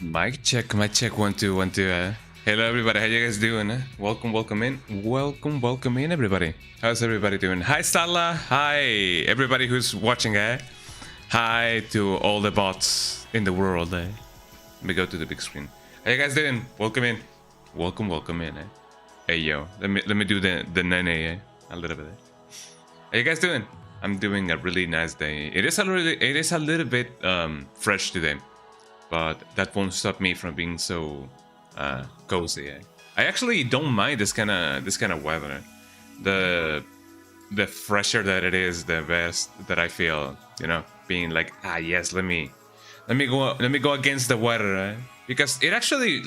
Mic check, 1 2 1 2. Hello everybody, how you guys doing? Welcome in everybody. How's everybody doing? Hi Stella, hi everybody who's watching. Hi to all the bots in the world. Let me go to the big screen. How you guys doing? Welcome in. Welcome in. Hey yo, let me do the nene a little bit. How you guys doing? I'm doing a really nice day. It is a little bit fresh today, but that won't stop me from being so cozy. I actually don't mind this kind of weather. The fresher that it is, the best that I feel. You know, being like, yes, let me go against the weather, because it actually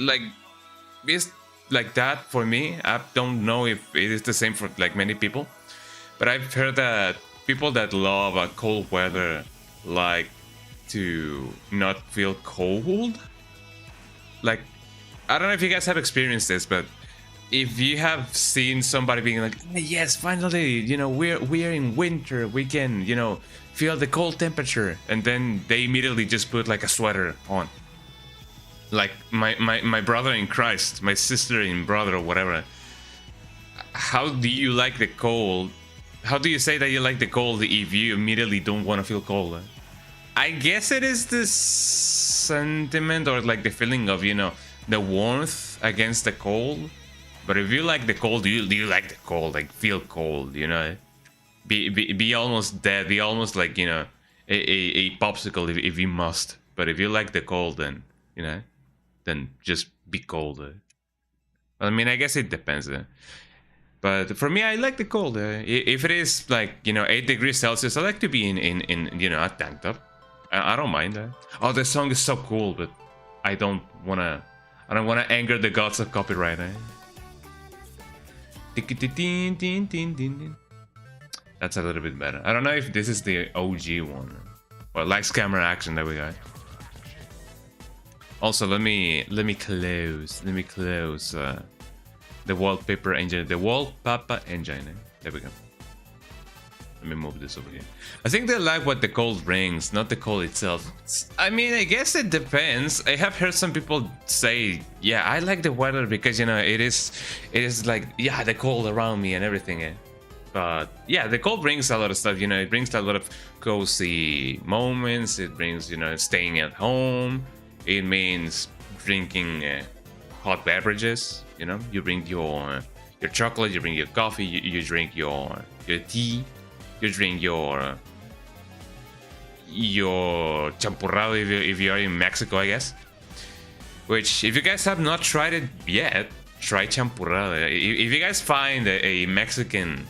is like that for me. I don't know if it is the same for like many people, but I've heard that people that love a cold weather like to not feel cold. Like, I don't know if you guys have experienced this, but if you have seen somebody being like, yes, finally, you know, we're in winter, we can, you know, feel the cold temperature, and then they immediately just put like a sweater on. Like my brother in Christ, my sister in brother or whatever. How do you like the cold? How do you say that you like the cold if you immediately don't want to feel cold? I guess it is this sentiment or like the feeling of, you know, the warmth against the cold. But if you like the cold, do you like the cold? Like, feel cold, you know? Be almost dead. Be almost like, you know, a popsicle if you must. But if you like the cold, then, you know, then just be cold. I mean, I guess it depends. But for me, I like the cold. If it is like, you know, 8 degrees Celsius, I like to be in you know, a tank top. I don't mind that. Oh, the song is so cool, but I don't wanna anger the gods of copyright. That's a little bit better. I don't know if this is the OG one. Well, likes camera action. There we go. Also, let me close the wallpaper engine, the wallpaper engine. There we go. Let me move this over here. I think they like what the cold brings, not the cold itself. I mean, I guess it depends. I have heard some people say, yeah, I like the weather because, you know, it is like, yeah, the cold around me and everything. But yeah, the cold brings a lot of stuff, you know. It brings a lot of cozy moments. It brings, you know, staying at home. It means drinking hot beverages. You know, you bring your chocolate, you bring your coffee, you drink your tea, you drink your champurrado if you are in Mexico, I guess. Which, if you guys have not tried it yet, try champurrado. If you guys find a Mexican,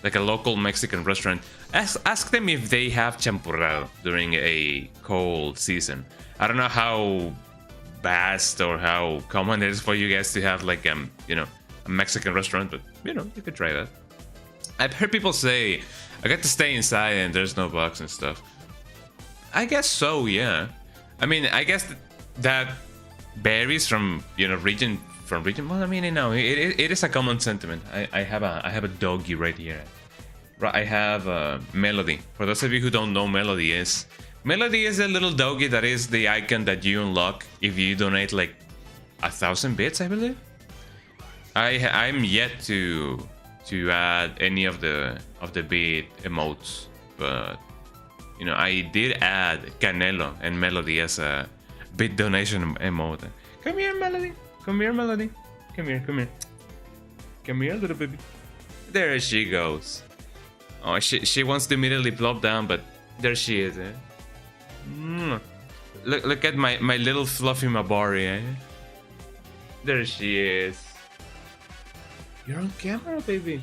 like a local Mexican restaurant, ask them if they have champurrado during a cold season. I don't know how vast or how common it is for you guys to have like you know, a Mexican restaurant, but you know, you could try that. I've heard people say I got to stay inside and there's no bugs and stuff. I guess so, yeah. I mean, I guess that varies from, you know, region. Well, I mean, you know, it is a common sentiment. I have a doggy right here. I have Melody. For those of you who don't know, Melody is a little doggy that is the icon that you unlock if you donate like 1,000 bits, I believe. I'm yet to add any of the bit emotes, but you know, I did add Canelo and Melody as a bit donation emote. Come here, Melody. Come here, Melody. Come here. Come here, little baby. There she goes. Oh, she wants to immediately plop down, but there she is. Look at my little fluffy Mabari. There she is. You're on camera, baby.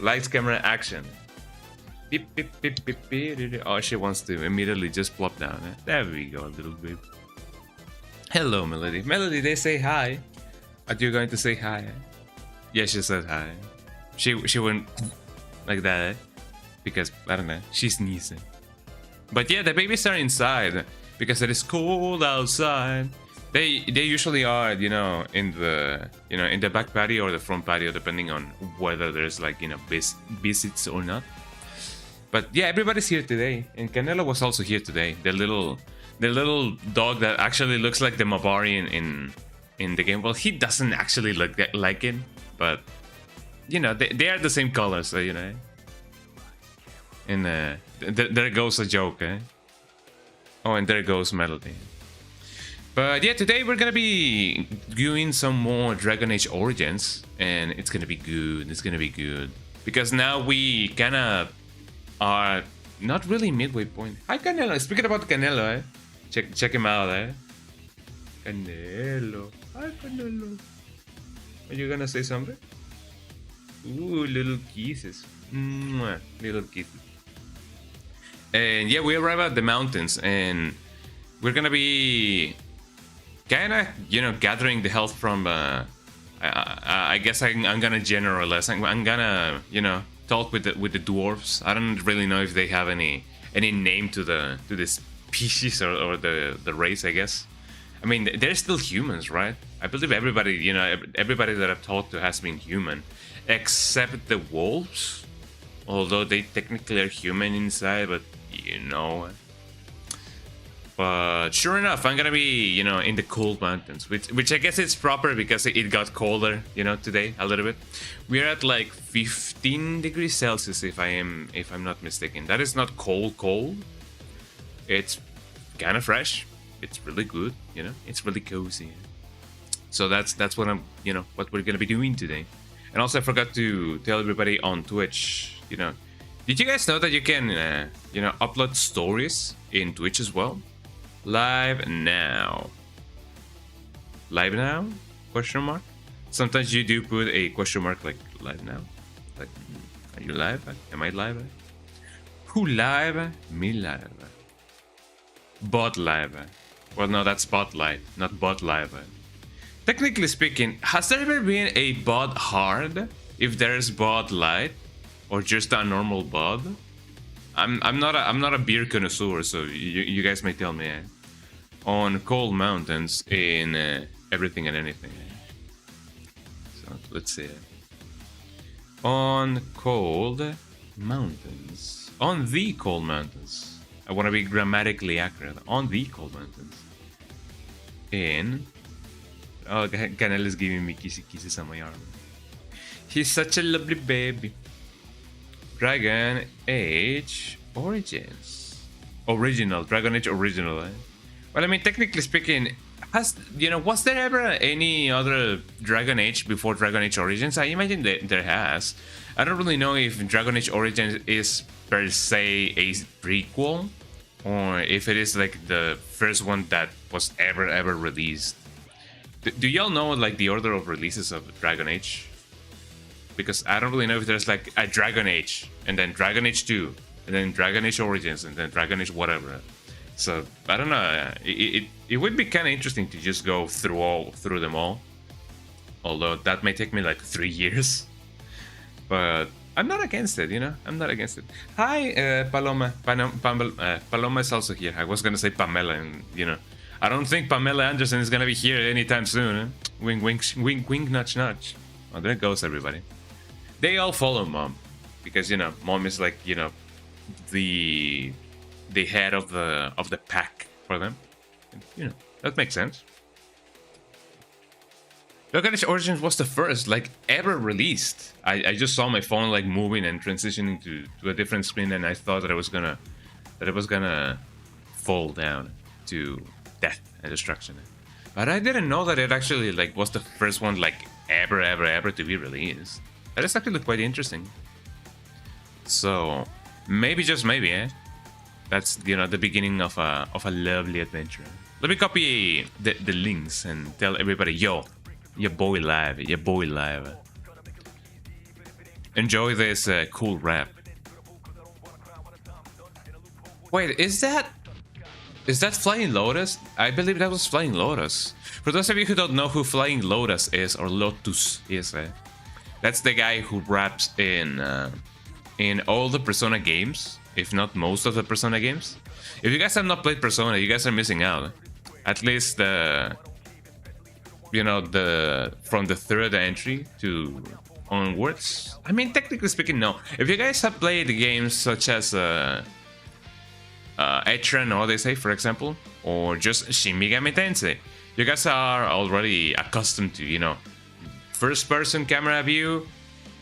Lights, camera, action. Beep, beep, beep, beep, beep. Oh, she wants to immediately just plop down. There we go, little baby. Hello, Melody. Melody, they say hi. Are you going to say hi? Yeah, she said hi. She went like that, because I don't know, she's sneezing. But yeah, the babies are inside because it is cold outside. They usually are, you know, in the back patio or the front patio, depending on whether there's like, you know, visits or not. But yeah, everybody's here today, and Canelo was also here today. The little dog that actually looks like the Mabari in the game. Well, he doesn't actually look like it, but you know they are the same color, so you know. And there goes a joke, eh? Oh, and there goes Melody. But yeah, today we're gonna be doing some more Dragon Age Origins, and it's gonna be good. It's gonna be good because now we kinda are not really midway point. Hi Canelo. Speaking about Canelo, eh? Check him out, eh? Canelo. Hi Canelo. Are you gonna say something? Ooh, little kisses. Mwah, little kisses. And yeah, we arrive at the mountains, and we're gonna be kind of, you know, gathering the health from. I guess I'm gonna generalize. I'm gonna, you know, talk with the dwarves. I don't really know if they have any name to the species or the race. I guess. I mean, they're still humans, right? I believe everybody, you know, everybody that I've talked to has been human, except the wolves. Although they technically are human inside, but you know. But sure enough, I'm gonna be, you know, in the cold mountains, which I guess it's proper because it got colder, you know, today a little bit. We're at like 15 degrees Celsius, if I'm not mistaken. That is not cold. It's kind of fresh. It's really good, you know. It's really cozy. So that's what what we're gonna be doing today. And also, I forgot to tell everybody on Twitch, you know, did you guys know that you can, you know, upload stories in Twitch as well? Live now? Question mark. Sometimes you do put a question mark like live now. Like, are you live? Am I live? Who live? Me live. Bot live. Well, no, that's Spotlight, not Bot live. Technically speaking, has there ever been a bot hard if there's bot light, or just a normal bot? I'm not a beer connoisseur, so you guys may tell me. Eh? On cold mountains in everything and anything. So let's see. On cold mountains. On the cold mountains. I want to be grammatically accurate. On the cold mountains. In. Oh, Canel is giving me kisses on my arm. He's such a lovely baby. Dragon Age Origins. Dragon Age Original, eh? Well, I mean, technically speaking, was there ever any other Dragon Age before Dragon Age Origins? I imagine that there has. I don't really know if Dragon Age Origins is per se a prequel, or if it is like the first one that was ever released. Do y'all know like the order of releases of Dragon Age? Because I don't really know if there's like a Dragon Age, and then Dragon Age 2, and then Dragon Age Origins, and then Dragon Age whatever. So I don't know. It would be kind of interesting to just go through them all. Although that may take me like 3 years. But I'm not against it, you know. I'm not against it. Hi, Paloma. Paloma is also here. I was gonna say Pamela, and you know, I don't think Pamela Anderson is gonna be here anytime soon. Eh? Wink, wink, wink, wink, nudge, nudge. Oh, there goes everybody. They all follow Mom, because you know, Mom is like, you know, the head of the pack for them. And, you know, that makes sense. Dragon Age Origins was the first like ever released. I just saw my phone like moving and transitioning to a different screen, and I thought that it was gonna fall down to death and destruction. But I didn't know that it actually like was the first one like ever to be released. That is actually quite interesting. So maybe, just maybe, eh? That's, you know, the beginning of a lovely adventure. Let me copy the links and tell everybody, yo, your boy live. Enjoy this cool rap. Wait, is that Flying Lotus? I believe that was Flying Lotus. For those of you who don't know who Flying Lotus is, or Lotus is, that's the guy who raps in all the Persona games, if not most of the Persona games. If you guys have not played Persona, you guys are missing out. At least from the third entry to onwards. I mean, technically speaking, no. If you guys have played games such as Etran Odyssey, for example, or just Shin Megami Tensei, you guys are already accustomed to, you know, first-person camera view.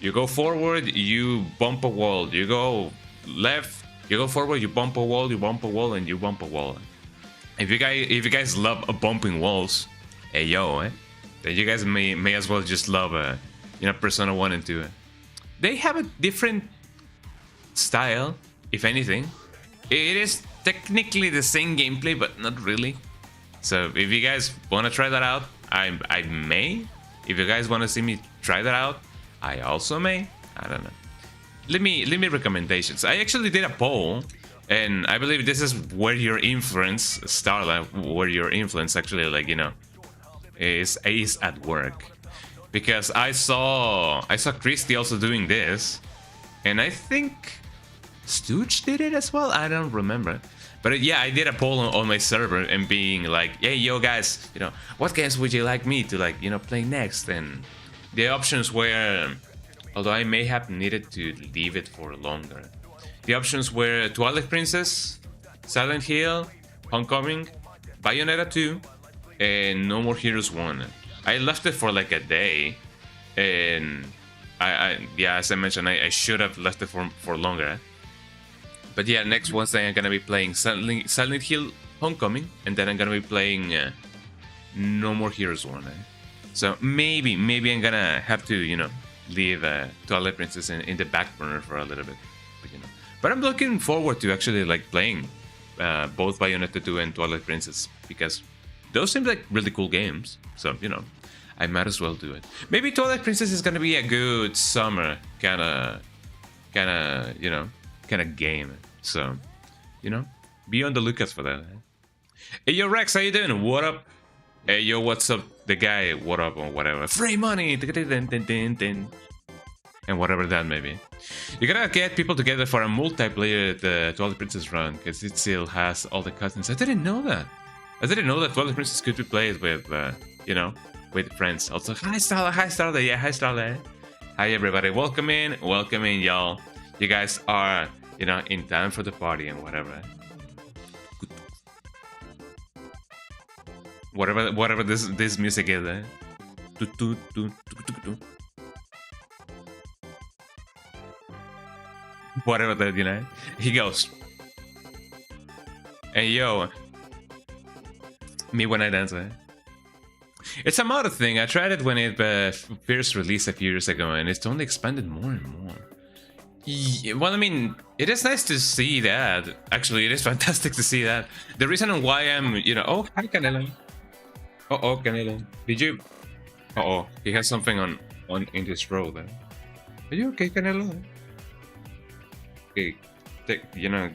You go forward, you bump a wall. You go left, you go forward, you bump a wall, you bump a wall, and you bump a wall. If you guys love bumping walls, hey yo, then you guys may as well just love you know, Persona 1 and 2. They have a different style, if anything. It is technically the same gameplay, but not really. So if you guys want to try that out, I may. If you guys want to see me try that out, I also may. I don't know. Leave me recommendations. I actually did a poll, and I believe this is where your influence, Starla, where your influence actually, like, you know, is at work. Because I saw Christy also doing this, and I think Stooge did it as well. I don't remember. But yeah, I did a poll on my server and being like, hey, yo guys, you know, what games would you like me to, like, you know, play next? And the options were, although I may have needed to leave it for longer, the options were Twilight Princess, Silent Hill, Homecoming, Bayonetta 2, and No More Heroes 1. I left it for like a day, and yeah, as I mentioned, I should have left it for longer. But yeah, next Wednesday I'm gonna be playing Silent Hill Homecoming, and then I'm gonna be playing No More Heroes 1. So maybe I'm gonna have to, you know, leave Twilight Princess in the back burner for a little bit. But, you know, but I'm looking forward to actually like playing both Bayonetta 2 and Twilight Princess, because those seem like really cool games. So, you know, I might as well do it. Maybe Twilight Princess is gonna be a good summer kind of game. So, you know, be on the lookout for that. Hey, yo, Rex, how you doing? What up? Hey, yo, what's up? The guy, what up, or whatever. Free money! And whatever that may be. You gotta get people together for a multiplayer Twilight Princess run, because it still has all the cutscenes. I didn't know that. I didn't know that Twilight Princess could be played with, you know, with friends. Also, hi Starla, yeah, hi Starla. Hi everybody, welcome in, y'all. You guys are, you know, in time for the party and whatever. Whatever this music is, eh? Whatever that, you know. He goes, hey yo, me when I dance, eh? It's a mod thing. I tried it when it first released a few years ago, and it's only expanded more and more. Yeah, well, I mean, it is nice to see that. Actually, it is fantastic to see that. The reason why I'm, you know, oh, hi Canelo. Oh, Canelo. Did you? Oh, he has something on in his throat there. Are you okay, Canelo? Okay, you know.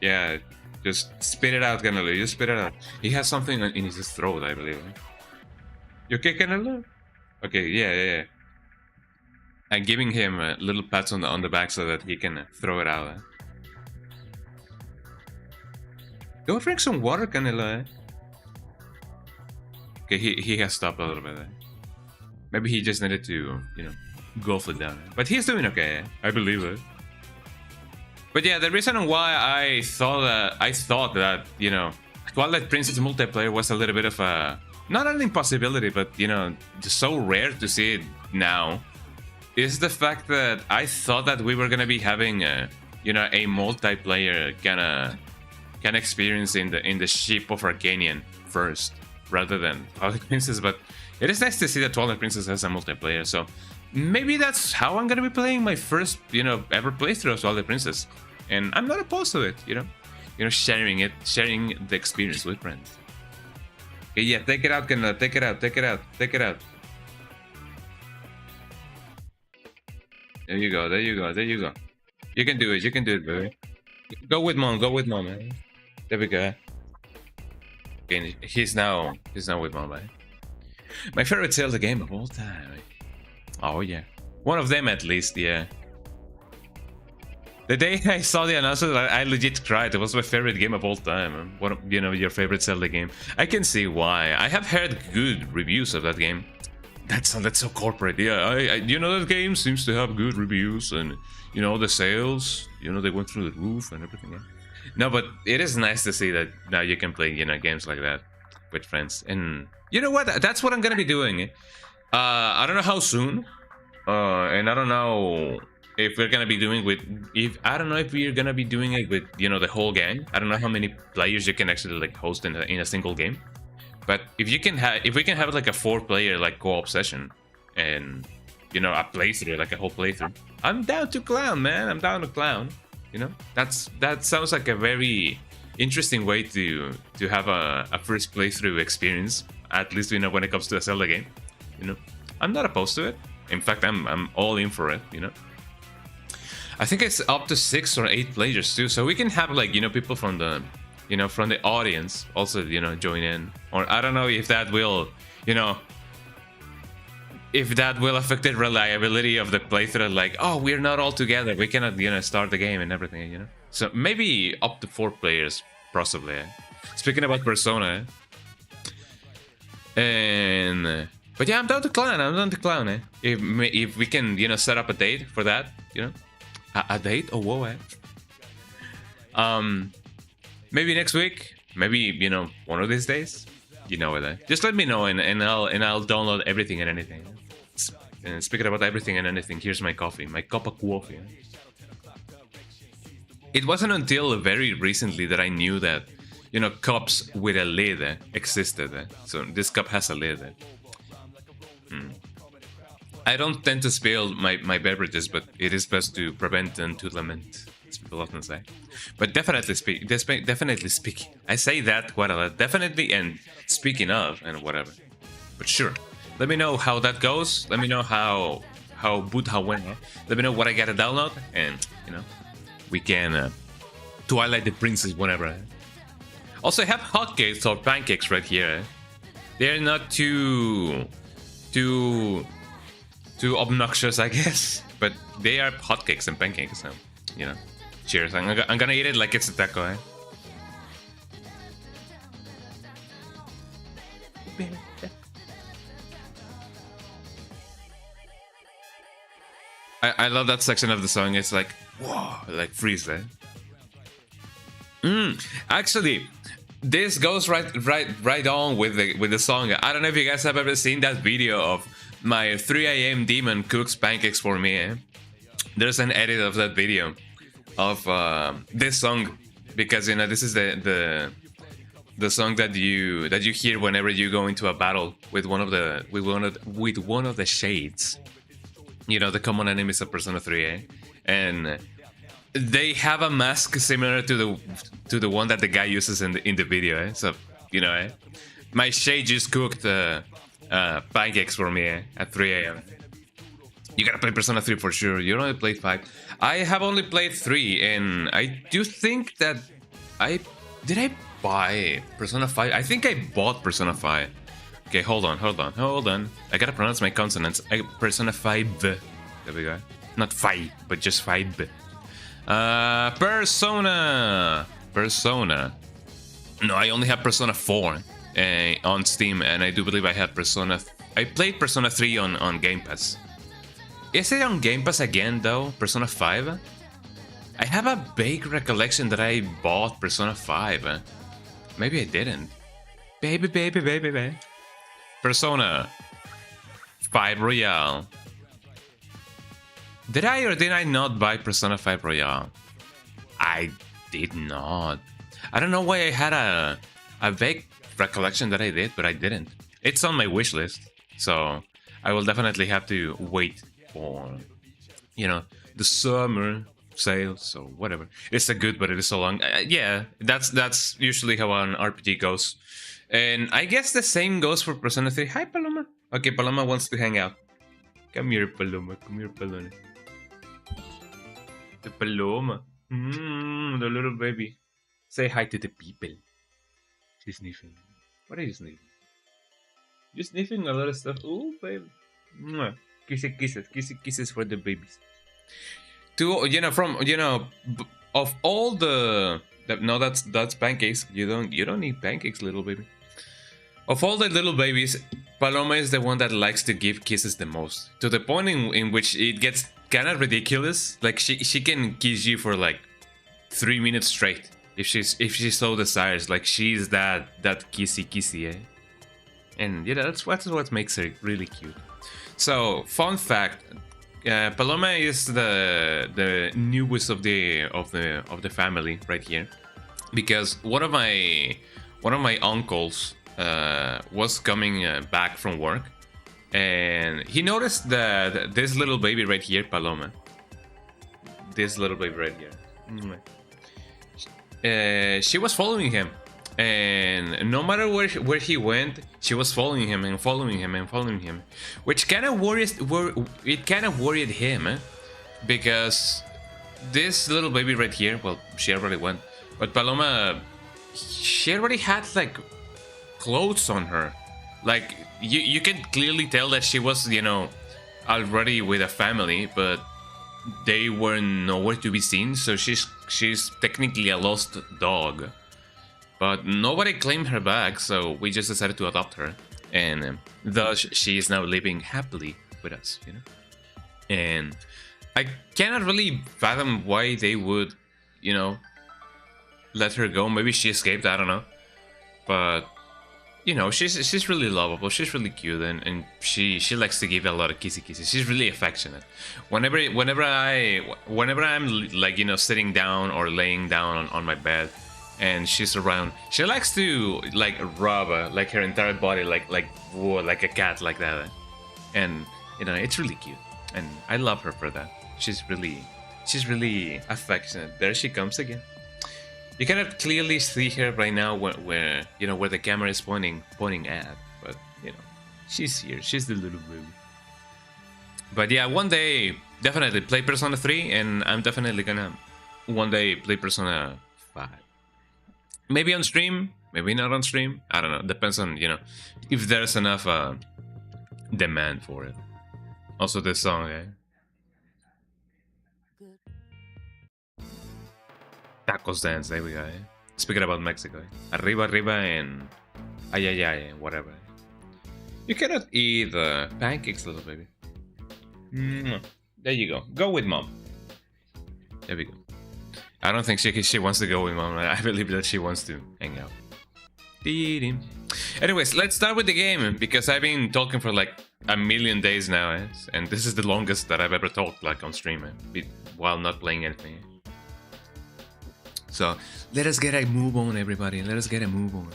Yeah, just spit it out, Canelo. Just spit it out. He has something in his throat, I believe. You okay, Canelo? Okay, yeah. I'm giving him little pats on the back so that he can throw it out. Go drink some water, Canelo. Okay, he has stopped a little bit. Maybe he just needed to, you know, golf it down. But he's doing okay. I believe it. But yeah, the reason why I thought that, you know, Twilight Princess multiplayer was a little bit of a, not an impossibility, but, you know, just so rare to see it now, is the fact that I thought that we were gonna be having a, you know, a multiplayer kind of experience in the ship of Arcanian first, rather than Twilight Princess. But it is nice to see that Twilight Princess has a multiplayer. So maybe that's how I'm gonna be playing my first, you know, ever playthrough of Twilight Princess, and I'm not opposed to it. You know, sharing the experience with friends. Okay, yeah, take it out, Canelo. Take it out. There you go. You can do it, baby. Go with mom, man. There we go. Okay, he's now with mom, man. My favorite Zelda game of all time. Oh yeah. One of them at least, yeah. The day I saw the announcement, I legit cried. It was my favorite game of all time. One of, you know, your favorite Zelda game. I can see why. I have heard good reviews of that game. That sounded so corporate. Yeah, you know, that game seems to have good reviews, and you know, the sales, you know, they went through the roof and everything. Yeah. No, but it is nice to see that now you can play, you know, games like that with friends. And you know what? That's what I'm gonna be doing. I don't know how soon, and I don't know if we're gonna be doing with. If I don't know if we're gonna be doing it with, you know, the whole gang. I don't know how many players you can actually like host in a single game. But if you can have, if we can have like a 4-player like co-op session, and you know, a playthrough, like a whole playthrough, I'm down to clown, man. I'm down to clown. You know, that sounds like a very interesting way to have a first playthrough experience. At least, you know, when it comes to a Zelda game, you know, I'm not opposed to it. In fact, I'm all in for it. You know, I think it's up to 6 or 8 players too, so we can have like, you know, people from the, you know, from the audience also, you know, join in. Or I don't know if that will, you know, if that will affect the reliability of the playthrough. Like, oh, we're not all together, we cannot, you know, start the game and everything, you know. So maybe up to 4 players, possibly. Speaking about Persona, and but yeah, I'm down to clown. I'm down to clown. If we can, you know, set up a date for that, you know, a date. Oh, whoa, maybe next week. Maybe, you know, one of these days. You know what? Just let me know, and I'll download everything and anything. And speaking about everything and anything, here's my coffee, my cup of coffee. It wasn't until very recently that I knew that, you know, cups with a lid existed. So this cup has a lid. I don't tend to spill my beverages, but it is best to prevent and to lament, as people often say. But definitely speak. I say that quite a lot. Definitely, and speaking of, and whatever. But sure, let me know how that goes. Let me know how went. Let me know what I gotta download, and you know, we can Twilight the Princess whenever. Also, I have hotcakes or pancakes right here. They're not too obnoxious, I guess, but they are hotcakes and pancakes. So, you know, cheers. I'm gonna eat it like it's a taco. I love that section of the song. It's like, whoa, like freeze. Actually, this goes right on with the song. I don't know if you guys have ever seen that video of my 3 a.m. demon cooks pancakes for me. There's an edit of that video of this song, because you know, this is the song that you hear whenever you go into a battle with one of the shades. You know, the common enemies of Persona 3, and they have a mask similar to the one that the guy uses in the video. So, you know, my shade just cooked pancakes for me at 3 a.m. You gotta play Persona 3 for sure. You only played 5. I have only played 3, and I do think that I buy Persona 5. I think I bought Persona 5. Okay, hold on. I gotta pronounce my consonants. Persona 5. There we go. Not 5, but just 5. Persona. No, I only have Persona 4 on Steam, and I do believe I had Persona. I played Persona 3 on Game Pass. Is it on Game Pass again though? Persona 5? I have a vague recollection that I bought Persona 5. Maybe I didn't. Baby. Persona 5 Royale. Did I or did I not buy Persona 5 Royale? I did not. I don't know why I had a vague recollection that I did, but I didn't. It's on my wish list, so I will definitely have to wait for, you know, the summer sales or whatever. It's so good, but it is so long. Yeah, that's usually how an RPG goes. And I guess the same goes for Persona 3. Hi, Paloma. Okay, Paloma wants to hang out. Come here, Paloma. The Paloma. The little baby. Say hi to the people. She's sniffing. What are you sniffing? You're sniffing a lot of stuff. Oh, baby. Kisses for the babies. Of all the no, that's pancakes. You don't need pancakes, little baby. Of all the little babies, Paloma is the one that likes to give kisses the most, to the point in which it gets kind of ridiculous. Like she can kiss you for like 3 minutes straight if she so desires. Like she's that kissy, eh? And yeah, that's what makes her really cute. So fun fact, Paloma is the newest of the family right here, because one of my uncles was coming back from work, and he noticed that this little baby right here, Paloma, this little baby right here, she was following him, and no matter where he went, she was following him and following him and following him, which kind of worried him, because this little baby right here, well, she already went, but Paloma, she already had like clothes on her. Like you can clearly tell that she was, already with a family, but they were nowhere to be seen. So she's technically a lost dog, but nobody claimed her back, so we just decided to adopt her, and thus she is now living happily with us, And I cannot really fathom why they would, let her go. Maybe she escaped, I don't know, but she's really lovable. She's really cute, and she likes to give a lot of kisses. She's really affectionate. Whenever I'm like sitting down or laying down on my bed, and she's around, she likes to like rub like her entire body whoa, like a cat, like that, and it's really cute, and I love her for that. She's really affectionate. There she comes again. You cannot clearly see her right now where the camera is pointing at, but she's here. She's the little baby. But yeah, one day definitely play Persona 3, and I'm definitely gonna one day play Persona 5. Maybe on stream, maybe not on stream. I don't know. Depends on if there's enough demand for it. Also, this song, Tacos dance, there we go. Speaking about Mexico, arriba, arriba, and ay, ay, ay, whatever. You cannot eat pancakes, little baby. There you go. Go with mom. There we go. I don't think she wants to go with mom. I believe that she wants to hang out. Anyways, let's start with the game, because I've been talking for like a million days now, and this is the longest that I've ever talked like on stream, while not playing anything. So let us get a move on, everybody. Let us get a move on.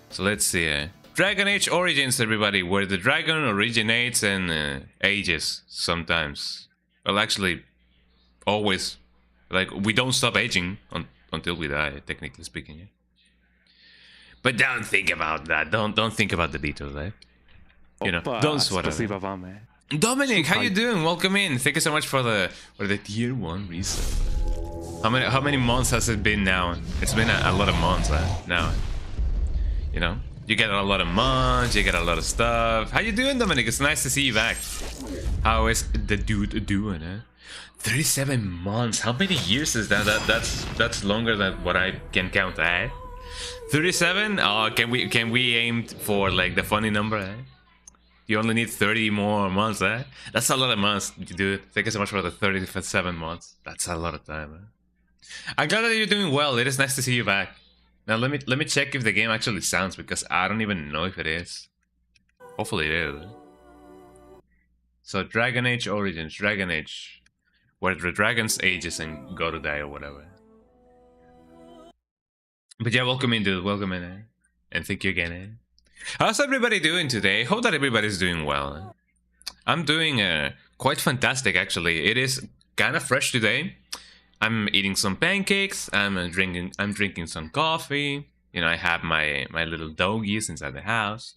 So let's see. Dragon Age Origins, everybody, where the dragon originates and ages sometimes. Well, actually, always. Like, we don't stop aging until we die, technically speaking. But don't think about that. Don't think about the details, eh? Don't sweat it. Dominic, how you doing? Welcome in. Thank you so much for the tier 1 reset. How many months has it been now? It's been a lot of months now. You get a lot of months, you get a lot of stuff. How you doing, Dominic? It's nice to see you back. How is the dude doing, 37 months. How many years is that? That's longer than what I can count, 37? Oh, can we aim for like the funny number, You only need 30 more months, That's a lot of months, dude. Thank you so much for the 37 months. That's a lot of time, I'm glad that you're doing well. It is nice to see you back. Now let me check if the game actually sounds, because I don't even know if it is. Hopefully it is. So Dragon Age Origins, Dragon Age, where the dragons ages and go to die or whatever. But yeah, welcome in, dude. Welcome in, and thank you again. How's everybody doing today? Hope that everybody's doing well. I'm doing quite fantastic, actually. It is kind of fresh today. I'm eating some pancakes. I'm drinking some coffee. I have my little doggies inside the house.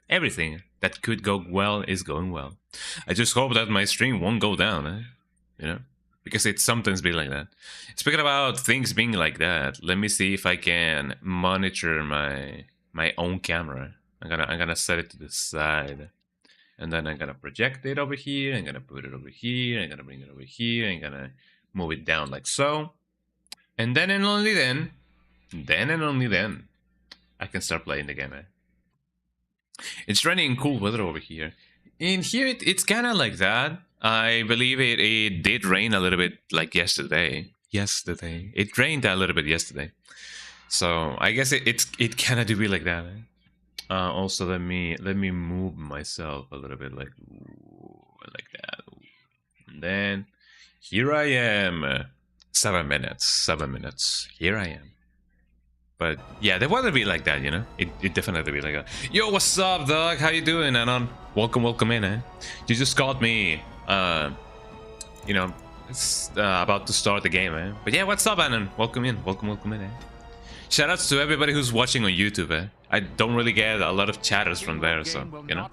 Everything that could go well is going well. I just hope that my stream won't go down. Because it sometimes be like that. Speaking about things being like that, let me see if I can monitor my own camera. I'm gonna set it to the side, and then I'm gonna project it over here. I'm gonna put it over here. I'm gonna bring it over here. I'm gonna move it down like so, and then and only then, I can start playing the game. It's raining cool weather over here. In here, it's kind of like that. I believe it did rain a little bit like yesterday. Yesterday. It rained a little bit yesterday. So I guess it kind of do be like that. Also, let me move myself a little bit like that. And then here I am. 7 minutes. 7 minutes. Here I am. But yeah, the weather be like that, you know. It definitely be like that. Yo, what's up, dog? How you doing, Anon? Welcome in, eh? You just called me. You know, it's about to start the game, eh? But yeah, what's up, Anon? Welcome in, eh? Shoutouts to everybody who's watching on YouTube, eh? I don't really get a lot of chatters from there, so you know.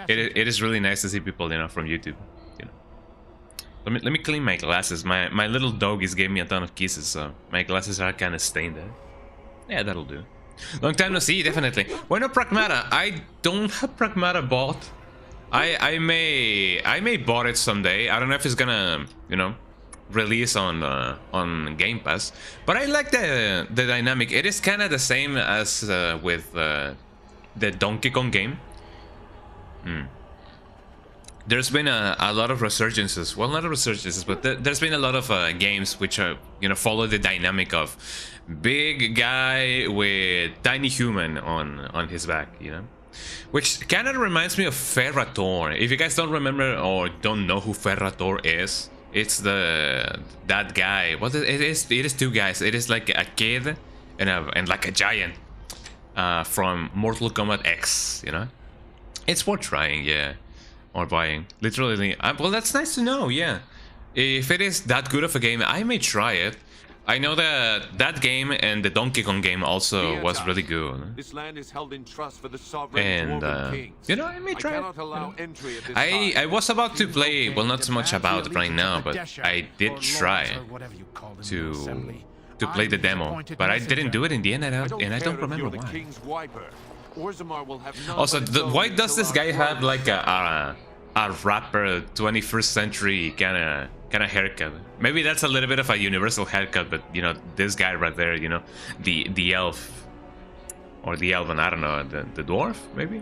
It is really nice to see people, you know, from YouTube, you know. Let me clean my glasses. My little doggies gave me a ton of kisses, so my glasses are kind of stained. Yeah, that'll do. Long time no see, definitely. Why not Pragmata? I don't have Pragmata bought. I may bought it someday. I don't know if it's gonna, you know, release on Game Pass. But I like the dynamic. It is kind of the same as with the Donkey Kong game. There's been a lot of resurgences. Well, not resurgences, but there's been a lot of games which are, you know, follow the dynamic of big guy with tiny human on his back, you know, which kind of reminds me of Ferrator. If you guys don't remember or don't know who Ferrator is, it's that guy. Well, it is two guys. It is like a kid and like a giant from Mortal Kombat X. You know, it's worth trying, yeah. Or buying, literally. Well, that's nice to know. Yeah, if it is that good of a game, I may try it. I know that game and the Donkey Kong game also was really good. This land is held in trust for the sovereign and kings. you know, I may try it. You know. I was about to play. Well, not so much about it right now, but I did try to play the demo, but I didn't do it in the end, and I don't remember why. Also, why does this guy have like a rapper 21st century kind of haircut? Maybe that's a little bit of a universal haircut, but you know, this guy right there, you know, the elf or the elven, I don't know, the dwarf maybe.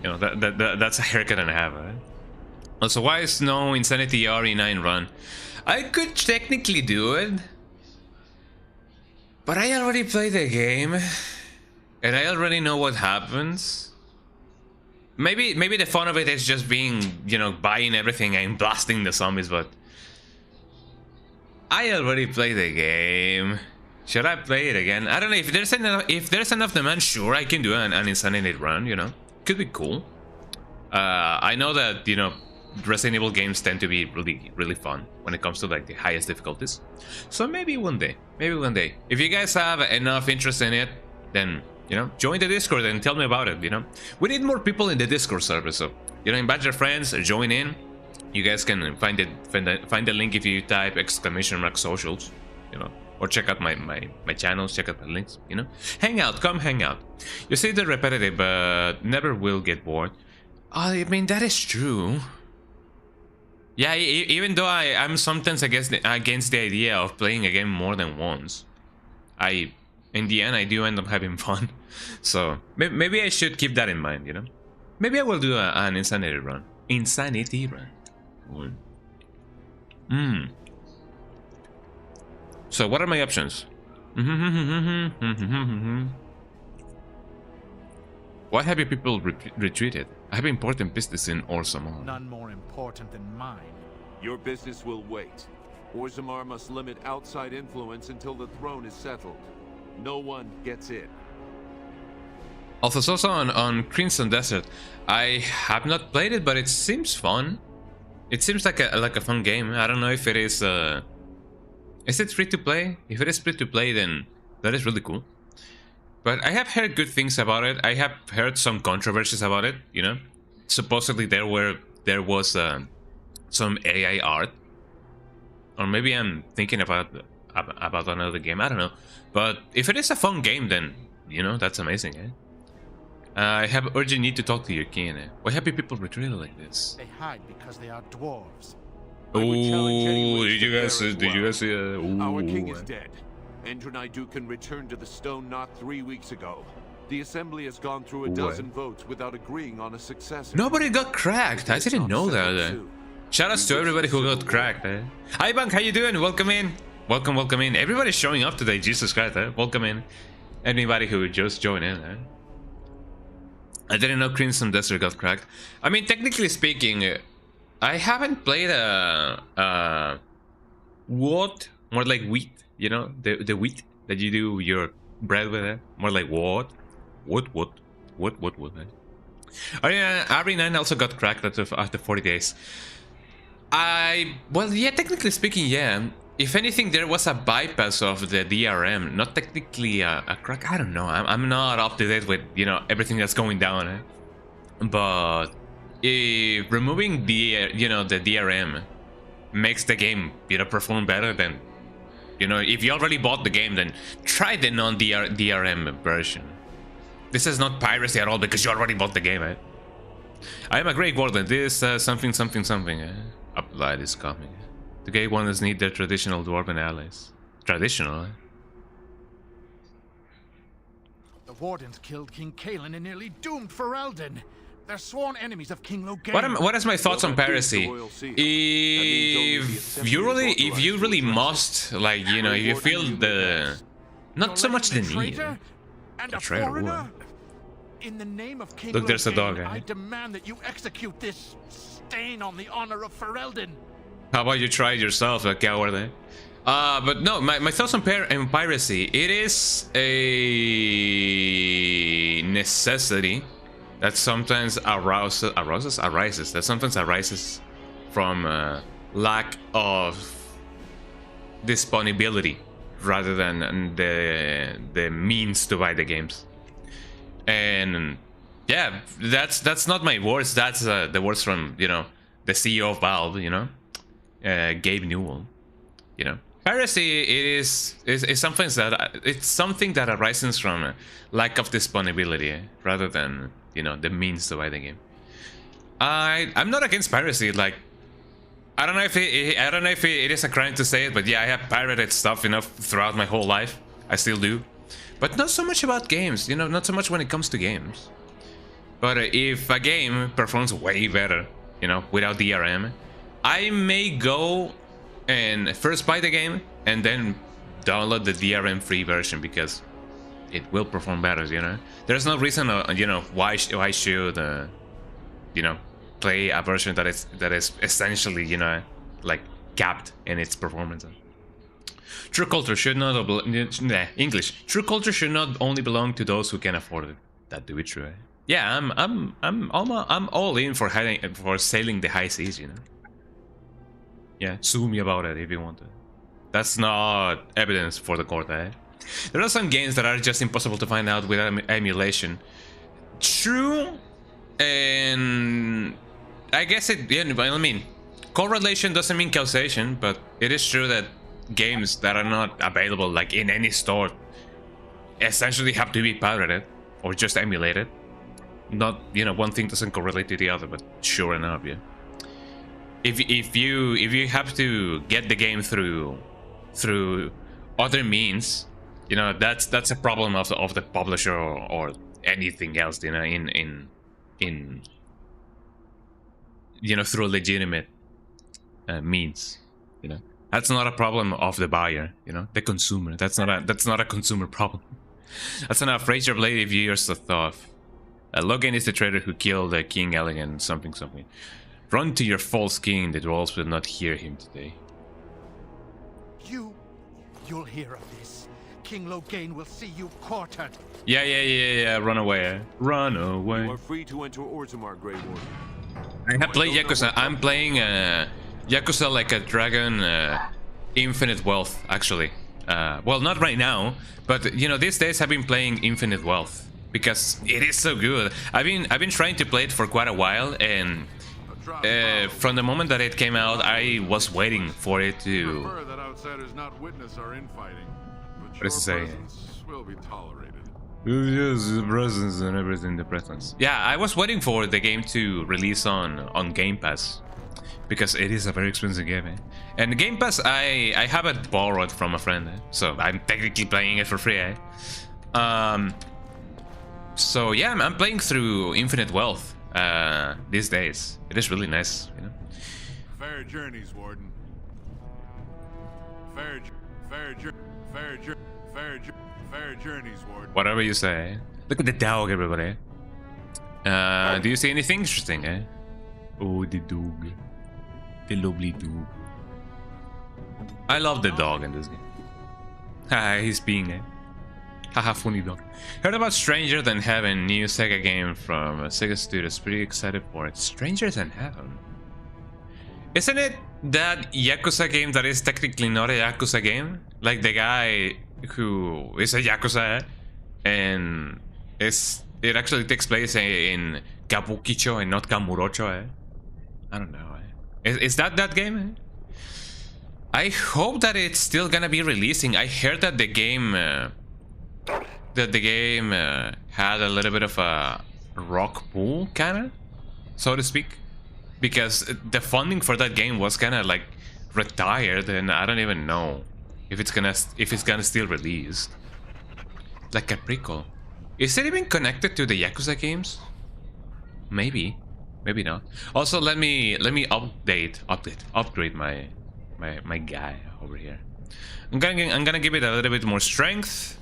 You know, that's a haircut and a half. Right? Also, why is no Insanity RE9 run? I could technically do it, but I already played the game. And I already know what happens. Maybe the fun of it is just being, you know, buying everything and blasting the zombies, but I already played the game. Should I play it again? I don't know, if there's enough demand, sure, I can do an Insanity run, you know. Could be cool. I know that, you know, Resident Evil games tend to be really fun when it comes to like the highest difficulties. So maybe one day. If you guys have enough interest in it, then, you know, join the Discord and tell me about it, you know. We need more people in the Discord server, so, you know, invite your friends, join in. You guys can find the link if you type !socials, you know, or check out my channels, check out my links, you know. Hang out, come hang out. You say they're repetitive, but never will get bored. I mean, that is true. Yeah, even though I'm sometimes against the idea of playing a game more than once, in the end, I do end up having fun. So maybe I should keep that in mind, you know. Maybe I will do an Insanity run. So what are my options? Why have you people retreated? I have important business in Orzammar. None more important than mine. Your business will wait. Orzammar must limit outside influence until the throne is settled. No one gets in. Also on Crimson Desert, I have not played it, but it seems fun. It seems like a fun game. I don't know if it is. Is it free to play? If it is free to play, then that is really cool. But I have heard good things about it. I have heard some controversies about it. You know, supposedly there was some AI art, or maybe I'm thinking about another game. I don't know. But if it is a fun game, then, you know, that's amazing, eh? I have urgent need to talk to your kin, eh? Why have people retreated like this? They hide because they are dwarves. Oh, did you guys see? Our king is dead, Dukan returned to the stone knot 3 weeks ago. The assembly has gone through a dozen votes without agreeing on a successor. Nobody got cracked. I didn't know that. Shoutouts to everybody who got cracked. Hi Bank, how you doing? Welcome in. Welcome, welcome in. Everybody's showing up today. Jesus Christ. Welcome in. Anybody who just joined in. I didn't know Crimson Desert got cracked. I mean, technically speaking, I haven't played what? More like wheat, you know, the wheat that you do your bread with. More like what? What? Oh yeah, RE9 also got cracked after 40 days. Well, yeah, technically speaking, yeah. If anything, there was a bypass of the DRM, not technically a crack. I don't know. I'm not up to date with, you know, everything that's going down. But removing the the DRM makes the game, you know, perform better than, you know, if you already bought the game, then try the non-DRM version. This is not piracy at all because you already bought the game. I am a great warden. This something. Uplight is coming. The gay ones need their traditional dwarven allies. Traditional, The Wardens killed King Kalen and nearly doomed Ferelden. They're sworn enemies of King Logain. What is my thoughts on piracy? If you really must, like, you know, if you feel the, not so much the need. A traitor. In the name of King Look, there's a dog. I demand that you execute this stain on the honor of Ferelden. How about you try it yourself, a coward? But no, my thoughts on piracy. It is a necessity that sometimes arises. That sometimes arises from lack of disponibility rather than the means to buy the games. And yeah, that's not my words. That's the words from, you know, the CEO of Valve, you know, Gabe Newell. You know, piracy is something that arises from lack of disponibility rather than, you know, the means to buy the game. I'm not against piracy. Like, I don't know if it is a crime to say it, but yeah, I have pirated stuff, you know, throughout my whole life. I still do, but not so much about games. You know, not so much when it comes to games. But if a game performs way better, you know, without DRM, I may go and first buy the game and then download the DRM free version because it will perform better, you know. There's no reason, you know, why I should, you know, play a version that is essentially, you know, like capped in its performance. True culture should not English. True culture should not only belong to those who can afford it. That do it true. Yeah, I'm all in for sailing the high seas, you know. Yeah, sue me about it if you want to. That's not evidence for the court, eh? There are some games that are just impossible to find out without emulation. True, and I guess it. Yeah, I mean, correlation doesn't mean causation, but it is true that games that are not available, like in any store, essentially have to be pirated or just emulated. Not, you know, one thing doesn't correlate to the other, but sure enough, yeah. If you have to get the game through other means, you know, that's a problem of the publisher or anything else, you know, in you know, through legitimate means, you know. That's not a problem of the buyer, you know, the consumer. That's not a consumer problem. That's enough. Raise your blade if years of thought. Logan is the traitor who killed King Elegant something. Run to your false king. The dwarves will not hear him today. You'll hear of this. King Logain will see you quartered. Yeah. Run away. Run away. You are free to enter Orzammar, Grey Warden. I have played Yakuza. I'm playing Yakuza Like a Dragon Infinite Wealth, actually. Well, not right now, but, you know, these days I've been playing Infinite Wealth because it is so good. I've been trying to play it for quite a while, and from the moment that it came out, I was waiting for it to. That outsiders not witness our infighting, but what does it say? Will be tolerated. Yes, the presence and everything, the presence. Yeah, I was waiting for the game to release on Game Pass, because it is a very expensive game. And the Game Pass, I have it borrowed from a friend, so I'm technically playing it for free. So yeah, I'm playing through Infinite Wealth these days. It is really nice, you know. Fair journeys, Warden. Fair journeys, Warden. Whatever you say. Look at the dog, everybody. Do you see anything interesting, Oh, the dog. The lovely dog. I love the dog in this game. Haha, he's being haha, funny dog. Heard about Stranger Than Heaven, new Sega game from Sega Studios. Pretty excited for it. Stranger Than Heaven? Isn't it that Yakuza game that is technically not a Yakuza game? Like the guy who is a Yakuza, and it actually takes place in Kabukicho and not Kamurocho, I don't know, Is that game? I hope that it's still gonna be releasing. I heard that the game had a little bit of a rock pool, kinda, so to speak, because the funding for that game was kinda like retired, and I don't even know if it's gonna still release. Like a prequel. Is it even connected to the Yakuza games? Maybe not. Also, let me upgrade my guy over here. I'm gonna give it a little bit more strength.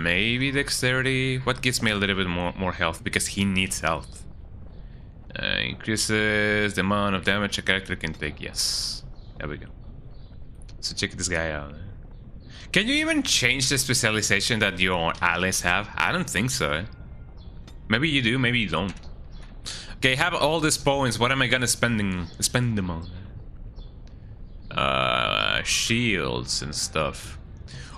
Maybe dexterity. What gives me a little bit more health, because he needs health. Increases the amount of damage a character can take. Yes, there we go. So check this guy out. Can you even change the specialization that your allies have? I don't think so. Maybe you do, maybe you don't. Okay, have all these points. What am I gonna spend them on? Shields and stuff.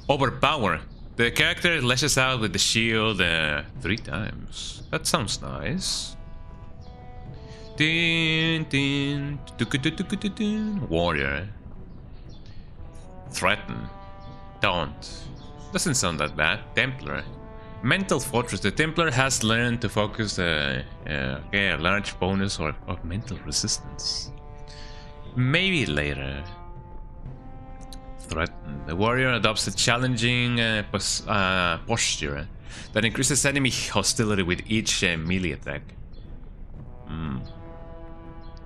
Overpower. The character lashes out with the shield 3 times. That sounds nice. Warrior. Threaten. Don't. Doesn't sound that bad. Templar. Mental Fortress. The Templar has learned to focus a large bonus of mental resistance. Maybe later. Threaten. The warrior adopts a challenging posture that increases enemy hostility with each melee attack.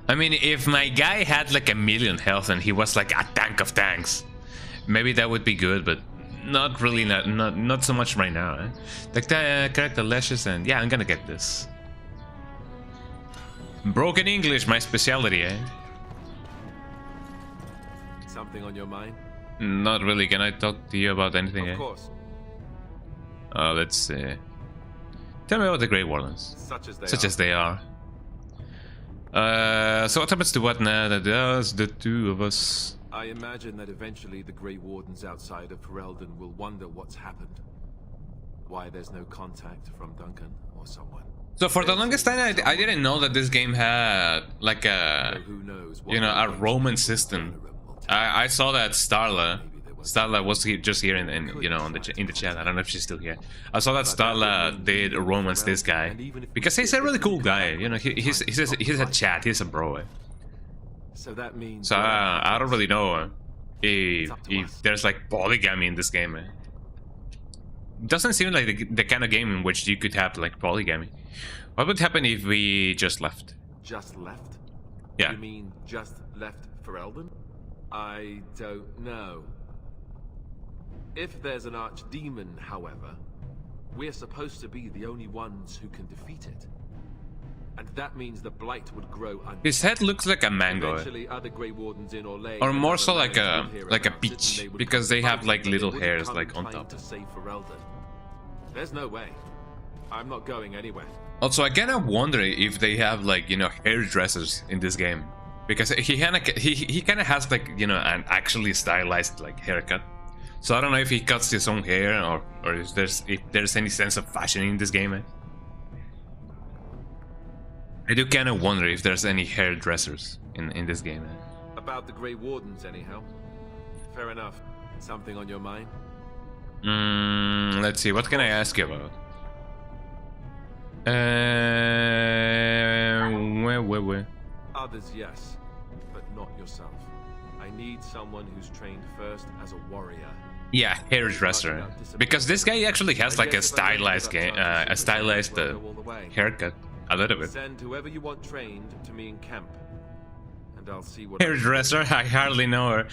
I mean, if my guy had like 1,000,000 health and he was like a tank of tanks, maybe that would be good, but not really, not so much right now. The character lashes, and yeah, I'm gonna get this. Broken English, my specialty, Something on your mind? Not really. Can I talk to you about anything? Of course. Let's see. Tell me about the Grey Wardens. Such as they are. So what happens to what now? That does the two of us. I imagine that eventually the Grey Wardens outside of Ferelden will wonder what's happened. Why there's no contact from Duncan or someone. So for the longest time, I didn't know that this game had like a, a Roman system. I saw that Starla was just here in the chat. I don't know if she's still here. I saw that Starla did romance this guy because he's a really cool guy. You know, he's a chat. He's a bro. So that means. So I don't really know if there's like polygamy in this game. It doesn't seem like the kind of game in which you could have like polygamy. What would happen if we just left? Just left? Yeah. You mean just left Ferelden? I don't know. If there's an archdemon, however, we're supposed to be the only ones who can defeat it. And that means the blight would grow His head looks like a mango. Other Grey Wardens in Orlais or more so like a peach, because they have like little hairs like on top. There's no way. I'm not going anywhere. Also, I kind of wonder if they have like, hairdressers in this game. Because he kind of has like, an actually stylized like haircut. So I don't know if he cuts his own hair or if there's any sense of fashion in this game. I do kind of wonder if there's any hairdressers in this game. About the Grey Wardens, anyhow. Fair enough. Something on your mind? Let's see. What can I ask you about? where? Others, yes, but not yourself. I need someone who's trained first as a warrior. Yeah, hairdresser. Because this guy actually has like a stylized haircut. A little bit. Send whoever you want trained to me in camp, and I'll see what. Hairdresser, I hardly know her.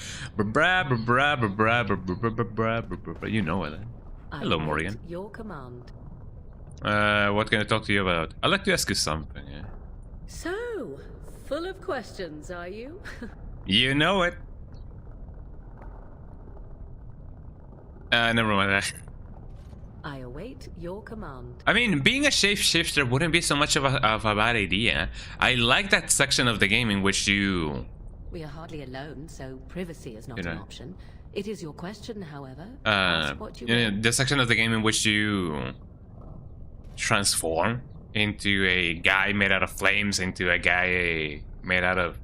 You know it. Hello, Morgan. Your command. What can I talk to you about? I'd like to ask you something. Yeah. So, full of questions, are you? You know it. Never mind. I await your command. I mean, being a shapeshifter wouldn't be so much of a bad idea. I like that section of the game in which you... We are hardly alone, so privacy is not an option. It is your question, however. What you the section of the game in which you transform into a guy made out of flames, into a guy made out of...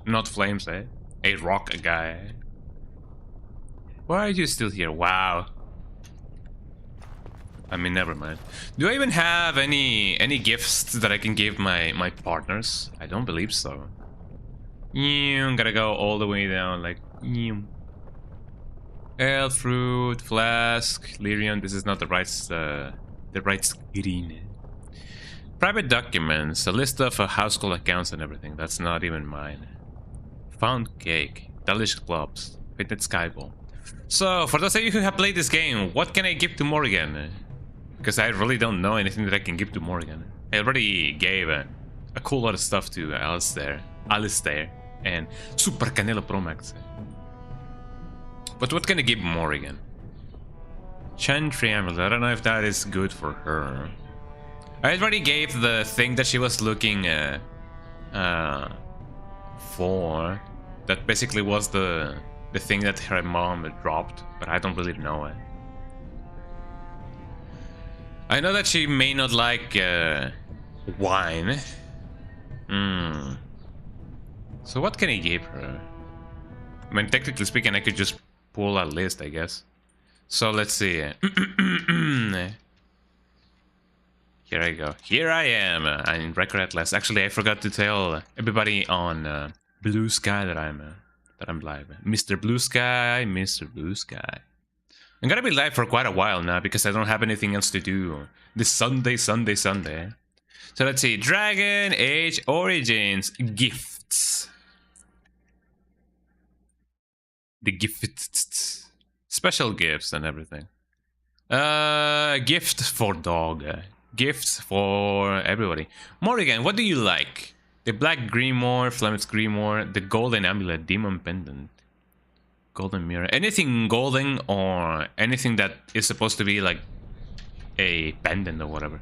not flames, eh? A rock guy. Why are you still here? Wow. I mean, never mind. Do I even have any gifts that I can give my partners? I don't believe so. I'm gonna go all the way down, like... Ale, fruit, flask, lyrium. This is not the right screen. Private documents, a list of household accounts and everything. That's not even mine. Found cake, delicious clubs, fitted skyball. So, for those of you who have played this game, what can I give to Morgan? Because I really don't know anything that I can give to Morgan. I already gave a cool lot of stuff to Alistair, and Super Canelo Pro Max. But what can I give Morgan? Chantry Amulet, I don't know if that is good for her. I already gave the thing that she was looking for. That basically was the thing that her mom dropped, but I don't really know it. I know that she may not like wine. So what can I give her? I mean, technically speaking, I could just pull a list, I guess. So let's see. Here I go. Here I am. I'm in record at last. Actually, I forgot to tell everybody on Blue Sky that I'm live. Mr. Blue Sky, Mr. Blue Sky. I'm gonna be live for quite a while now because I don't have anything else to do this Sunday. So let's see. Dragon Age Origins gifts. The gifts. Special gifts and everything. Gift for dog. Gifts for everybody. Morrigan, what do you like? The Black Grimoire, Flame's Grimoire, the Golden Amulet, Demon Pendant, Golden Mirror. Anything golden or anything that is supposed to be like a pendant or whatever.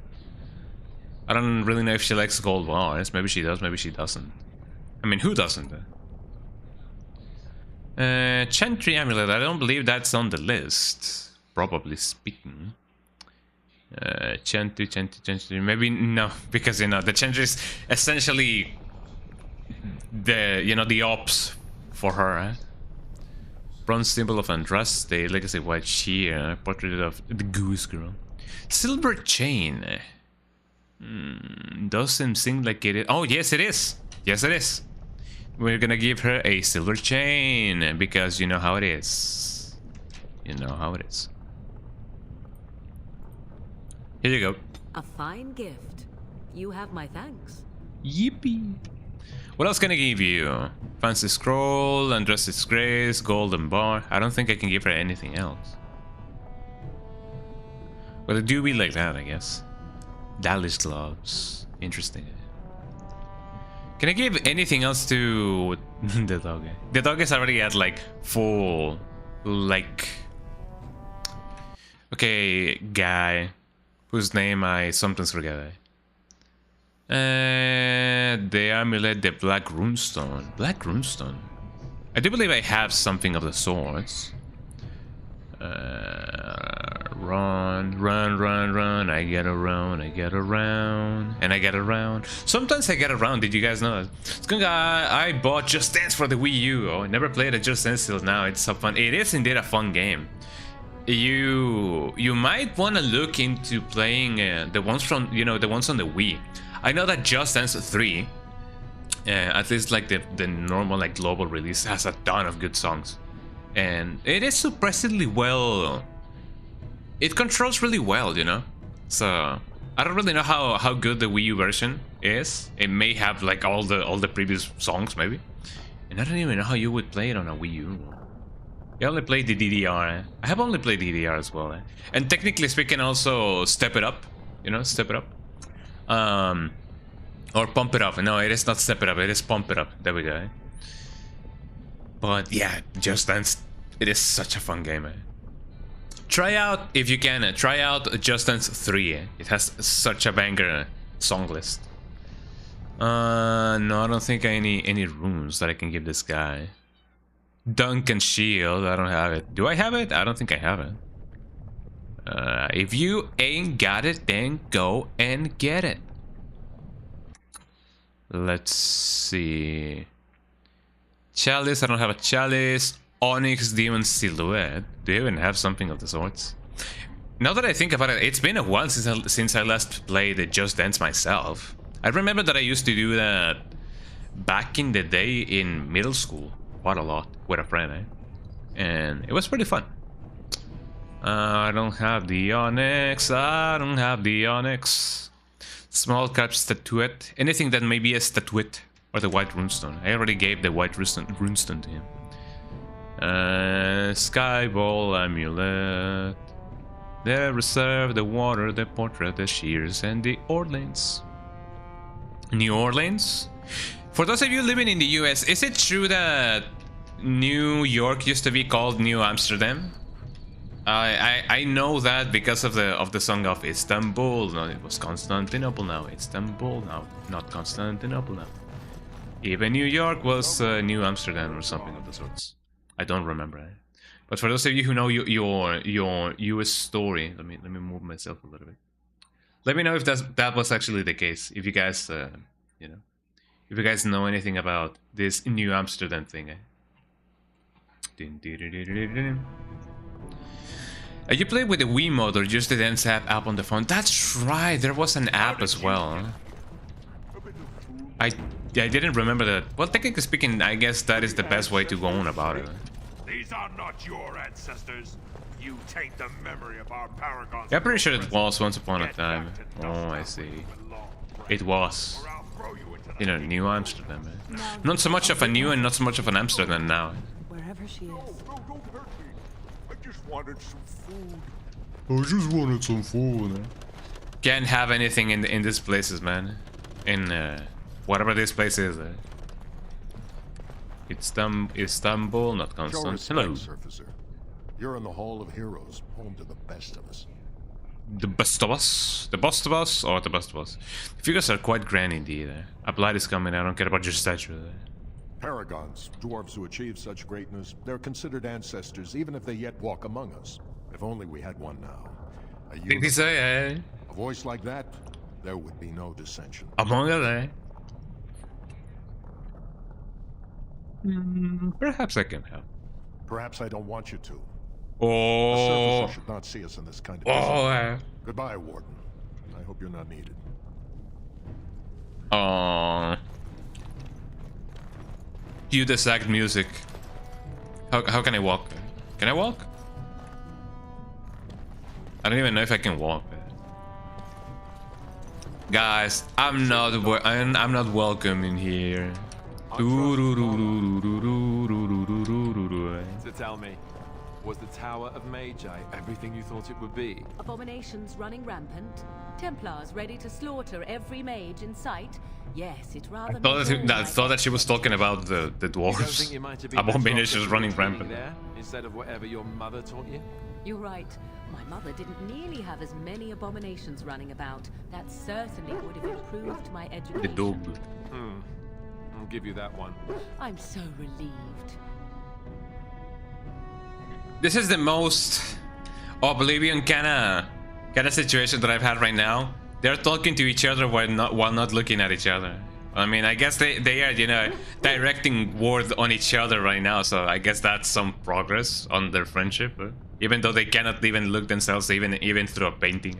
I don't really know if she likes gold bars. Maybe she does, maybe she doesn't. I mean, who doesn't? Chantry Amulet, I don't believe that's on the list. Probably speaking. Chantry, maybe no, because you know the Chantry is essentially the ops for her. Eh? Bronze symbol of Andraste, legacy white shear, portrait of the goose girl, silver chain. Doesn't seem like it is. Oh yes, it is. Yes, it is. We're gonna give her a silver chain because you know how it is. You know how it is. Here you go. A fine gift. You have my thanks. Yippee. What else can I give you? Fancy scroll, Andraste's grace, golden bar. I don't think I can give her anything else. But it do be like that, I guess. Dallas gloves. Interesting. Can I give anything else to the dog? The dog is already at like full, like... Okay, guy. Whose name I sometimes forget. The amulet, the Black Runestone. Black Runestone. I do believe I have something of the sorts. Run. I get around, and I get around. Sometimes I get around. Did you guys know that? I bought Just Dance for the Wii U. Oh, I never played a Just Dance till now. It's so fun. It is indeed a fun game. You might want to look into playing the ones from the ones on the Wii. I know that Just Dance 3 At least like the normal like global release has a ton of good songs, and it is surprisingly well. It controls really well, you know. So I don't really know how good the Wii U version is. It may have like all the previous songs maybe, and I don't even know how you would play it on a Wii U. I only played the DDR. I have only played DDR as well, and technically speaking, also Step It Up. You know, Step It Up. Or Pump It Up. No, it is not Step It Up. It is Pump It Up. There we go. But yeah, Just Dance. It is such a fun game. Try out, if you can, try out Just Dance 3. It has such a banger song list. No, I don't think any runes that I can give this guy. Dunk and Shield, I don't have it. Do I have it? I don't think I have it. If you ain't got it, then go and get it. Let's see. Chalice, I don't have a Chalice. Onyx Demon Silhouette. Do you even have something of the sorts? Now that I think about it, it's been a while since I last played Just Dance myself. I remember that I used to do that back in the day in middle school. Quite a lot with a friend, and it was pretty fun. I don't have the Onyx. I don't have the Onyx. Small cap statuette. Anything that may be a statuette or the white runestone. I already gave the white runestone to him. Skyball amulet. The reserve, the water, the portrait, the shears, and the Orleans. New Orleans? For those of you living in the US, is it true that New York used to be called New Amsterdam? I know that because of the song of Istanbul. No, it was Constantinople now. Istanbul now, not Constantinople now. Even New York was New Amsterdam or something of the sorts. I don't remember. But for those of you who know your US story, let me move myself a little bit. Let me know if that was actually the case. If you guys, you know, if you guys know anything about this New Amsterdam thing. You play with the Wii mode or just the Dance app on the phone? That's right, there was an app as well. I didn't remember that. Well, technically speaking, I guess that is the best way to go on about it. These are not your ancestors. You taint the memory of our paragons. Yeah, I'm pretty sure it was once upon a time. Oh, I see. It was. You know, New Amsterdam. Not so much of a new and not so much of an Amsterdam now. Wherever she is. Don't hurt me. I just wanted some food. I just wanted some food. Can't have anything in these places, man. In whatever this place is. It's Istanbul, not Constant. Hello. Surfacer. You're in the Hall of Heroes, home to the best of us. The best of us? The best of us? Or the best of us? The figures are quite grand indeed. A blight is coming, I don't care about your statue. Paragons, dwarves who achieve such greatness, they're considered ancestors even if they yet walk among us. If only we had one now. A voice like that, there would be no dissension. Among us, eh? Perhaps I can help. Perhaps I don't want you to. Oh. A surfacer should not see us in this kind of business. Goodbye, Warden. I hope you're not needed. Cue the sacked music. How can I walk? Can I walk? I don't even know if I can walk. Guys, I'm not welcome in here. So tell me, was the Tower of Magi everything you thought it would be? Abominations running rampant? Templars ready to slaughter every mage in sight? Yes, it rather... I thought that she was talking about the dwarves. Abominations running rampant. There, instead of whatever your mother taught you? You're right. My mother didn't nearly have as many abominations running about. That certainly would have improved my education. The dog. I'll give you that one. I'm so relieved. This is the most Oblivion kind of situation that I've had right now. They're talking to each other while not looking at each other. I mean, I guess they are, you know, directing word on each other right now. So I guess that's some progress on their friendship, even though they cannot even look themselves even through a painting.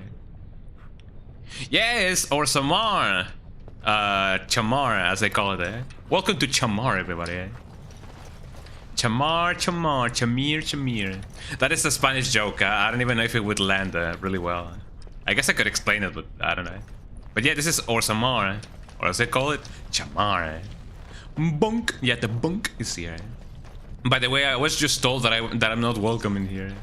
Yes, or some more. Chamar, as they call it. Welcome to Chamar, everybody. Chamar, Chamir. That is a Spanish joke. I don't even know if it would land really well. I guess I could explain it, but I don't know. But yeah, this is Orsamar, or as they call it, Chamar. Bunk. Yeah, the bunk is here. By the way, I was just told that I'm not welcome in here.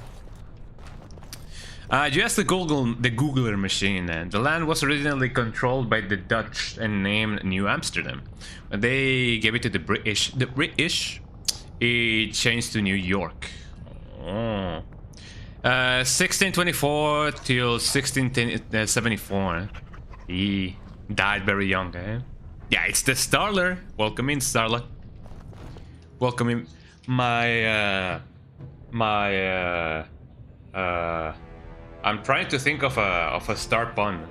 You asked the Googler machine. The land was originally controlled by the Dutch and named New Amsterdam. When they gave it to the British, it changed to New York. Oh. 1624 till 1674. He died very young, eh? Yeah, it's the Starler. Welcome in, Starler. Welcome in, I'm trying to think of a star pun,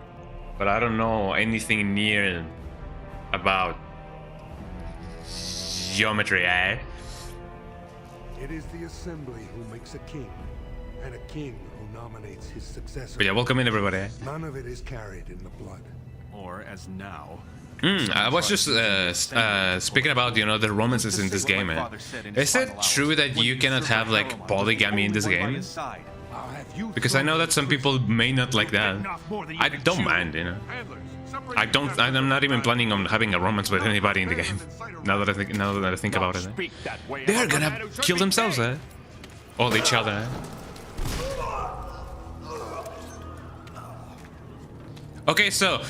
but I don't know anything near about geometry, eh? It is the assembly who makes a king, and a king who nominates his successor. But yeah, welcome in, everybody. None of it is carried in the blood. Or as now. I was just speaking about, you know, the romances in this game, eh? Is it true that you cannot have like polygamy in this game? Because I know that some people may not like that. I don't mind, you know. I'm not even planning on having a romance with anybody in the game. Now that I think about it, eh? They're gonna kill themselves, eh? Or each other, eh? Okay, so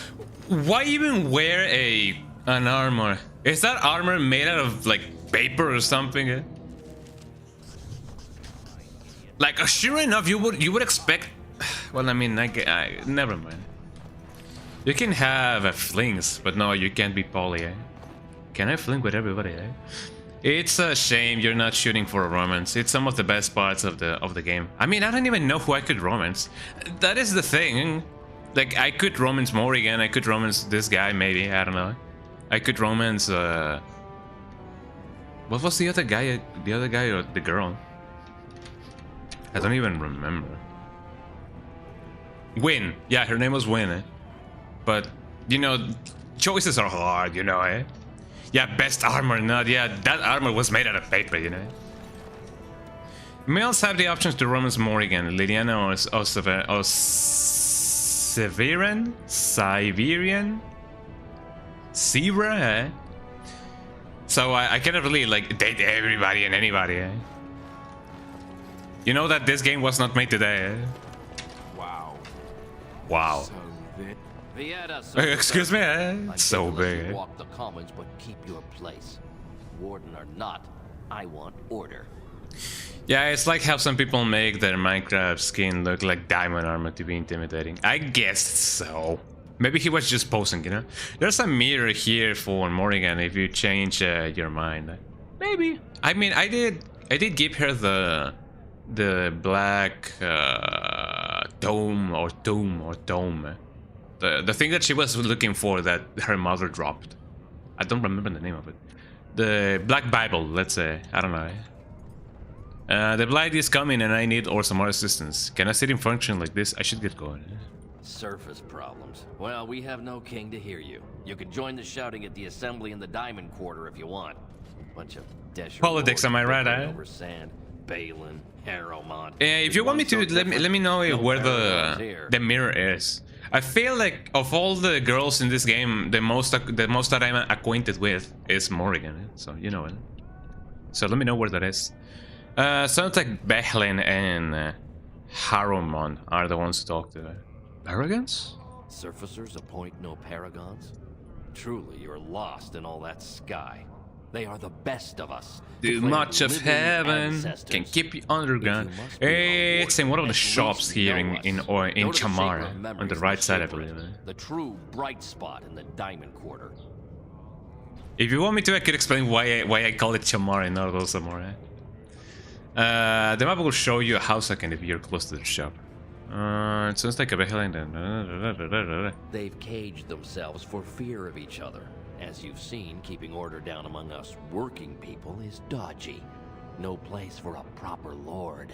why even wear an armor? Is that armor made out of like paper or something? Eh? Like, sure enough, you would expect. Well, I mean, I never mind. You can have flings, but no, you can't be poly. Eh? Can I fling with everybody? Eh? It's a shame you're not shooting for a romance. It's some of the best parts of the game. I mean, I don't even know who I could romance. That is the thing. Like, I could romance Morrigan. I could romance this guy, maybe. I don't know. I could romance. What was the other guy? The other guy or the girl? I don't even remember. Win. Yeah, her name was Win. Eh? But, you know, choices are hard, you know, eh? Yeah, best armor, not. Yeah, that armor was made out of paper, you know. Males have the options to romance Morrigan, Lydiana, or Severian? Sivra, eh? So I cannot really, like, date everybody and anybody, eh? You know that this game was not made today, eh? Wow. Wow. Excuse me, eh? It's so big, eh? Walk the commons, but keep your place. Warden or not, I want order. Yeah, it's like how some people make their Minecraft skin look like diamond armor to be intimidating. I guess so. Maybe he was just posing, you know? There's a mirror here for Morrigan if you change your mind. Maybe. I mean, I did give her the black dome. The thing that she was looking for that her mother dropped. I don't remember the name of it. The Black Bible, let's say. I don't know. The blight is coming and I need or some more assistance. Can I sit in function like this? I should get going. Surface problems. Well, we have no king to hear you. You can join the shouting at the assembly in the Diamond Quarter if you want. Bunch of Desher politics, am I right? Over sand, Balin, Harrowmont. If you want me to, let me know where the mirror is. I feel like of all the girls in this game, the most that I'm acquainted with is Morrigan. So you know it. So let me know where that is. Sounds like Bechlin and Harrowmont are the ones to talk to. Paragons? Surfacers appoint no paragons? Truly, you're lost in all that sky. They are the best of us. Too much of heaven can keep you underground. It's in one of the shops here in Chamar, on the right side, I believe. The true bright spot in the Diamond Quarter. If you want me to, I could explain why I call it Chamar and not Rosamore. The map will show you a house icon if you're close to the shop. It sounds like a behind. They've caged themselves for fear of each other. As you've seen, keeping order down among us working people is dodgy. No place for a proper lord.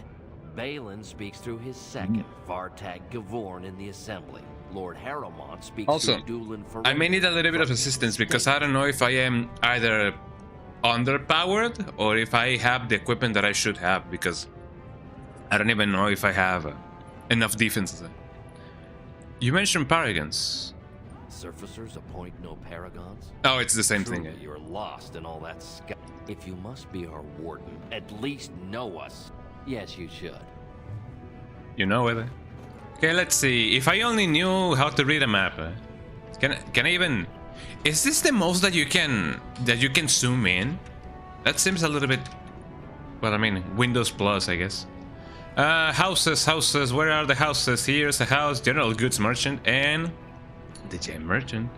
Balin speaks through his second, Vartag Gavorn, in the assembly. Lord Harrowmont speaks also, to Doolin for I may need a little bit of assistance because I don't know if I am either underpowered or if I have the equipment that I should have, because I don't even know if I have enough defenses. You mentioned paragons. Surfacers appoint no paragons? Oh, it's the same Truly, thing. You're lost in all that sky. If you must be our warden, at least know us. Yes, you should. You know it. Okay, let's see. If I only knew how to read a map, can I even? Is this the most that you can zoom in? That seems a little bit. Well, I mean, Windows Plus, I guess. Houses. Where are the houses? Here's a house, general goods merchant, and the gem merchant.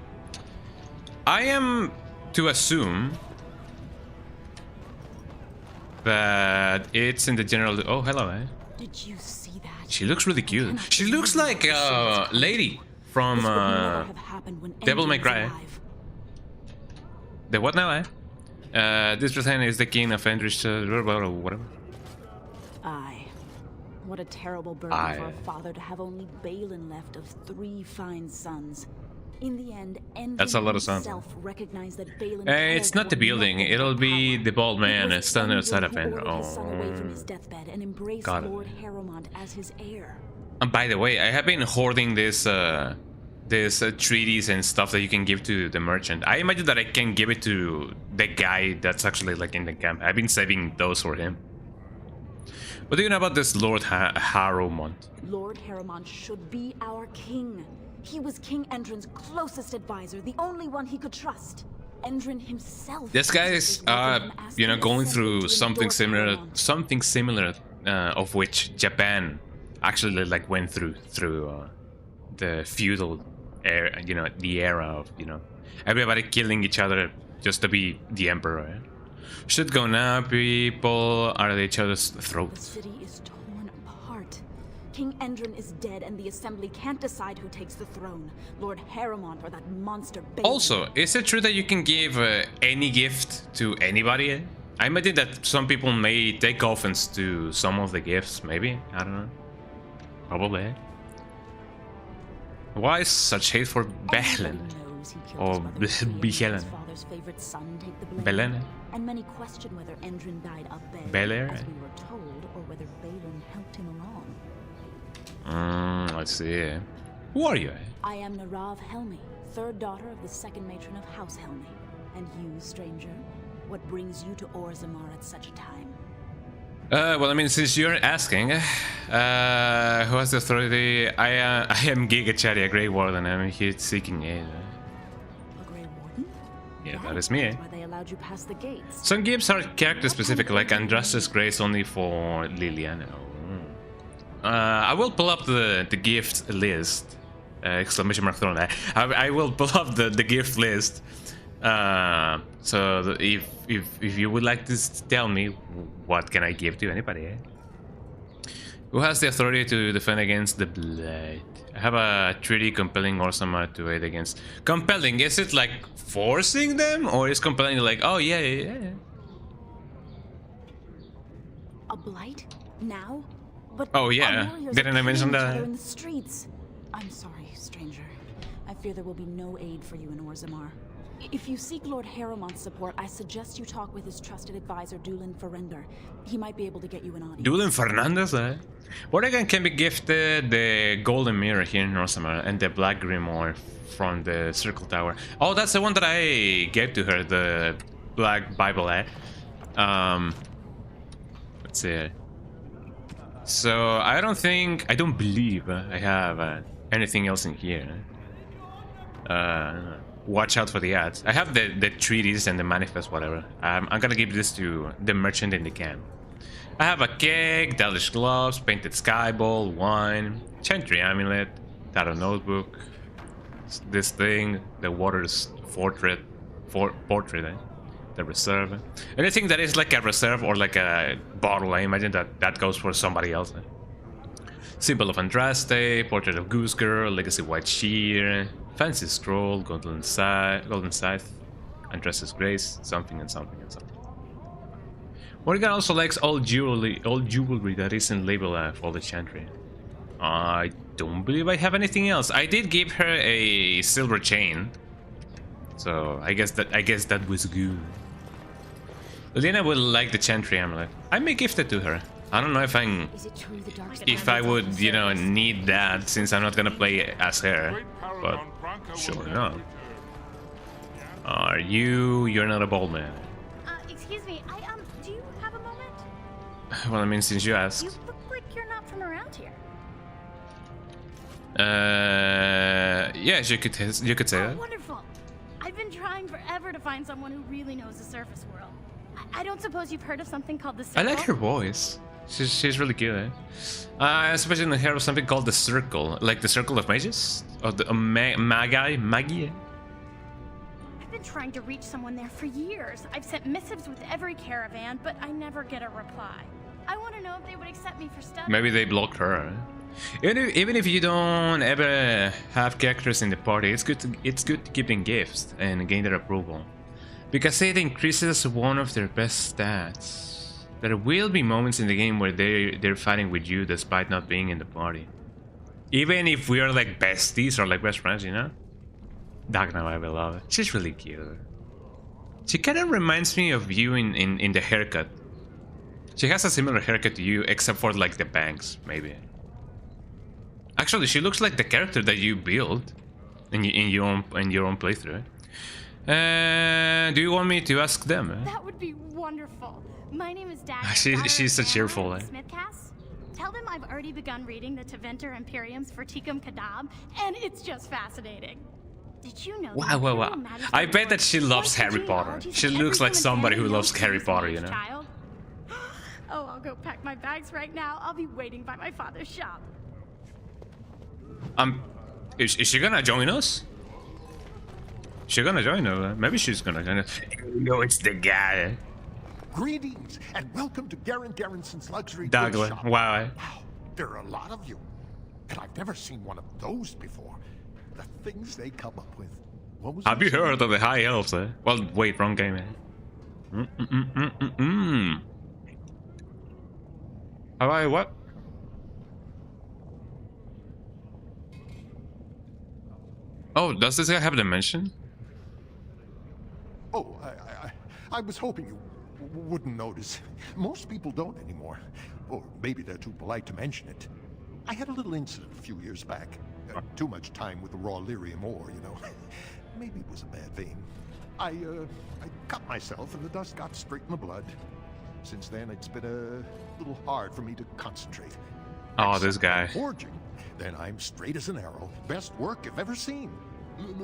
I am to assume that it's in the general. Oh, hello, eh? Did you see that? She looks really cute. She looks like a lady from Devil May Cry. The what now, eh? This person is the king of Endrich, or whatever. Aye. What a terrible burden for a father to have only Balin left of 3 fine sons. In the end, that's a lot of sons. Recognized that Balin it's not the building. It'll be the bald man standing outside of Ender. Oh, got it. Lord Harrowmont as his heir. And by the way, I have been hoarding this treaties and stuff that you can give to the merchant. I imagine that I can give it to the guy that's actually like in the camp. I've been saving those for him. What do you know about this Lord Harrowmont? Lord Harrowmont should be our king. He was King Endrin's closest advisor, the only one he could trust. Endrin himself. This guy is, you know, going through something similar, of which Japan actually like went through the feudal era, you know, the era of, you know, everybody killing each other just to be the emperor. Should go now. People are at each other's throats. The city is torn apart. King Endrin is dead, and the assembly can't decide who takes the throne. Lord Harrowmont or that monster Balin. Also, is it true that you can give any gift to anybody? I imagine that some people may take offense to some of the gifts. Maybe, I don't know. Probably. Why such hate for Balin? Or Belen? Belen? And many question whether Endrin died of Belair? as we were told, or whether Balin helped him along. I see. Who are you? I am Narav Helmi, 3rd daughter of the 2nd matron of House Helmi. And you, stranger, what brings you to Orzammar at such a time? Well, I mean, since you're asking, who has the authority? I am Gigachari, a Grey Warden. I'm here seeking aid. A Grey Warden? Yeah, that is me. Why they allowed you past the gates. Some gifts are character specific, like Andras's Grace only for Liliana. I will pull up the gift list. Exclamation mark thrown. I will pull up the gift list. So if you would like to tell me what can I give to anybody, Who has the authority to defend against the Blight? I have a treaty compelling Orzammar to aid against. Compelling, is it like forcing them, or is compelling like, oh yeah. A Blight? Now? But oh yeah, didn't I mention that? In the streets. I'm sorry, stranger. I fear there will be no aid for you in Orzammar. If you seek Lord Harrowmont's support, I suggest you talk with his trusted advisor, Doolin Ferrender. He might be able to get you an audience. Doolin Fernandez, What again can be gifted? The golden mirror here in Orzammar and the black grimoire from the circle tower. Oh, that's the one that I gave to her, the black Bible, Let's see. So I don't believe I have anything else in here. Watch out for the ads. I have the treaties and the manifest, whatever. I'm gonna give this to the merchant in the camp. I have a cake, Dalish gloves, painted sky ball, wine, chantry amulet, tarot notebook, this thing, the water's portrait, the reserve. Anything that is like a reserve or like a bottle, I imagine that goes for somebody else. Symbol of Andraste, portrait of Goose Girl, legacy white sheer, fancy scroll, golden scythe, Andraste's grace, something and something and something. Morgan also likes all jewelry that isn't labeled for the chantry. I don't believe I have anything else. I did give her a silver chain, so I guess that was good. Lena will like the Chantry amulet. I may gift it to her. I don't know if I would, you know, need that, since I'm not gonna play as her, but sure enough. Are you? You're not a bald man. Excuse me. Do you have a moment? Well, I mean, since you asked. You look like you're not from around here. Yes, you could say that. Wonderful. I've been trying forever to find someone who really knows the surface world. I don't suppose you've heard of something called the Circle? I like her voice. She's really cute, eh? I suppose you heard of something called the Circle, like the Circle of Mages? Or the Magi? I've been trying to reach someone there for years. I've sent missives with every caravan, but I never get a reply. I want to know if they would accept me for study. Maybe they blocked her. Even if you don't ever have characters in the party, it's good to give them gifts and gain their approval, because it increases one of their best stats. There will be moments in the game where they're fighting with you despite not being in the party. Even if we are like besties or like best friends, you know? Dagna, I will love it. She's really cute. She kind of reminds me of you in the haircut. She has a similar haircut to you, except for like the bangs, maybe. Actually, she looks like the character that you built in your own playthrough. Do you want me to ask them? That would be wonderful. My name is Dagna. She's so cheerful. Tell them I've already begun reading the Teventer Imperiums for Tikum Kadab, and it's just fascinating. Did you know? Wow. I bet that she loves Harry Potter. She looks like somebody who loves Harry Potter, you know? Oh, I'll go pack my bags right now. I'll be waiting by my father's shop. Is she gonna join us? She's gonna join us. Maybe she's gonna join us. No, it's the guy. Greetings and welcome to Garrison's luxury Douglas. shop. Wow. There are a lot of you, and I've never seen one of those before. The things they come up with. Have you heard of the High Elves? Well, wait, wrong game. Have I what? Oh, does this guy have a dimension? Oh, I was hoping you wouldn't notice. Most people don't anymore. Or maybe they're too polite to mention it. I had a little incident a few years back. Too much time with the raw lyrium ore, you know. Maybe it was a bad vein. I cut myself and the dust got straight in the blood. Since then, it's been a little hard for me to concentrate. Oh, this guy. Forging, then I'm straight as an arrow. Best work I've ever seen.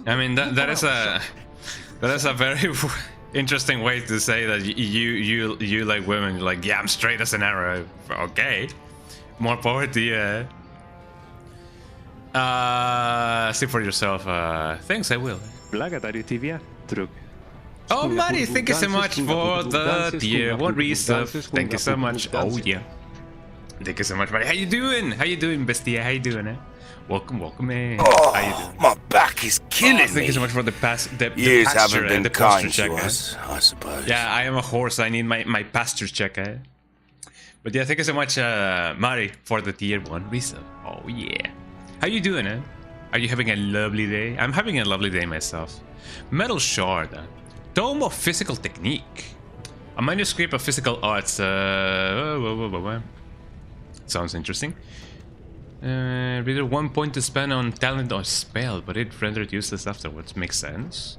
I mean, that is a very interesting way to say that you like women. You're like, yeah, I'm straight as an arrow. Okay, more power to you. See for yourself. Thanks, I will. Oh, Mari, thank you so much for the tier 1 resub. Thank you so much. Oh yeah. Thank you so much, Mari. How you doing? How you doing, bestie? How you doing, eh? Welcome, man. Oh, how you doing? My back is killing me. Thank you so much for the Years pasture haven't been and the kind pasture check, to us, I suppose. Yeah, I am a horse. I need my pasture check, eh? But yeah, thank you so much, Mari, for the tier 1 resub. Oh yeah. How you doing, eh? Are you having a lovely day? I'm having a lovely day myself. Metal shard. Tome of physical technique. A manuscript of physical arts. Sounds interesting. Reader 1 point to spend on talent or spell, but it rendered useless afterwards. Makes sense.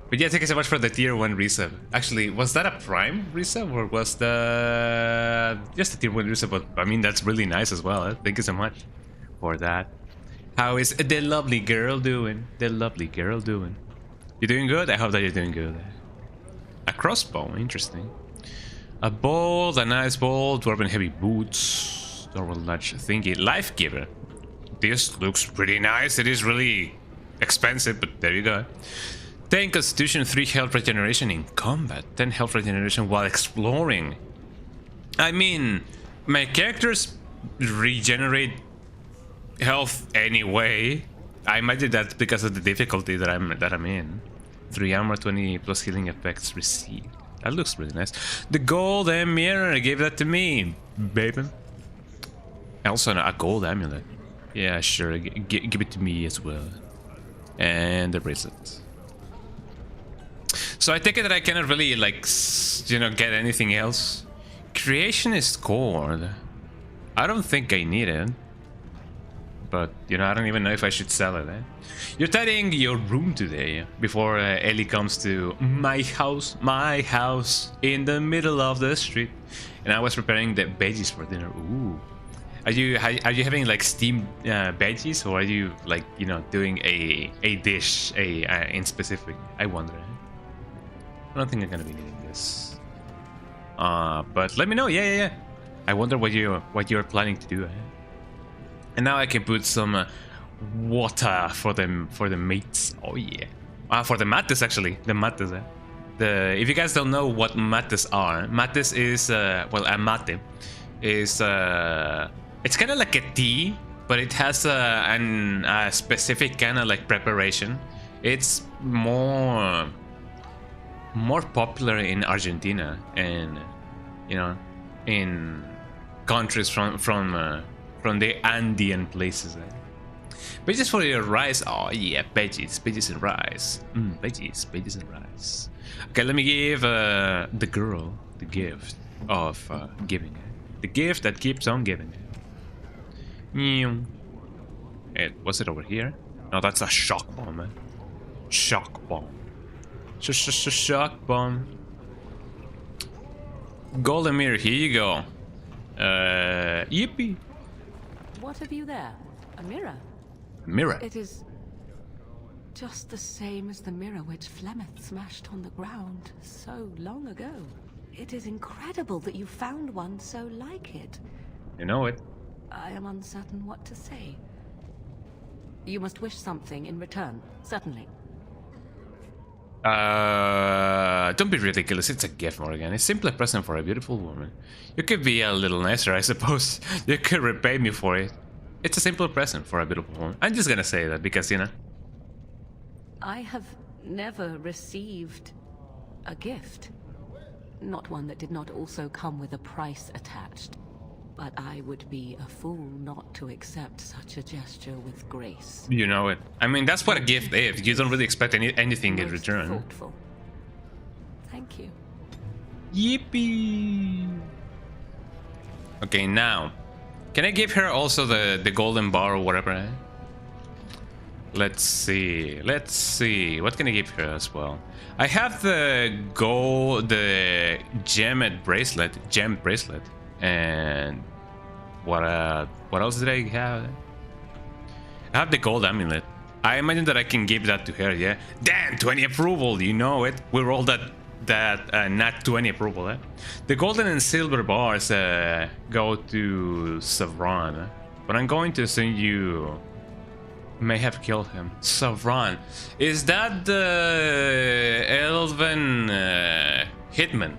But yeah, thank you so much for the tier 1 resub. Actually, was that a prime resub or was the just a tier 1 resub? But I mean, that's really nice as well. Thank you so much for that. How is the lovely girl doing? The lovely girl doing? You doing good? I hope that you're doing good. A crossbow, interesting. A bolt, a nice bolt, dwarven heavy boots, normal large thingy, life giver. This looks pretty nice. It is really expensive, but there you go. 10 constitution, 3 health regeneration in combat, 10 health regeneration while exploring. I mean, my characters regenerate health anyway. I might do that because of the difficulty that I'm in. 3 armor, 20 plus healing effects received. That looks really nice. The gold and mirror gave that to me, baby. Also a gold amulet. Yeah, sure. Give it to me as well. And the bracelet. So I take it that I cannot really, like, you know, get anything else. Creationist cord. I don't think I need it. But, you know, I don't even know if I should sell it. You're tidying your room today before Ellie comes to my house in the middle of the street. And I was preparing the veggies for dinner. Ooh. Are you having like steamed veggies, or are you like, you know, doing a dish in specific? I wonder. I don't think I'm gonna be needing this. But let me know. Yeah. I wonder what you're planning to do. And now I can put some water for the mates. Oh yeah. For the mates actually. The mates. If you guys don't know what mates are, mates is well, a mate is it's kind of like a tea, but it has a specific kind of like preparation. It's more popular in Argentina and, you know, in countries from the Andean places. But just for your rice, oh yeah, veggies and rice. Veggies and rice. Okay, let me give the girl the gift of giving. The gift that keeps on giving. What's it over here? No, that's a shock bomb, man. Shock bomb. Shock bomb. Golden mirror, here you go. Yippee. What have you there? A mirror? A mirror? It is just the same as the mirror which Flemeth smashed on the ground so long ago. It is incredible that you found one so like it. You know it. I am uncertain what to say. You must wish something in return, certainly. Don't be ridiculous. It's a gift, Morgan. It's simply a present for a beautiful woman. You could be a little nicer, I suppose. You could repay me for it. It's a simple present for a beautiful woman. I'm just gonna say that because, you know. I have never received a gift. Not one that did not also come with a price attached. But I would be a fool not to accept such a gesture with grace. You know it. I mean, that's what a gift is. You don't really expect anything in return. Thoughtful. Thank you. Yippee! Okay, now, can I give her also the golden bar or whatever? Let's see. What can I give her as well? I have the gemmed bracelet, and what else did I have? I have the gold amulet. I imagine that I can give that to her. Yeah. Damn, 20 approval. You know it. We rolled that nat 20 approval. Eh? The golden and silver bars go to Savron, but I'm going to assume you may have killed him. Savron, is that the elven hitman?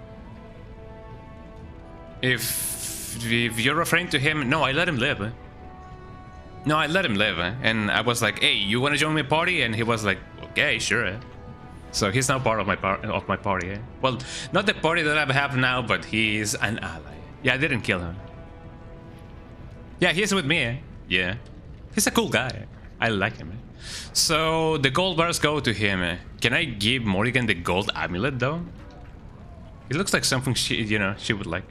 If you're referring to him, no, I let him live. No, I let him live, and I was like, "Hey, you want to join my party?" And he was like, "Okay, sure." So he's now part of my party. Eh? Well, not the party that I have now, but he's an ally. Yeah, I didn't kill him. Yeah, he's with me. Eh? Yeah, he's a cool guy. I like him. Eh? So the gold bars go to him. Eh? Can I give Morrigan the gold amulet though? It looks like something she would like.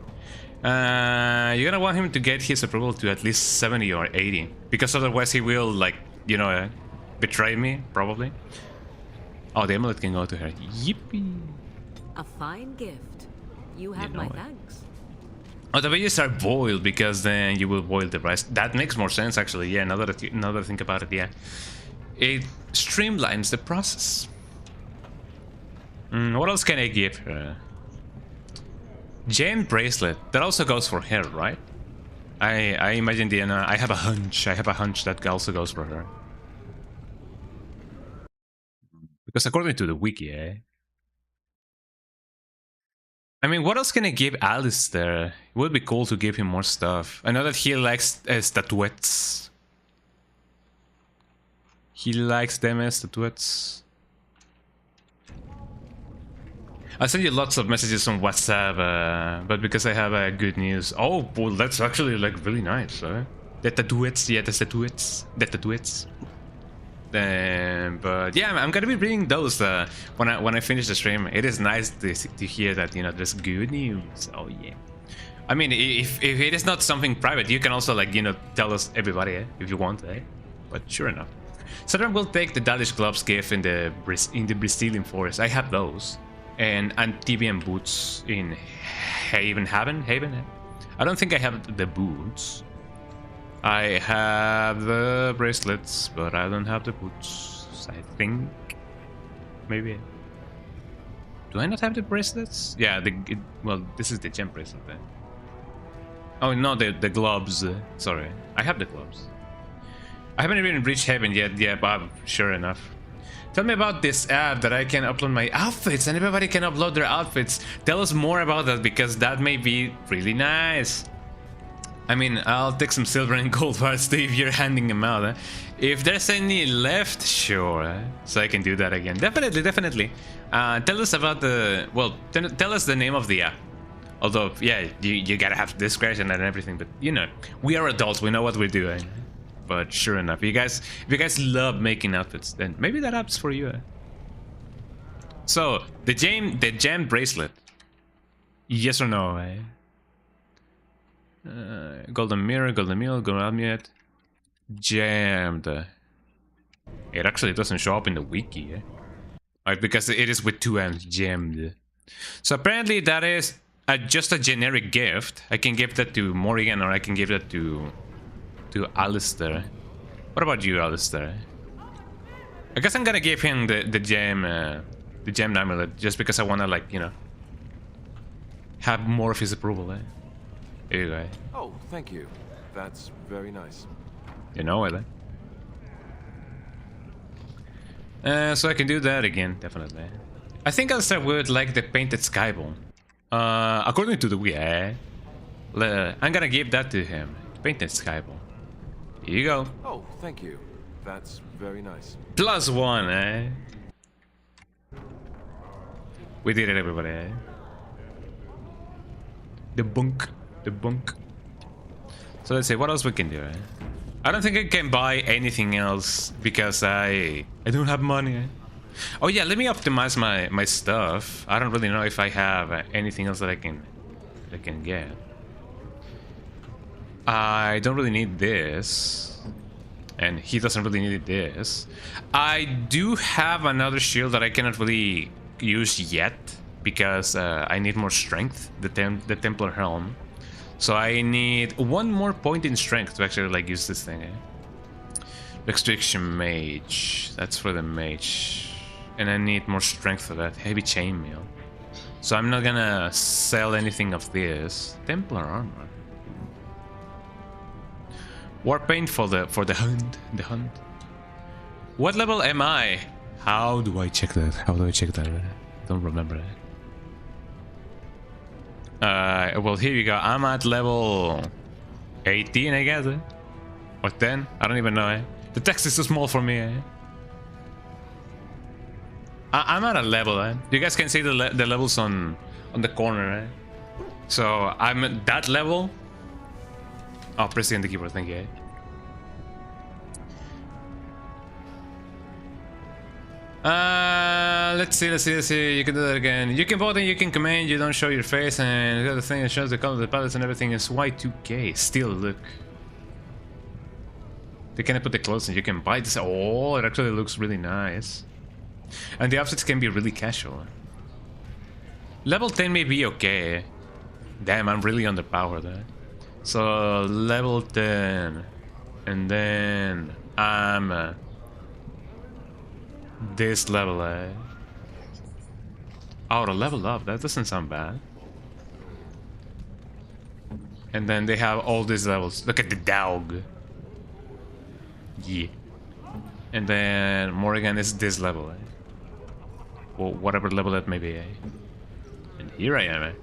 You're gonna want him to get his approval to at least 70 or 80, because otherwise he will, like, betray me, probably. Oh, the amulet can go to her. Yippee! A fine gift. You have my thanks. Oh, the veggies are boiled because then you will boil the rice. That makes more sense, actually. Yeah, now that I think about it, yeah. It streamlines the process. What else can I give her? Gem bracelet. That also goes for her, right? I imagine I have a hunch. That also goes for her. Because according to the wiki, I mean, what else can I give Alistair? It would be cool to give him more stuff. I know that he likes statuettes. He likes them as statuettes. I send you lots of messages on WhatsApp, but because I have good news. Oh, well, that's actually like really nice. The tattooets, yeah, the tattooets. The tattooets. But yeah, I'm gonna be reading those when I finish the stream. It is nice to hear that, you know, there's good news. Oh yeah. I mean, if it is not something private, you can also, like, you know, tell us, everybody, if you want, But sure enough. Southern will take the Dalish gloves gift in the Brazilian forest. I have those. And amphibian boots in Haven. I don't think I have the boots. I have the bracelets, but I don't have the boots. I think. Maybe. Do I not have the bracelets? Yeah, well, this is the gem bracelet then. Oh no, the gloves. Sorry, I have the gloves. I haven't even reached heaven yet. Yeah, but sure enough. Tell me about this app that I can upload my outfits and everybody can upload their outfits. Tell us more about that, because that may be really nice. I mean, I'll take some silver and gold bars if you're handing them out. If there's any left, sure. So I can do that again. Definitely. Tell us about the... Well, tell us the name of the app. Although, yeah, you gotta have discretion and everything, but you know, we are adults, we know what we're doing. But sure enough, if you guys love making outfits, then maybe that app's for you. So, the gem bracelet. Yes or no? Golden mirror, golden meal, golden amulet. Jammed. It actually doesn't show up in the wiki, Like, because it is with 2 M's, jammed. So apparently that is just a generic gift. I can give that to Morrigan, or I can give that to Alistair. What about you, Alistair? I guess I'm gonna give him the gem amulet, just because I wanna, like, you know, have more of his approval. Here you go. Oh, thank you. That's very nice. You know it. So I can do that again, definitely. I think Alistair would like the painted skyball. According to the Wii, I'm gonna give that to him. Painted skyball. Here you go. Oh, thank you. That's very nice. +1, We did it, everybody, The bunk. So let's see, what else we can do, I don't think I can buy anything else because I don't have money. Oh yeah, let me optimize my stuff. I don't really know if I have anything else that I can get. I don't really need this, and he doesn't really need this. I do have another shield that I cannot really use yet because I need more strength. The Templar helm. So I need 1 more point in strength to actually, like, use this thing. Restriction mage. That's for the mage. And I need more strength for that. Heavy chainmail. So I'm not gonna sell anything of this. Templar armor. Warpaint for the hunt. What level am I? How do I check that? Don't remember that. Well, here you go. I'm at level 18, I guess. Or 10? I don't even know. The text is too small for me. I'm at a level. You guys can see the levels on the corner. So I'm at that level. Oh, pressing the keyboard. Thank you. Let's see. You can do that again. You can vote and you can command. You don't show your face, and the other thing that shows the color of the palettes and everything is Y2K. Still, look. They can put the clothes and you can buy this. Oh, it actually looks really nice. And the outfits can be really casual. Level 10 may be okay. Damn, I'm really underpowered there. So level 10, and then I'm this level. Oh, to level up. That doesn't sound bad. And then they have all these levels. Look at the dog. Yeah. And then Morrigan is this level. Or whatever level that may be. And here I am.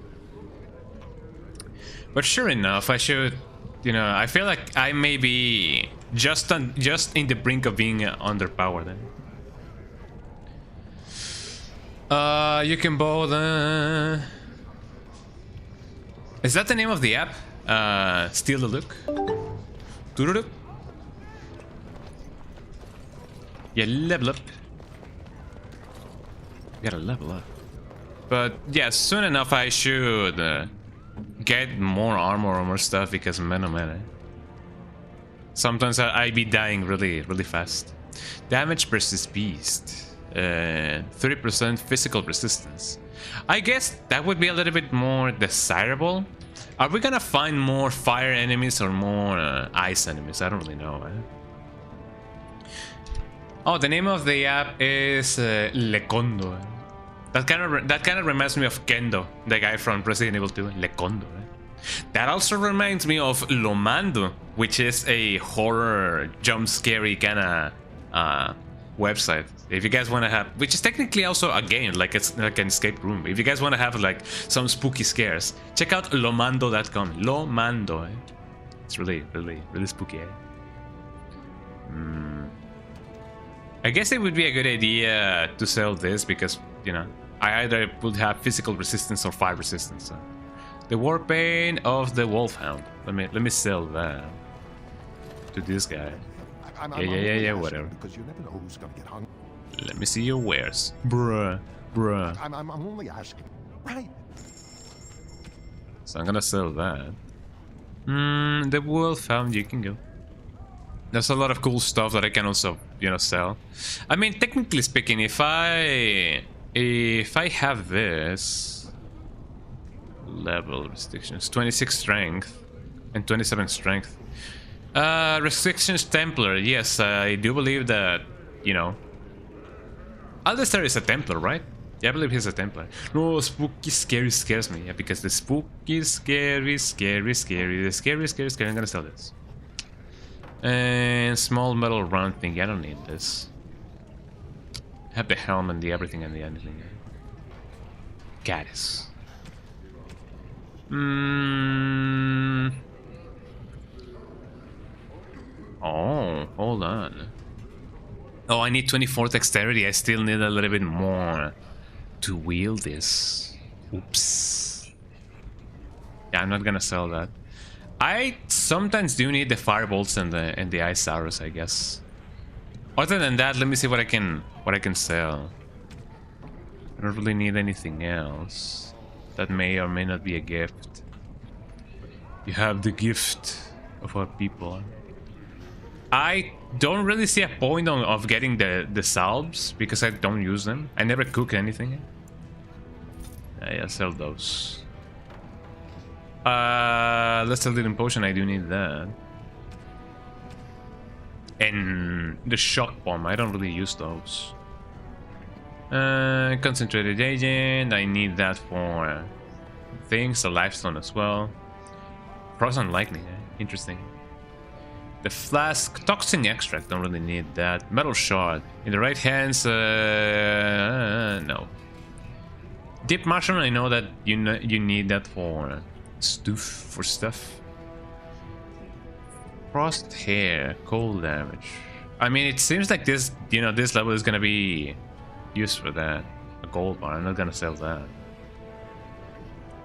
But sure enough, I should, you know, I feel like I may be just in the brink of being underpowered. You can both. Is that the name of the app? Steal the Look. Doo-doo-doo. Yeah, level up. Gotta level up. But yeah, soon enough I should get more armor or more stuff because man oh man. Sometimes I be dying really fast. Damage versus beast. 30% physical resistance. I guess that would be a little bit more desirable. Are we gonna find more fire enemies or more ice enemies? I don't really know. Oh, the name of the app is Lecondo. That kind of reminds me of Kendo, the guy from Resident Evil 2. Lecondo. That also reminds me of Lomando, which is a horror jump scary kind of website. If you guys want to have, which is technically also a game, like it's like an escape room. If you guys want to have like some spooky scares, check out lomando.com. Lomando. It's really spooky. I guess it would be a good idea to sell this because, you know, I either would have physical resistance or fire resistance. So. The Warbane of the Wolfhound. Let me sell that to this guy. Yeah, whatever. Because you never know who's gonna get hung. Let me see your wares, bruh. I'm only asking. Right. So I'm gonna sell that. The Wolfhound, you can go. There's a lot of cool stuff that I can also, you know, sell. I mean, technically speaking, if I have this level restrictions, 26 strength and 27 strength. Restrictions Templar, yes, I do believe that, you know, Alistair is a Templar, right? Yeah, I believe he's a Templar. No, spooky scary scares me, yeah, because the spooky scary, I'm gonna sell this. And small metal round thing, I don't need this. I have the helm and the everything and the anything. Gaddis. Oh, hold on. Oh, I need 24 dexterity. I still need a little bit more to wield this. Oops. Yeah, I'm not gonna sell that. I sometimes do need the firebolts and the ice arrows, I guess. Other than that, let me see what I can sell. I don't really need anything else. That may or may not be a gift. You have the gift of our people. I don't really see a point of getting the salves because I don't use them. I never cook anything. Yeah, sell those. Let's sell the potion. I do need that. And the shock bomb. I don't really use those. Concentrated agent. I need that for things. A lifestone as well. Frost and lightning. Interesting. The flask, toxin extract, don't really need that. Metal shard. In the right hands, no. Deep mushroom, I know that you need that for stuff. Frost hair, cold damage. I mean, it seems like this, you know, this level is gonna be used for that. A gold bar, I'm not gonna sell that.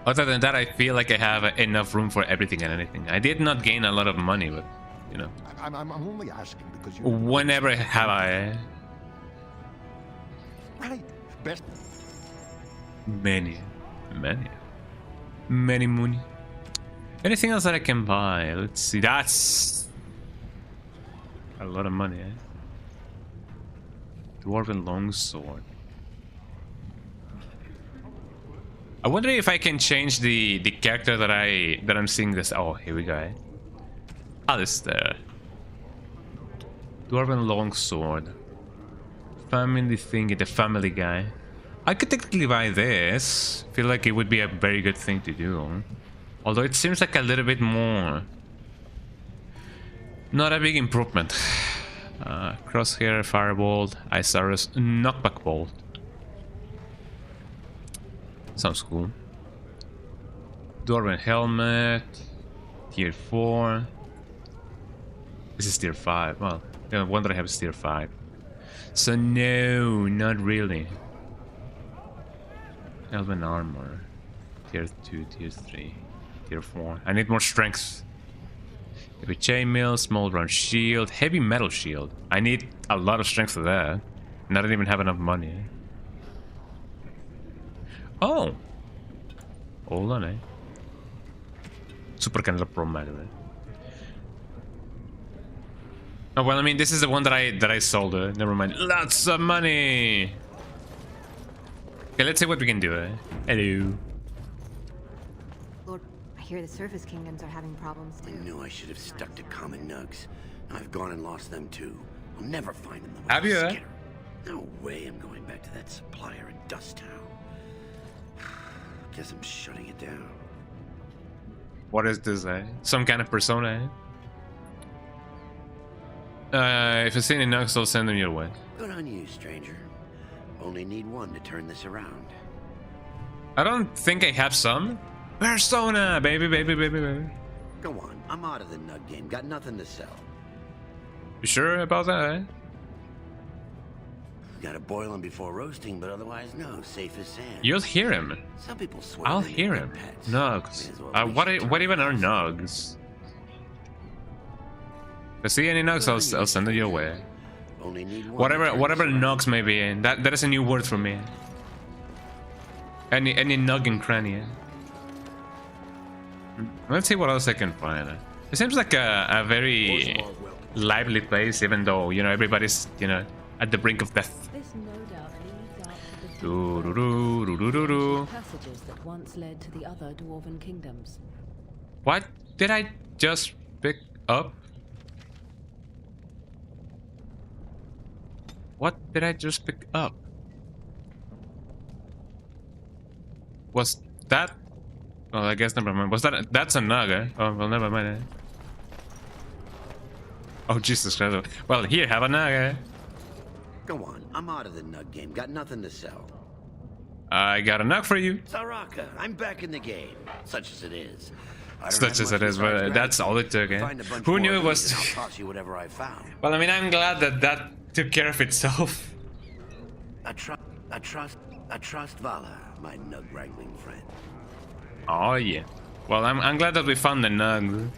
Other than that, I feel like I have enough room for everything and anything. I did not gain a lot of money, but you know, I'm only asking because you. Whenever have I? Right. Best. Many money. Anything else that I can buy? Let's see. That's a lot of money. Dwarven longsword. I wonder if I can change the character that I'm seeing this. Oh, here we go. Alistair. Dwarven longsword. Family thingy, the family guy. I could technically buy this. Feel like it would be a very good thing to do. Although it seems like a little bit more. Not a big improvement. Crosshair, firebolt, ice arrows, knockback bolt. Sounds cool. Dwarven helmet. Tier 4. This is tier 5. Well, no wonder I have tier 5. So no, not really. Elven armor. Tier 2, tier 3, tier 4. I need more strength. Heavy chainmail, small round shield, heavy metal shield. I need a lot of strength for that. And I don't even have enough money. Oh! Hold on, eh? Super Canada Pro Matter. Oh well, I mean, this is the one that I sold. Never mind. Lots of money. Okay, let's see what we can do. Hello. Lord, I hear the surface kingdoms are having problems too. I knew I should have stuck to common nugs. I've gone and lost them too. I'll never find them. Have you? No way I'm going back to that supplier in Dust Town. Guess I'm shutting it down. What is this? Some kind of persona? If I see any nugs, I'll send them your way. Good on you, stranger. Only need one to turn this around. I don't think I have some. Persona, baby. Go on, I'm out of the nug game. Got nothing to sell. You sure about that? Gotta boil them before roasting, but otherwise, no, safe as sand. You'll hear him. Some people swear I'll hear him. Nugs. What even are nugs? If I see any nugs, I'll send it your way. Only need whatever nugs may be in. That is a new word for me. Any nug and cranny. Let's see what else I can find. It seems like a very lively place, even though, you know, everybody's, you know, at the brink of death. This no doubt leads out to the passages that once led to the other dwarven kingdoms. What did I just pick up? What did I just pick up? Was that? Well, I guess never mind. Was that? That's a nug, eh? Oh, well, never mind. Eh? Oh, Jesus Christ. Well, here, have a nug, eh? Go on, I'm out of the nug game. Got nothing to sell. I got a nug for you. Saraka, I'm back in the game. Such as it is. Such as it is, but that's all it took, eh? Who knew it was... I'll toss you whatever I found. Well, I mean, I'm glad that took care of itself. I trust Vala, my nug wrangling friend. Oh yeah. Well, I'm glad that we found the nug.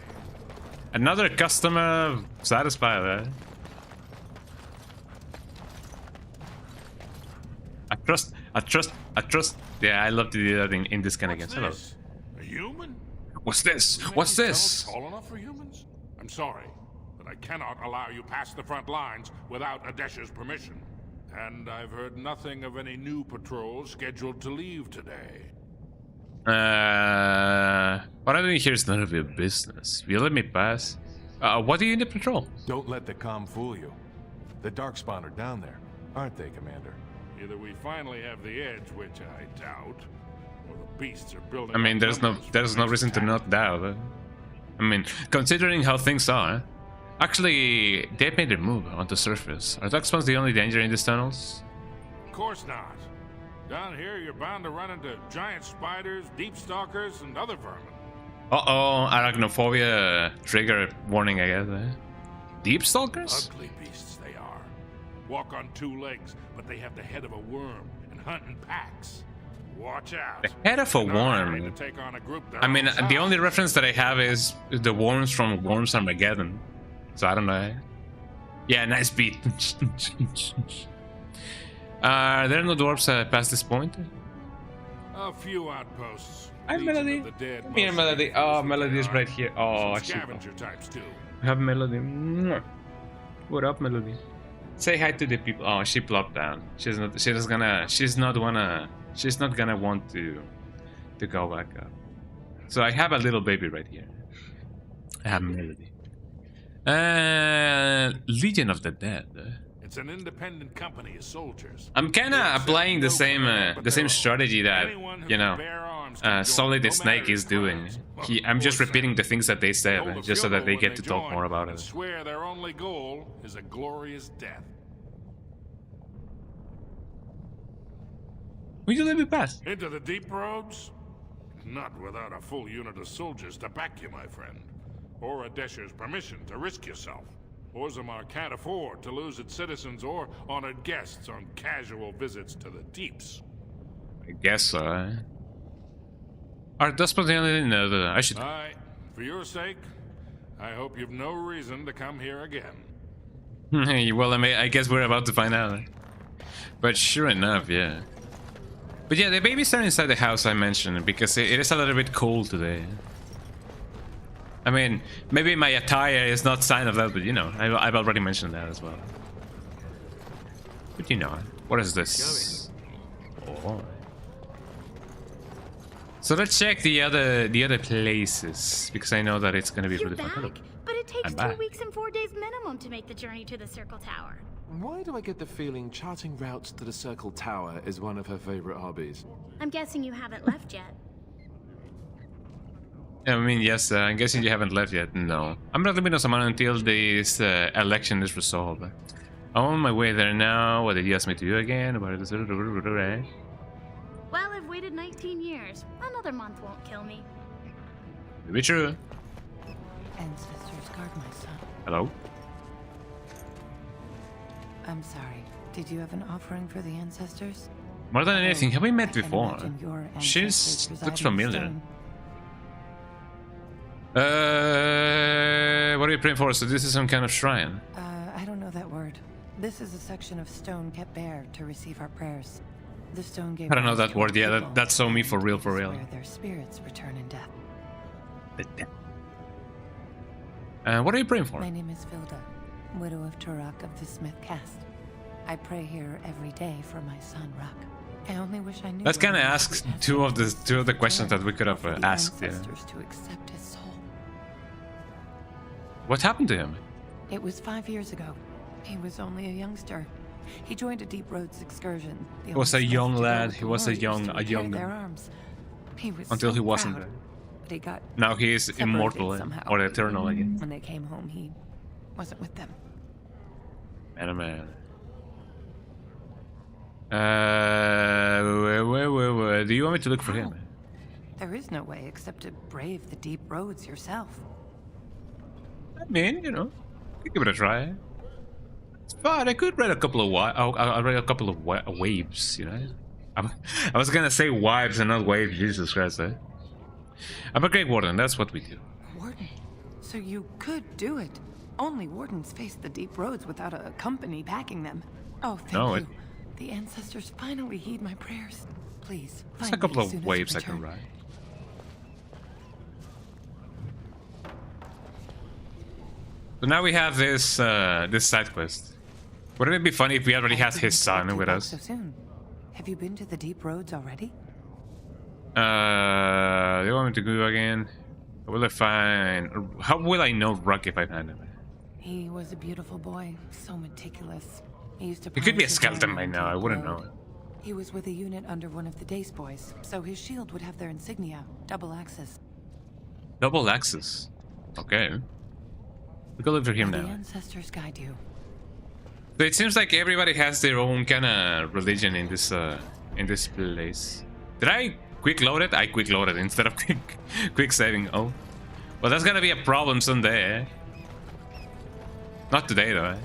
Another customer satisfied, eh? I trust. Yeah, I love to do that in this kind of games. Hello. A human? What's this? What's this? Tall enough for humans? I'm sorry, but I cannot allow you past the front lines without Adesha's permission. And I've heard nothing of any new patrols scheduled to leave today. What I'm doing here is none of your business. Will you let me pass? What do you need to patrol? Don't let the comm fool you. The Darkspawn are down there, aren't they, Commander? Either we finally have the edge, which I doubt, or the beasts are building. I mean, there's no reason to not doubt. I mean, considering how things are, actually, they made a move on the surface. Are Darkspawns the only danger in these tunnels? Of course not. Down here, you're bound to run into giant spiders, deep stalkers, and other vermin. Uh-oh, arachnophobia trigger warning, I guess. Deep stalkers? Ugly beasts they are. Walk on two legs, but they have the head of a worm and hunt in packs. Watch out. The head of a worm? I mean, the only reference that I have is the worms from Worms Armageddon. So I don't know. Yeah, nice beat. Are there no dwarves past this point? A few outposts. Hi, Melody. Come here, Melody. Oh, Melody is right here. Oh, scavenger types too. Have Melody. What up, Melody? Say hi to the people. Oh, she plopped down. She's not gonna want to go back up. So I have a little baby right here. I have Melody. Legion of the Dead. It's an independent company of soldiers. I'm kind of applying the same strategy that, you know, Solid the Snake is doing. I'm just repeating the things that they said, just so that they get to talk more about it. Swear their only goal is a glorious death. Will you let me pass? Into the deep roads? Not without a full unit of soldiers to back you, my friend. Or Adesha's permission to risk yourself. Orzammar can't afford to lose its citizens or honored guests on casual visits to the deeps. I guess so. Are Darkspawn the only? No, I should. For your sake, I hope you've no reason to come here again. Well, I mean, I guess we're about to find out. But sure enough, yeah. But yeah, the babies are inside the house I mentioned because it is a little bit cold today. I mean, maybe my attire is not sign of that, but you know, I've already mentioned that as well. But you know, what is this? Oh. So let's check the other places because I know that it's gonna be You're really fun. back, but it takes 2 weeks and 4 days minimum to make the journey to the Circle Tower. Why do I get the feeling charting routes to the Circle Tower is one of her favorite hobbies? I'm guessing you haven't left yet. I mean, yes, I'm guessing you haven't left yet. No. I'm not leaving Osamana until this election is resolved. I'm on my way there now. What did you ask me to do again? Well, I've waited 19 years. Another month won't kill me. Be true. Ancestors guard my son. Hello? I'm sorry. Did you have an offering for the ancestors? More than anything, have we met before? She looks familiar. What are you praying for? So this is some kind of shrine? I don't know that word. This is a section of stone kept bare to receive our prayers. The stone gave I don't know that word. Yeah, that's so me for real, for real. Where their spirits return in death. What are you praying for? My name is Vilda, widow of Turok of the Smith caste. I pray here every day for my son Rock. I only wish I knew. Let's kind of ask two of the questions that we could have asked. Yeah. To accept his soul. What happened to him? It was 5 years ago. He was only a youngster. He joined a Deep Roads excursion. He was a young lad. He was a young. Their arms. He was until so he wasn't. Proud, but he got now he is immortal or eternal again. When they came home, he wasn't with them. Man, oh man. Do you want me to look for him? There is no way except to brave the Deep Roads yourself. I mean, you know, could give it a try. It's fine. I could read a couple of I'll read a couple of waves. You know, I was gonna say wives and not waves. Jesus Christ! Eh? I'm a great warden. That's what we do. Warden. So you could do it. Only wardens face the Deep Roads without a company backing them. Oh, thank you. The ancestors finally heed my prayers. Please. There's a couple of waves I can ride. So now we have this this side quest. Wouldn't it be funny if we already had his son with us? So soon. Have you been to the Deep Roads already? Do you want me to go again? Will I find? How will I know Rock if I find him? He was a beautiful boy, so meticulous. He used to. He could be a skeleton by now. I wouldn't know it. He was with a unit under one of the Dace boys, so his shield would have their insignia, double axis. Double axis. Okay. We can look for him now. The ancestors guide you. So it seems like everybody has their own kind of religion in this place. Did I quick load it? I quick loaded instead of quick saving. Oh, well, that's gonna be a problem someday. Eh? Not today though. Eh?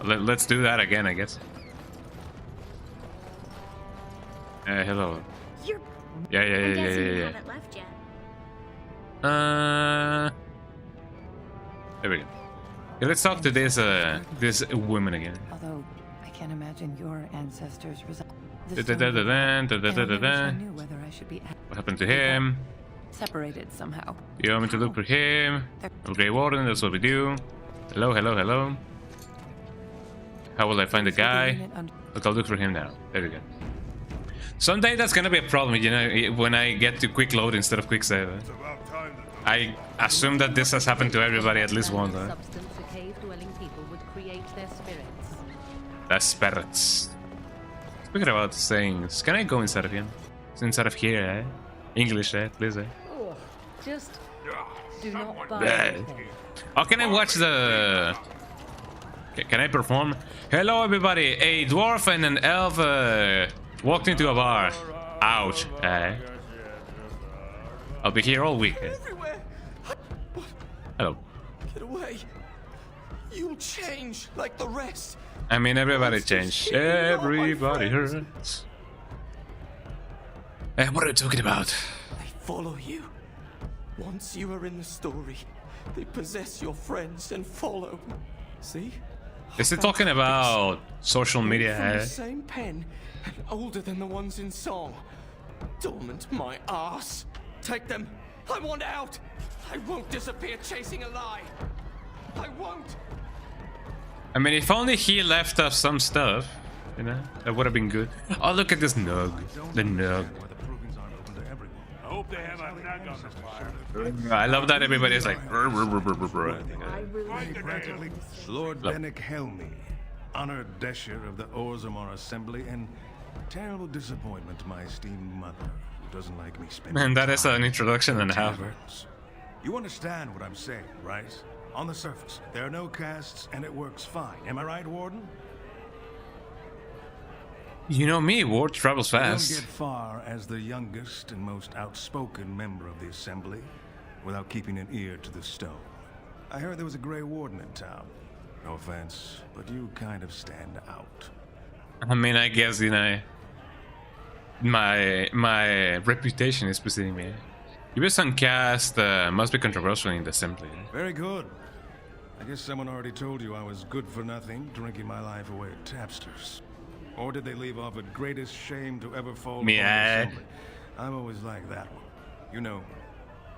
Let's do that again, I guess. Hello. You're... Yeah. You haven't left yet. There we go. Yeah, let's talk to this woman again. Although I can't imagine your ancestors reside. What happened to him? Separated somehow. You want me to look for him? Okay, Warden, that's what we do. Hello. How will I find the guy? Look, I'll look for him now. There we go. Someday that's gonna be a problem, you know, when I get to quick load instead of quick save. I assume that this has happened to everybody at least once. The spirits. Speaking about things, can I go inside of him? Inside of here, eh? English, eh? Please, eh? Just do not buy. How can I watch the... Can I perform? Hello, everybody. A dwarf and an elf walked into a bar. Ouch. I'll be here all week. Hello. Get away. You'll change like the rest. I mean, everybody changed. Everybody hurts. What are you talking about? They follow you. Once you are in the story, they possess your friends and follow. See? Is it talking about social media? From the same pen and older than the ones in song. Dormant my ass. Take them. I want out. I won't disappear chasing a lie. I won't. I mean, if only he left us some stuff, you know, that would have been good. Oh, look at this nug. The nug. I hope they have a nug on the fire. I love that everybody's like. Lord Bennick Helmy, honored Desher of the Orzammar Assembly, and terrible disappointment to my esteemed mother, who doesn't like me spending. Man, that is an introduction and a half. You understand what I'm saying, right? On the surface, there are no casts, and it works fine. Am I right, Warden? You know me, Ward travels fast. You don't get far as the youngest and most outspoken member of the Assembly without keeping an ear to the stone. I heard there was a Grey Warden in town. No offense, but you kind of stand out. I mean, I guess, you know, my reputation is preceding me. You based on cast must be controversial in the Assembly. Very good. I guess someone already told you I was good for nothing, drinking my life away at Tapsters. Or did they leave off at greatest shame to ever fall? Me, I'm always like that one. You know,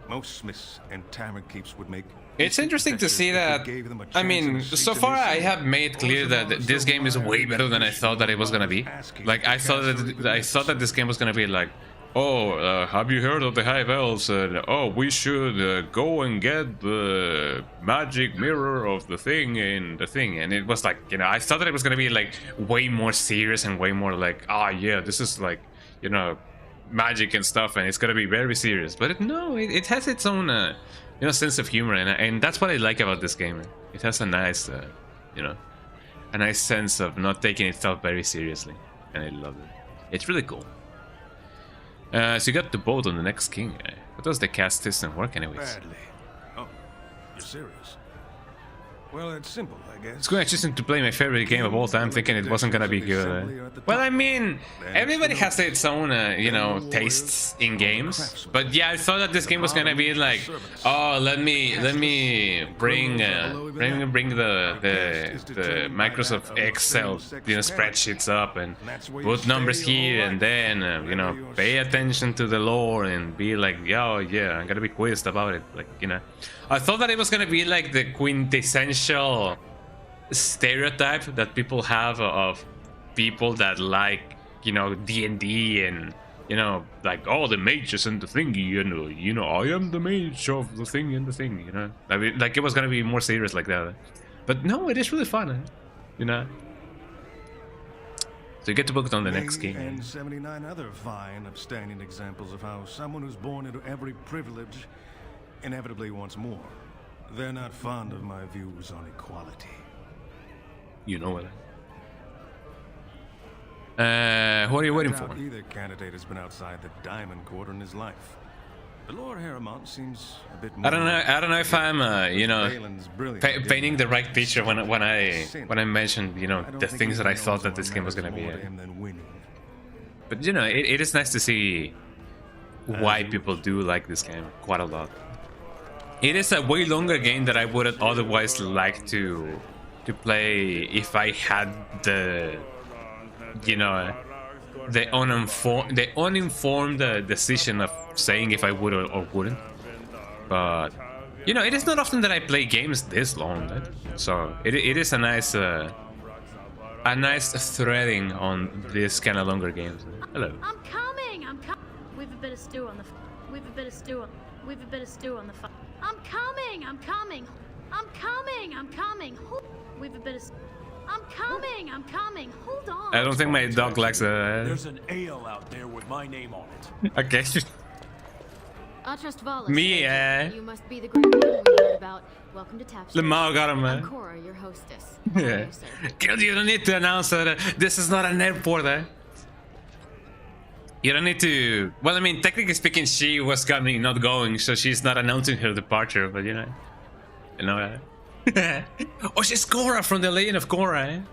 most smiths and tavern keeps would make. It's interesting to see that. I mean, so far I have made clear that this game is way better than I thought that it was gonna be. Like I thought that this game was gonna be like, oh, have you heard of the Hive Elves? Oh, we should go and get the magic mirror of the thing and the thing. And it was like, you know, I thought that it was gonna be like way more serious and way more like, ah, yeah, this is like, you know, magic and stuff, and it's gonna be very serious. But it has its own, you know, sense of humor, and that's what I like about this game. It has a nice, you know, a nice sense of not taking itself very seriously, and I love it. It's really cool. So you got the vote on the next king. How does the cast system work anyways? Badly. Oh, you're serious? Well, it's simple, I guess. It's going to choose to play my favorite game of all time, thinking it wasn't gonna be good. Well, I mean, everybody has its own, you know, tastes in games. But yeah, I thought that this game was gonna be like, oh, let me bring the Microsoft Excel, you know, spreadsheets up and put numbers here, and then you know, pay attention to the lore and be like, yo, yeah, I'm gonna be quizzed about it, like, you know. I thought that it was gonna be like the quintessential stereotype that people have of people that like, you know, D&D and, you know, like, oh, the mages and the thingy, you know, I am the mage of the thing and the thing, you know. I mean, like, it was gonna be more serious like that. But no, it is really fun, you know. So you get to book it on the next game. And 79 other fine, upstanding examples of how someone who's born into every privilege inevitably wants more. They're not fond of my views on equality. You know what? Who are you waiting for? Either candidate has been outside the Diamond Quarter in his life. But Lord Harrowmont seems a bit more. I don't know if I'm, you know, painting the right picture when I mentioned, you know, the things that I thought that this game was gonna be. But you know, it is nice to see why people do like this game quite a lot. It is a way longer game that I would have otherwise liked to play if I had the, you know, the uninformed decision of saying if I would or wouldn't. But you know, it is not often that I play games this long, right? So it is a nice threading on this kind of longer games. Hello. I'm coming. We've a bit of stew on the. We've a bit of stew on the. I'm coming. We've a bit of. I'm coming. Hold on. I don't think my dog likes There's an ale out there with my name on it. Okay. I trust Vala. Me, You must be the great one we heard about. Welcome to Tapsters. Lamar got him, man. I'm Cora, your hostess. Yeah. Girl, you don't need to announce that this is not an airport, You don't need to. Well, I mean, technically speaking, she was coming, not going, so she's not announcing her departure. But you know. Oh, she's Cora from the Legend of Cora.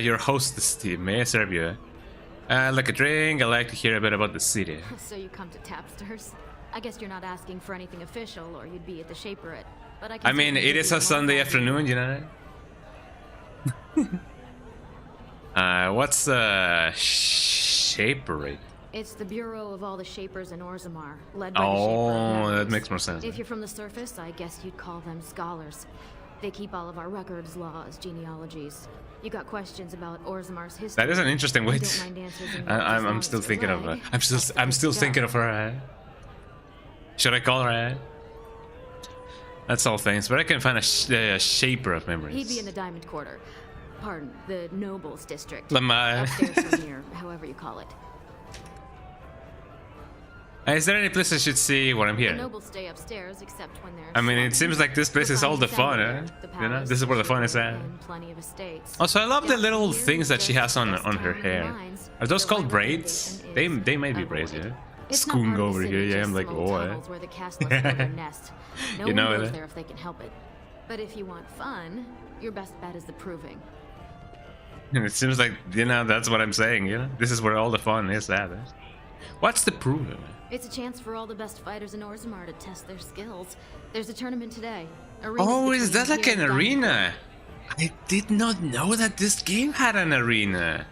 Your hostess, Steve. May I serve you? Like a drink. I like to hear a bit about the city. So you come to Tapsters? I guess you're not asking for anything official, or you'd be at the Shaperate. But I mean, it is a Sunday afternoon, you know. What's the Shaperate? It's the bureau of all the Shapers in Orzammar, led by the Shaper of Memories. That makes more sense. If you're from the surface, I guess you'd call them scholars. They keep all of our records, laws, genealogies. You got questions about Orzammar's history? That is an interesting way. I'm still thinking of her. I'm still thinking of her. Should I call her? That's all things, but I can find a Shaper of Memories. He'd be in the Diamond Quarter. Pardon, the Nobles District. Upstairs from here, however you call it. Is there any place I should see when I'm here? The nobles stay upstairs, except when they're. I mean, it seems like this place is all the fun, eh? You know, this is where the fun is at. Plenty of estates. Also, I love the little things that she has on her hair. Are those called braids? They may be braids, yeah. Skoong over here, yeah. I'm like, oh. You know it. There if they can help it. But if you want fun, your best bet is the Proving. And it seems like, you know, that's what I'm saying, you know? This is where all the fun is at. What's the Proving? It's a chance for all the best fighters in Orzammar to test their skills. There's a tournament today. Oh, is that like an arena? I did not know that this game had an arena.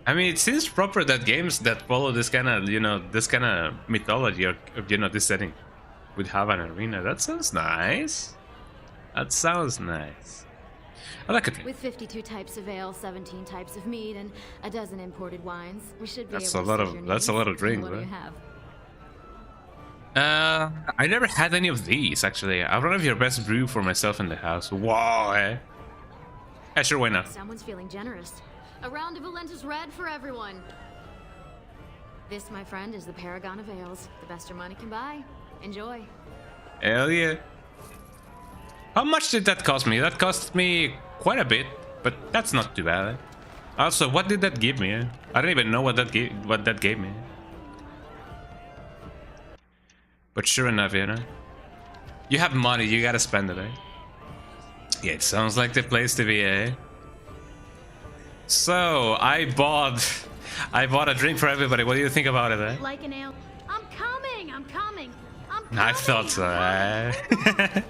I mean, it seems proper that games that follow this kind of, you know, this kind of mythology or, you know, this setting would have an arena. That sounds nice. That sounds nice. I like it. With 52 types of ale, 17 types of mead, and a dozen imported wines, we should be that's able a lot of that's a lot of drink, right? I never had any of these actually. I'll run your best brew for myself in the house. Wow, eh? Yeah, sure, why not? Someone's feeling generous. A round of Valentis Red for everyone. This, my friend, is the Paragon of Ales. The best your money can buy. Enjoy. Hell yeah. How much did that cost me? That cost me quite a bit, but that's not too bad. Also, what did that give me? I don't even know what that gave me. But sure enough, you know, you have money, you gotta spend it, eh? Yeah, it sounds like the place to be, eh? So I bought a drink for everybody. What do you think about it, eh? Like an ale. I'm coming. I thought so. Eh?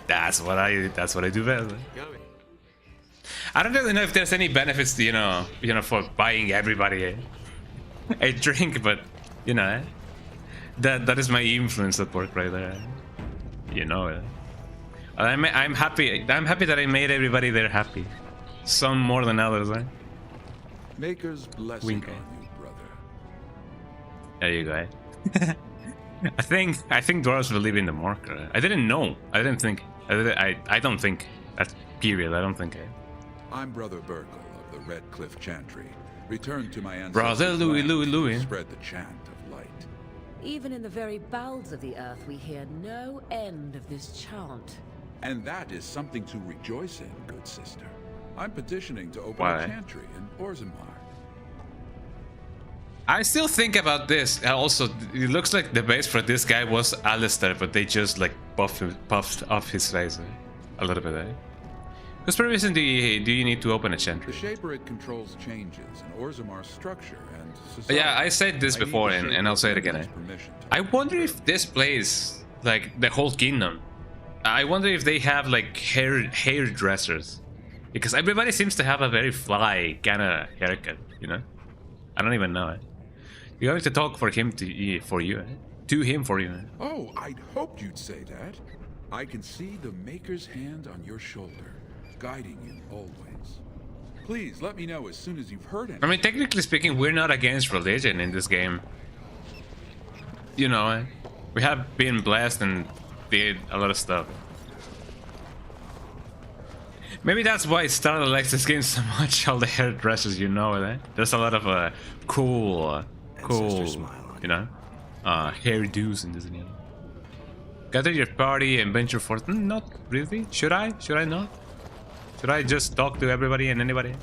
That's what I do best. I don't really know if there's any benefits to, you know, for buying everybody a drink, but you know, that is my influence at work right there. You know, I'm happy that I made everybody there happy. Some more than others, eh? Maker's blessing on you, brother. There you go. I think dwarves will live in the marker. I didn't know. I don't think. That's period. I don't think. I'm Brother Burgle of the Red Cliff Chantry. Returned to my ancestors' Brother Louis. Spread the chant of light. Even in the very bowels of the earth, we hear no end of this chant. And that is something to rejoice in, good sister. I'm petitioning to open a chantry in Orzammar. I still think about this. Also, it looks like the base for this guy was Alistair, but they just like puffed off his face a little bit, eh? Because per reason do you need to open a chantry? The Shaperate controls changes in Orzammar's structure and society. Yeah, I said this before, and I'll say it again. Eh? I wonder if this place, like the whole kingdom, I wonder if they have like hairdressers, because everybody seems to have a very fly kind of haircut, you know. I don't even know it. You're going to talk for him to you, eh? Oh, I'd hoped you'd say that. I can see the Maker's hand on your shoulder, guiding you always. Please let me know as soon as you've heard it. I mean, technically speaking, we're not against religion in this game. You know, eh? We have been blessed and did a lot of stuff. Maybe that's why Starla likes this game so much. All the hairdressers, you know, eh? There's a lot of cool, you know, hairdos in this game. Gather your party and venture forth. Not really. Should I? Should I not? Should I just talk to everybody and anybody?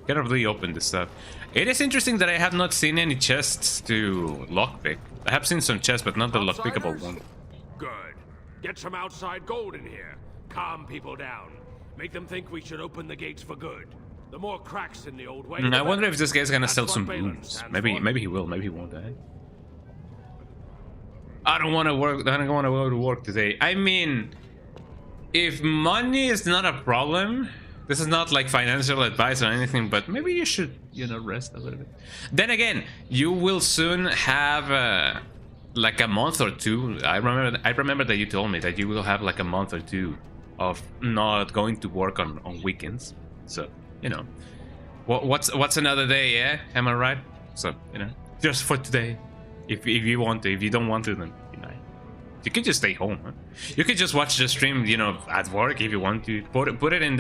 Can't really open this stuff. It is interesting that I have not seen any chests to lockpick. I have seen some chests, but not the lockpickable one. Good. Get some outside gold in here. Calm people down. Make them think we should open the gates for good. The more cracks in the old way. I wonder if this guy's gonna sell some booms. Maybe he will. Maybe he won't. I don't want to work. I don't want to go to work today. I mean, if money is not a problem, this is not like financial advice or anything. But maybe you should, you know, rest a little bit. Then again, you will soon have like a month or two. I remember that you told me that you will have like a month or two of not going to work on weekends. So you know, what's another day? Yeah, am I right? So you know, just for today. If you want to, if you don't want to, then you know, you can just stay home. Huh? You could just watch the stream, you know, at work if you want to. Put it on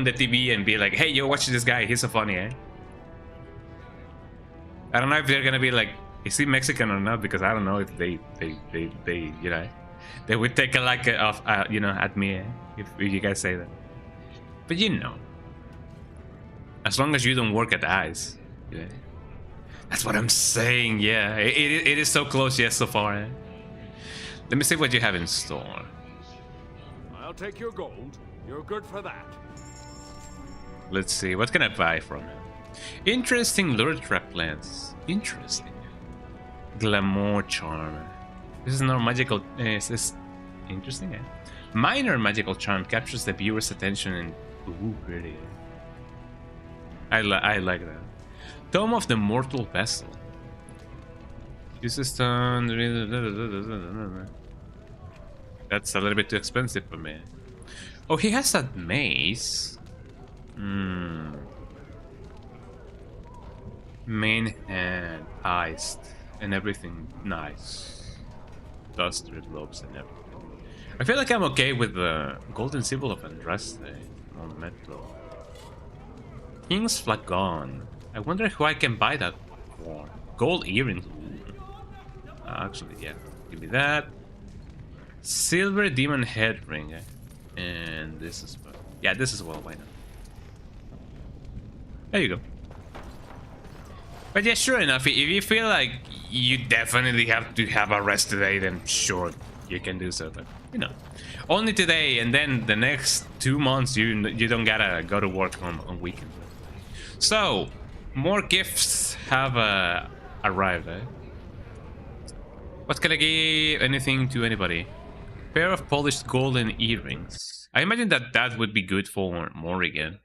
the TV and be like, hey, yo, watch this guy. He's so funny, eh? I don't know if they're gonna be like, is he Mexican or not? Because I don't know if they you know, they would take a like of you know, at me, eh? If you guys say that. But you know, as long as you don't work at ICE, you know. That's what I'm saying, yeah. It is so close, yes, so far. Eh? Let me see what you have in store. I'll take your gold. You're good for that. Let's see, what can I buy from him? Interesting lure trap plants. Interesting. Glamour charm. This is not magical. Is this interesting? Eh? Minor magical charm captures the viewer's attention and ooh, pretty. I like that. Tome of the Mortal Vessel. Uses stone. That's a little bit too expensive for me. Oh, he has that mace. Main hand, iced, and everything nice. Dust, red lobes, and everything. I feel like I'm okay with the golden symbol of Andraste on metal. King's Flagon. I wonder who I can buy that for. Gold earrings. Actually, yeah. Give me that. Silver demon head ring. And this is well. Yeah, this is well. Why not? There you go. But yeah, sure enough, if you feel like you definitely have to have a rest today, then sure, you can do so. But you know, only today, and then the next 2 months, you don't gotta go to work on weekends. So. More gifts have arrived, eh? What can I give? Anything to anybody? Pair of polished golden earrings. I imagine that would be good for Morrigan.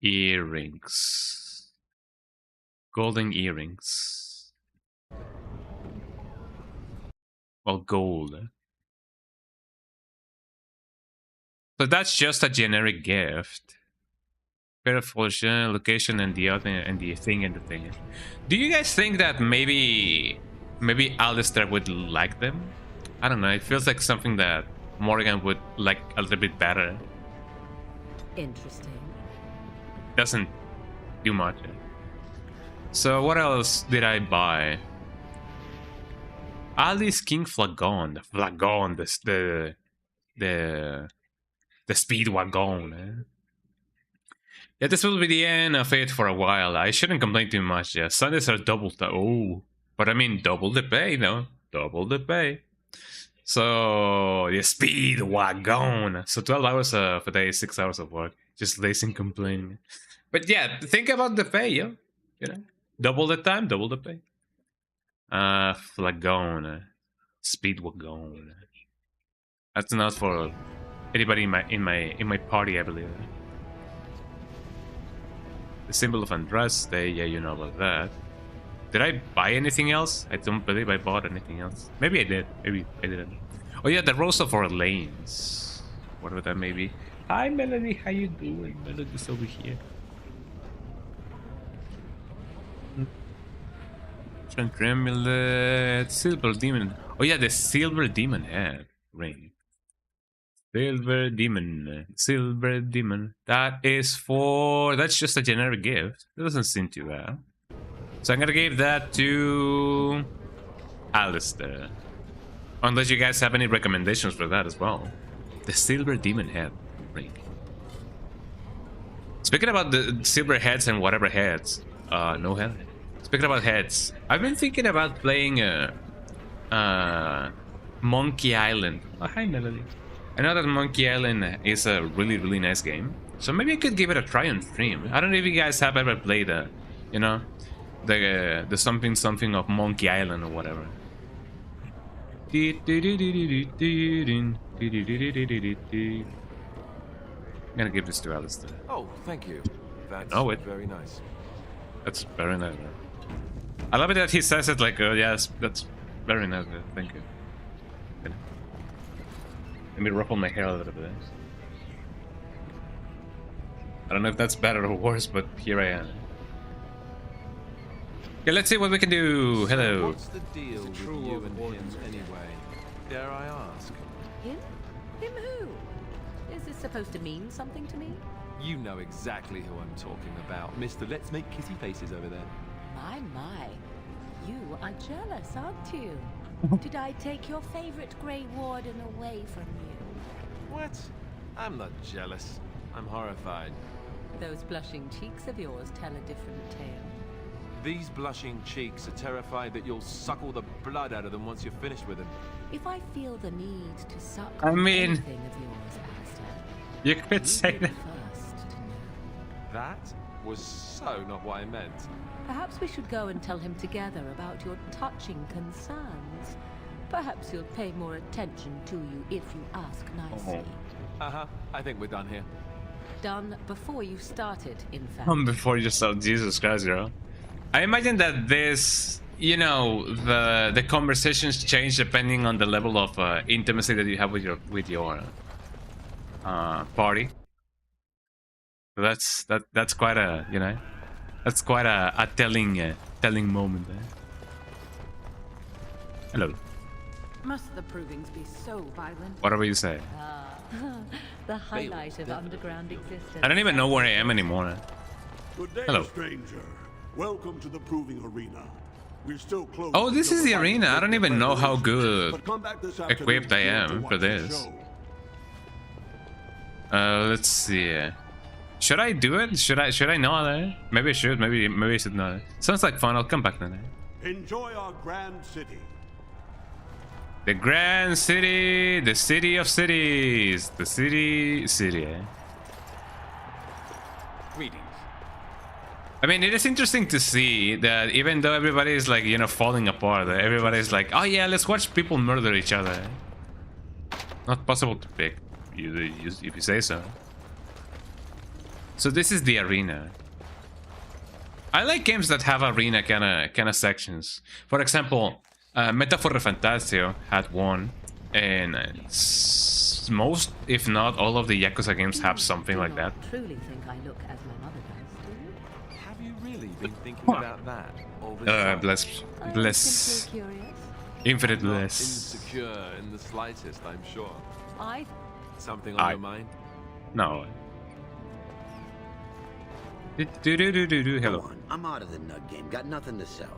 Earrings. Golden earrings. Well, gold. Eh? So that's just a generic gift. Pair of location and the other and the thing. Do you guys think that maybe Alistair would like them? I don't know. It feels like something that Morgan would like a little bit better. Interesting. Doesn't do much. So what else did I buy? Alice King Flagon. The Flagon. The speed wagon. Eh? Yeah, this will be the end of it for a while. I shouldn't complain too much. Yeah, Sundays are double but I mean double the pay, no? Double the pay. So, the speed wagon. So 12 hours of a day, 6 hours of work. Just lazy and complaining. But yeah, think about the pay, yo. You know? Double the time, double the pay. Flagon. Speed wagon. That's not for anybody in my party, I believe. The symbol of Andraste, yeah, you know about that. Did I buy anything else? I don't believe I bought anything else. Maybe I did. Maybe I didn't. Oh yeah, the Rose of Orleans. Whatever that may be. Hi Melody, how you doing? Melody's over here. Tremulet, Silver Demon. Oh yeah, the Silver Demon head ring. Silver Demon. That is for... That's just a generic gift. It doesn't seem too bad. So I'm gonna give that to... Alistair. Unless you guys have any recommendations for that as well. The Silver Demon head ring. Speaking about the silver heads and whatever heads. No head. Speaking about heads. I've been thinking about playing Monkey Island. Oh, hi Melody. I know that Monkey Island is a really nice game, so maybe I could give it a try on stream. I don't know if you guys have ever played you know, the something of Monkey Island or whatever. I'm gonna give this to Alistair. Oh, thank you. That's very nice. That's very nice. I love it that he says it like, yes, that's very nice. Thank you. Good. Let me ruffle my hair a little bit. I don't know if that's better or worse, but here I am. Okay, let's see what we can do. Hello. What's the deal with you and him anyway? Dare I ask? Him? Him who? Is this supposed to mean something to me? You know exactly who I'm talking about, Mr. Let's Make Kissy Faces over there. My. You are jealous, aren't you? Did I take your favorite Grey Warden away from you? What? I'm not jealous. I'm horrified. Those blushing cheeks of yours tell a different tale. These blushing cheeks are terrified that you'll suck all the blood out of them once you're finished with them. If I feel the need to suck anything of yours, Alistair, you could say that. That was so not what I meant. Perhaps we should go and tell him together about your touching concerns. Perhaps he'll pay more attention to you if you ask nicely. I think we're done here. Done before you started, in fact. Before you started, Jesus Christ, girl. I imagine that this, you know, the conversations change depending on the level of intimacy that you have with your party. So that's quite a, you know, that's quite a telling moment there. Hello. Must the provings be so violent? Whatever you say. The highlight of underground existence. I don't even know where I am anymore. Good day, hello. Stranger. Welcome to the proving arena. We're still closed. Oh, this is the arena. I don't even know how good equipped I am for this. Let's see. Should I do it? Should I not? Maybe I should. Maybe I should not. Sounds like fun. I'll come back then. Enjoy our grand city. The grand city, the city of cities, the city. Greetings. I mean, it is interesting to see that even though everybody is like, you know, falling apart, everybody's like, oh yeah, let's watch people murder each other. Not possible to pick, if you say so. So this is the arena. I like games that have arena kind of sections. For example, Metaphor Fantasio had one, and most, if not all, of the Yakuza games have something like that. Truly think I look as my mother does, do you? Have you really been thinking about that? Bless. Infinite bliss. Insecure in the slightest, I'm sure. Something I on your mind? No. Hello. Go on. I'm out of the nug game. Got nothing to sell.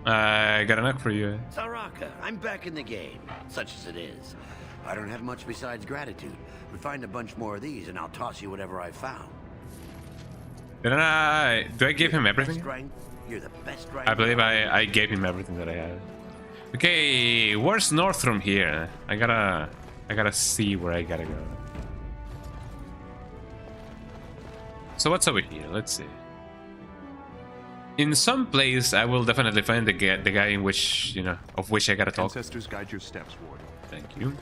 I got a nug for you. Saraka, I'm back in the game, such as it is. I don't have much besides gratitude, but find a bunch more of these and I'll toss you whatever I found. Do I give him everything? You're the best I believe I gave him everything that I had. Okay, where's north from here? I gotta see where I gotta go. So what's over here? Let's see. In some place, I will definitely find the guy in which, you know, of which I gotta talk. Ancestors guide your steps, Warden. Thank you.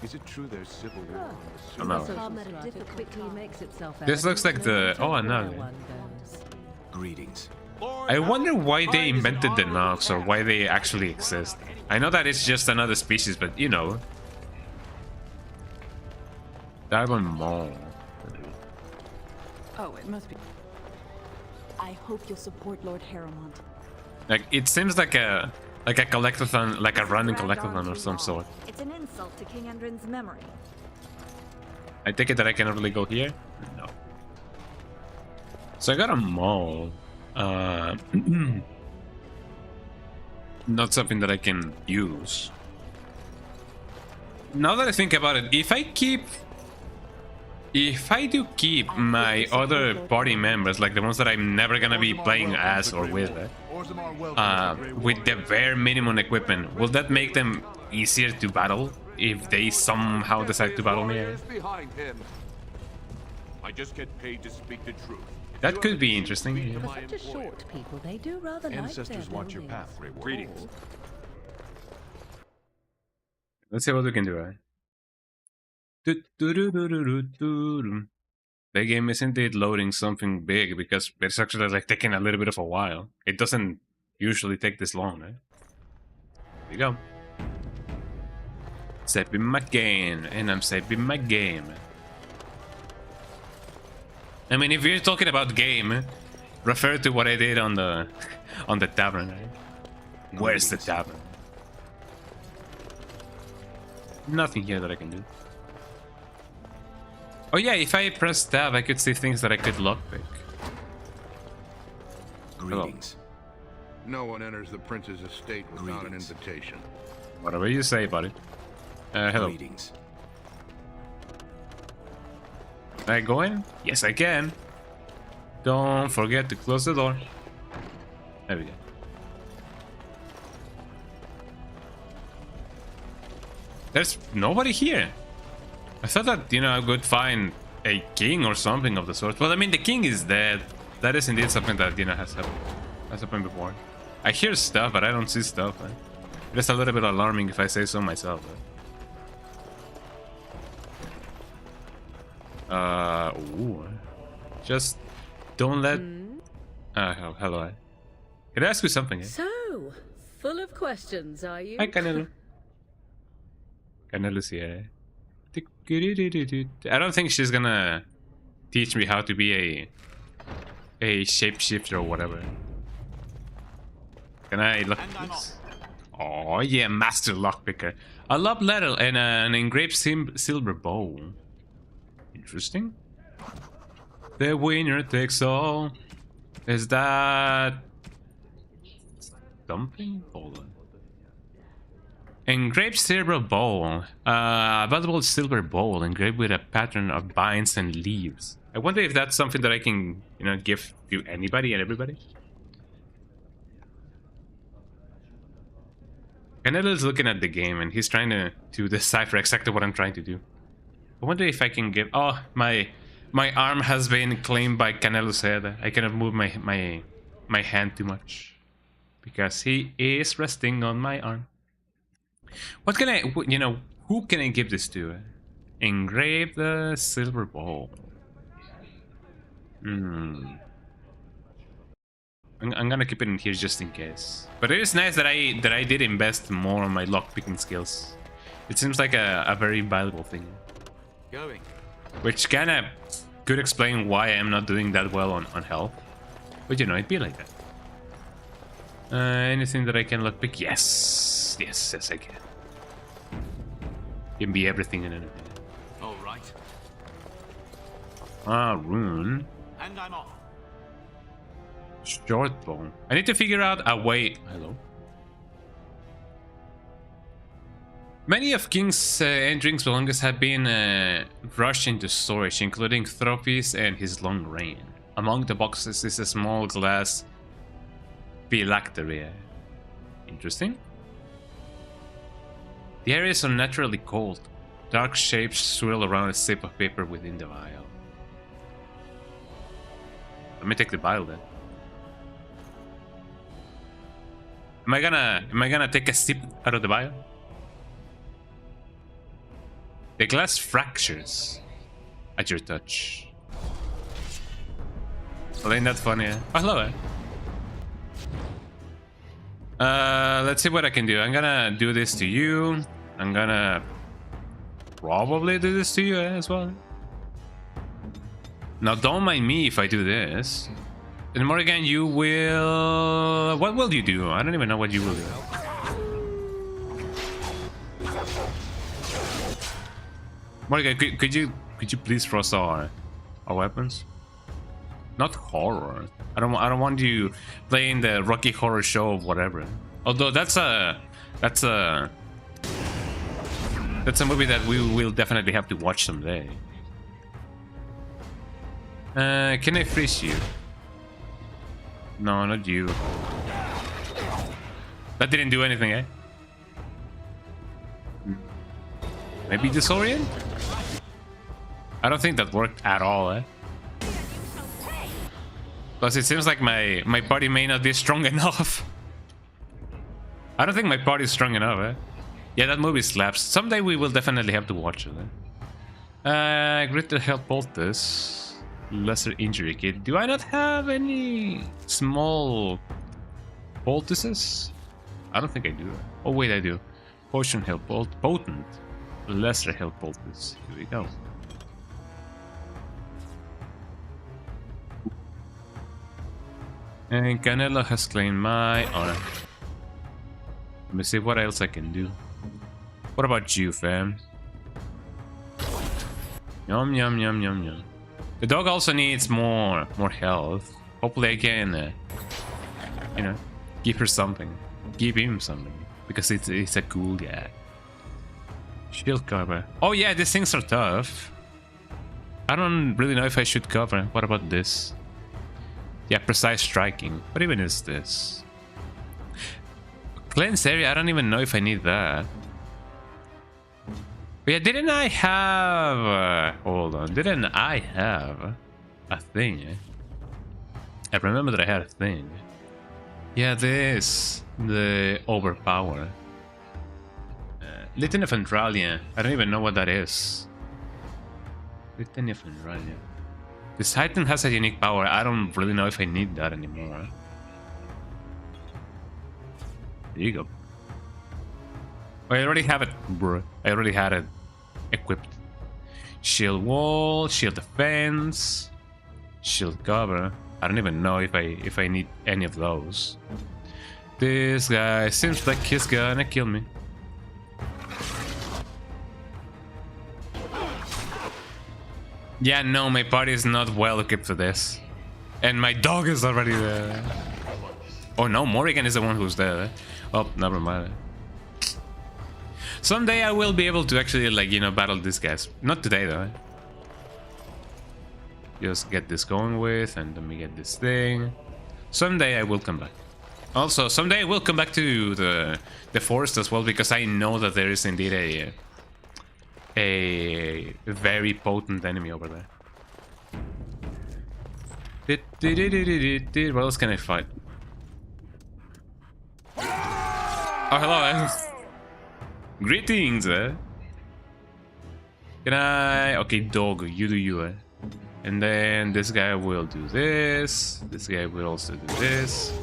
Is it true there's civil war Oh, on no. This looks like the... Oh, no. Greetings. I wonder why they invented the Nox, or why they actually exist. I know that it's just another species, but you know. Diamond Mall. Oh, it must be. I hope you'll support Lord Haramont. Like, it seems like a collectathon, like a random collectathon or some sort. It's an insult to King Endrin's memory. I take it that I cannot really go here? No. So I got a mall. Not something that I can use. Now that I think about it, if I do keep my other party members, like the ones that I'm never gonna be playing as or with the bare minimum equipment, will that make them easier to battle? if they somehow decide to battle me. Behind him. I just get paid to speak the truth. That could be interesting. Yeah. For such a short people, they do rather Ancestors like watch your path, Grey Warden. Greetings. Let's see what we can do, right? The game isn't it loading something big because it's actually like taking a little bit of a while. It doesn't usually take this long, right? Here we go. Saving my game, and I'm saving my game. I mean, if you're talking about game, refer to what I did on the tavern, right? Where's the tavern? Nothing here that I can do. Oh yeah, if I press tab, I could see things that I could lockpick. Greetings. No one enters the prince's estate without an invitation. Whatever you say, buddy. Hello. Greetings. Can I go in? Yes, I can. Don't forget to close the door. There we go. There's nobody here. I thought that, you know, I would find a king or something of the sort. Well, I mean, the king is dead. That is indeed something that, you know, has happened before. I hear stuff, but I don't see stuff. Right? It is a little bit alarming if I say so myself. Right? Ooh. Just don't let... hello. Can I ask you something? Eh? So, full of questions, are you? Hi, Canelo. Canelo's here. I don't think she's gonna teach me how to be a shapeshifter or whatever. Can I look at this? Oh yeah, master lockpicker. A love letter and an engraved silver bow. Interesting. The winner takes all. Is that something? Hold on. Engraved silver bowl. Valuable silver bowl engraved with a pattern of vines and leaves. I wonder if that's something that I can, you know, give to anybody and everybody. Canelo's looking at the game and he's trying to decipher exactly what I'm trying to do. I wonder if I can give... Oh, my arm has been claimed by Canelo's head. I cannot move my hand too much because he is resting on my arm. What can I, you know, who can I give this to? Engrave the silver bowl. I'm gonna keep it in here just in case. But it is nice that I did invest more on my lockpicking skills. It seems like a very valuable thing. Going. Which kinda could explain why I'm not doing that well on health. But you know, it'd be like that. Anything that I can lockpick? Yes, I can. Can be everything and anything. All right. Rune. And I'm off. Short bone. I need to figure out a way. Hello. Many of King's Endring's belongings have been rushed into storage, including trophies and his long reign. Among the boxes is a small glass phylactery. Interesting. The area is unnaturally cold. Dark shapes swirl around a strip of paper within the vial. Let me take the vial then. Am I gonna take a sip out of the vial? The glass fractures at your touch. Well, ain't that funny? Eh? Oh, hello. Let's see what I can do. I'm gonna do this to you. I'm gonna probably do this to you as well. Now, don't mind me if I do this. And Morrigan, you will... What will you do? I don't even know what you will do. Morrigan, could you please frost our weapons? Not horror. I don't want you playing the Rocky Horror Show or whatever. Although that's a movie that we will definitely have to watch someday. Can I freeze you? No, not you. That didn't do anything, eh? Maybe disorient? I don't think that worked at all, eh? Plus it seems like my party may not be strong enough. I don't think my party is strong enough, eh? Yeah, that movie slaps. Someday we will definitely have to watch it, eh? Greater health poultice. Lesser injury kit. Do I not have any small poultices? I don't think I do. Oh wait, I do. Potion health potent. Lesser health poultice. Here we go. And Canelo has claimed my honor. Let me see what else I can do. What about you, fam? Yum yum yum yum yum. The dog also needs more health. Hopefully I can, you know, give her something. Give him something. Because it's a cool guy. Shield cover. Oh yeah, these things are tough. I don't really know if I should cover. What about this? Yeah, precise striking. What even is this? Cleanse area, I don't even know if I need that. But yeah, didn't I have... hold on, didn't I have a thing? I remember that I had a thing. Yeah, this. The overpower. Litany of Andralia. I don't even know what that is. Litany of Andralia. This Titan has a unique power. I don't really know if I need that anymore. There you go. Oh, I already have it, bro. I already had it equipped. Shield wall, shield defense, shield cover. I don't even know if I need any of those. This guy seems like he's gonna kill me. Yeah, no, my party is not well equipped for this. And my dog is already there. Oh no, Morrigan is the one who's there. Oh, never mind. Someday I will be able to actually, like, you know, battle these guys. Not today, though. Just get this going with, and let me get this thing. Someday I will come back. Also, someday I will come back to the forest as well, because I know that there is indeed a very potent enemy over there. What else can I fight? Oh, hello. Greetings, eh? Can I... okay, dog, you do you, eh? And then this guy will do this. This guy will also do this.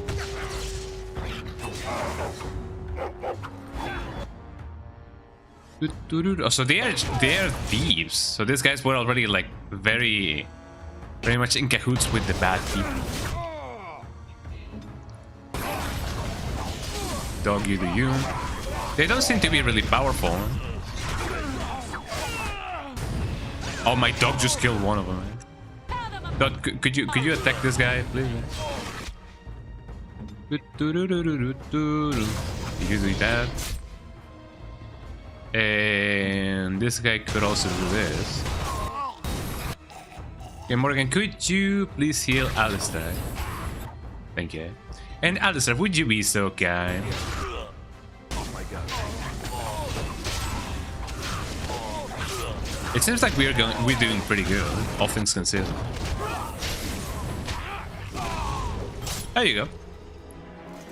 Oh, so they are thieves. So these guys were already like very much in cahoots with the bad people. Dog, you do you. They don't seem to be really powerful. Oh, my dog just killed one of them. Dog, could you attack this guy, please? You do that. And this guy could also do this. Okay, Morgan, could you please heal Alistair? Thank you. And Alistair, would you be so kind? Oh my god. It seems like we're doing pretty good, all things considered. There you go.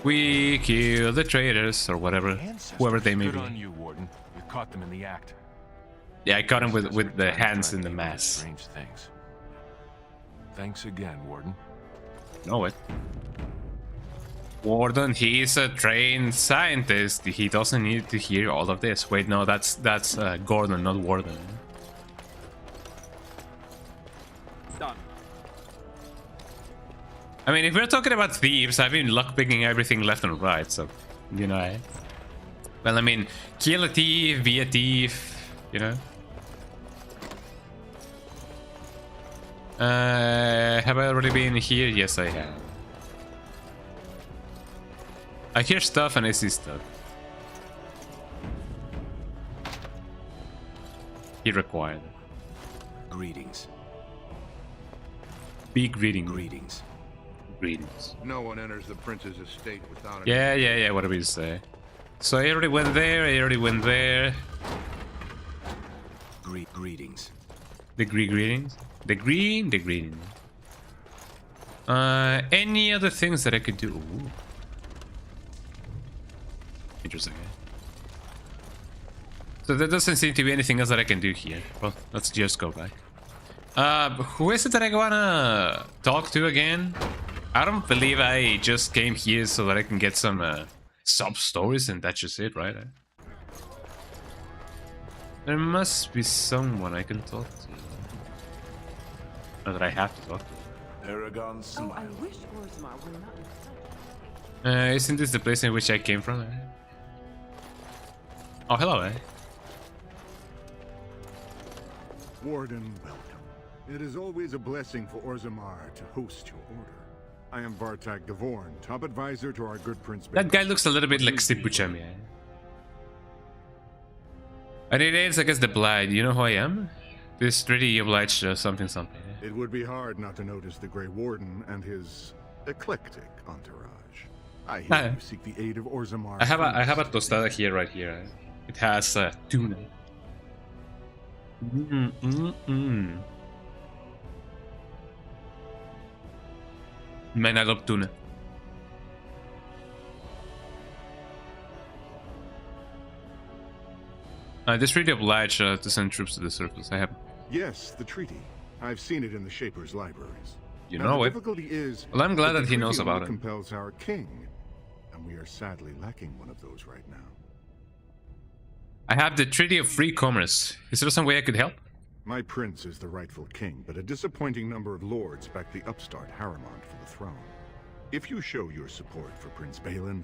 We kill the traitors or whatever, whoever they may be. Good on you, Warden. You caught them in the act. Yeah, I caught him with the hands in the mass. Strange things. Thanks again, Warden. Know it. Warden, he's a trained scientist. He doesn't need to hear all of this. Wait, no, that's Gordon, not Warden. Done. I mean, if we're talking about thieves, I've been lockpicking everything left and right, so, you know. Well, I mean, kill a thief, be a thief, you know. Have I already been here? Yes, I have. I hear stuff and I see stuff. He required. Greetings. Big greeting. Greetings. Greetings. No one enters the prince's estate without it. Yeah, whatever you say. So I already went there, Greetings. The greetings. The greetings. Any other things that I could do? Ooh. Interesting. So there doesn't seem to be anything else that I can do here. Well, let's just go back. Who is it that I wanna talk to again? I don't believe I just came here so that I can get some sub stories and that's just it, right? There must be someone I can talk to. Or that I have to talk to. Aragon Oh, I wish Orzammar were not. Isn't this the place in which I came from? Oh, hello, Warden, welcome. It is always a blessing for Orzammar to host your order. I am Vartak Gavorn, top advisor to our good Prince. That guy looks a little bit like Stipuchemi. And it is, I guess, the Blight. You know who I am? This treaty obliged something. It would be hard not to notice the Grey Warden and his eclectic entourage. I hear you seek the aid of Orzammar. I have a tostada here, right here. It has tuna. Man, I love tuna. This treaty obliged to send troops to the surface. I have. Yes, the treaty. I've seen it in the Shaper's libraries. You know it. Difficulty is, well, I'm glad that he knows about it. Compels our king, and we are sadly lacking one of those right now. I have the Treaty of Free Commerce. Is there some way I could help? My prince is the rightful king, but a disappointing number of lords back the upstart Harrimont for the throne. If you show your support for Prince Balin,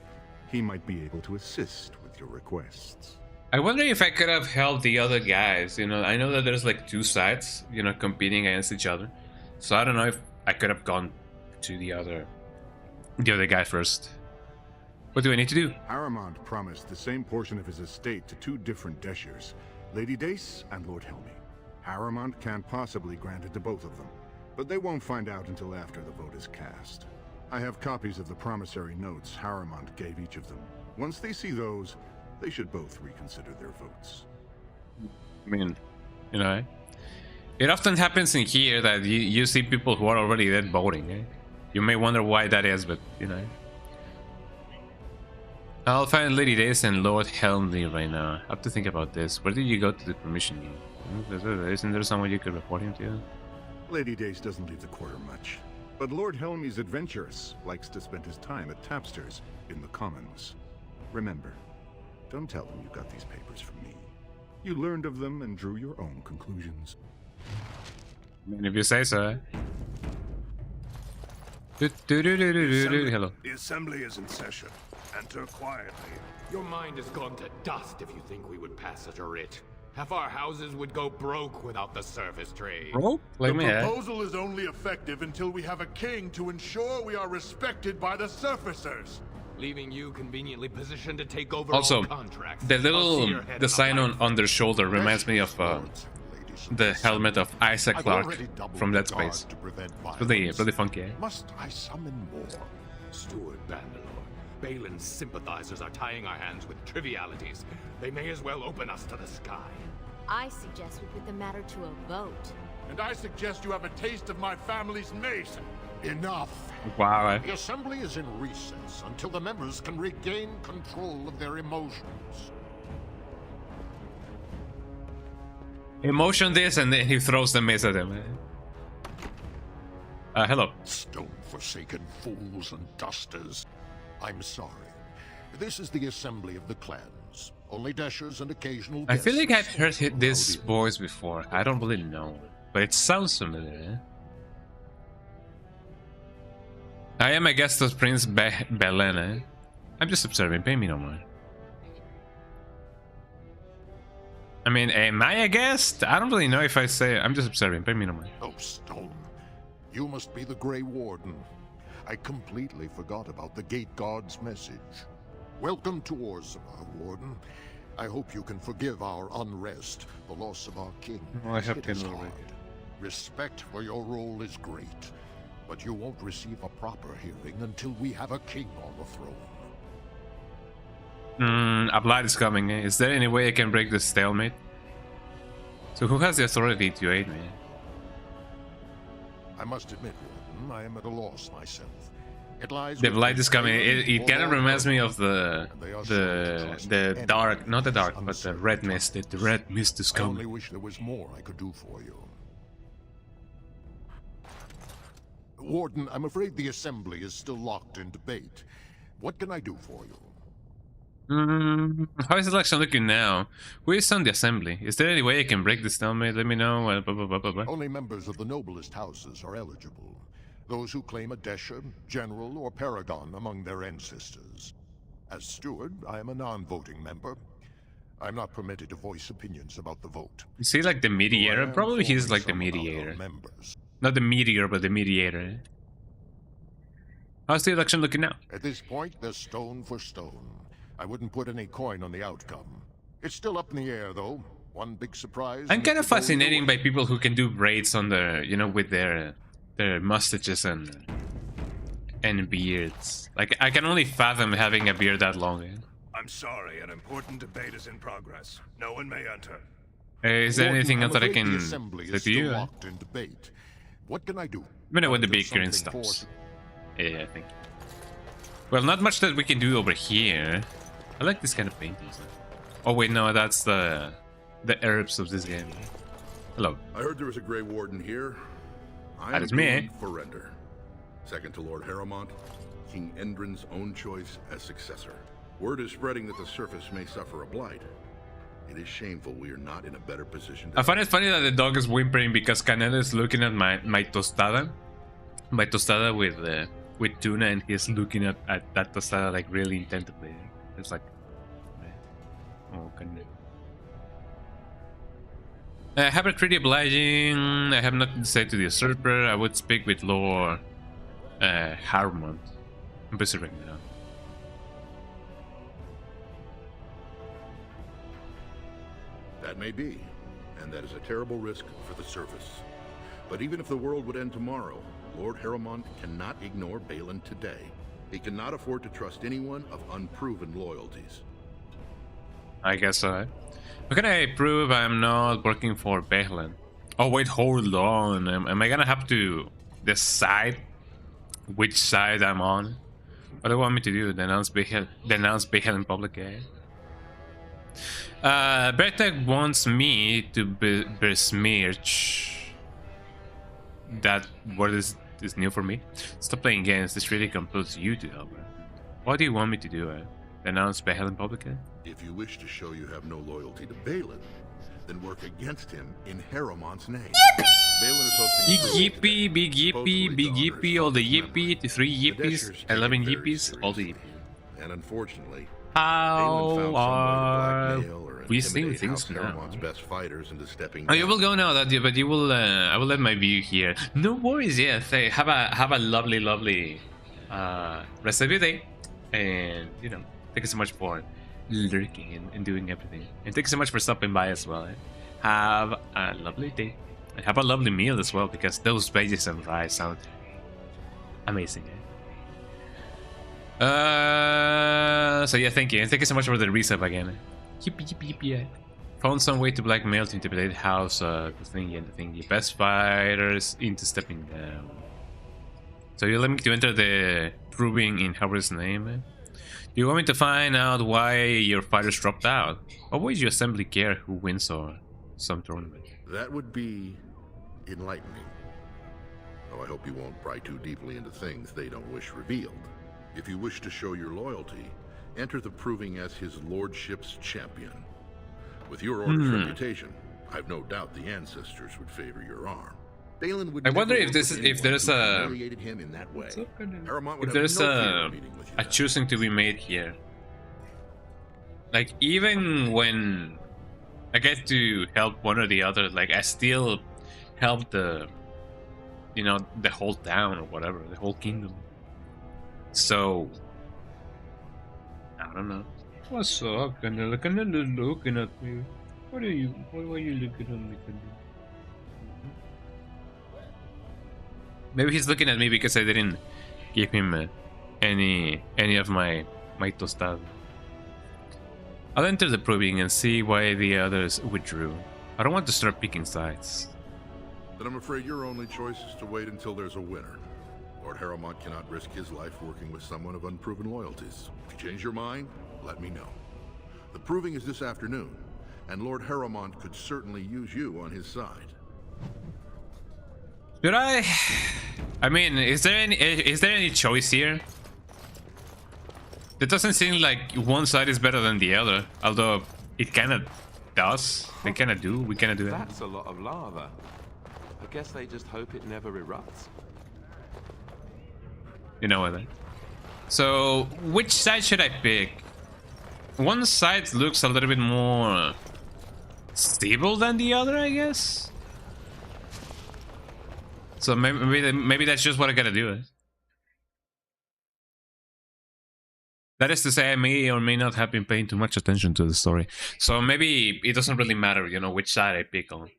he might be able to assist with your requests. I wonder if I could have helped the other guys. You know, I know that there's like two sides, you know, competing against each other. So I don't know if I could have gone to the other guy first. What do I need to do? Harrimont promised the same portion of his estate to two different Deshers, Lady Dace and Lord Helmy. Harrimont can't possibly grant it to both of them, but they won't find out until after the vote is cast. I have copies of the promissory notes Harrimont gave each of them. Once they see those, they should both reconsider their votes. I mean, you know, it often happens in here that you see people who are already dead voting. Eh? You may wonder why that is, but you know. I'll find Lady Dace and Lord Helmy right now. I have to think about this. Where did you go to the permission? Isn't there someone you could report him to? Lady Dace doesn't leave the quarter much, but Lord Helmy's adventurous, likes to spend his time at Tapster's in the Commons. Remember, don't tell him you got these papers from me. You learned of them and drew your own conclusions. I mean, if you say so. Hello. The assembly is in session. Enter quietly. Your mind has gone to dust if you think we would pass such a writ. Half our houses would go broke without the service trade. Broke? The proposal is only effective until we have a king to ensure we are respected by the surfacers. Leaving you conveniently positioned to take over also, all contracts. the little design on their shoulder reminds me of the helmet of Isaac Clarke from Dead Space. Really funky, eh? Must I summon more? Steward Bandalore, Balin's sympathizers are tying our hands with trivialities. They may as well open us to the sky. I suggest we put the matter to a vote. And I suggest you have a taste of my family's mace. Enough. Wow. The assembly is in recess until the members can regain control of their emotions. Emotion this, and then he throws the mace at him. Hello. Stone-forsaken fools and dusters. I'm sorry. This is the assembly of the clans. Only Deshers and occasional guests. I feel like I've heard this voice before. I don't really know, but it sounds familiar. Eh? I am a guest of Prince Balin. Eh? I'm just observing. Pay me no mind. I mean, am I a guest? I don't really know if I say. I'm just observing. Pay me no mind. Oh, Stone. You must be the Grey Warden. I completely forgot about the Gate Guard's message. Welcome to Orzammar, Warden. I hope you can forgive our unrest, the loss of our king. Oh, I have it is hard. Respect for your role is great, but you won't receive a proper hearing until we have a king on the throne. A blight is coming. Eh? Is there any way I can break this stalemate? So who has the authority to aid me? I must admit, Warden, I am at a loss myself. It lies the light is coming. It kind of reminds me of the dark, not the dark, but the red mist. The red mist is coming. I only wish there was more I could do for you. Warden, I'm afraid the Assembly is still locked in debate. What can I do for you? How is the election looking now? Who is on the Assembly? Is there any way I can break this stalemate? Let me know. Only members of the noblest houses are eligible. Those who claim a Desher, General, or Paragon among their ancestors. As steward, I am a non-voting member. I'm not permitted to voice opinions about the vote. Is he like the mediator? Probably he's like the mediator. Not the meteor, but the mediator. How's the election looking now? At this point, they're stone for stone. I wouldn't put any coin on the outcome. It's still up in the air, though. One big surprise. I'm kind of fascinated by people who can do braids on their, you know, with their mustaches and beards. Like, I can only fathom having a beard that long. I'm sorry, an important debate is in progress. No one may enter. Is there anything else that I can say to you? What can I do? I'm gonna win the big green stops. Yeah, I think. Well, not much that we can do over here. I like this kind of paintings. Oh wait, no, that's the herbs of this game. Hello. I heard there was a Grey Warden here. That is me. Forrender. Second to Lord Harrowmont, King Endrin's own choice as successor. Word is spreading that the surface may suffer a blight. It is shameful we are not in a better position to... I find it funny that the dog is whimpering because Canela is looking at my tostada. My tostada with tuna, and he's looking at that tostada like really intently. It's like... Oh, goodness. I have a pretty obliging. I have nothing to say to the usurper. I would speak with Lord Harmont. I'm busy right now. That may be, and that is a terrible risk for the surface. But even if the world would end tomorrow, Lord Harrowmont cannot ignore Balin today. He cannot afford to trust anyone of unproven loyalties. I guess so. How can I prove I'm not working for Balin? Oh wait, hold on. Am I gonna have to decide which side I'm on? What do you want me to do? Denounce Balin in public, eh? Bertag wants me to besmirch. That word is new for me. Stop playing games. This really compels you to help. What do you want me to do? Denounce Balin in public? If you wish to show you have no loyalty to Balin, then work against him in Harrowmont's name. Balin is hosting big yippee, all the yippee, the 3 yippies, 11 yippies, all the yippies. And unfortunately, how are we seeing things now? Best fighters into stepping oh, you will go now, but you will. I will let my view here. No worries. Yeah, have a lovely rest of your day, and you know, thank you so much for lurking and doing everything, and thank you so much for stopping by as well. Have a lovely day, and have a lovely meal as well, because those veggies and rice sound amazing. So yeah, thank you, and thank you so much for the resub again. Yippee. Found some way to blackmail to intimidate House, the thingy. Best fighters into stepping down. So you let me to enter the proving in Howard's name. Do you want me to find out why your fighters dropped out? Or would you assembly care who wins or some tournament? That would be enlightening. Though I hope you won't pry too deeply into things they don't wish revealed. If you wish to show your loyalty, enter the proving as his lordship's champion. With your order's reputation, I've no doubt the ancestors would favor your arm. Balin would I wonder if there's a him in that way. If there's a choosing to be made here. Like even when I get to help one or the other, like I still help the, you know, the whole town or whatever, the whole kingdom. So I don't know. What's up? Kinda looking at me. What are you? Why are you looking at me? Maybe he's looking at me because I didn't give him any of my tostada. I'll enter the proving and see why the others withdrew. I don't want to start picking sides. Then I'm afraid your only choice is to wait until there's a winner. Lord Harrowmont cannot risk his life working with someone of unproven loyalties. If you change your mind, let me know. The proving is this afternoon, and Lord Harrowmont could certainly use you on his side. Should I? I mean, is there any choice here? It doesn't seem like one side is better than the other, although it kind of does. They kind of do. We kind of do that. That's a lot of lava. I guess they just hope it never erupts. You know what? So, which side should I pick? One side looks a little bit more stable than the other, I guess. So maybe that's just what I gotta do. That is to say, I may or may not have been paying too much attention to the story. So maybe it doesn't really matter, you know, which side I pick on.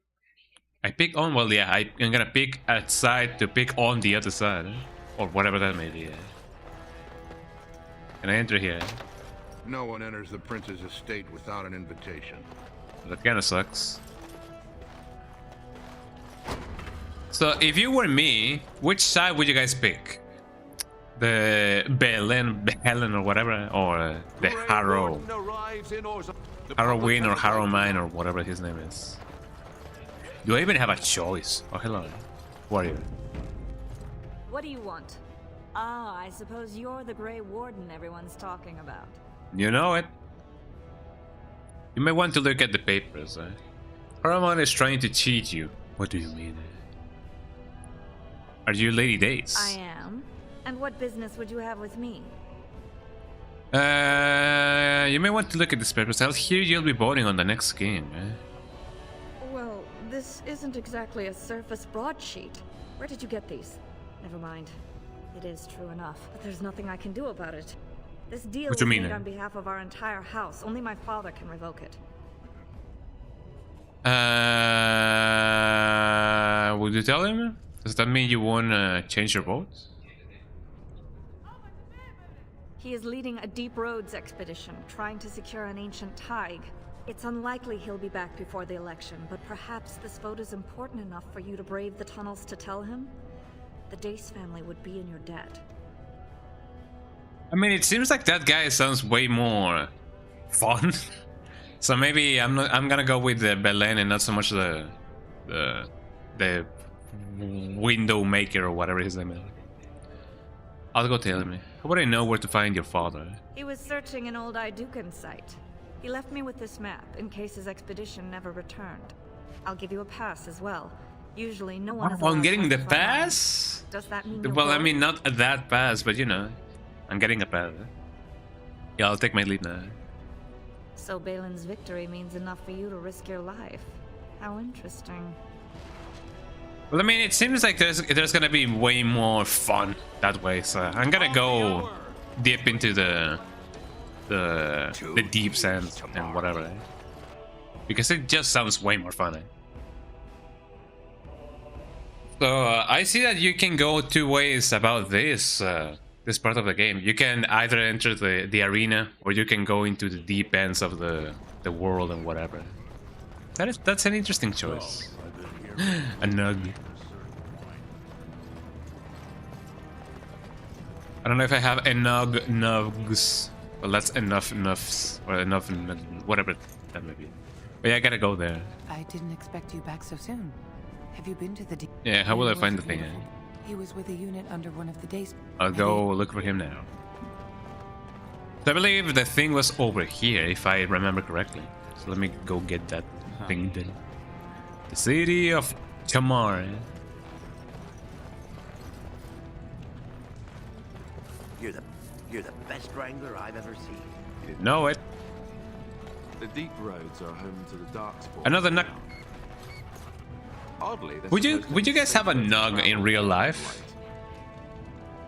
I pick on, well, yeah, I'm gonna pick a side to pick on the other side. Or whatever that may be. Can I enter here? No one enters the prince's estate without an invitation. That kind of sucks. So, if you were me, which side would you guys pick? The Belen or whatever, or the Harrow? Harrowin or Harrowmine or whatever his name is. Do I even have a choice? Oh, hello. Who are you? What do you want? Ah, I suppose you're the Grey Warden everyone's talking about. You know it. You may want to look at the papers. Harrowmont is trying to cheat you. What do you mean? Are you Lady Days? I am. And what business would you have with me? You may want to look at these papers. I'll hear you'll be voting on the next game. Well, this isn't exactly a surface broadsheet. Where did you get these? Never mind. It is true enough, but there's nothing I can do about it. This deal was made on behalf of our entire house. Only my father can revoke it. Would you tell him? Does that mean you won't change your vote? He is leading a Deep Roads expedition, trying to secure an ancient Tig. It's unlikely he'll be back before the election, but perhaps this vote is important enough for you to brave the tunnels to tell him? The Dace family would be in your debt. I mean, it seems like that guy sounds way more fun. So maybe I'm gonna go with the Belen and not so much the window maker or whatever his name is. I'll go tell him. How would I know where to find your father? He was searching an old Idukan site. He left me with this map in case his expedition never returned. I'll give you a pass as well. Usually no one is I'm getting the pass? Does that mean well, I mean, not that pass, but you know, I'm getting a pass. Yeah, I'll take my lead now. So Balin's victory means enough for you to risk your life. How interesting. Well, I mean, it seems like there's gonna be way more fun that way, so I'm gonna go dip into the deep sand and whatever, because it just sounds way more fun. So I see that you can go two ways about this this part of the game. You can either enter the arena, or you can go into the deep ends of the world and whatever. That's an interesting choice. A nug. I don't know if I have enough nugs. Well, that's enough nuffs, or enough whatever that may be. But yeah, I gotta go there. I didn't expect you back so soon. Have you been to the? Yeah, how will I find the thing? He was with a unit under one of the days. I'll go look for him now. So I believe the thing was over here, if I remember correctly. So let me go get that thing then. The city of Tamar. You're the best wrangler I've ever seen. You didn't know it. The deep roads are home to the Darkspawn. Another nug. Oddly, would you guys have a nug in real life?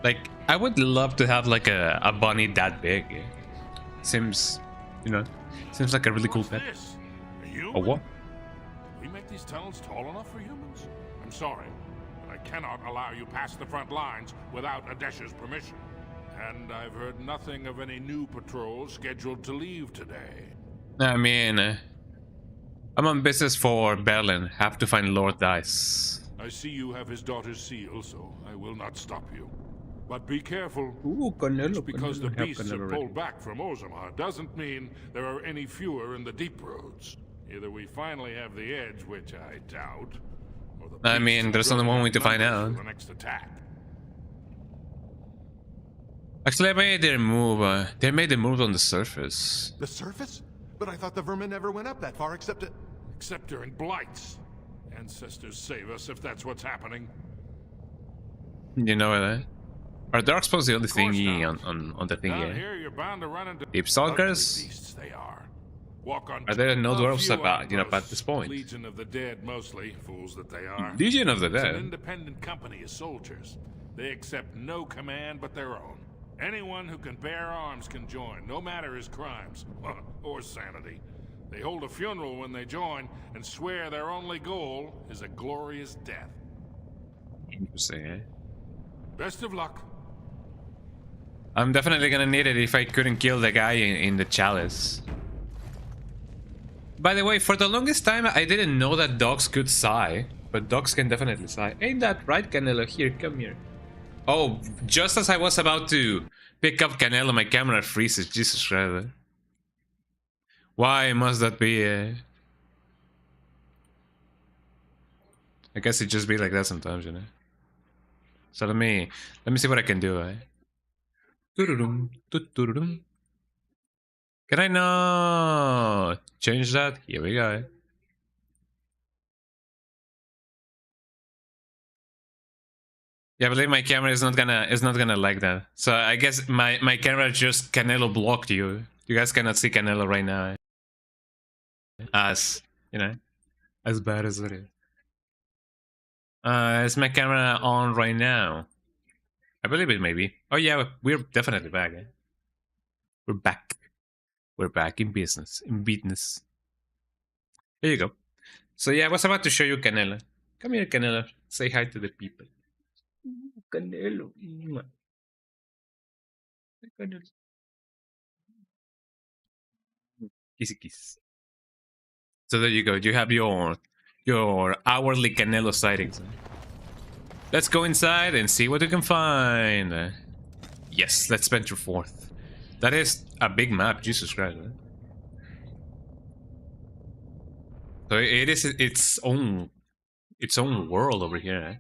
Like, I would love to have like a bunny that big. Seems, you know, seems like a really cool pet. Or what? We make these tunnels tall enough for humans? I'm sorry, but I cannot allow you past the front lines without Adesha's permission. And I've heard nothing of any new patrols scheduled to leave today. I mean, I'm on business for Berlin. Have to find Lord Dice. I see you have his daughter's seal, so I will not stop you. But be careful. Just because the beasts have pulled back from Orzammar doesn't mean there are any fewer in the deep roads. Either we finally have the edge, which I doubt, or the I mean, there's only one way to find out. the next attack. Actually, I made their move. They made the move on the surface. The surface? But I thought the vermin never went up that far except during blights. Ancestors save us if that's what's happening. You know that? Are Darkspawn's the only thingy on the thingy? Down here, you're bound to run into Deep Stalkers? beasts they are. Walk on Are there no dwarves about, at this point? Legion of the Dead mostly, fools that they are. Legion of the It's an Dead? independent company of soldiers. They accept no command but their own. Anyone who can bear arms can join, no matter his crimes or sanity. They hold a funeral when they join and swear their only goal is a glorious death. Interesting, eh? Best of luck. I'm definitely gonna need it if I couldn't kill the guy in the chalice. By the way, for the longest time I didn't know that dogs could sigh, but dogs can definitely sigh. Ain't that right, Canelo? Here, come here. Oh, just as I was about to pick up Canelo, my camera freezes. Jesus Christ. Why must that be? I guess it just be like that sometimes, you know. So let me see what I can do. Can I not change that? Here we go. Yeah, I believe my camera is not gonna like that. So I guess my camera just Canelo blocked you. You guys cannot see Canelo right now. As you know, as bad as it is. Is my camera on right now? I believe it may be. Oh yeah, we're definitely back. Eh? We're back. We're back in business. In business. Here you go. So yeah, I was about to show you Canelo. Come here, Canelo. Say hi to the people. Canelo. Canelo. Kissy kiss. So there you go. You have your hourly Canelo sightings. Let's go inside and see what we can find. Yes, let's venture forth. That is a big map, Jesus Christ. So it is its own world over here. Eh?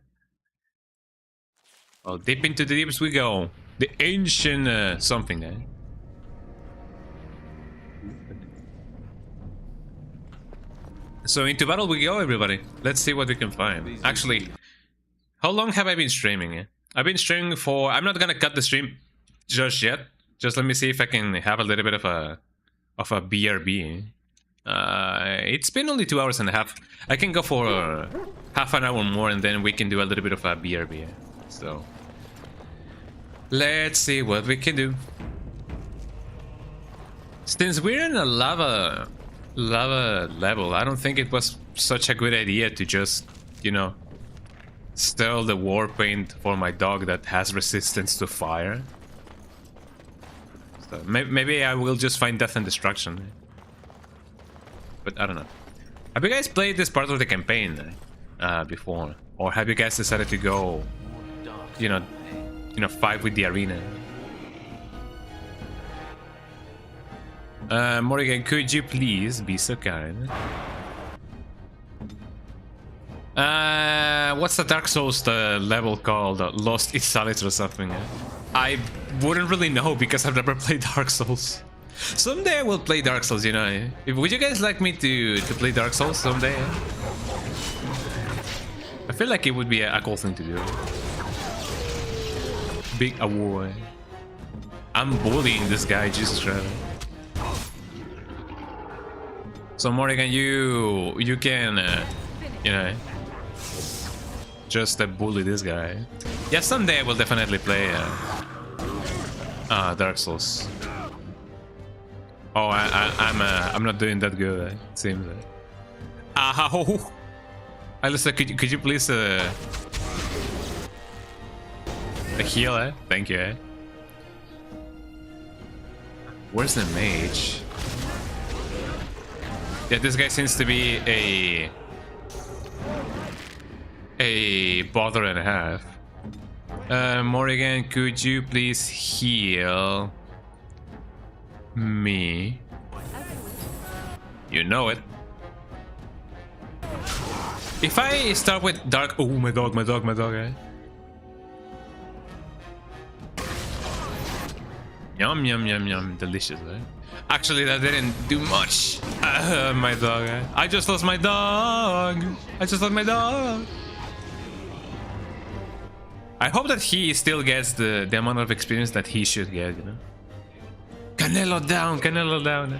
Well, deep into the deeps we go. The ancient something. Eh? So into battle we go, everybody. Let's see what we can find. Actually, how long have I been streaming? Eh? I've been streaming for... I'm not gonna cut the stream just yet. Just let me see if I can have a little bit of a BRB. It's been only 2 hours and a half. I can go for half an hour more and then we can do a little bit of a BRB. So let's see what we can do. Since we're in a lava level, I don't think it was such a good idea to just, you know, steal the war paint for my dog that has resistance to fire. So maybe I will just find death and destruction. But I don't know. Have you guys played this part of the campaign before? Or have you guys decided to go, you know, fight with the arena? Morrigan, could you please be so kind? What's the Dark Souls level called? Lost Ixalis or something? I wouldn't really know because I've never played Dark Souls. Someday I will play Dark Souls, you know. Would you guys like me to play Dark Souls someday? I feel like it would be a cool thing to do. Big award. I'm bullying this guy, Jesus Christ. So Morrigan, you can, you know, just bully this guy. Yeah, someday I will definitely play Dark Souls. Oh, I'm not doing that good. It seems. Oh, Alyssa, could you please heal? Eh? Thank you. Eh? Where's the mage? Yeah, this guy seems to be a bother and a half. Morrigan, could you please heal me? You know it. If I start with dark... Oh, my dog, eh? Yum, yum, yum, yum. Delicious, eh? Actually, that didn't do much. My dog, eh? I just lost my dog. I hope that he still gets the amount of experience that he should get, you know? Canelo down, eh?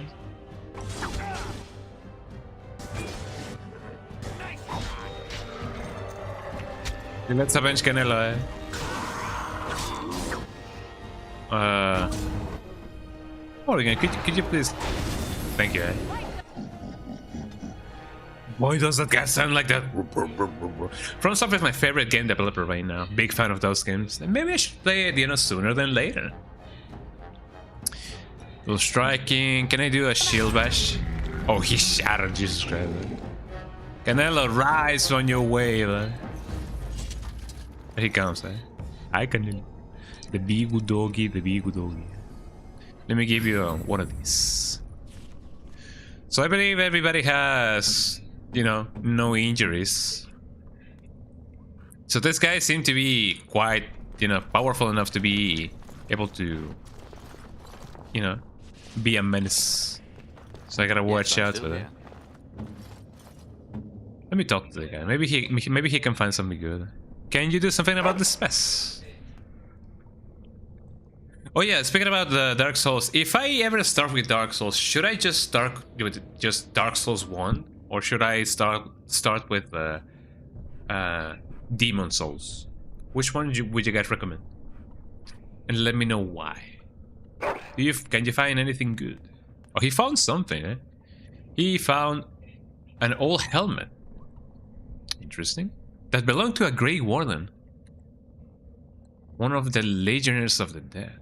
Let's avenge Canelo, eh? Morgan, could you please... Thank you, eh? Why does that guy sound like that? FromSoftware is my favorite game developer right now. Big fan of those games. And maybe I should play it, you know, sooner than later. Little striking. Can I do a shield bash? Oh, he shattered, Jesus Christ. Canelo, rise on your wave. There he comes, eh? Hi, Canelo. The big doggy, Let me give you one of these. So I believe everybody has, you know, no injuries. So this guy seemed to be quite, you know, powerful enough to be able to, you know, be a menace. So I gotta watch out with it. Let me talk to the guy. Maybe he can find something good. Can you do something about this mess? Oh yeah, speaking about the Dark Souls, if I ever start with Dark Souls, should I just start with just Dark Souls 1? Or should I start with Demon Souls? Which one would you guys recommend? And let me know why. Can you find anything good? Oh, he found something, eh? He found an old helmet. Interesting. That belonged to a Grey Warden. One of the Legionnaires of the Dead.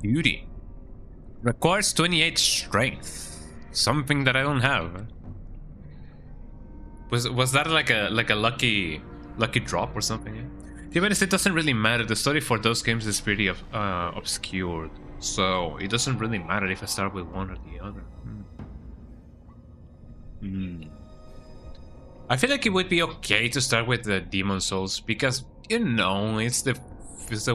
Beauty. Requires 28 strength. Something that I don't have. Was that like a lucky drop or something? Yeah? To be honest, it doesn't really matter. The story for those games is pretty obscured, so it doesn't really matter if I start with one or the other. I feel like it would be okay to start with the Demon Souls because, you know, it's the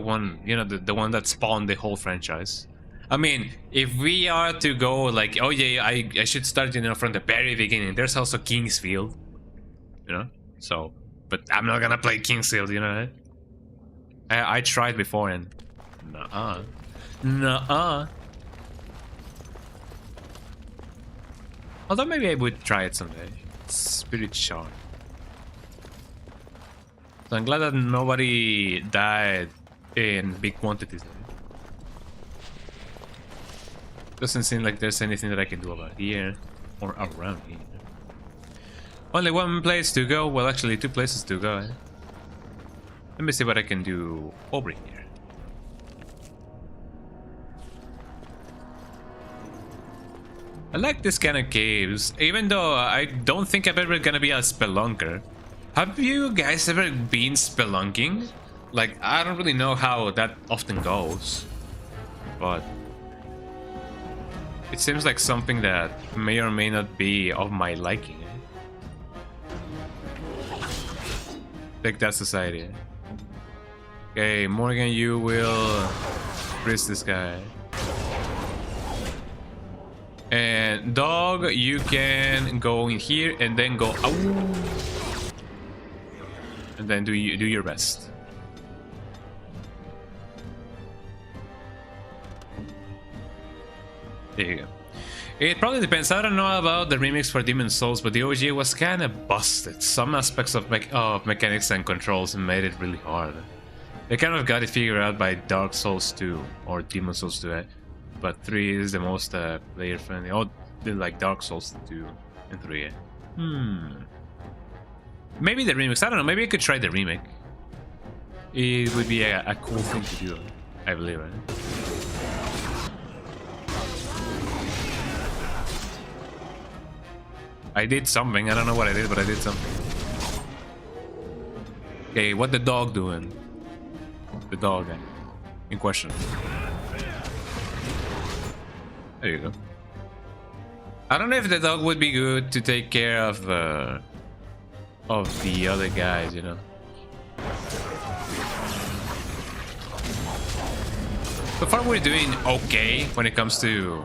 one, you know, the one that spawned the whole franchise. I mean, if we are to go like, oh yeah, I should start, you know, from the very beginning. There's also Kingsfield, you know. So, but I'm not gonna play Kingsfield, you know. I tried before and nuh-uh. Although maybe I would try it someday. Spirit Shard. So I'm glad that nobody died in big quantities. Doesn't seem like there's anything that I can do about here or around here. Only one place to go. Well, actually, two places to go. Eh? Let me see what I can do over here. I like this kind of caves, even though I don't think I'm ever gonna be a spelunker. Have you guys ever been spelunking? Like, I don't really know how that often goes, but it seems like something that may or may not be of my liking. Take that, society. Okay, Morgan, you will freeze this guy. And dog, you can go in here and then go out. And then do your best. There you go. It probably depends. I don't know about the remix for Demon Souls, but the OG was kind of busted. Some aspects of mechanics and controls made it really hard. They kind of got it figured out by Dark Souls 2 or Demon Souls 2, but 3 is the most player friendly. Oh, like Dark Souls 2 and 3. Maybe the remix. I don't know. Maybe I could try the remake. it would be a cool thing to do, I believe, right? I did something, I don't know what I did, but I did something. Okay, what the dog doing? The dog in question. There you go. I don't know if the dog would be good to take care of the other guys, you know. So far we're doing okay when it comes to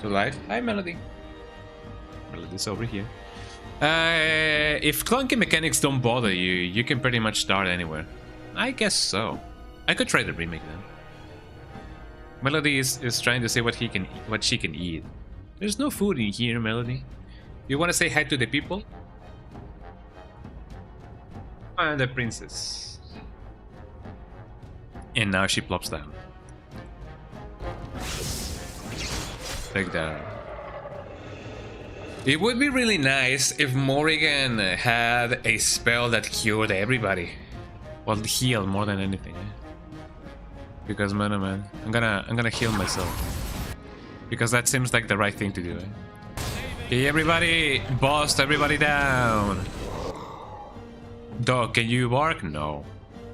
life. Hi Melody. Melody's over here. If clunky mechanics don't bother you, you can pretty much start anywhere. I guess so. I could try the remake then. Melody is trying to say what she can eat. There's no food in here, Melody. You want to say hi to the people? And the princess. And now she plops down. Take that. It would be really nice if Morrigan had a spell that cured everybody. Well, heal more than anything. Because man, oh man, I'm gonna heal myself. Because that seems like the right thing to do. Okay, everybody, bust everybody down. Dog, can you bark? No,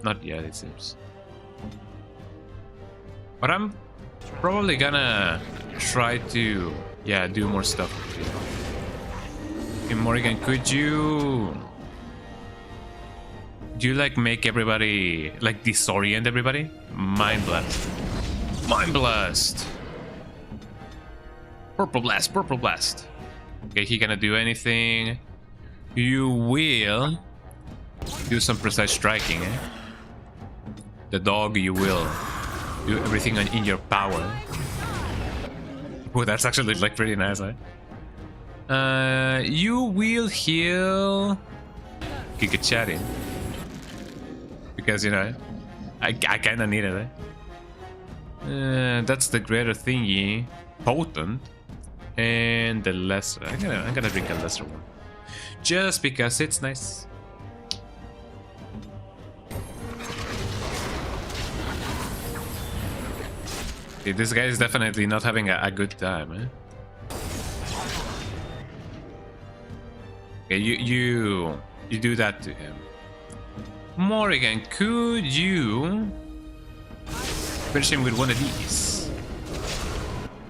not yet. It seems. But I'm probably gonna try to, yeah, do more stuff. Okay, Morrigan, could you? Do you like make everybody like disorient everybody? Mind blast. Mind blast. Purple blast, purple blast. Okay, he gonna do anything. You will do some precise striking, eh? The dog, you will do everything in your power. Oh, that's actually like pretty nice, eh? You will heal Kikacharin. Because, you know, I kinda need it, eh? That's the greater thingy. Potent. And the lesser. I'm gonna drink a lesser one. Just because it's nice. Okay, this guy is definitely not having a good time, eh? Okay, you do that to him. Morrigan, could you finish him with one of these?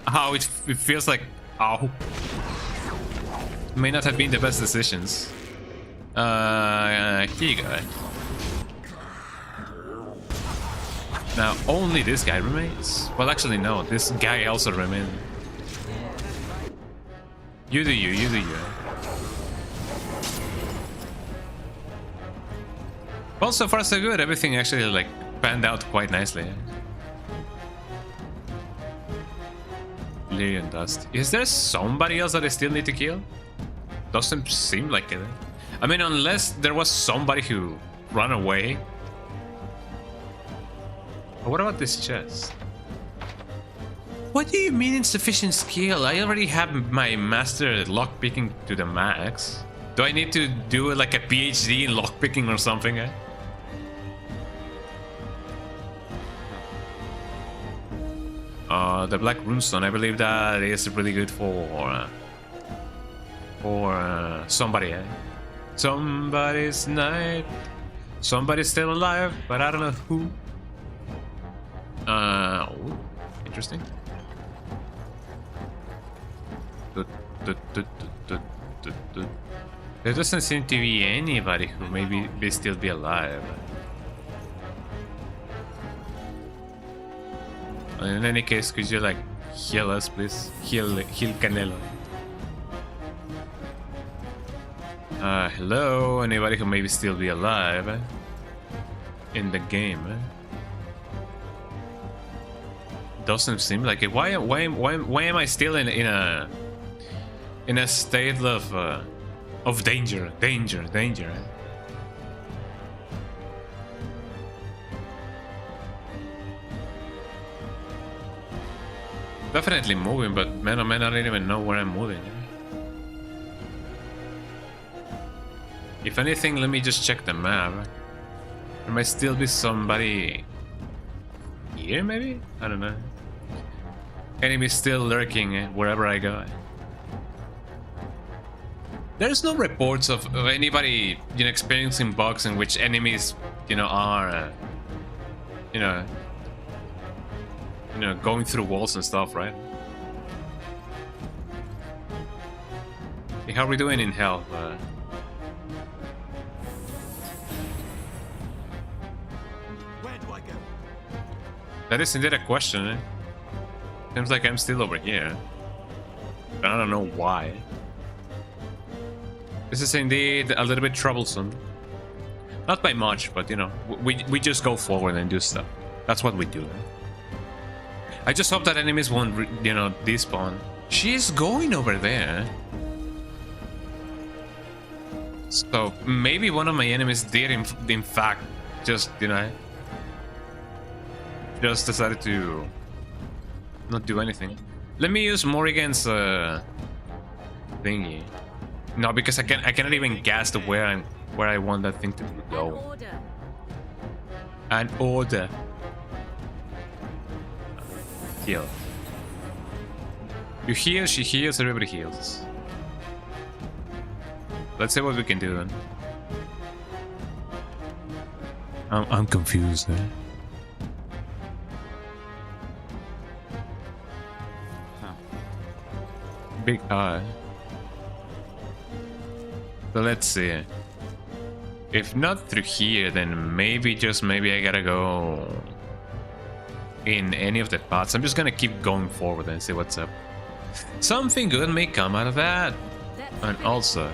Oh, it feels like, oh, may not have been the best decisions. Here you go. Now only this guy remains. Well, actually no, this guy also remains. You do you, you do you. Well, so far so good. Everything actually like panned out quite nicely. Lyrian Dust. Is there somebody else that I still need to kill? Doesn't seem like it. I mean, unless there was somebody who ran away. But what about this chest? What do you mean insufficient skill? I already have my master lockpicking to the max. Do I need to do like a PhD in lockpicking or something? Eh? The Black Runestone, I believe that is really good for somebody, eh? Somebody's night. Somebody's still alive, but I don't know who. Oh, interesting. There doesn't seem to be anybody who maybe may still be alive. In any case, could you like heal us, please? Heal Canelo. Hello, anybody who maybe still be alive in the game? Doesn't seem like it. Why am I still in a state of danger? Definitely moving, but man, oh man, I don't even know where I'm moving. If anything, let me just check the map. There might still be somebody here, maybe? I don't know. Enemies still lurking wherever I go. There's no reports of anybody, you know, experiencing bugs in which enemies, you know, are, you know, going through walls and stuff, right? Hey, how are we doing in health? Where do I go? That is indeed a question. Eh? Seems like I'm still over here. But I don't know why. This is indeed a little bit troublesome. Not by much, but you know, we just go forward and do stuff. That's what we do. I just hope that enemies won't, you know, despawn. She's going over there. So maybe one of my enemies did in fact just, you know, just decided to not do anything. Let me use Morrigan's thingy. No, because I cannot even guess the where I want that thing to go. An order. Heal. You heal, she heals, everybody heals. Let's see what we can do then. I'm confused. Eh? Big eye. So let's see. If not through here, then maybe, just maybe I gotta go in any of the paths. I'm just gonna keep going forward and see what's up. Something good may come out of that. And also,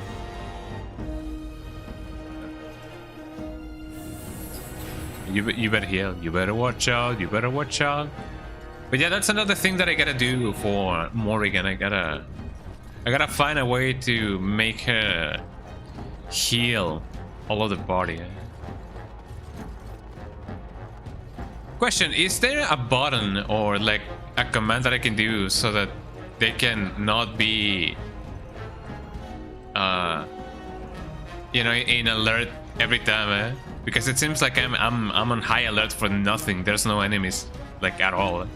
you better heal. You better watch out. You better watch out. But yeah, that's another thing that I gotta do for Morrigan. I gotta find a way to make her heal all of the body. Question, is there a button or like a command that I can do so that they can not be you know, in alert every time, eh? Because it seems like I'm on high alert for nothing. There's no enemies like at all.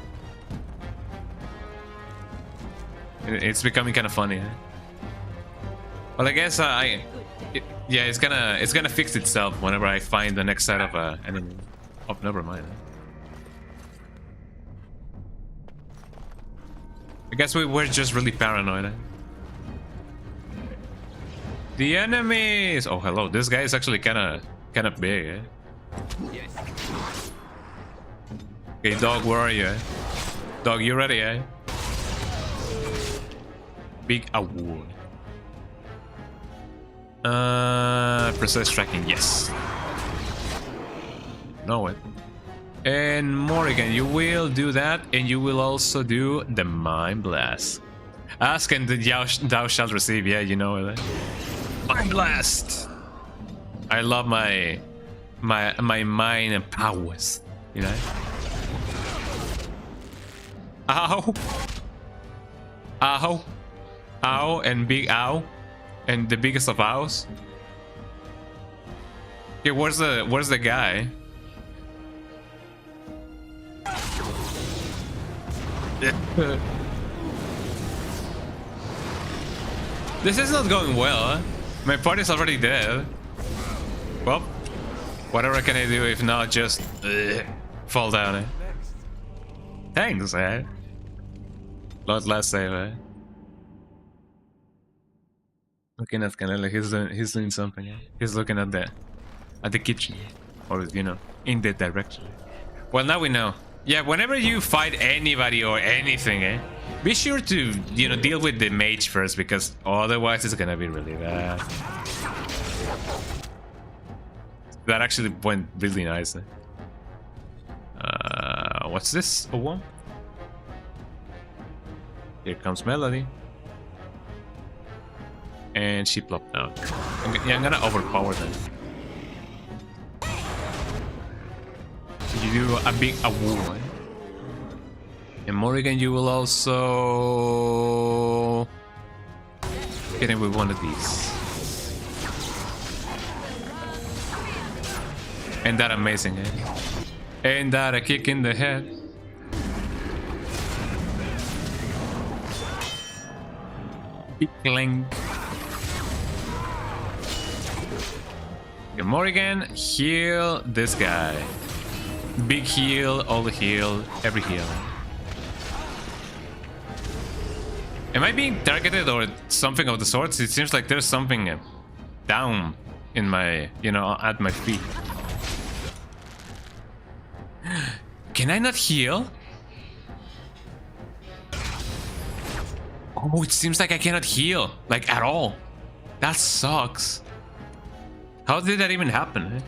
It's becoming kind of funny. Eh? Well, I guess yeah, it's gonna fix itself whenever I find the next set of enemy. Oh, never mind. I guess we were just really paranoid. Eh? The enemies! Oh, hello. This guy is actually kind of big. Eh? Yes. Okay, dog, where are you? Eh? Dog, you ready? Eh? Big award. Precise tracking, yes. Know it. And Morrigan, you will do that, and you will also do the Mind Blast. Ask and thou shalt receive. Yeah, you know it. Mind Blast. I love my mind powers. You know. Ow. Ow. Ow and big ow. And the biggest of ows. Okay, where's the guy? This is not going well. Huh? My party's already dead. Well, whatever can I do if not just fall down? Eh? Thanks, eh? Lot less save, eh? Looking at Canela, he's doing something. Eh? He's looking at the kitchen, or you know, in the direction. Well, now we know. Yeah, whenever you fight anybody or anything, eh, be sure to, you know, deal with the mage first, because otherwise it's gonna be really bad. That actually went really nice. Eh? What's this? A wall? Here comes Melody. And she plopped down. I'm gonna overpower them. You do a big award. And Morrigan, you will also get in with one of these. Ain't that amazing, eh? Ain't that a kick in the head? Big clink. Okay, Morrigan, heal this guy. Big heal, all the heal, every heal. Am I being targeted or something of the sorts? It seems like there's something down in my, you know, at my feet. Can I not heal? Oh, it seems like I cannot heal, like at all. That sucks. How did that even happen?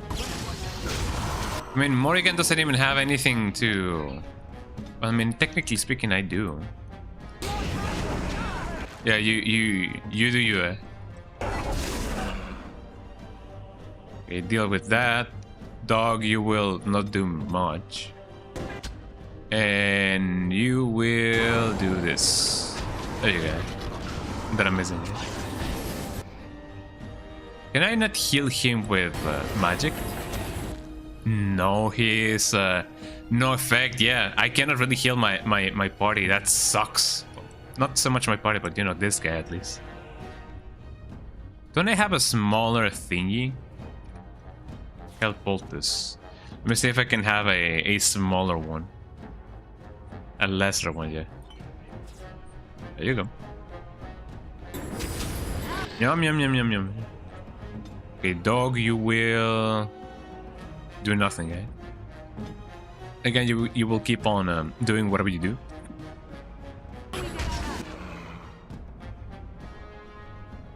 I mean, Morrigan doesn't even have anything to... I mean, technically speaking, I do. Yeah, you do you, eh? Okay, deal with that. Dog, you will not do much. And you will do this. There you go. That I'm missing. Can I not heal him with magic? No, he is no effect. Yeah, I cannot really heal my party. That sucks. Not so much my party, but you know, this guy at least. Don't I have a smaller thingy? Help poultice. Let me see if I can have a smaller one. A lesser one, yeah. There you go. Yum, yum, yum, yum, yum. Okay, dog, you will do nothing, eh? Again, you will keep on doing whatever you do.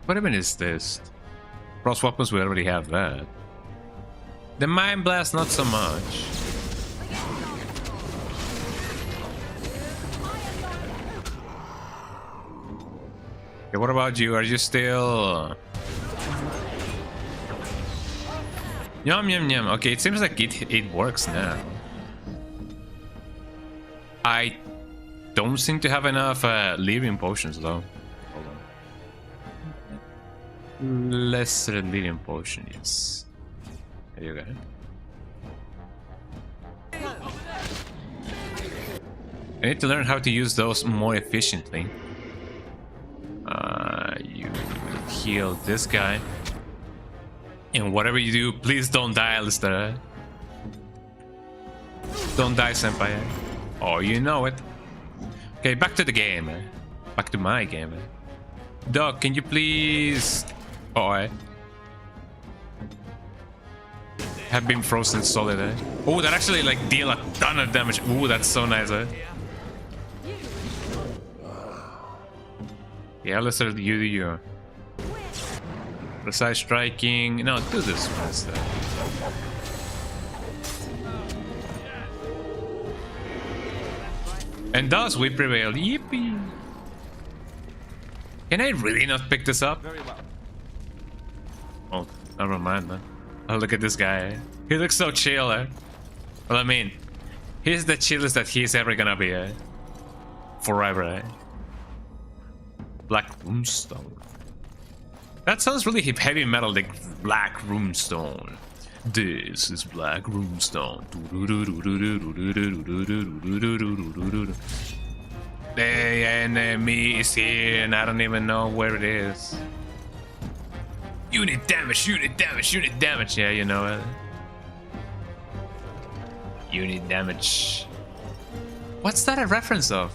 What even is this? Cross weapons, we already have that. The Mind Blast, not so much. Okay, what about you? Are you still... Yum, yum, yum. Okay, it seems like it works now. I don't seem to have enough living potions, though. Hold on. Lesser living potion, yes. There you go. I need to learn how to use those more efficiently. You heal this guy. And whatever you do, please don't die, Alistair. Don't die, senpai. Oh, you know it. Okay, back to the game. Back to my game. Doc, can you please... Oh, have been frozen solid, eh? Oh, that actually like deal a ton of damage. Ooh, that's so nice, eh? Yeah, let's start you do you. Precise striking. No, do this one instead. And thus we prevail. Yippee! Can I really not pick this up? Oh, never mind, man. Oh, look at this guy. He looks so chill, eh? Well, I mean, he's the chillest that he's ever gonna be, eh? Forever, eh? Black Runestone. That sounds really heavy metal, like Black Runestone. This is Black Runestone. The enemy is here, and I don't even know where it is. Unit damage, unit damage, unit damage. Yeah, you know it. Unit damage. What's that a reference of?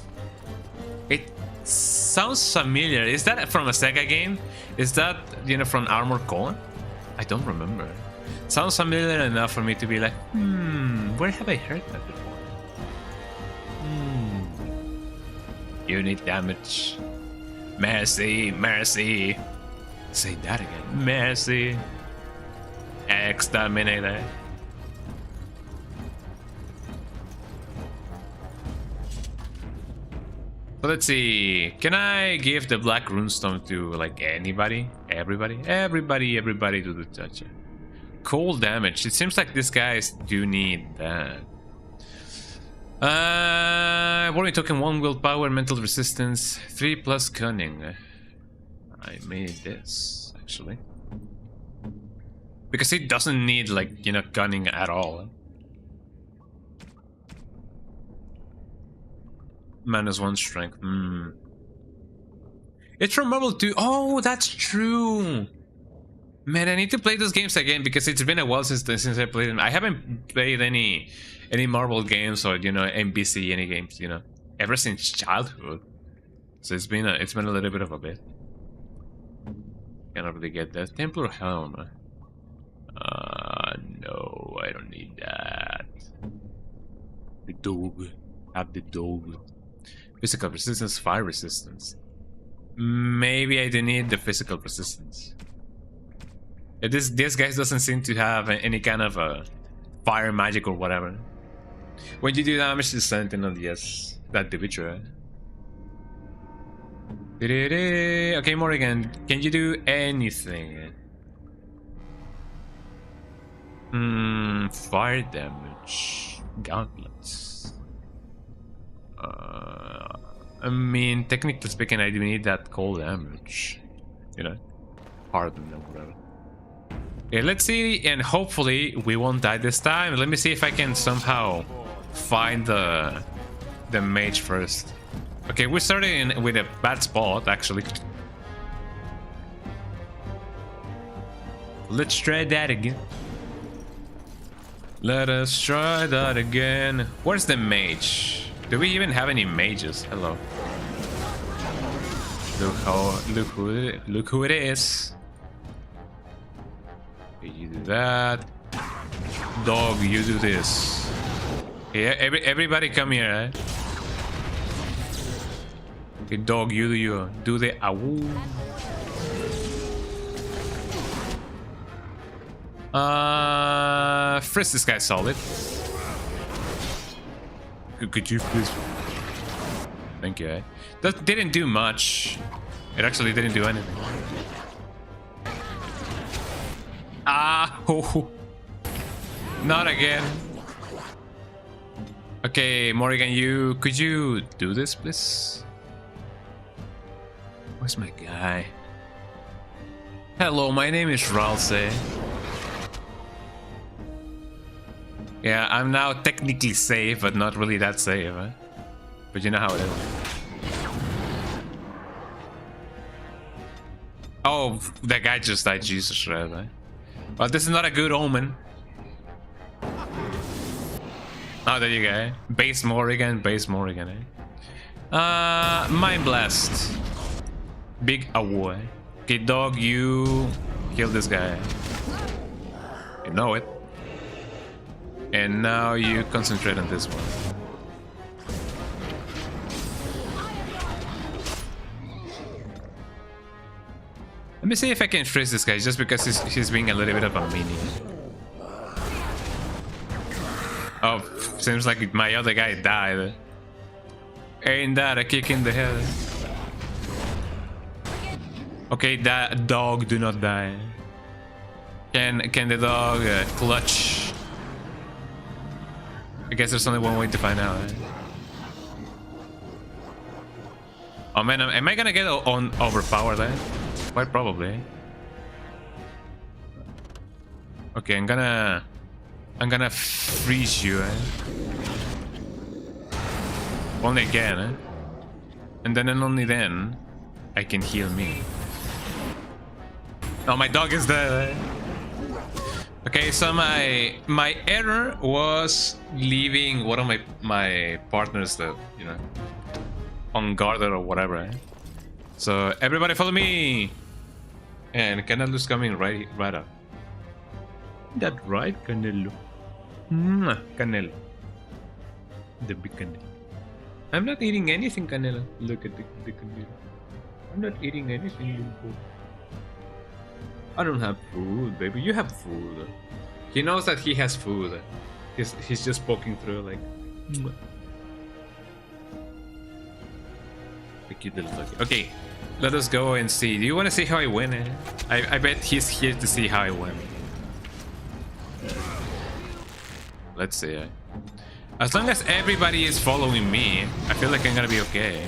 It sounds familiar. Is that from a Sega game? Is that, you know, from Armored Core? I don't remember. Sounds familiar enough for me to be like, where have I heard that before? Unit damage. Mercy, mercy. Say that again. Mercy. Exterminator. So let's see. Can I give the Black Runestone to like anybody? Everybody? Everybody to the toucher. Cold damage. It seems like these guys do need that. Warning token 1 willpower, mental resistance, 3 plus cunning. I made this actually. Because he doesn't need, like, you know, gunning at all. -1 strength. It's from Marvel 2. Oh, that's true. Man, I need to play those games again because it's been a while since I played them. I haven't played any Marvel games or, you know, NBC any games, you know, ever since childhood. So it's been a little bit of a bit. Cannot really get that Templar helm. No, I don't need that. The dog. Have the dog. Physical resistance, fire resistance. Maybe I do need the physical resistance. This guy doesn't seem to have any kind of fire magic or whatever. When you do damage to Sentinel, yes, that do be true. Okay, Morrigan, can you do anything? Fire damage, gauntlets. I mean, technically speaking, I do need that cold damage. You know, harden or whatever. Okay, let's see, and hopefully we won't die this time. Let me see if I can somehow find the mage first. Okay, we're starting with a bad spot, actually. Let's try that again. Let us try that again. Where's the mage? Do we even have any mages? Hello. Look who it is. Okay, you do that. Dog, you do this. Yeah, everybody come here, eh? Okay, dog, you do the awoo. First, this guy's solid. Could you please? Thank you. That didn't do much. It actually didn't do anything. Oh, not again. Okay, Morrigan, could you do this, please? Where's my guy? Hello, my name is Ralsei. Yeah, I'm now technically safe, but not really that safe, huh? But you know how it is. Oh, that guy just died, Jesus, right? Well, this is not a good omen. Oh, there you go. Base Morrigan, eh? Mind Blast. Big away. Okay, dog, you kill this guy. You know it. And now you concentrate on this one. Let me see if I can freeze this guy just because he's being a little bit of a meanie. Oh, seems like my other guy died. Ain't that a kick in the head? Okay, that dog do not die. Can the dog clutch? I guess there's only one way to find out. Eh? Oh man, am I gonna get overpowered? Eh? Quite probably. Okay, I'm gonna freeze you. Eh? Only again, eh? And then and only then I can heal me. Oh, my dog is dead. Eh? Okay, so my error was leaving one of my partners, that, you know, unguarded or whatever. Eh? So everybody follow me. And Canelo's coming right up. That right, Canelo? Canelo. The big Canelo. I'm not eating anything, Canelo. Look at the Canelo. I'm not eating anything. I don't have food, baby. You have food. He knows that he has food. He's just poking through like. The cute little doggy. Okay, let us go and see. Do you want to see how I win? Eh? I bet he's here to see how I win. Let's see. Eh? As long as everybody is following me, I feel like I'm gonna be okay.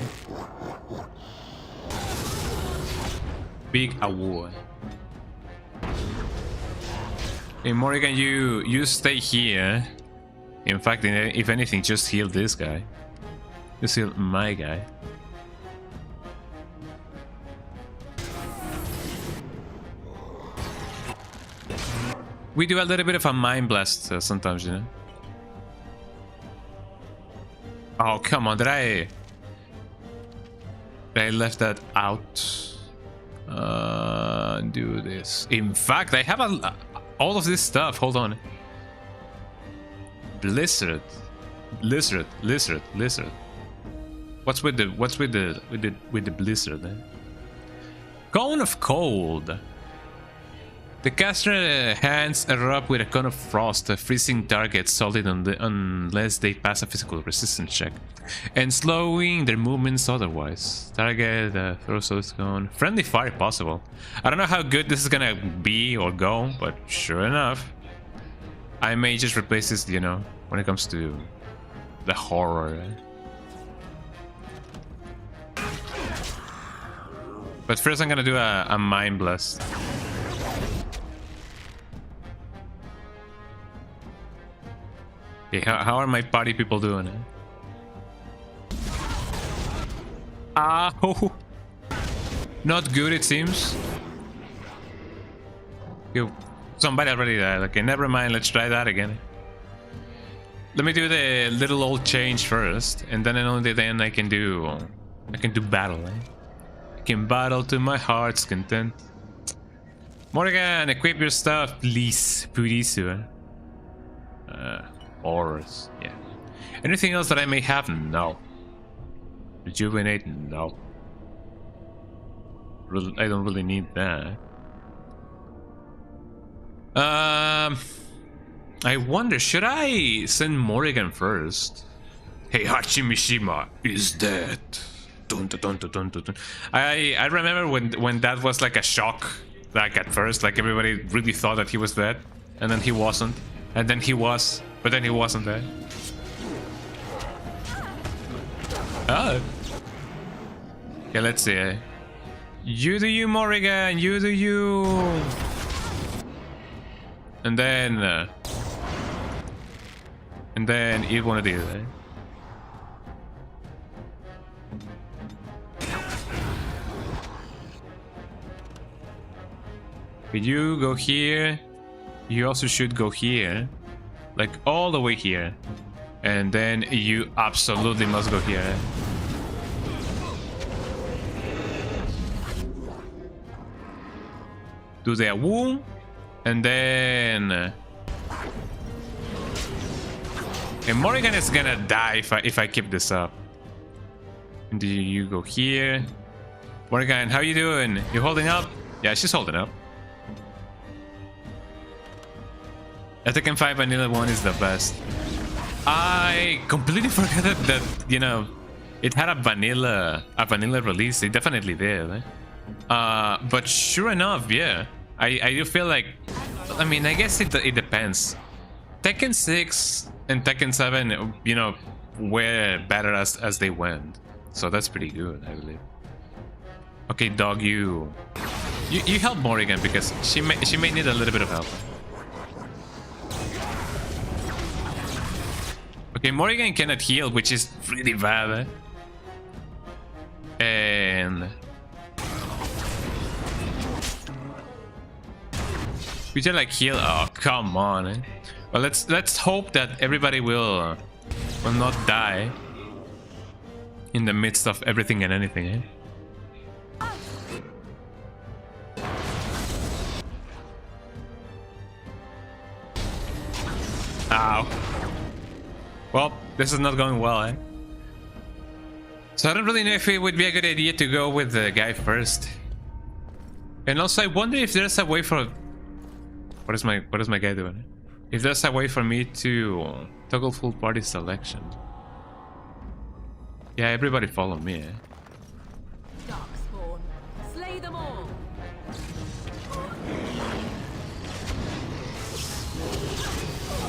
Big award. Hey Morrigan, you stay here. In fact, if anything, just heal this guy. Just heal my guy. We do a little bit of a mind blast sometimes, you know. Oh come on! Did I left that out? Do this. In fact, I have all of this stuff. Hold on. Blizzard. What's with the blizzard? Eh? Cone of cold. The caster hands erupt with a cone of frost, freezing targets solid unless they pass a physical resistance check, and slowing their movements otherwise. Target throws a cone. Friendly fire possible. I don't know how good this is gonna be or go, but sure enough, I may just replace this, you know, when it comes to the horror. But first I'm gonna do a mind blast. Okay, how are my party people doing? Oh, not good it seems. Yo, somebody already died. Okay, never mind. Let's try that again. Let me do the little old change first, and then only then I can do battle. I can battle to my heart's content. Morrigan, equip your stuff, please. Horrors, yeah. Anything else that I may have? No. Rejuvenate? No. I don't really need that. I wonder, should I send Morrigan first? Hey, Hachimishima is dead. Dun, dun, dun, dun, dun, dun. I remember when that was like a shock. Like at first, like everybody really thought that he was dead, and then he wasn't, and then he was, but then he wasn't dead. Oh. Okay, let's see. You do you, Morrigan. You do you. And then eat one of these. Eh? You go here. You also should go here, like all the way here, and then you absolutely must go here. Do the woo, and then and Morrigan is gonna die if I keep this up. And do you go here? Morrigan, how you doing? You holding up? Yeah, she's holding up. I think Tekken 5 Vanilla 1 is the best. I completely forgot that you know, it had a vanilla release. It definitely did. Eh? But sure enough, yeah. I do feel like, I mean, I guess it depends. Tekken 6 and Tekken 7, you know, were better as they went. So that's pretty good, I believe. Okay, dog, you help Morrigan because she may need a little bit of help. Okay, Morrigan cannot heal, which is really bad. Eh? And we just like heal. Oh, come on. Eh? Well, let's hope that everybody will not die in the midst of everything and anything. Eh? Ow. Well, this is not going well, eh? So I don't really know if it would be a good idea to go with the guy first. And also, I wonder if there's a way for... What is my guy doing? If there's a way for me to toggle full party selection. Yeah, everybody follow me, eh? Darkspawn, slay them all.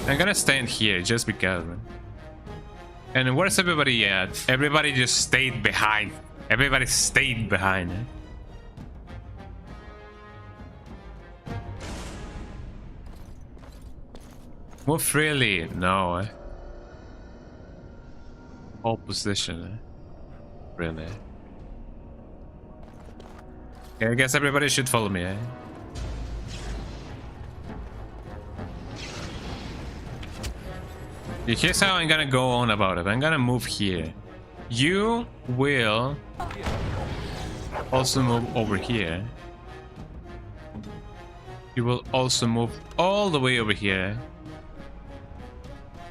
I'm gonna stand here just because, man. And where's everybody at? Everybody just stayed behind. Everybody stayed behind. Eh? Move freely. No. Hold position. Really. Okay, I guess everybody should follow me, eh? Here's how I'm gonna go on about it. I'm gonna move here. You will also move over here. You will also move all the way over here.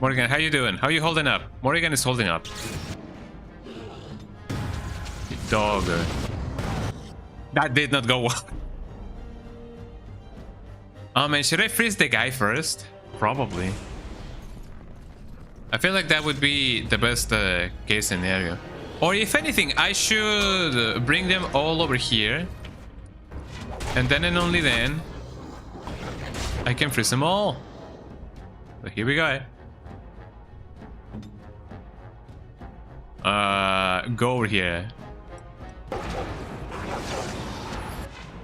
Morrigan, how you doing? How you holding up? Morrigan is holding up. You dog. That did not go well. Oh man, should I freeze the guy first? Probably. I feel like that would be the best case scenario. Or if anything, I should bring them all over here. And then and only then, I can freeze them all. So here we go. Go over here.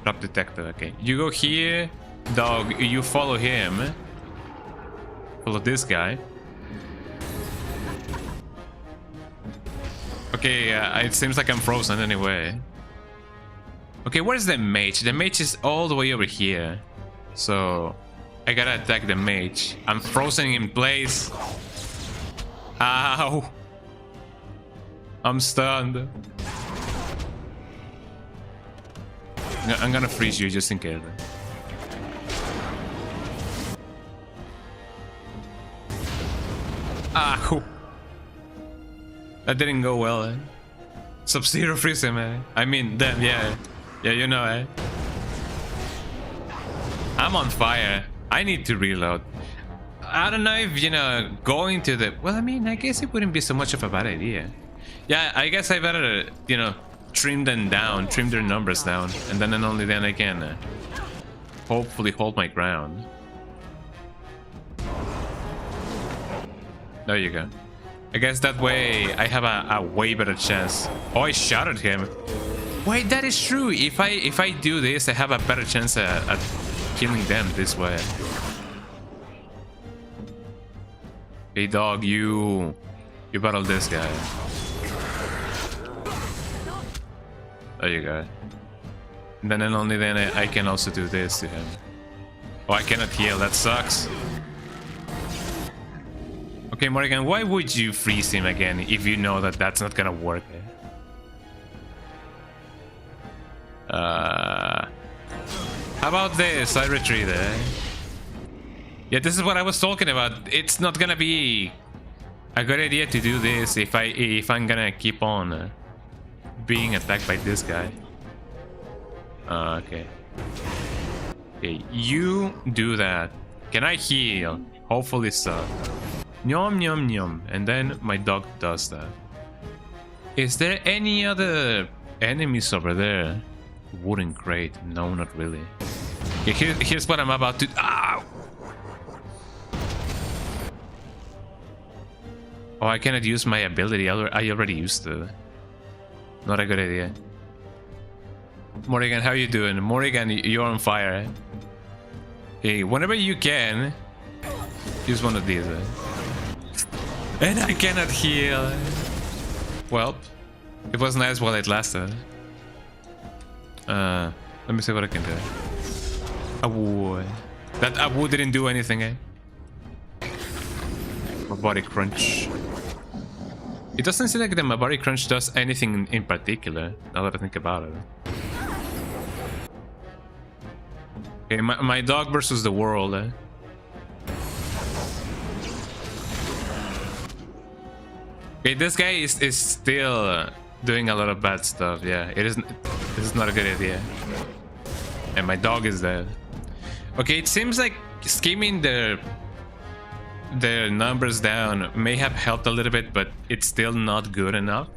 Drop detector, okay. You go here, dog, you follow him. Follow this guy. Okay, it seems like I'm frozen anyway. Okay, where's the mage? The mage is all the way over here. So, I gotta attack the mage. I'm frozen in place. Ow! I'm stunned. I'm gonna freeze you just in case. Ow! That didn't go well, eh? Sub-Zero freeze him, eh? I mean, then, yeah. Yeah, you know, eh? I'm on fire. I need to reload. I don't know if, you know, going to the... Well, I mean, I guess it wouldn't be so much of a bad idea. Yeah, I guess I better, you know, trim them down, trim their numbers down. And then and only then I can hopefully hold my ground. There you go. I guess that way I have a way better chance. Oh, I shot at him. Wait, that is true. If I do this, I have a better chance at killing them this way. Hey dog, you battle this guy. There you go. And then and only then I can also do this to him. Oh, I cannot heal. That sucks. Okay, Morrigan, why would you freeze him again if you know that that's not gonna work? How about this? I retreat, eh? Yeah, this is what I was talking about. It's not gonna be a good idea to do this if I'm gonna keep on being attacked by this guy. Okay. Okay, you do that. Can I heal? Hopefully so. Nyom nyom nyom. And then my dog does that. Is there any other enemies over there? Wooden crate. No, not really. Okay, here's what I'm about to... Ow! Oh, I cannot use my ability. I already used it. Not a good idea. Morrigan, how you doing? Morrigan, you're on fire. Eh? Hey, whenever you can, use one of these. Eh? And I cannot heal. Well, it was nice while it lasted. Let me see what I can do. Awoo. That awoo didn't do anything, eh? My body crunch. It doesn't seem like the my body crunch does anything in particular, now that I think about it. Okay, my dog versus the world, eh? Okay, this guy is still doing a lot of bad stuff. Yeah, this is not a good idea. And my dog is dead. Okay, it seems like skimming their numbers down may have helped a little bit, but it's still not good enough.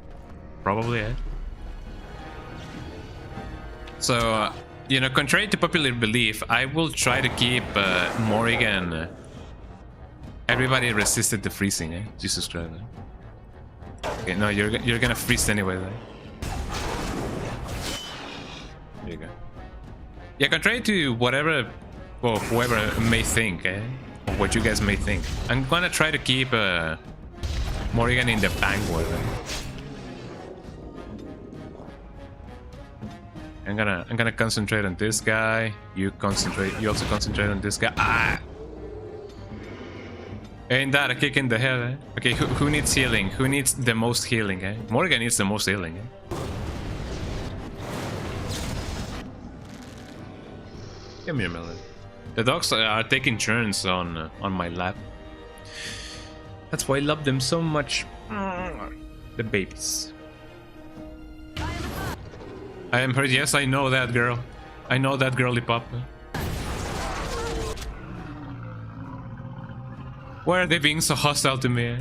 Probably, eh? So, you know, contrary to popular belief, I will try to keep Morrigan. Everybody resisted the freezing, eh? Jesus Christ. Okay, no, you're gonna freeze anyway, right? There you go. Yeah, contrary to whatever, well, whoever may think, eh? what you guys may think. I'm gonna try to keep Morrigan in the vanguard. I'm gonna concentrate on this guy. You also concentrate on this guy. Ah! Ain't that a kick in the head, eh? Okay, who needs healing? Who needs the most healing, eh? Morrigan needs the most healing, eh? Give me a minute. The dogs are taking turns on my lap. That's why I love them so much. The babies. I am hurt. Yes, I know that girl. I know that girly pop. Why are they being so hostile to me?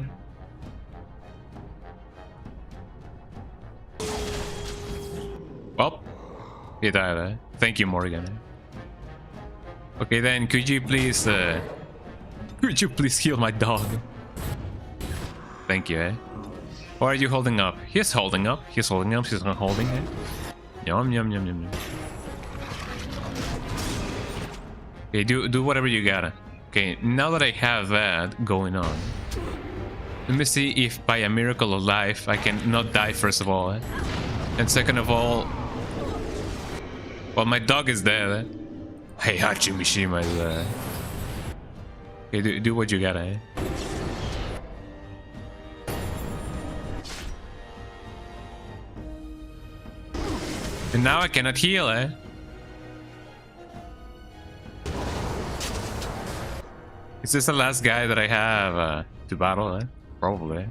Well, he died. Eh? Thank you, Morrigan. Okay, then could you please heal my dog? Thank you, eh? Or are you holding up? He's holding up. He's holding up. He's not holding it. Yum yum yum yum yum. Okay, do whatever you gotta. Okay, now that I have that going on, let me see if by a miracle of life I can not die first of all, eh? And second of all, well, my dog is dead. Eh? Hey, Hachi Mishima is there. Okay, do what you gotta, eh? And now I cannot heal, eh? Is this the last guy that I have to battle, eh? Probably.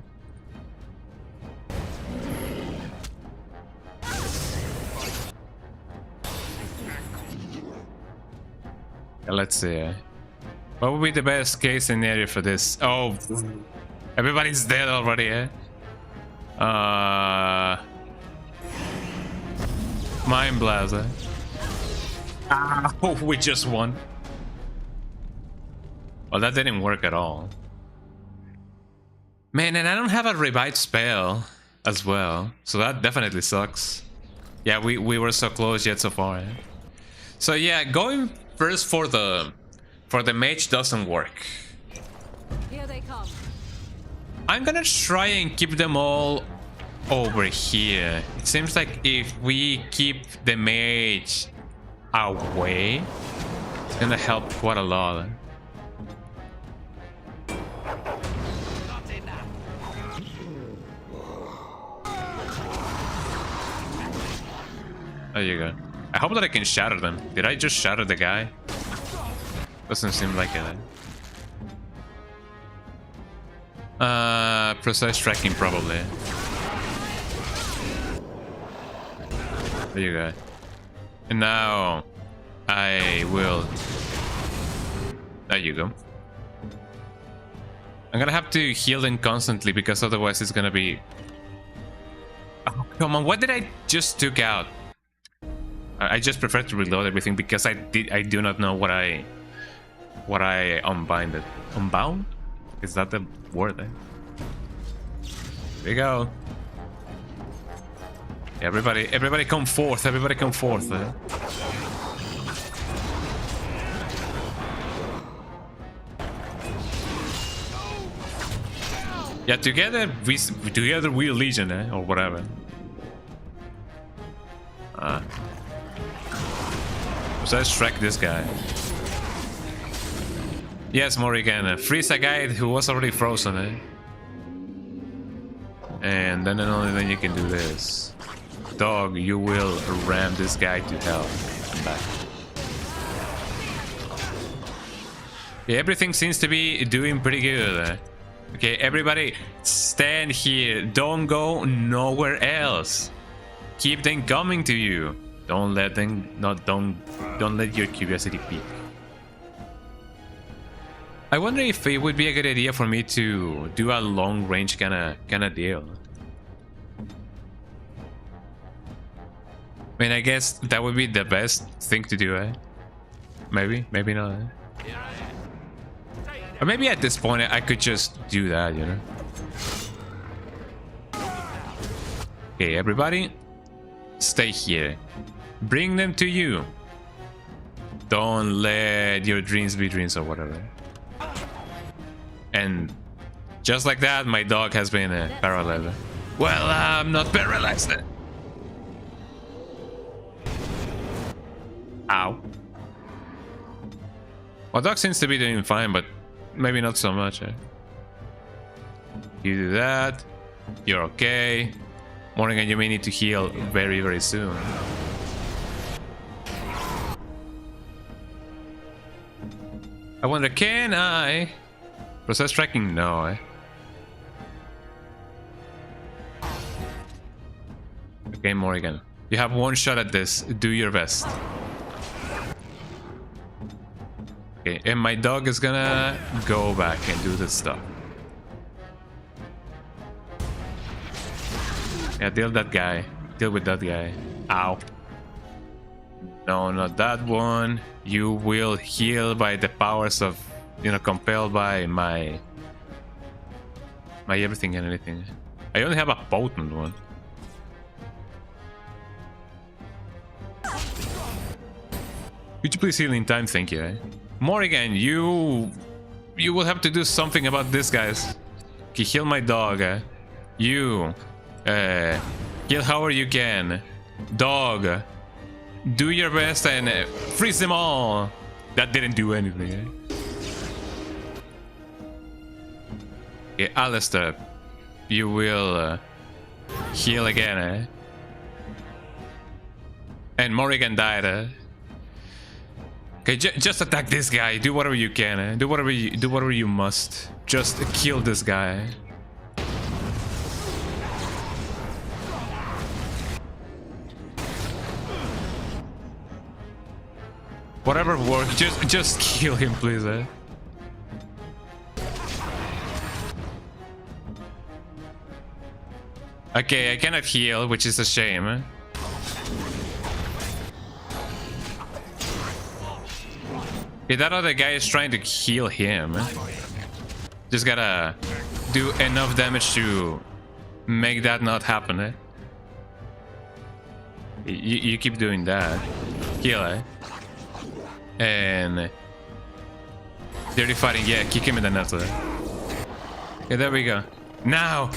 Let's see. What would be the best case scenario for this? Oh, everybody's dead already, eh? Mind Blast, eh? Ah, oh, we just won. Well, that didn't work at all. Man, and I don't have a revive spell as well, so that definitely sucks. Yeah, we were so close yet so far, eh? So yeah, going first for the mage doesn't work. Here they come. I'm gonna try and keep them all over here. It seems like if we keep the mage away, it's gonna help quite a lot. There you go. I hope that I can shatter them. Did I just shatter the guy? Doesn't seem like it. Precise tracking probably. There you go. And now I will. There you go. I'm gonna have to heal them constantly because otherwise it's gonna be. Oh, come on! What did I just took out? I just prefer to reload everything because I do not know what I unbinded. Unbound? Is that the word? Eh? There we go. Everybody come forth. Everybody come forth. Eh? Yeah, together we Legion, eh? Or whatever. So let's track this guy. Yes, Morrigan. Freeze a guy who was already frozen, eh? And then and only then you can do this. Dog, you will ram this guy to hell. Come back. Yeah, everything seems to be doing pretty good. Eh? Okay, everybody stand here. Don't go nowhere else. Keep them coming to you. Don't let them don't let your curiosity peak. I wonder if it would be a good idea for me to do a long range kinda deal. I mean, I guess that would be the best thing to do, eh? Maybe not. Eh? Or maybe at this point I could just do that, you know? Okay, everybody, stay here. Bring them to you. Don't let your dreams be dreams or whatever. And just like that, my dog has been paralyzed. Well, I'm not paralyzed. Ow. My dog seems to be doing fine, but maybe not so much. You do that. You're okay. Morrigan, you may need to heal very, very soon. I wonder, can I process tracking? No. Okay, Morrigan, you have one shot at this. Do your best. Okay, and my dog is gonna go back and do this stuff. Yeah, deal that guy. Deal with that guy. Ow. No, not that one. You will heal by the powers of, you know, compelled by my everything and anything. I only have a potent one. Could you please heal in time? Thank you. Morrigan, you will have to do something about this, guys. Okay, heal my dog. You heal however you can. Dog, do your best and freeze them all. That didn't do anything. Okay, Alistair, you will heal again. And Morrigan died. Okay, just attack this guy. Do whatever you can. Do whatever you must. Just kill this guy. Whatever works. Just kill him, please. Okay, I cannot heal, which is a shame. Yeah, that other guy is trying to heal him. Just gotta do enough damage to make that not happen. You keep doing that. Heal, and dirty fighting. Yeah, kick him in the nuts. Yeah, there we go. Now,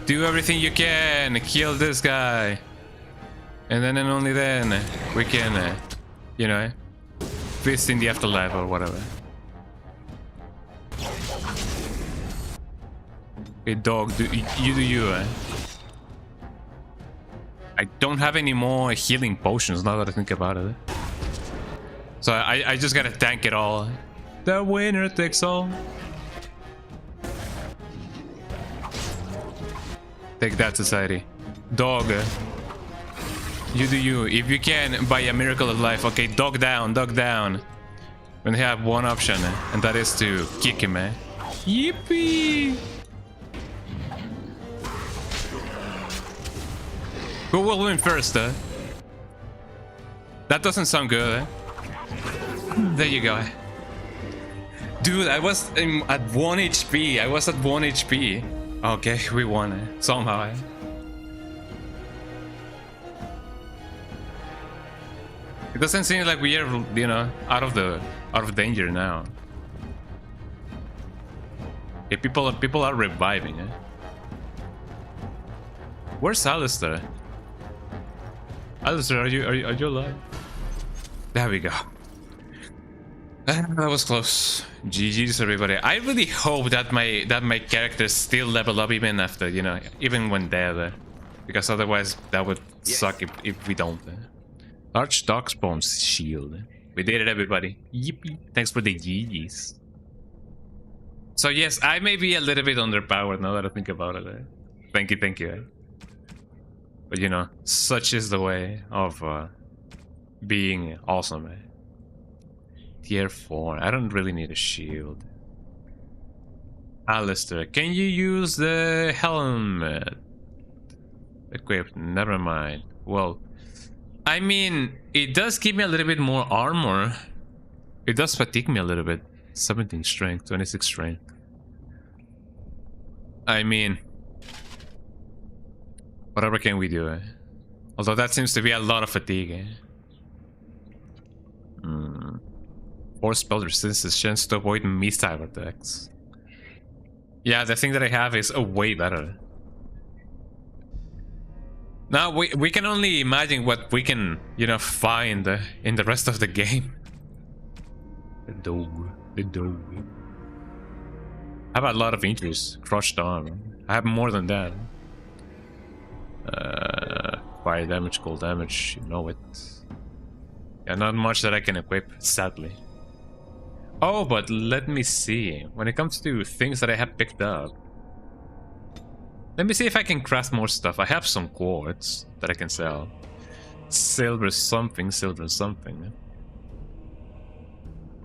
do everything you can. Kill this guy, and then and only then we can, you know, fist in the afterlife or whatever. Okay, dog, you do you. I don't have any more healing potions now that I think about it. So I just gotta tank it all. The winner takes all. Take that, society. Dog, you do you. If you can, by a miracle of life. Okay, dog down, dog down. We have one option, and that is to kick him, Yippee! Who will win first, That doesn't sound good, There you go. Dude, I was at 1 HP. I was at 1 HP. Okay, we won, somehow, It doesn't seem like we are, you know, out of danger now. Okay, people are reviving, Where's Alistair? Alistair, are you alive? There we go. That was close. GG's, everybody. I really hope that my characters still level up even after, you know, even when dead, because otherwise that would suck if we don't. Large Darkspawn's shield. We did it, everybody. Yippee! Thanks for the GG's. So yes, I may be a little bit underpowered now that I think about it. Thank you. But you know, such is the way of being awesome. Tier 4. I don't really need a shield. Alistair, can you use the helmet? Equipped. Never mind. Well, I mean, it does give me a little bit more armor. It does fatigue me a little bit. 17 strength, 26 strength. I mean, whatever can we do, Although that seems to be a lot of fatigue, 4 spell resistance, chance to avoid missile attacks. Yeah, the thing that I have is way better. Now we can only imagine what we can, you know, find in the rest of the game. The dog. I have a lot of injuries, crushed arm. I have more than that. Fire damage, cold damage, you know it. Yeah, not much that I can equip, sadly. Oh, but let me see. When it comes to things that I have picked up, let me see if I can craft more stuff. I have some quartz that I can sell. Silver something.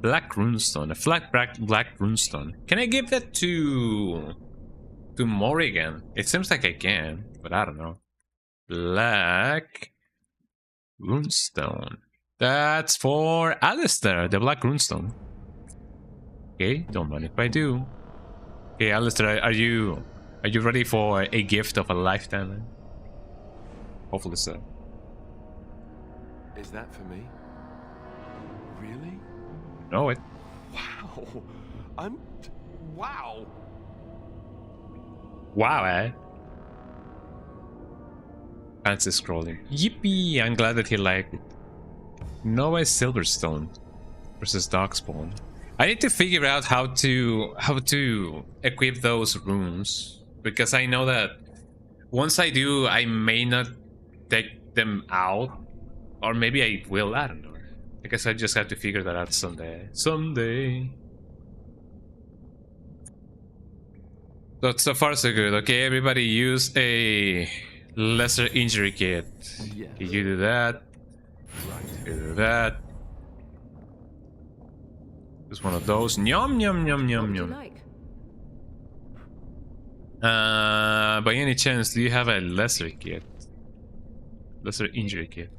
Black runestone, a flat black runestone. Can I give that to Morrigan? It seems like I can, but I don't know. Black runestone. That's for Alistair, the black runestone. Okay, don't mind if I do. Okay, Alistair, are you ready for a gift of a lifetime? Hopefully so. Is that for me? Really? Know it. Wow. Wow. Wow, eh? Fancy scrolling. Yippee! I'm glad that he liked it. Noah Silverstone versus Darkspawn. I need to figure out how to equip those runes, because I know that once I do, I may not take them out, or maybe I will. I don't know. I guess I just have to figure that out someday. But so far so good. Okay, everybody use a lesser injury kit. Yes. You do that. You do that. Just one of those. Yum yum yum yum yum. By any chance, do you have a lesser kit? Lesser injury kit.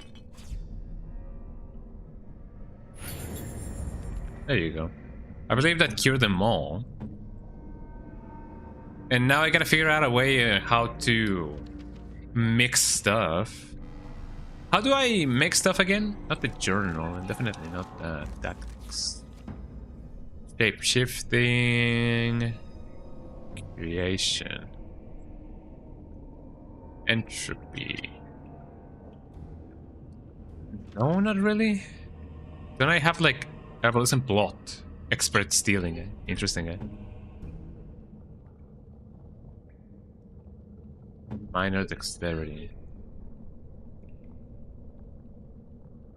There you go. I believe that cured them all. And now I gotta figure out a way how to mix stuff. How do I make stuff again? Not the journal, and definitely not the tactics. Shape shifting. Creation. Entropy. No, not really. Don't I have like Evolution plot? Expert stealing, eh? Interesting, eh? Minor dexterity.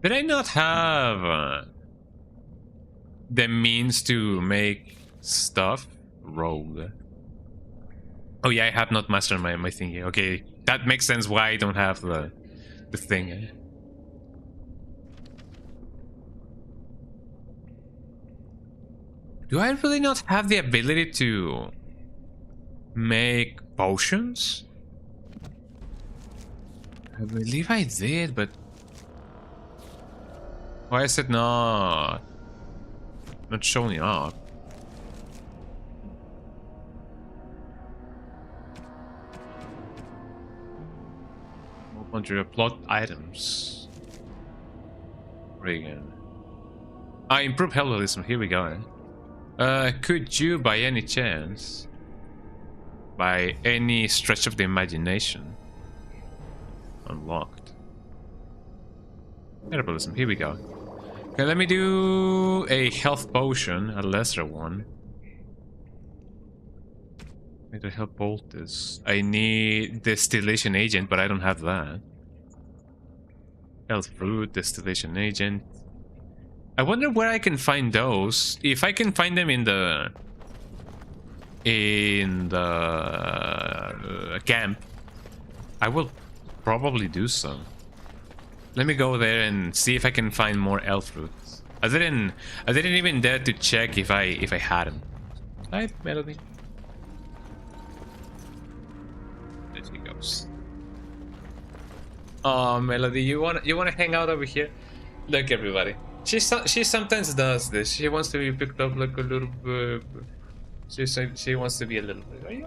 Did I not have the means to make stuff? Rogue. Oh yeah, I have not mastered my thingy. Okay, that makes sense why I don't have the thing. Eh? Do I really not have the ability to make potions? I believe I did, but why is it not showing up? Under plot items. Regan. Improve heroism. Here we go. Could you, by any chance, by any stretch of the imagination, unlocked heroism? Here we go. Okay, let me do a health potion, a lesser one. Need to help poultice. I need distillation agent, but I don't have that. Health fruit, distillation agent. I wonder where I can find those. If I can find them in the camp, I will probably do so. Let me go there and see if I can find more elf fruits. I didn't even dare to check if I had them. Hi, Melody. There she goes. Oh, Melody, you wanna hang out over here? Look, everybody. She sometimes does this. She wants to be picked up like a little baby. She wants to be a little baby. Are you?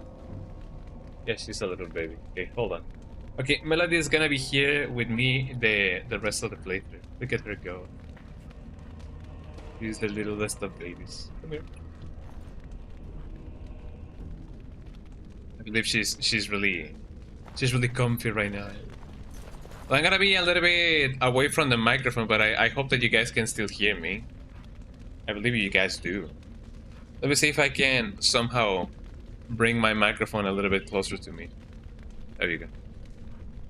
Yeah, she's a little baby. Okay, hold on. Okay, Melody is gonna be here with me the rest of the playthrough. Look at her go. She's the littlest of babies. Come here. believe she's really comfy right now. I'm gonna be a little bit away from the microphone, but I hope that you guys can still hear me. I believe you guys do. Let me see if I can somehow bring my microphone a little bit closer to me. There you go.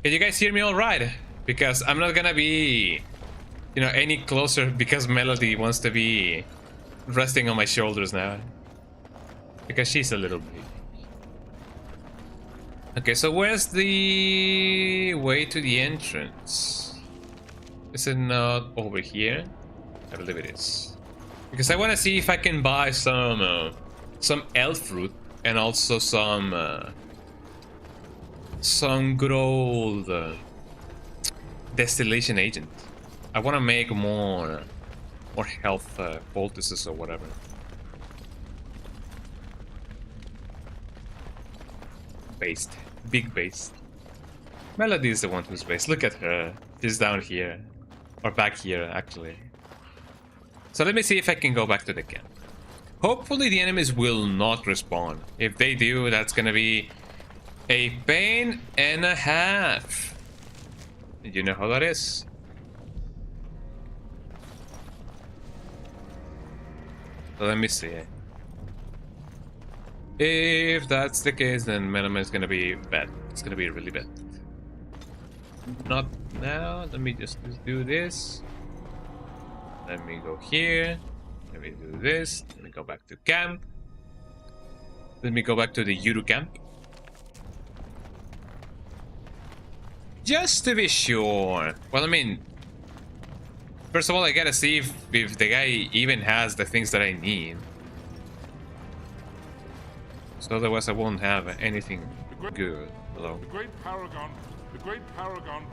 Can you guys hear me all right? Because I'm not gonna be, you know, any closer because Melody wants to be resting on my shoulders now. Because she's a little big. Okay, so where's the way to the entrance? Is it not over here? I believe it is. Because I want to see if I can buy some elf fruit and also some good old distillation agent. I want to make more health poultices or whatever. Based. Big based. Melody is the one who's based. Look at her. She's down here. Or back here, actually. So let me see if I can go back to the camp. Hopefully the enemies will not respawn. If they do, that's gonna be a pain and a half. You know how that is. So let me see. If that's the case, then Menemen is gonna be bad. It's gonna be really bad. Not now. Let me just do this. Let me go here. Let me do this. Let me go back to camp. Let me go back to the Yuru camp. Just to be sure. Well, I mean, first of all, I gotta see if the guy even has the things that I need. So otherwise I won't have anything good. Hello. The great Paragon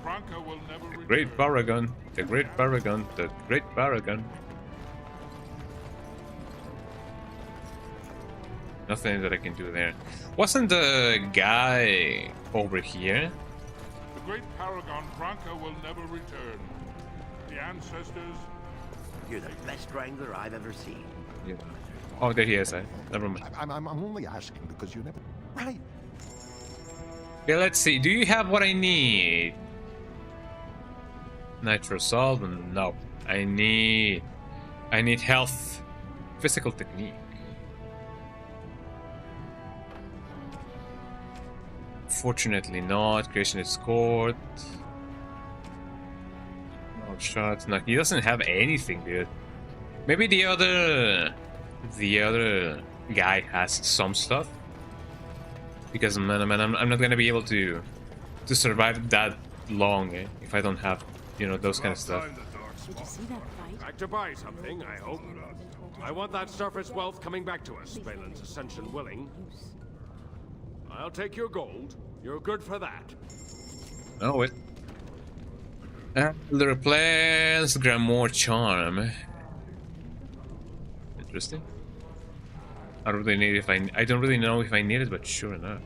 Branca will never return. The great Paragon, the great Paragon, the great Paragon. Nothing that I can do there. Wasn't the guy over here? The great Paragon Branca will never return. The ancestors. You're the best wrangler I've ever seen. Yeah. Oh, there he is. Never mind. I'm only asking because you never. Right. Okay, let's see. Do you have what I need? Nitro solvent? No. I need health. Physical technique. Fortunately not. Creation is scored. No shots. No, he doesn't have anything, dude. Maybe the other guy has some stuff. Because man, I'm not gonna be able to survive that long if I don't have, you know, those kind of stuff. Did you see that fight? Back to buy something, I hope. I want that surface wealth coming back to us, Balin's ascension willing. I'll take your gold. You're good for that. Oh wait. The replace Grimoire Charm. Interesting. I don't really need I don't really know if I need it, but sure enough.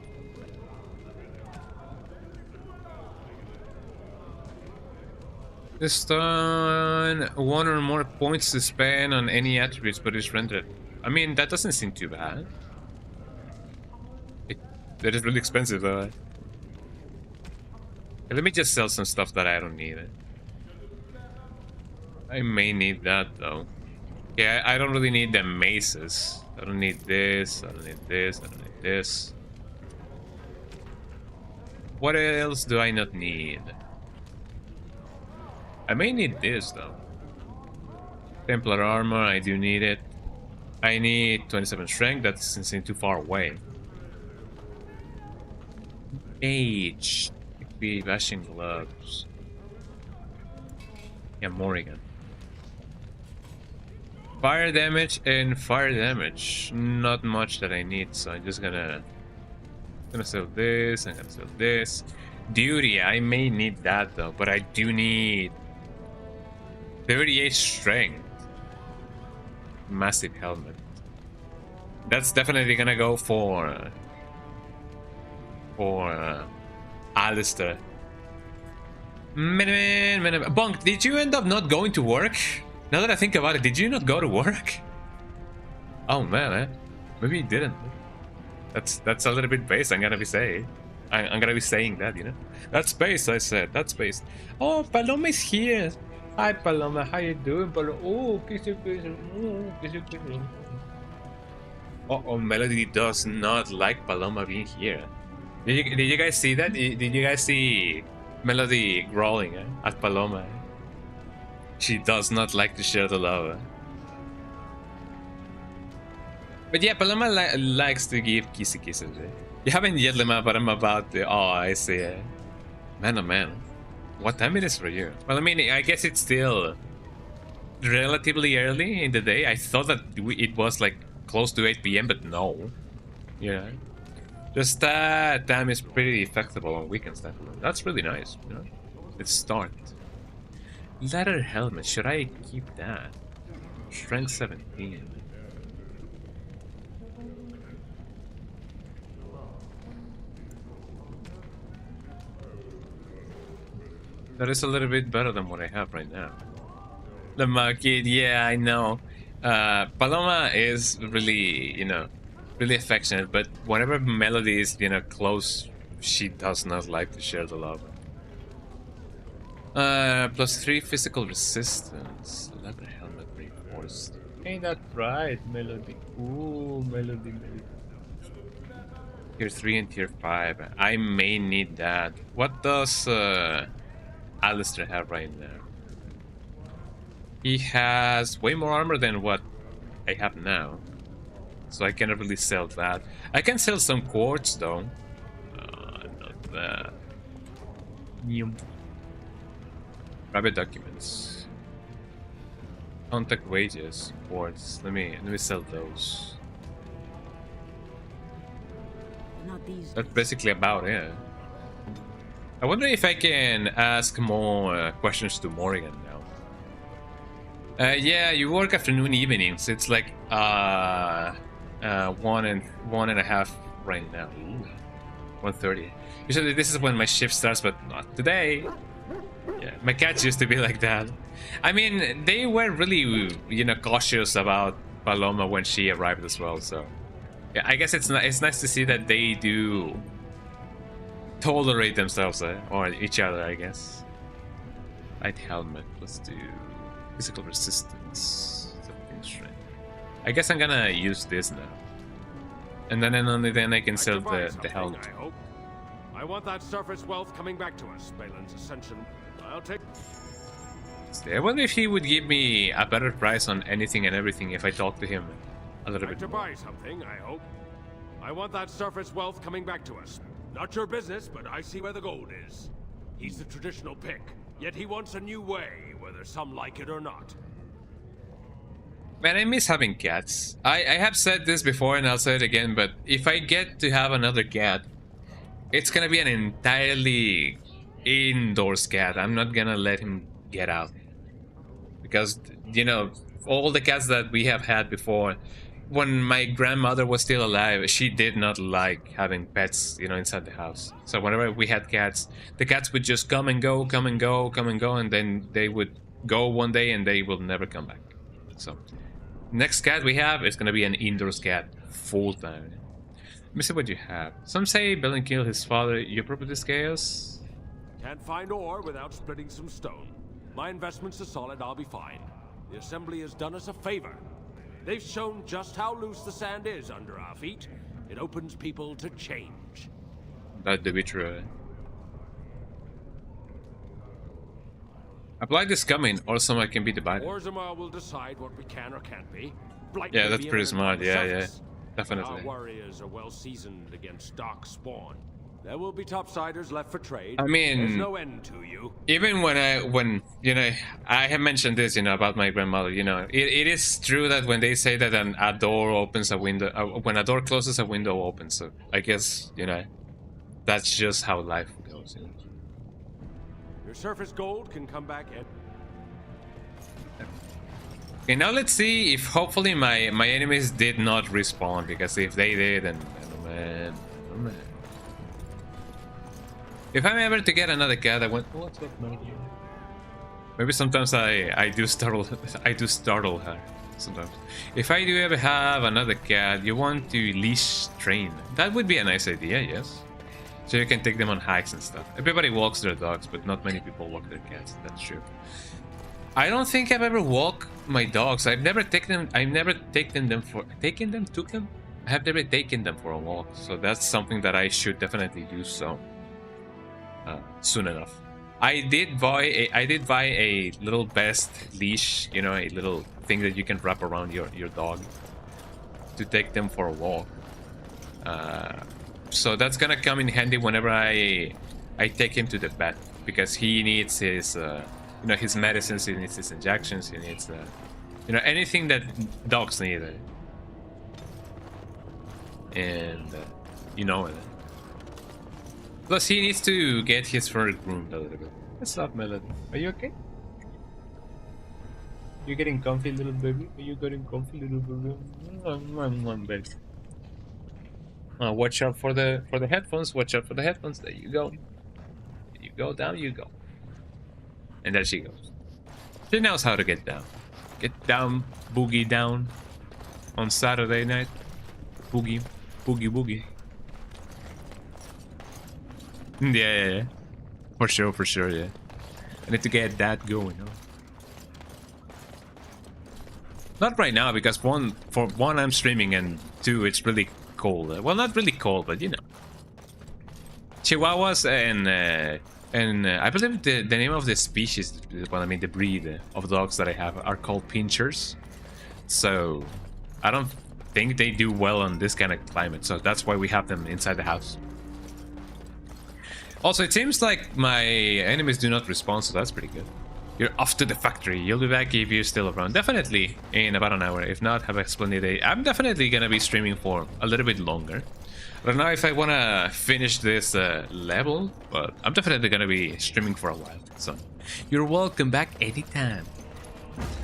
Just on one or more points to spend on any attributes, but it's rendered. I mean, that doesn't seem too bad. That is really expensive though. Okay, let me just sell some stuff that I don't need. I may need that though. Yeah, I don't really need the maces. I don't need this, I don't need this, I don't need this. What else do I not need? I may need this though. Templar armor, I do need it. I need 27 strength, that's insane too far away. Age. Be bashing gloves. Yeah, Morrigan. Fire damage and fire damage. Not much that I need, so I'm just gonna sell this, I'm gonna sell this. Duty, I may need that though, but I do need 38 strength. Massive helmet. That's definitely gonna go for Alistair. Bonk, did you end up not going to work? Now that I think about it, did you not go to work? Oh man, maybe you didn't. That's a little bit based. I'm gonna be saying that, you know. That's based. I said that's based. Oh, Paloma is here. Hi, Paloma. How you doing, Paloma? Oh, kiss you. Oh, Melody does not like Paloma being here. Did you guys see that? Did you guys see Melody growling at Paloma? She does not like to share the love. But yeah, Paloma likes to give kissy kisses. You haven't yet, Lema, but I'm about to. Oh, I see. Man, oh man. What time it is for you? Well, I mean, I guess it's still relatively early in the day. I thought that it was like close to 8 p.m., but no. Yeah. Just time is pretty flexible on weekends. That's really nice, you know? Let's start. Leather helmet, should I keep that? Strength 17. That is a little bit better than what I have right now. The market, yeah, I know. Paloma is really, you know, really affectionate, but whenever Melody is, you know, close, she does not like to share the love. +3 physical resistance. Leather helmet reinforced. Ain't that right, Melody? Ooh, Melody. Tier 3 and Tier 5. I may need that. What does Alistair have right now? He has way more armor than what I have now. So I cannot really sell that. I can sell some quartz though. Not that. Private documents. Contact wages. Quartz. Let me sell those. Not these. That's basically about it. I wonder if I can ask more questions to Morrigan now. Yeah, you work afternoon evenings. It's like 1:30 right now. 1:30. Usually this is when my shift starts, but not today. Yeah, my cats used to be like that. I mean, they were really, you know, cautious about Paloma when she arrived as well. So, yeah, I guess it's nice to see that they do tolerate themselves or each other. I guess. Light helmet. Let's do physical resistance. Strength. I guess I'm gonna use this now, and then only then I can sell the helmet. I want that surface wealth coming back to us. Balin's ascension. I'll take. I wonder if he would give me a better price on anything and everything if I talk to him a little bit to buy something, I hope. I want that surface wealth coming back to us. Not your business, but I see where the gold is. He's the traditional pick, yet he wants a new way, whether some like it or not. Man, I miss having cats. I have said this before and I'll say it again, but if I get to have another cat, it's gonna be an entirely indoors cat. I'm not gonna let him get out. Because, you know, all the cats that we have had before, when my grandmother was still alive, she did not like having pets, you know, inside the house. So whenever we had cats, the cats would just come and go, come and go, come and go, and then they would go one day and they will never come back. So next cat we have is gonna be an indoors cat, full time. Let me see what you have. Some say Belen killed his father. Your property scales? Can't find ore without splitting some stone. My investments are solid, I'll be fine. The Assembly has done us a favor. They've shown just how loose the sand is under our feet. It opens people to change. That'd be true. Apply this coming, or some I can be divided. Orzammar will decide what we can or can't be. Blight yeah, that's pretty smart. Yeah, definitely. Our warriors are well seasoned against dark spawn. There will be topsiders left for trade. I mean, there's no end to you. Even when you know, I have mentioned this, you know, about my grandmother. You know, it is true that when they say that a door opens a window, when a door closes, a window opens. So I guess, you know, that's just how life goes. You know? Your surface gold can come back in. Okay, now let's see if hopefully my enemies did not respawn, because if they did, then oh man. If I'm ever to get another cat, I want. What's up, man? Maybe sometimes I do startle her. Sometimes. If I do ever have another cat, you want to leash train. That would be a nice idea, yes. So you can take them on hikes and stuff. Everybody walks their dogs, but not many people walk their cats. That's true. I don't think I've ever walked my dogs. I've never taken them. I've never taken them for took them. I have never taken them for a walk. So that's something that I should definitely do so soon enough. I did buy a little best leash, you know, a little thing that you can wrap around your dog to take them for a walk. So that's gonna come in handy whenever I take him to the vet, because he needs his you know, his medicines, he needs his injections, he needs you know, anything that dogs need. And you know it. Plus he needs to get his fur groomed a little bit. What's up, Melody? Are you okay? You getting comfy, little baby? Are you getting comfy, little baby? Watch out for the headphones. Watch out for the headphones. There you go. There you go. Down you go. And there she goes. She knows how to get down. Get down, boogie down. On Saturday night. Boogie, boogie, boogie. Yeah. For sure, yeah. I need to get that going, huh? Not right now, because for one, I'm streaming, and two, it's really cold. Well, not really cold, but you know. Chihuahuas and I believe the name of the species, well, I mean the breed of dogs that I have are called pinchers. So I don't think they do well on this kind of climate, so that's why we have them inside the house. Also, it seems like my enemies do not respond, so that's pretty good. You're off to the factory. You'll be back if you're still around. Definitely in about an hour. If not, have a splendid day. I'm definitely gonna be streaming for a little bit longer. I don't know if I wanna finish this level, but I'm definitely gonna be streaming for a while. So you're welcome back anytime.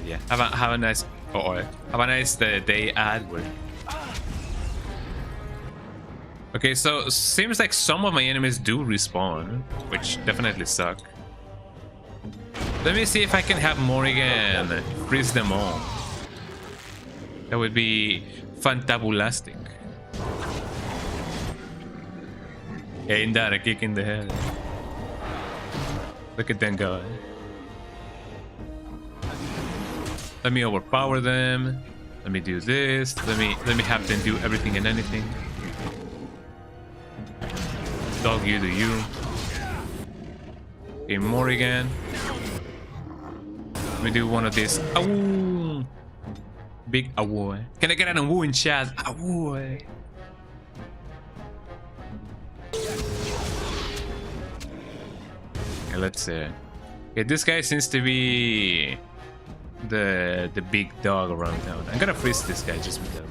Yeah, have a nice have a nice day at work. Okay, so seems like some of my enemies do respawn, which definitely suck. Let me see if I can have Morrigan freeze them all. That would be fantabulastic. Ain't that a kick in the head? Look at them go. Let me overpower them. Let me do this. Let me have them do everything and anything. Dog, you do you. Okay, Morrigan. Let me do one of these. Awoo! Big awoo. Can I get an awoo in chat? Awoo! Okay, let's see. Okay, this guy seems to be the big dog around town. I'm gonna freeze this guy just with them.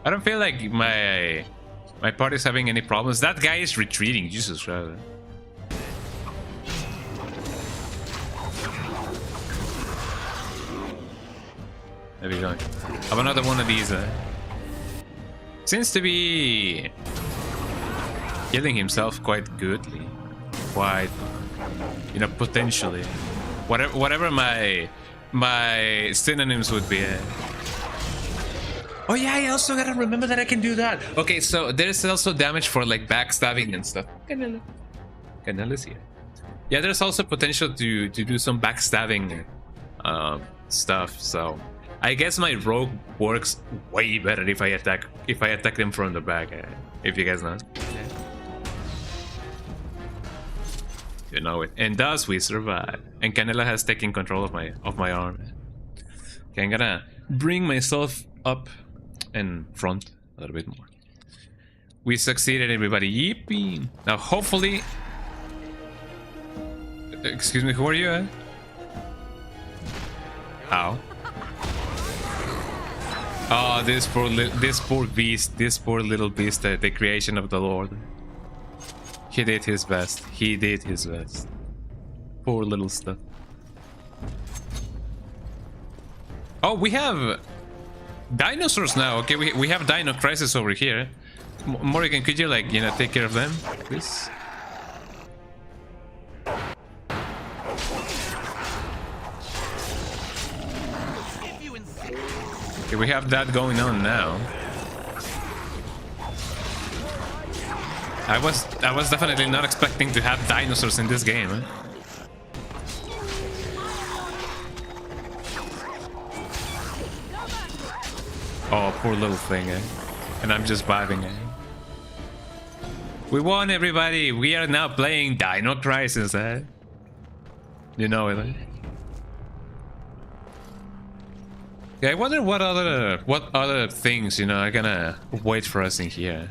I don't feel like my party's having any problems. That guy is retreating. Jesus Christ. There we go. Have another one of these. Seems to be killing himself quite goodly. Quite, you know, potentially. Whatever my synonyms would be. Oh yeah, I also gotta remember that I can do that. Okay, so there's also damage for like backstabbing and stuff. Canela's here. Yeah, there's also potential to do some backstabbing stuff. So I guess my rogue works way better if I attack them from the back. If you guys know. You know it. And thus we survive. And Canela has taken control of my arm. Okay, I'm gonna bring myself up and front a little bit more. We succeeded, everybody. Yippee! Now, hopefully... Excuse me, who are you? Ow. Oh, this poor beast, this poor little beast, the creation of the Lord. He did his best. He did his best. Poor little stuff. Oh, we have... Dinosaurs now. Okay, we have Dino Crisis over here. Morrigan, could you, like, you know, take care of them, please? Okay, we have that going on now. I was definitely not expecting to have dinosaurs in this game. Eh? Oh, poor little thing, eh? And I'm just vibing, eh? We won, everybody! We are now playing Dino Crisis, eh? You know it, eh? Yeah, I wonder what other things, you know, are gonna wait for us in here.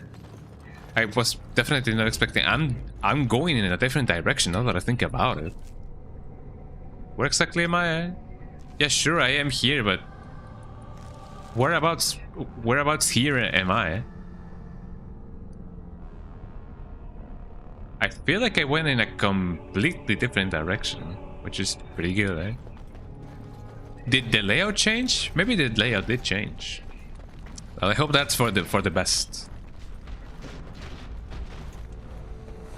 I was definitely not expecting. I'm going in a different direction now that I think about it. Where exactly am I? Yeah, sure, I am here, but whereabouts here am I? I feel like I went in a completely different direction, which is pretty good, eh? Did the layout change? Maybe the layout did change. Well, I hope that's for the best.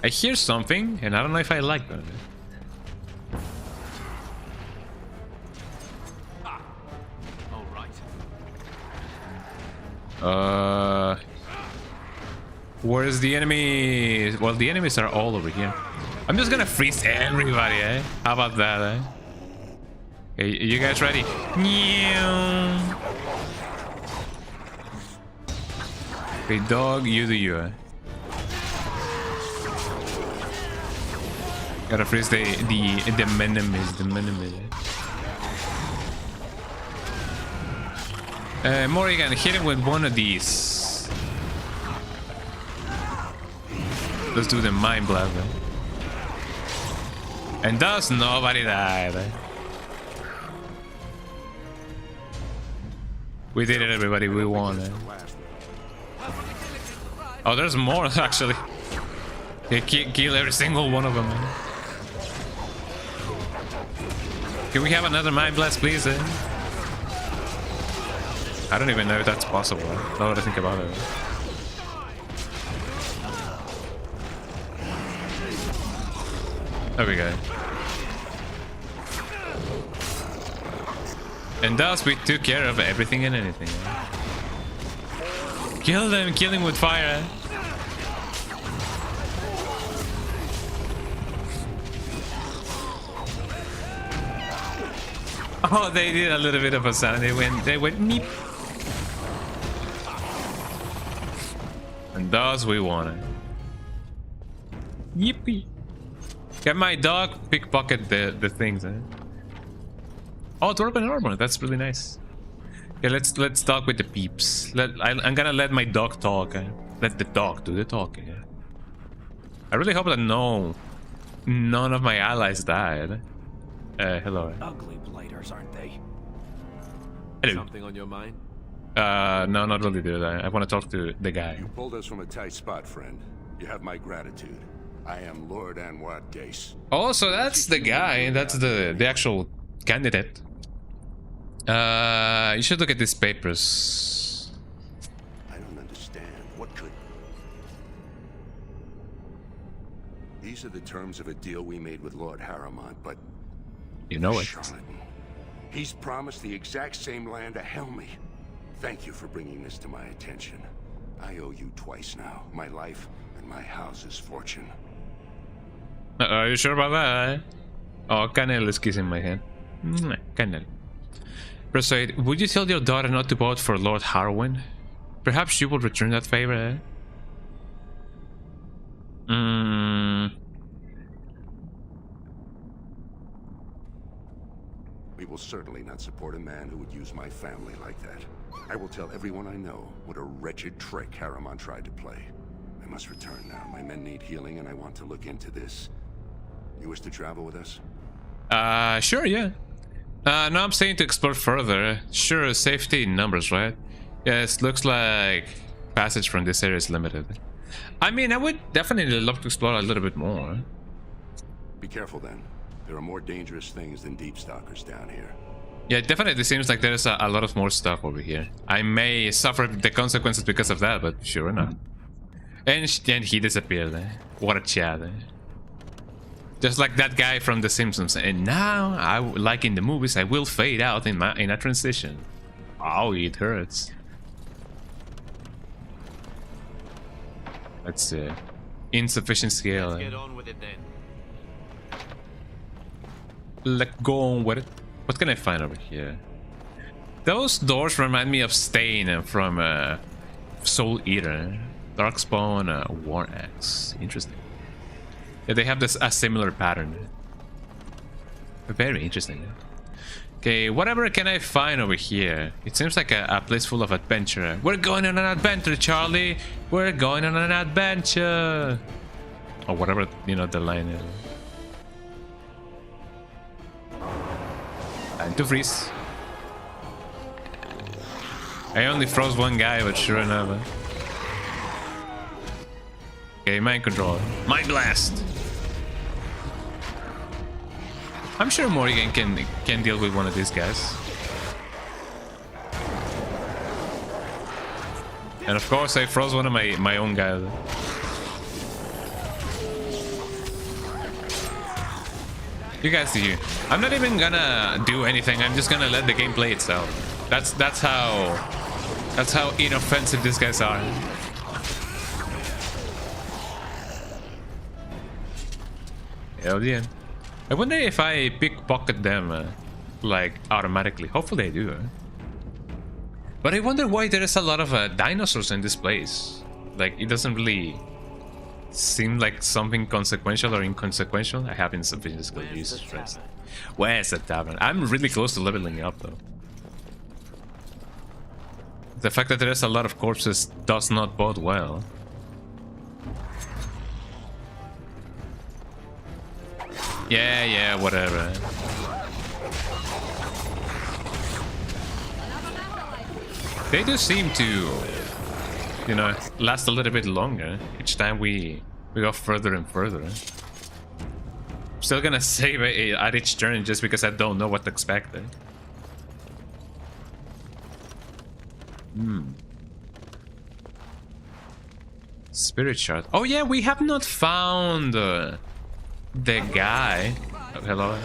I hear something, and I don't know if I like that. Where's the enemy? Well, the enemies are all over here. I'm just gonna freeze everybody, eh? How about that, eh? Okay, you guys ready? Okay, dog, you do you, eh? Gotta freeze the enemies. Morrigan, hit him with one of these. Let's do the mind blast. And thus nobody died. We did it, everybody. We won. Oh, there's more actually. They kill every single one of them. Can we have another mind blast, please? I don't even know if that's possible. Now that I think about it. There we go. And thus we took care of everything and anything. Kill them, kill him with fire. Oh, they did a little bit of a sound. They went meep. And thus we won it. Yippee. Can my dog pickpocket the things, eh? Oh, dwarven armor. That's really nice. Okay, let's talk with the peeps. I'm gonna let my dog talk. Eh? Let the dog do the talking. Eh? I really hope that none of my allies died. Hello. Ugly blighters, aren't they? Hello. Something on your mind? No, not really, dude. I want to talk to the guy. You pulled us from a tight spot, friend. You have my gratitude. I am Lord Anwar Dace. Oh, so that's the guy. That's the actual candidate. You should look at these papers. I don't understand. What could... These are the terms of a deal we made with Lord Haramont, but... You know it. Charlatan. He's promised the exact same land to Helmy. Thank you for bringing this to my attention. I owe you twice now. My life and my house's fortune. Are you sure about that? Eh? Oh, Canel is kissing my hand. Canel. Persuade, would you tell your daughter not to vote for Lord Harwin? Perhaps she will return that favor, eh? We will certainly not support a man who would use my family like that. I will tell everyone I know what a wretched trick Haramon tried to play. I must return now. My men need healing and I want to look into this. You wish to travel with us? Sure, yeah. No, I'm saying to explore further. Sure, safety in numbers, right? Yes, looks like passage from this area is limited. I mean, I would definitely love to explore a little bit more. Be careful then. There are more dangerous things than deep stalkers down here. Yeah, it definitely seems like there's a lot of more stuff over here. I may suffer the consequences because of that, but sure enough. And then he disappeared. What a chat. Just like that guy from The Simpsons. And now, like in the movies, I will fade out in a transition. Oh, it hurts. That's insufficient scale. Let's get on with it then. Let's go on with it. What can I find over here? Those doors remind me of Stain from Soul Eater. Darkspawn, War Axe. Interesting. Yeah, they have a similar pattern. Very interesting. Okay, whatever can I find over here? It seems like a place full of adventure. We're going on an adventure, Charlie! We're going on an adventure! Or whatever, you know, the line is. Time to freeze. I only froze one guy, but sure enough. Okay, mind control. Mind blast! I'm sure Morrigan can deal with one of these guys. And of course I froze one of my own guys. You guys do you. I'm not even gonna do anything. I'm just gonna let the game play itself. That's how inoffensive these guys are. Hell yeah. I wonder if I pickpocket them like automatically. Hopefully I do. But I wonder why there is a lot of dinosaurs in this place. Like it doesn't really seem like something consequential or inconsequential. I have insufficient skill. Jesus Christ. Where's the tavern? I'm really close to leveling up though. The fact that there is a lot of corpses does not bode well. Yeah, whatever. They do seem to, you know, last a little bit longer each time we go further and further. I'm still gonna save it at each turn just because I don't know what to expect. Spirit shard. Oh yeah, we have not found the guy. Oh, hello.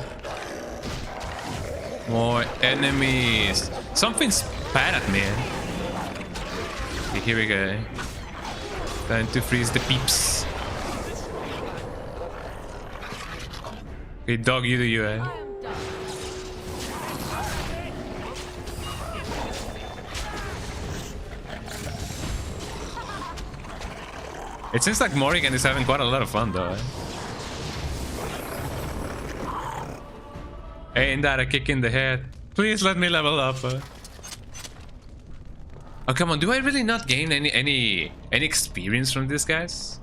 More enemies. Something's bad at me. Okay, here we go. Time to freeze the peeps. Okay, dog, you do you, eh? It seems like Morrigan is having quite a lot of fun though. Ain't that a kick in the head? Please let me level up. Oh come on, do I really not gain any experience from these guys?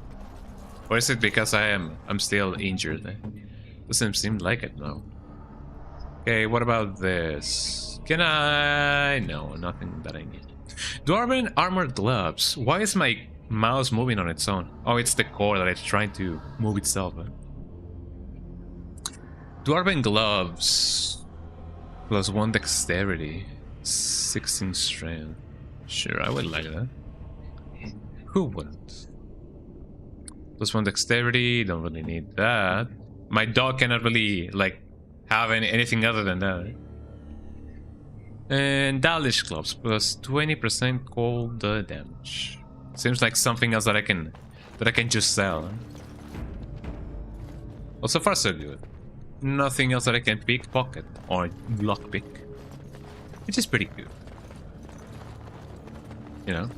Or is it because I'm still injured? Doesn't seem like it, no. Okay, what about this? Can I? No, nothing that I need. Dwarven armored gloves. Why is my mouse moving on its own? Oh, it's the core that it's trying to move itself. Dwarven gloves. +1 dexterity. 16 strength. Sure, I would like that. Who wouldn't? +1 dexterity. Don't really need that. My dog cannot really, like, have anything other than that. And Dalish gloves. +20% cold damage. Seems like something else that I can just sell. Well, so far so good. Nothing else that I can pickpocket or lockpick, which is pretty good. You know,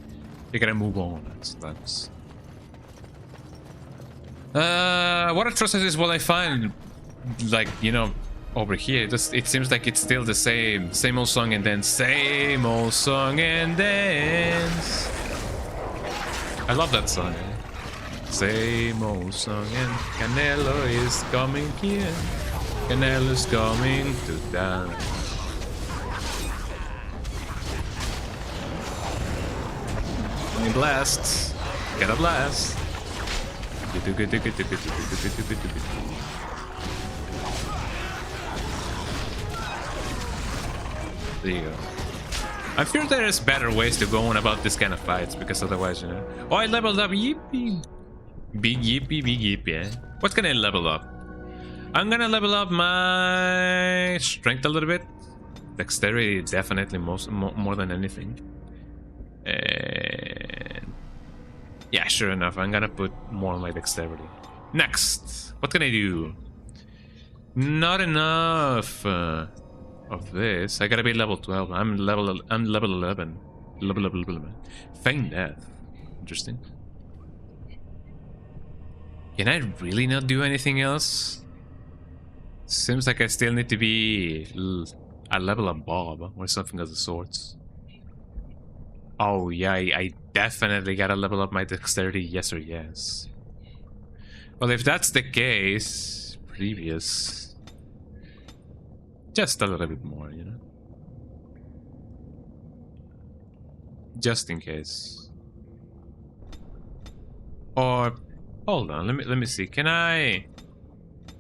you gotta move on. That's. What atrocities will I find? Like, you know, over here. It seems like it's still the same old song and dance, same old song and dance. I love that song. Same old song and Canelo is coming here. Canelo's coming to dance. Blast. Get a blast. There you go. I'm sure there's better ways to go on about this kind of fights, because otherwise, you know. Oh, I leveled up. Yippee. Big yippee, big yippee. Eh? What can I level up? I'm gonna level up my strength a little bit. Dexterity, definitely more than anything. And yeah, sure enough, I'm gonna put more on my dexterity. Next, what can I do? Not enough of this. I gotta be level 12. I'm level 11. Level 11. Feign death. Interesting. Can I really not do anything else? Seems like I still need to be a level above or something of the sorts. Oh yeah, I definitely gotta level up my dexterity, yes or yes. Well, if that's the case, previous, just a little bit more, you know, just in case. Or hold on, let me see. Can I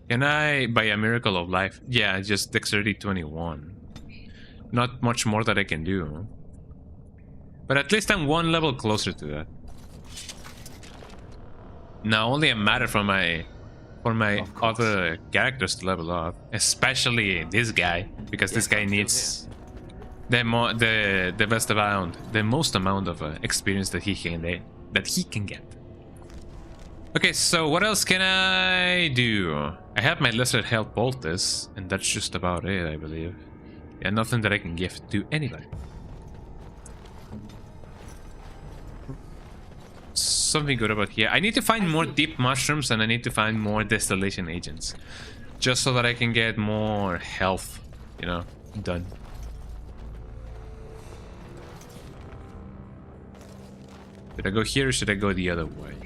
by a miracle of life? Yeah, just dexterity 21. Not much more that I can do. But at least I'm one level closer to that. Now only a matter for my other characters to level up, especially this guy, because this guy needs the most amount of experience that he can get. Okay, so what else can I do? I have my lesser health poultice, and that's just about it, I believe. Yeah, nothing that I can give to anybody. Something good about here. I need to find more deep mushrooms, and I need to find more distillation agents, just so that I can get more health, you know, done. Should I go here or should I go the other way?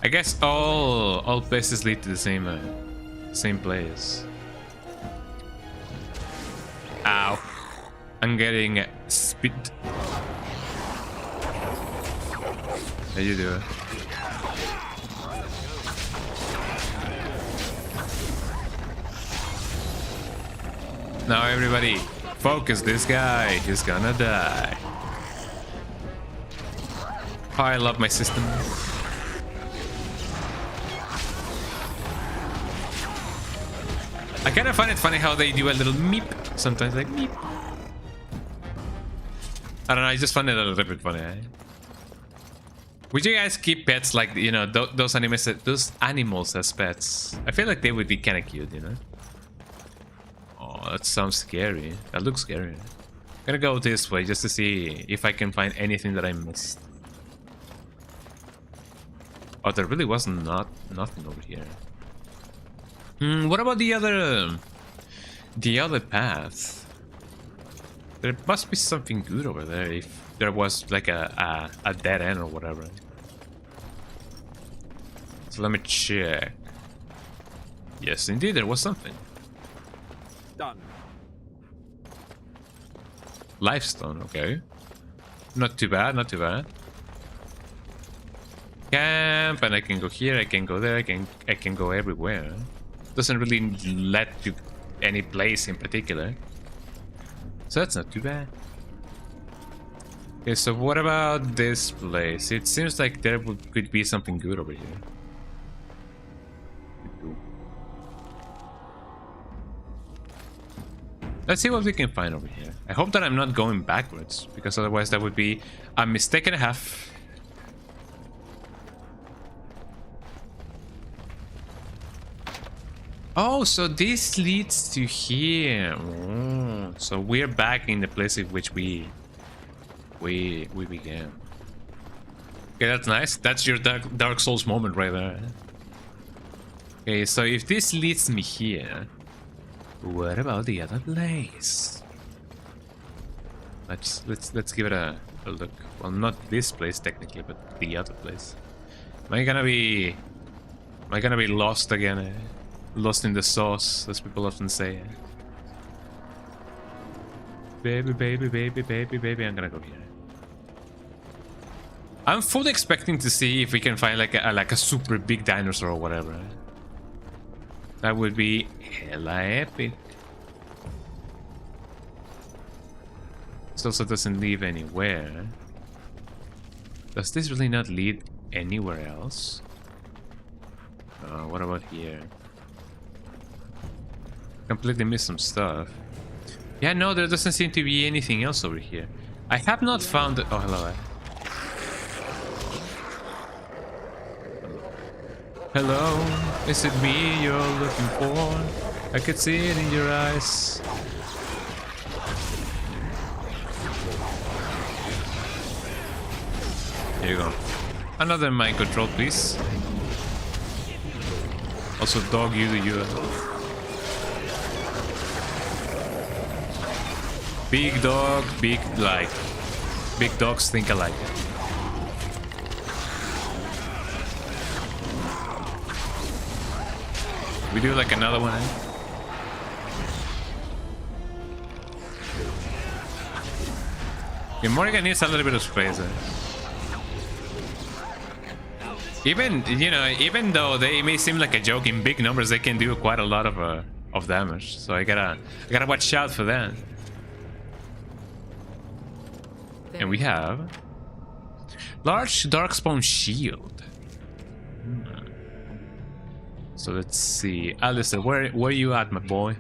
I guess all places lead to the same place. Ow! I'm getting spit. How you doing? Now everybody, focus. This guy, he's gonna die. Oh, I love my system. I kind of find it funny how they do a little meep sometimes, like meep. I don't know, I just find it a little bit funny. Eh? Would you guys keep pets like, you know, those animals as pets? I feel like they would be kind of cute, you know. Oh, that sounds scary. That looks scary. I'm gonna go this way just to see if I can find anything that I missed. Oh, there really was nothing over here. What about the other path? There must be something good over there if there was like a dead end or whatever. So let me check. Yes, indeed, there was something. Done. Lifestone, okay. Not too bad, not too bad. Camp, and I can go here, I can go there, I can go everywhere. Doesn't really lead to any place in particular. So that's not too bad. Okay, so what about this place? It seems like there could be something good over here. Let's see what we can find over here. I hope that I'm not going backwards, because otherwise that would be a mistake and a half. Oh, so this leads to here. Oh, so we're back in the place in which we began. Okay, that's nice. That's your Dark Souls moment right there. Okay, so if this leads me here, what about the other place? Let's give it a look. Well, not this place technically, but the other place. Am I gonna be lost again? Eh? Lost in the sauce, as people often say. Baby, baby, baby, baby, baby. I'm gonna go here. I'm fully expecting to see if we can find like a super big dinosaur or whatever. That would be hella epic. This also doesn't lead anywhere. Does this really not lead anywhere else? What about here? Completely missed some stuff. Yeah, no, there doesn't seem to be anything else over here. I have not found the... Oh, hello. Hello, is it me you're looking for? I could see it in your eyes. Here you go. Another mind control, please. Also, dog, you do you. Big dog, big like. Big dogs think alike. We do like another one. Okay, Morrigan needs a little bit of space. Even, you know, even though they may seem like a joke, in big numbers they can do quite a lot of damage. So I gotta watch out for that. And we have large darkspawn shield. So let's see, Alistair, where you at, my boy?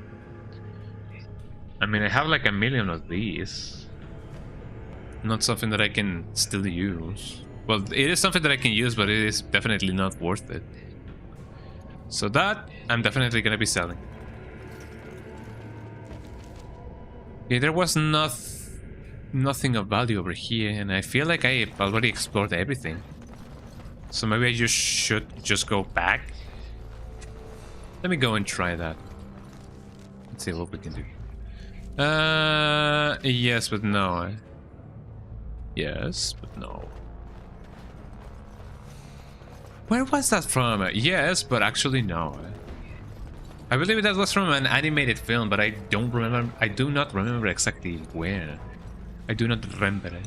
I mean, I have like 1 million of these. Not something that I can still use. Well, it is something that I can use, but it is definitely not worth it. So that I'm definitely gonna be selling. Okay, there was nothing of value over here, and I feel like I already explored everything. So maybe I just should just go back. Let me go and try that. Let's see what we can do. Yes, but no. Yes, but no. Where was that from? Yes, but actually no. I believe that was from an animated film, but I don't remember. I do not remember exactly where. I do not remember it.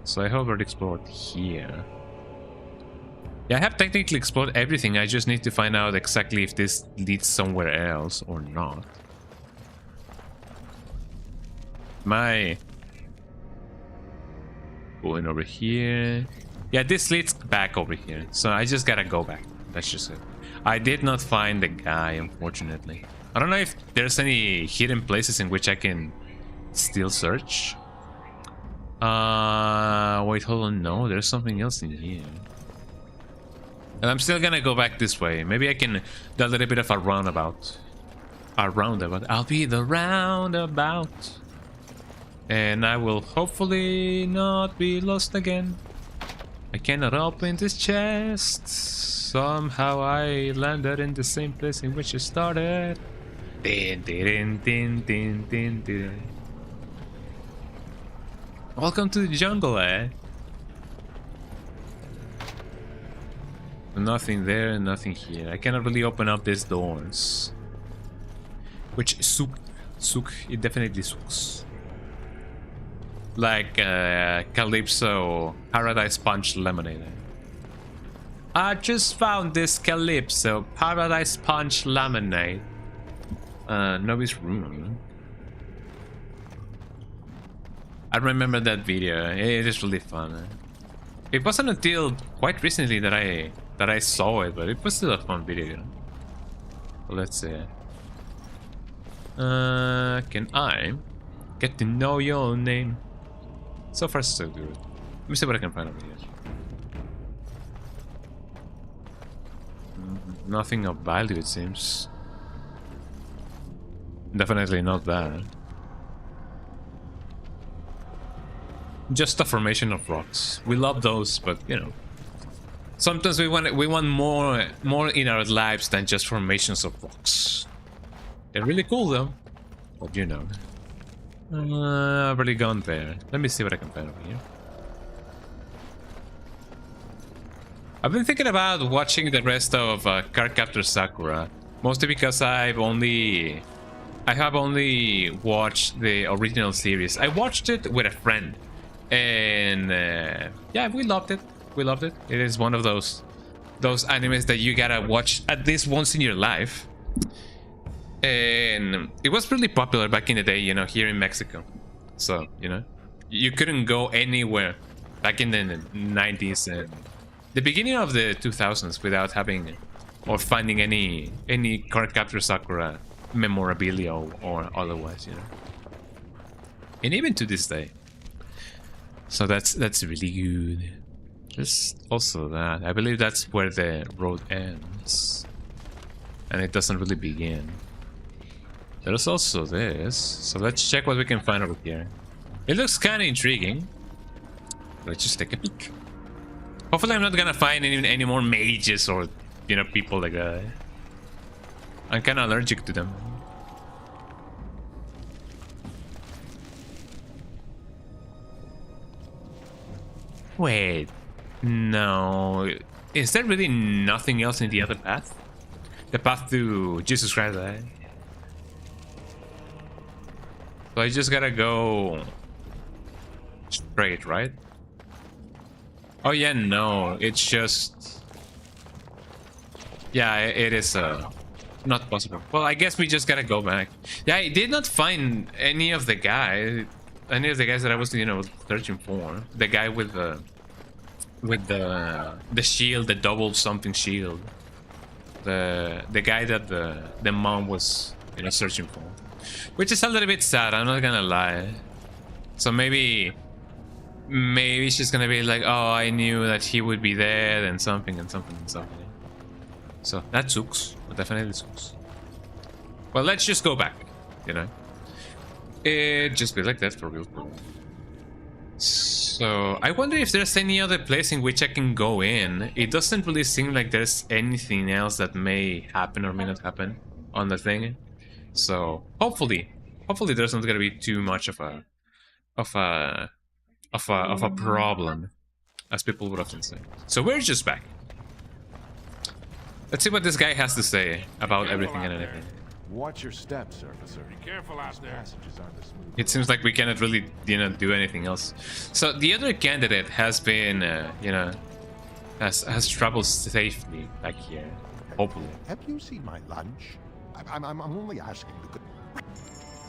So I have already explored here. Yeah, I have technically explored everything. I just need to find out exactly if this leads somewhere else or not. Going over here. Yeah, this leads back over here. So I just gotta go back. That's just it. I did not find the guy, unfortunately. I don't know if there's any hidden places in which I can still search. Wait, hold on. No, there's something else in here. And I'm still gonna go back this way. Maybe I can do a little bit of a roundabout. A roundabout. I'll be the roundabout. And I will hopefully not be lost again. I cannot open this chest. Somehow I landed in the same place in which I started. Din, din, din, din, din, din. Welcome to the jungle, eh? Nothing there, nothing here. I cannot really open up these doors. Which it definitely sucks. Like Calypso Paradise Punch Lemonade. I just found this Calypso Paradise Punch Lemonade. Nobody's room. I remember that video. It is really fun. It wasn't until quite recently that I saw it, but it was still a fun video. Let's see. Can I get to know your name? So far, so good. Let me see what I can find over here. Nothing of value, it seems. Definitely not that. Just a formation of rocks. We love those, but you know, sometimes we want more in our lives than just formations of rocks. They're really cool though, but you know. I've already gone there. Let me see what I can find over here. I've been thinking about watching the rest of Cardcaptor Sakura, mostly because I have only watched the original series. I watched it with a friend, and yeah, we loved it. We loved it. It is one of those animes that you gotta watch at least once in your life. And it was really popular back in the day, you know, here in Mexico. So, you know, you couldn't go anywhere back in the 90s and the beginning of the 2000s without having or finding any Cardcaptor Sakura memorabilia or otherwise, you know. And even to this day. So that's really good. Just also that. I believe that's where the road ends. And it doesn't really begin. There's also this. So let's check what we can find over here. It looks kind of intriguing. Let's just take a peek. Hopefully I'm not gonna find any more mages or, you know, people like that. I'm kind of allergic to them. Wait. No. Is there really nothing else in the other path? The path to Jesus Christ, right? So I just gotta go straight, right? Oh yeah, no, it's just... Yeah, it is not possible. Well, I guess we just gotta go back. Yeah, I did not find any of the guys that I was, you know, searching for. The guy with the shield, the double something shield. The guy that the mom was, you know, searching for. Which is a little bit sad, I'm not gonna lie. So maybe she's gonna be like, oh, I knew that he would be there, and something and something and something. So that sucks. That definitely sucks. Well, let's just go back, you know. It just be like that for real. So I wonder if there's any other place in which I can go in. It doesn't really seem like there's anything else that may happen or may not happen on the thing. So hopefully there's not gonna be too much of a problem, as people would often say. So we're just back. Let's see what this guy has to say about everything and anything. Watch your steps, officer. Be careful out there. It seems like we cannot really, you know, do anything else. So the other candidate has been, you know, has traveled safely back here. Hopefully. Have you seen my lunch? I'm only asking because...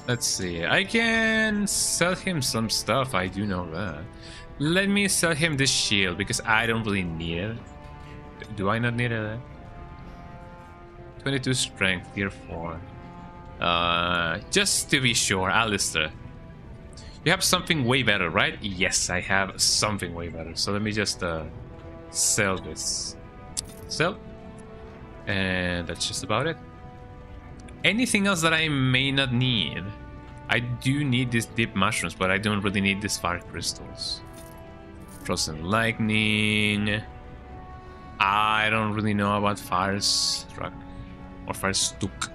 Let's see. I can sell him some stuff. I do know that. Let me sell him this shield because I don't really need it. Do I not need it? 22 strength, tier 4. Just to be sure, Alistair. You have something way better, right? Yes, I have something way better. So let me just sell this. Sell. And that's just about it. Anything else that I may not need? I do need these deep mushrooms, but I don't really need these fire crystals. Frozen lightning. I don't really know about fire struck or fire stuck.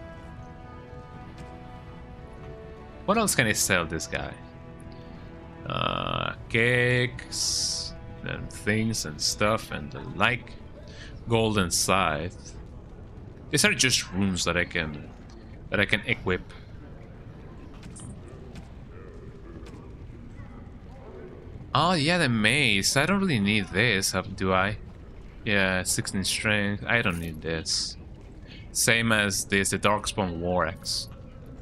What else can I sell this guy? Cakes and things and stuff and the like. Golden scythe. These are just runes that I can equip. Oh yeah, the mace. I don't really need this, do I? Yeah, 16 strength. I don't need this. Same as this, the Darkspawn Lorax.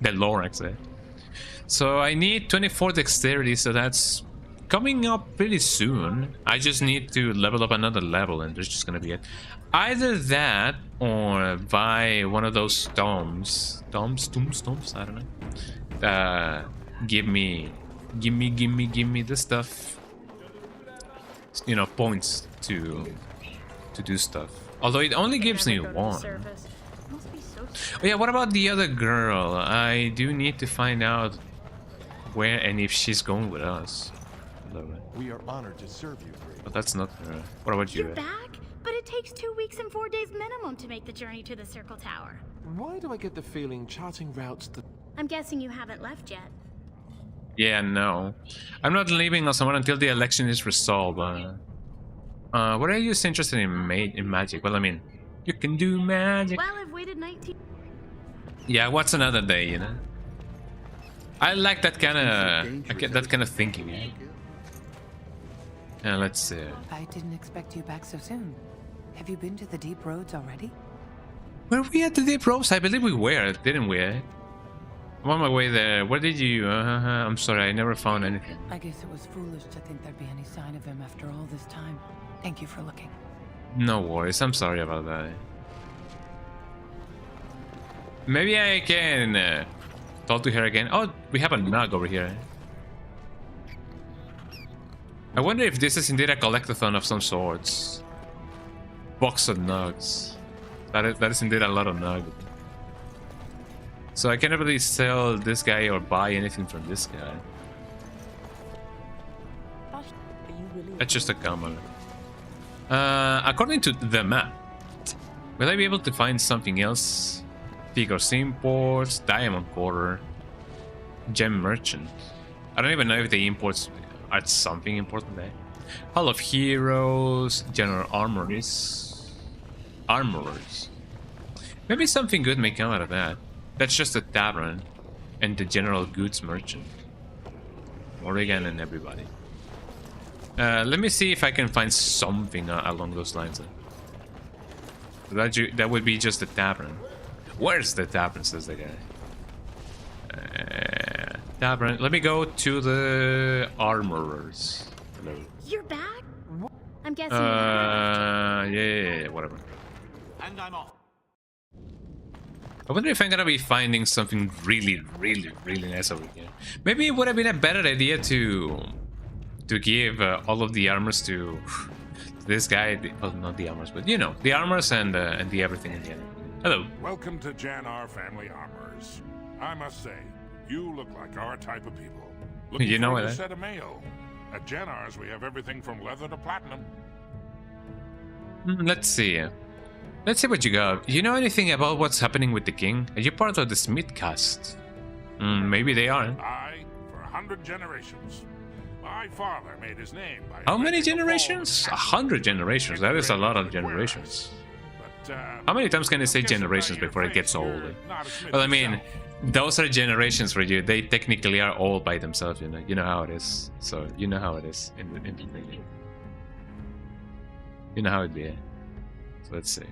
The Lorax, eh? So I need 24 dexterity, so that's coming up pretty soon. I just need to level up another level and there's just gonna be it. Either that or buy one of those tomes. Tomes? I don't know. Give me the stuff. You know, points to do stuff. Although it only gives me one. Oh yeah, what about the other girl? I do need to find out where and if she's going with us. We are honored to serve you. But that's not her. What about you? You're back? But it takes 2 weeks and 4 days minimum to make the journey to the Circle Tower. Why do I get the feeling charting routes that... I'm guessing you haven't left yet. Yeah, no. I'm not leaving Osamar until the election is resolved. What are you interested in magic? Well, I mean, you can do magic. Well, I've waited 19... Yeah, what's another day, you know? I like that kind of thinking. Eh? Yeah, let's see. I didn't expect you back so soon. Have you been to the deep roads already? Were we at the deep roads? I believe we were, didn't we? I'm on my way there. Where did you... I'm sorry, I never found anything. I guess it was foolish to think there'd be any sign of him after all this time. Thank you for looking. No worries, I'm sorry about that. Maybe I can talk to her again. Oh, we have a nug over here. I wonder if this is indeed a collectathon of some sorts. Box of nugs. That is indeed a lot of nugs. So I cannot really sell this guy or buy anything from this guy. That's just a common. According to the map, will I be able to find something else? Figures imports, diamond quarter, gem merchant. I don't even know if the imports are something important there. Hall of Heroes, general armorers. Maybe something good may come out of that. That's just a tavern and the general goods merchant. Oregon and everybody. Let me see if I can find something along those lines. That would be just a tavern. Where's the tavern, says the guy. Tavern. Let me go to the armorers. Hello. You're back? I'm guessing. Yeah, whatever. And I'm off. I wonder if I'm gonna be finding something really nice over here. Maybe it would have been a better idea to give all of the armors to this guy. Well, not the armors, but you know, the armors and the everything in the end. Hello. Welcome to Jannar Family Armors. I must say, you look like our type of people. Looking you know for a what? set of mail. At Jannar's, we have everything from leather to platinum. Let's see. Let's see what you got. You know anything about what's happening with the king? Are you part of the Smith cast? Maybe they are. I, for 100 generations. My father made his name by... How many generations? 100 generations. That is a lot of generations. How many times can I say generations before it gets old? Well, I mean, those are generations for you. They technically are all by themselves, you know. You know how it is. So you know how it is in the game. You know how it be. So let's see.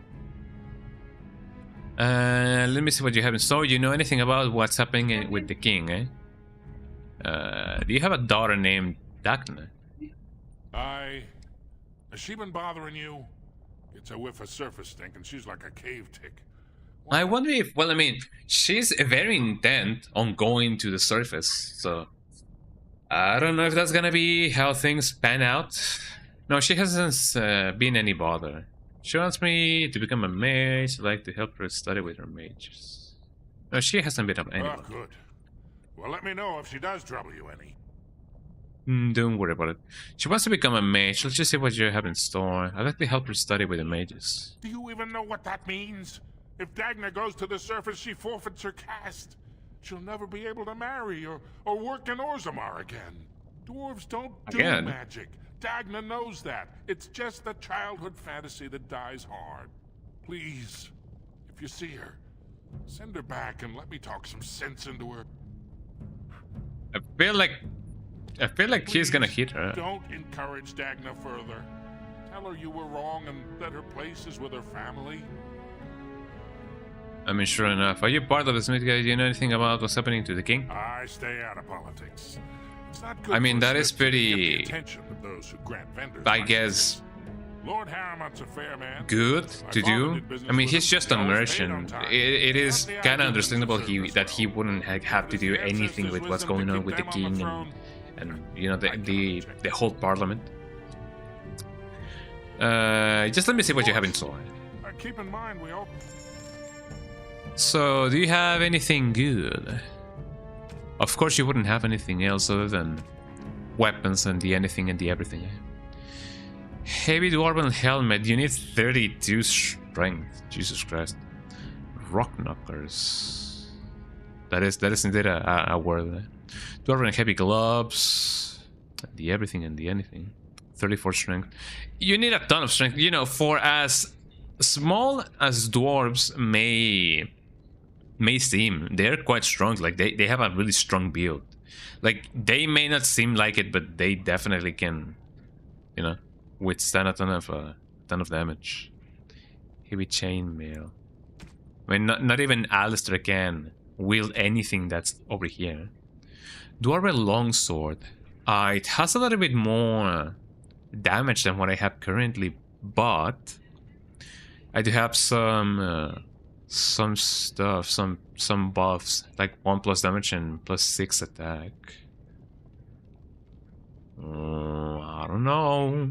Let me see what you have in store. You know anything about what's happening with the king, eh? Do you have a daughter named Dagna? Has she been bothering you? It's a whiff of surface stink, and she's like a cave tick. I wonder if, well, I mean, she's very intent on going to the surface, so I don't know if that's gonna be how things pan out. No, she hasn't been any bother. She wants me to become a mage. I'd like to help her study with her mages. No, she hasn't been up any bother. Good. Well, let me know if she does trouble you any. Don't worry about it. She wants to become a mage. Let's just see what you have in store. I'd like to help her study with the mages. Do you even know what that means? If Dagna goes to the surface, she forfeits her caste. She'll never be able to marry or work in Orzammar again. Dwarves don't do magic. Dagna knows that. It's just a childhood fantasy that dies hard. Please, if you see her, send her back and let me talk some sense into her. I feel like she's gonna hit her. Don't encourage Dagna further. Tell her you were wrong and that her place is with her family. I mean, sure enough. Are you part of the Smith guys? Do you know anything about what's happening to the king? I stay out of politics. It's not good. I mean, that is to pretty, get the attention of those who grant vendors I guess, Lord Harriman's a fair man. good to do. I mean, he's just a merchant. It is kind of understandable that he wouldn't have to do anything with what's going on with the king and you know, the whole parliament. Just let me see what you have in store. Keep in mind we all... So, do you have anything good? Of course you wouldn't have anything else other than weapons and the anything and the everything. Heavy dwarven helmet, you need 32 strength. Jesus Christ. Rock knockers. That is indeed a word. Dwarven heavy gloves. The everything and the anything. 34 strength. You need a ton of strength. You know, for as small as dwarves may seem, they're quite strong. Like they have a really strong build. Like they may not seem like it, but they definitely can, you know, withstand a ton of damage. Heavy chainmail. I mean, not even Alistair can wield anything that's over here. Dwarven longsword. It has a little bit more damage than what I have currently, but I do have some stuff, some buffs, like 1+ damage and +6 attack. I don't know.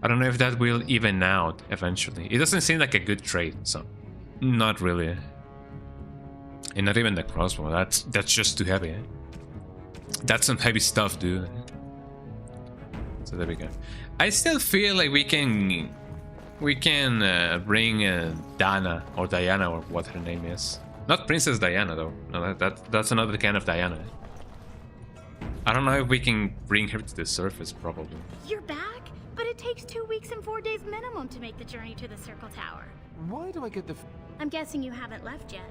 I don't know if that will even out eventually. It doesn't seem like a good trade, so not really. And not even the crossbow. That's just too heavy. That's some heavy stuff, dude. So there we go. I still feel like we can bring Dana or Diana or what her name is. Not Princess Diana though. No, that's another kind of Diana. I don't know if we can bring her to the surface. Probably. You're back? But it takes 2 weeks and 4 days minimum to make the journey to the Circle Tower. Why do I get the... I'm guessing you haven't left yet.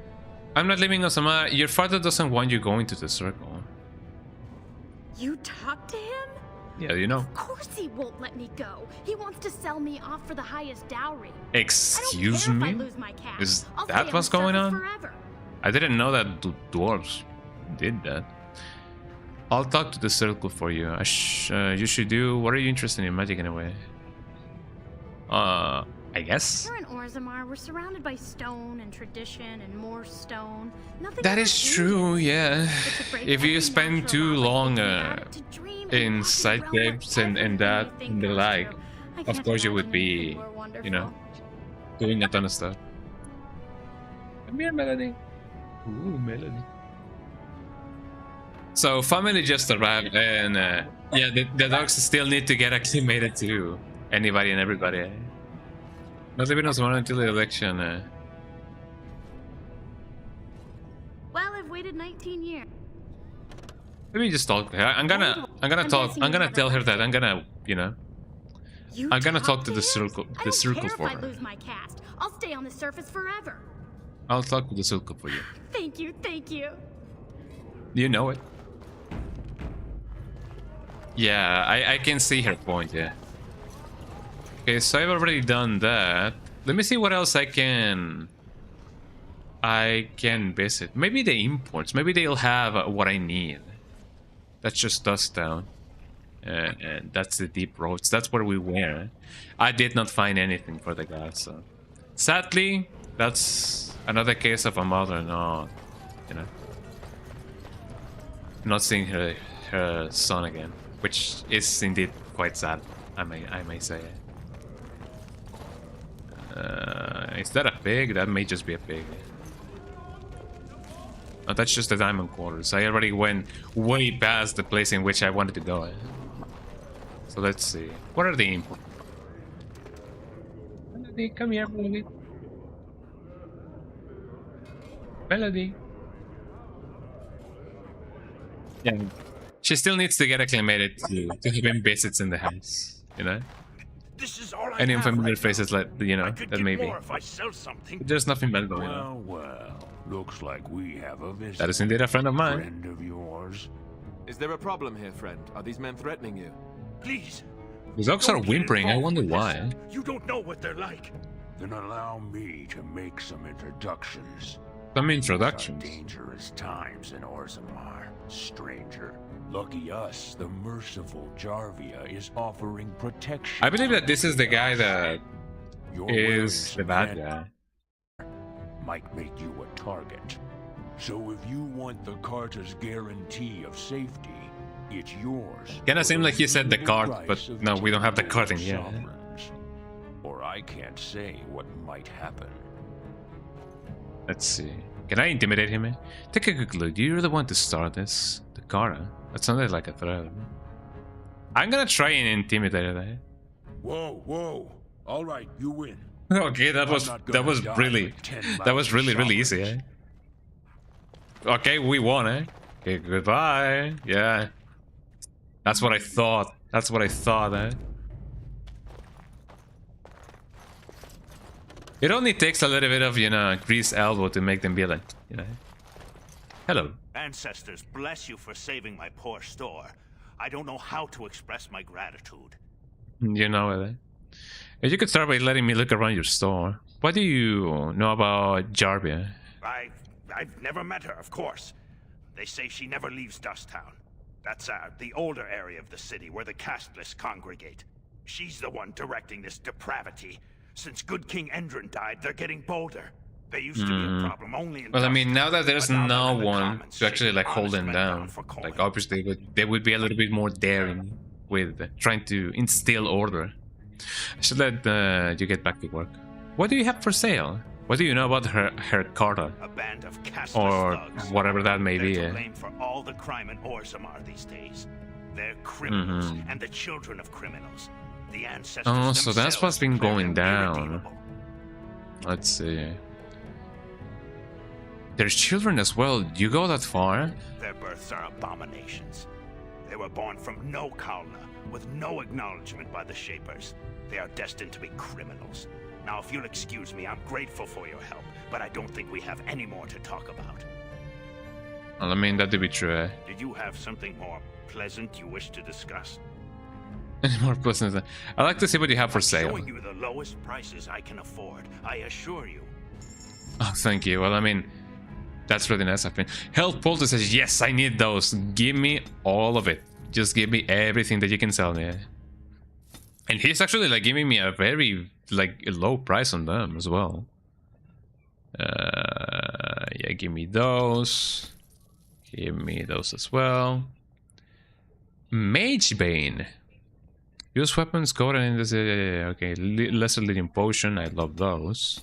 I'm not leaving Osama. Your father doesn't want you going to the circle. You talked to him? Yeah, you know. Of course he won't let me go. He wants to sell me off for the highest dowry. Excuse me? Is that what's going on? Forever. I didn't know that dwarves did that. I'll talk to the circle for you. You should do... What are you interested in magic anyway? I guess? Here in Orzammar, we're surrounded by stone and tradition and more stone. Nothing that is true, yeah. If you spend too long in side caves and that and the like, of course you would be, you know, doing a ton of stuff. Come here, Melody. Ooh, Melody. So family just arrived, and yeah, the dogs still need to get acclimated to anybody and everybody. Not leaving us one until the election. Well, I've waited 19 years. Let me just talk to her. I'm gonna tell her that I'm gonna, you know, I'm gonna talk to the circle for her. I lose my caste. I'll stay on the surface forever. I'll talk to the circle for you. Thank you, thank you. You know it. Yeah, I can see her point, yeah. Okay, so I've already done that. Let me see what else I can visit. Maybe the imports. Maybe they'll have what I need. That's just Dust Town. And that's the deep roads. That's where we were. I did not find anything for the guys, so... Sadly, that's another case of a mother not, you know, not seeing her son again. Which is indeed quite sad, I may say. Is that a pig? That may just be a pig. Oh, that's just the diamond quarters. I already went way past the place in which I wanted to go. So let's see. What are the imports? Melody, come here, Melody. Melody. Yeah. She still needs to get acclimated to having visits in the house, you know? This is all I and have unfamiliar right faces, like, you know, that may be. If I sell something. There's nothing bad going on. Well, looks like we have a visitor. That is indeed a friend of mine. Friend of yours. Is there a problem here, friend? Are these men threatening you? Please. The dogs are whimpering. I wonder why. You don't know what they're like. Then allow me to make some introductions. Some introductions. Dangerous times in Orzammar, stranger. Lucky us, the merciful Jarvia is offering protection. I believe that this is the guy that is the bad guy. Might make you a target. So if you want the Carter's guarantee of safety, it's yours. Kinda seemed like he said the card, but no, we don't have the card in here. Or I can't say what might happen. Let's see. Can I intimidate him? Take a quick look. You're the one to start this. The Cara. That sounded like a threat. I'm gonna try and intimidate her. Whoa, whoa. All right, you win. Okay, that was really easy, eh? Okay, we won, eh? Okay, goodbye. Yeah. That's what I thought. That's what I thought, eh? It only takes a little bit of, you know, grease elbow to make them be like, you know. Hello. Ancestors, bless you for saving my poor store. I don't know how to express my gratitude. You know it, eh? You could start by letting me look around your store. What do you know about Jarvia? I've never met her, of course. They say she never leaves Dusttown. That's the older area of the city where the casteless congregate. She's the one directing this depravity. Since good King Endron died, they're getting bolder. They used to be a problem only in Well, I mean, now that there's no one to actually like hold them down, like obviously they would be a little bit more daring with trying to instill order. I should let you get back to work. What do you have for sale? What do you know about her Carta? A band of or thugs. whatever that may be. They're to blame for all the crime in Orzammar these days. They're criminals and the children of criminals. The ancestors Oh, so that's what's been going down. irredeemable. Let's see. There's children as well. You go that far? Their births are abominations. They were born from no Kalna, with no acknowledgement by the Shapers. They are destined to be criminals. Now, if you'll excuse me, I'm grateful for your help, but I don't think we have any more to talk about. Well, I mean, that'd be true, eh? Did you have something more pleasant you wish to discuss? Any more pleasant? I'd like to see what you have for sale. Showing you the lowest prices I can afford, I assure you. Oh, thank you. Well, I mean, that's really nice of me. Health Polter says, yes, I need those. Give me all of it. Just give me everything that you can sell me. And he's actually like giving me a very like low price on them as well. Yeah, give me those. Give me those as well. Mage Bane. Use weapons coded in this. Okay, lesser leading potion. I love those.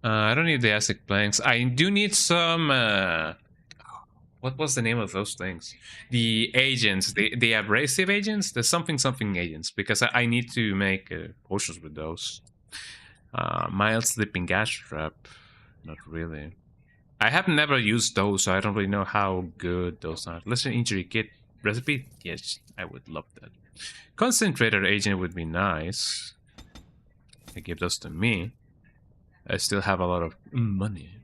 I don't need the acid planks. I do need some. What was the name of those things? The agents, the abrasive agents, the something agents, because I need to make potions with those. Mild sleeping gas trap, not really. I have never used those, so I don't really know how good those are. Lesser injury kit recipe, yes, I would love that. Concentrator agent would be nice. I give those to me. I still have a lot of money.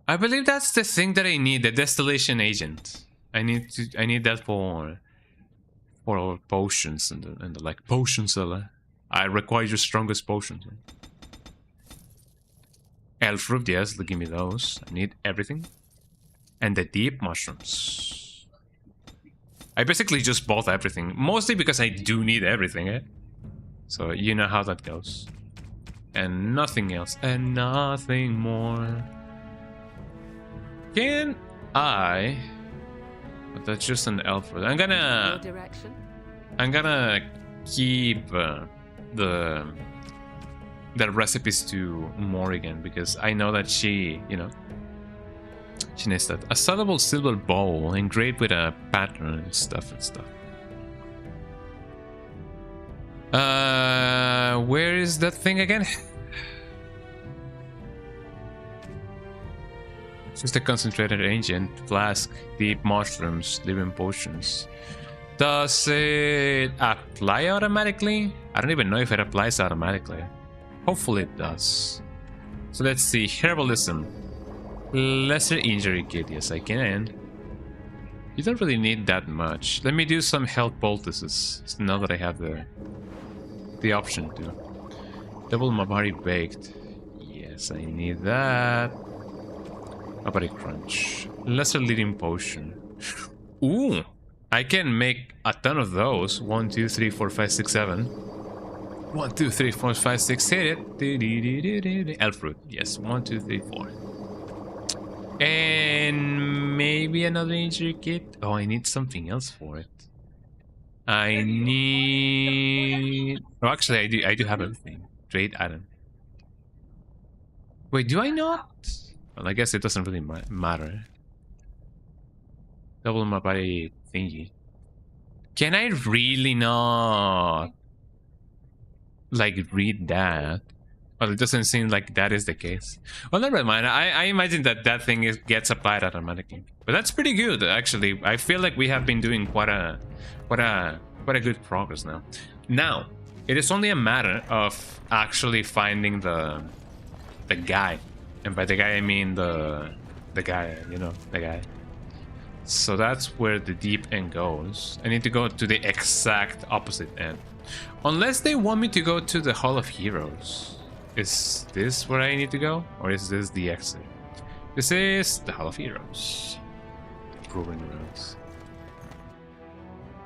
I believe that's the thing that I need, the distillation agent. I need that for potions and the like potion seller. I require your strongest potions. Elf root, yes, give me those. I need everything. And the deep mushrooms. I basically just bought everything, mostly because I do need everything, eh? So you know how that goes. And nothing else, and nothing more. Can I? But that's just an elf. I'm gonna keep the recipes to Morrigan because I know that she, you know, she needs that. A soluble silver bowl engraved with a pattern and stuff. Where is that thing again? It's just a concentrated agent, flask, deep mushrooms, living potions. Does it apply automatically? I don't even know if it applies automatically. Hopefully it does. So let's see, herbalism. Lesser injury kit, yes I can. You don't really need that much. Let me do some health poultices, now that I have the option to. Double my body baked. Yes, I need that. My body crunch. Lesser leading potion. Ooh! I can make a ton of those. 1, 2, 3, 4, 5, 6, 7. 1, 2, 3, 4, 5, 6. Hit it. Elf root. Yes. 1, 2, 3, 4. And maybe another injury kit. Oh, I need something else for it. I need. Oh, actually, I do have everything. Trade item. Wait, do I not? Well, I guess it doesn't really matter. Double my body thingy. Can I really not like read that? Well, it doesn't seem like that is the case. Well, never mind. I imagine that thing gets applied automatically. But that's pretty good, actually. I feel like we have been doing quite a good progress now. Now, it is only a matter of actually finding the guy, and by the guy I mean the guy, you know, the guy. So that's where the deep end goes. I need to go to the exact opposite end. Unless they want me to go to the Hall of Heroes. Is this where I need to go? Or is this the exit? This is the Hall of Heroes. The Proving Grounds.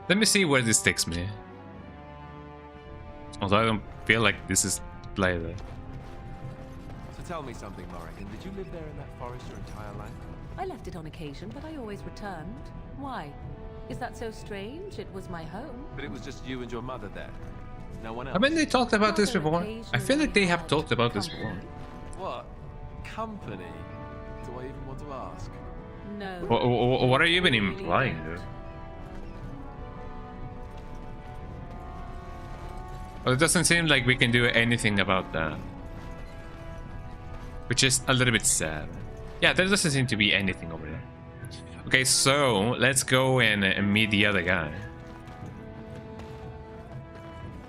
Let me see where this takes me. Although I don't feel like this is the play there. So tell me something, Morrigan. Did you live there in that forest your entire life? I left it on occasion, but I always returned. Why? Is that so strange? It was my home. But it was just you and your mother there. No one else. I mean, they talked about this before. I feel like they have talked about this before. What? Company? Do I even want to ask? No. What are you even implying, dude? Well, it doesn't seem like we can do anything about that. Which is a little bit sad. Yeah, there doesn't seem to be anything over there. Okay, so let's go and meet the other guy.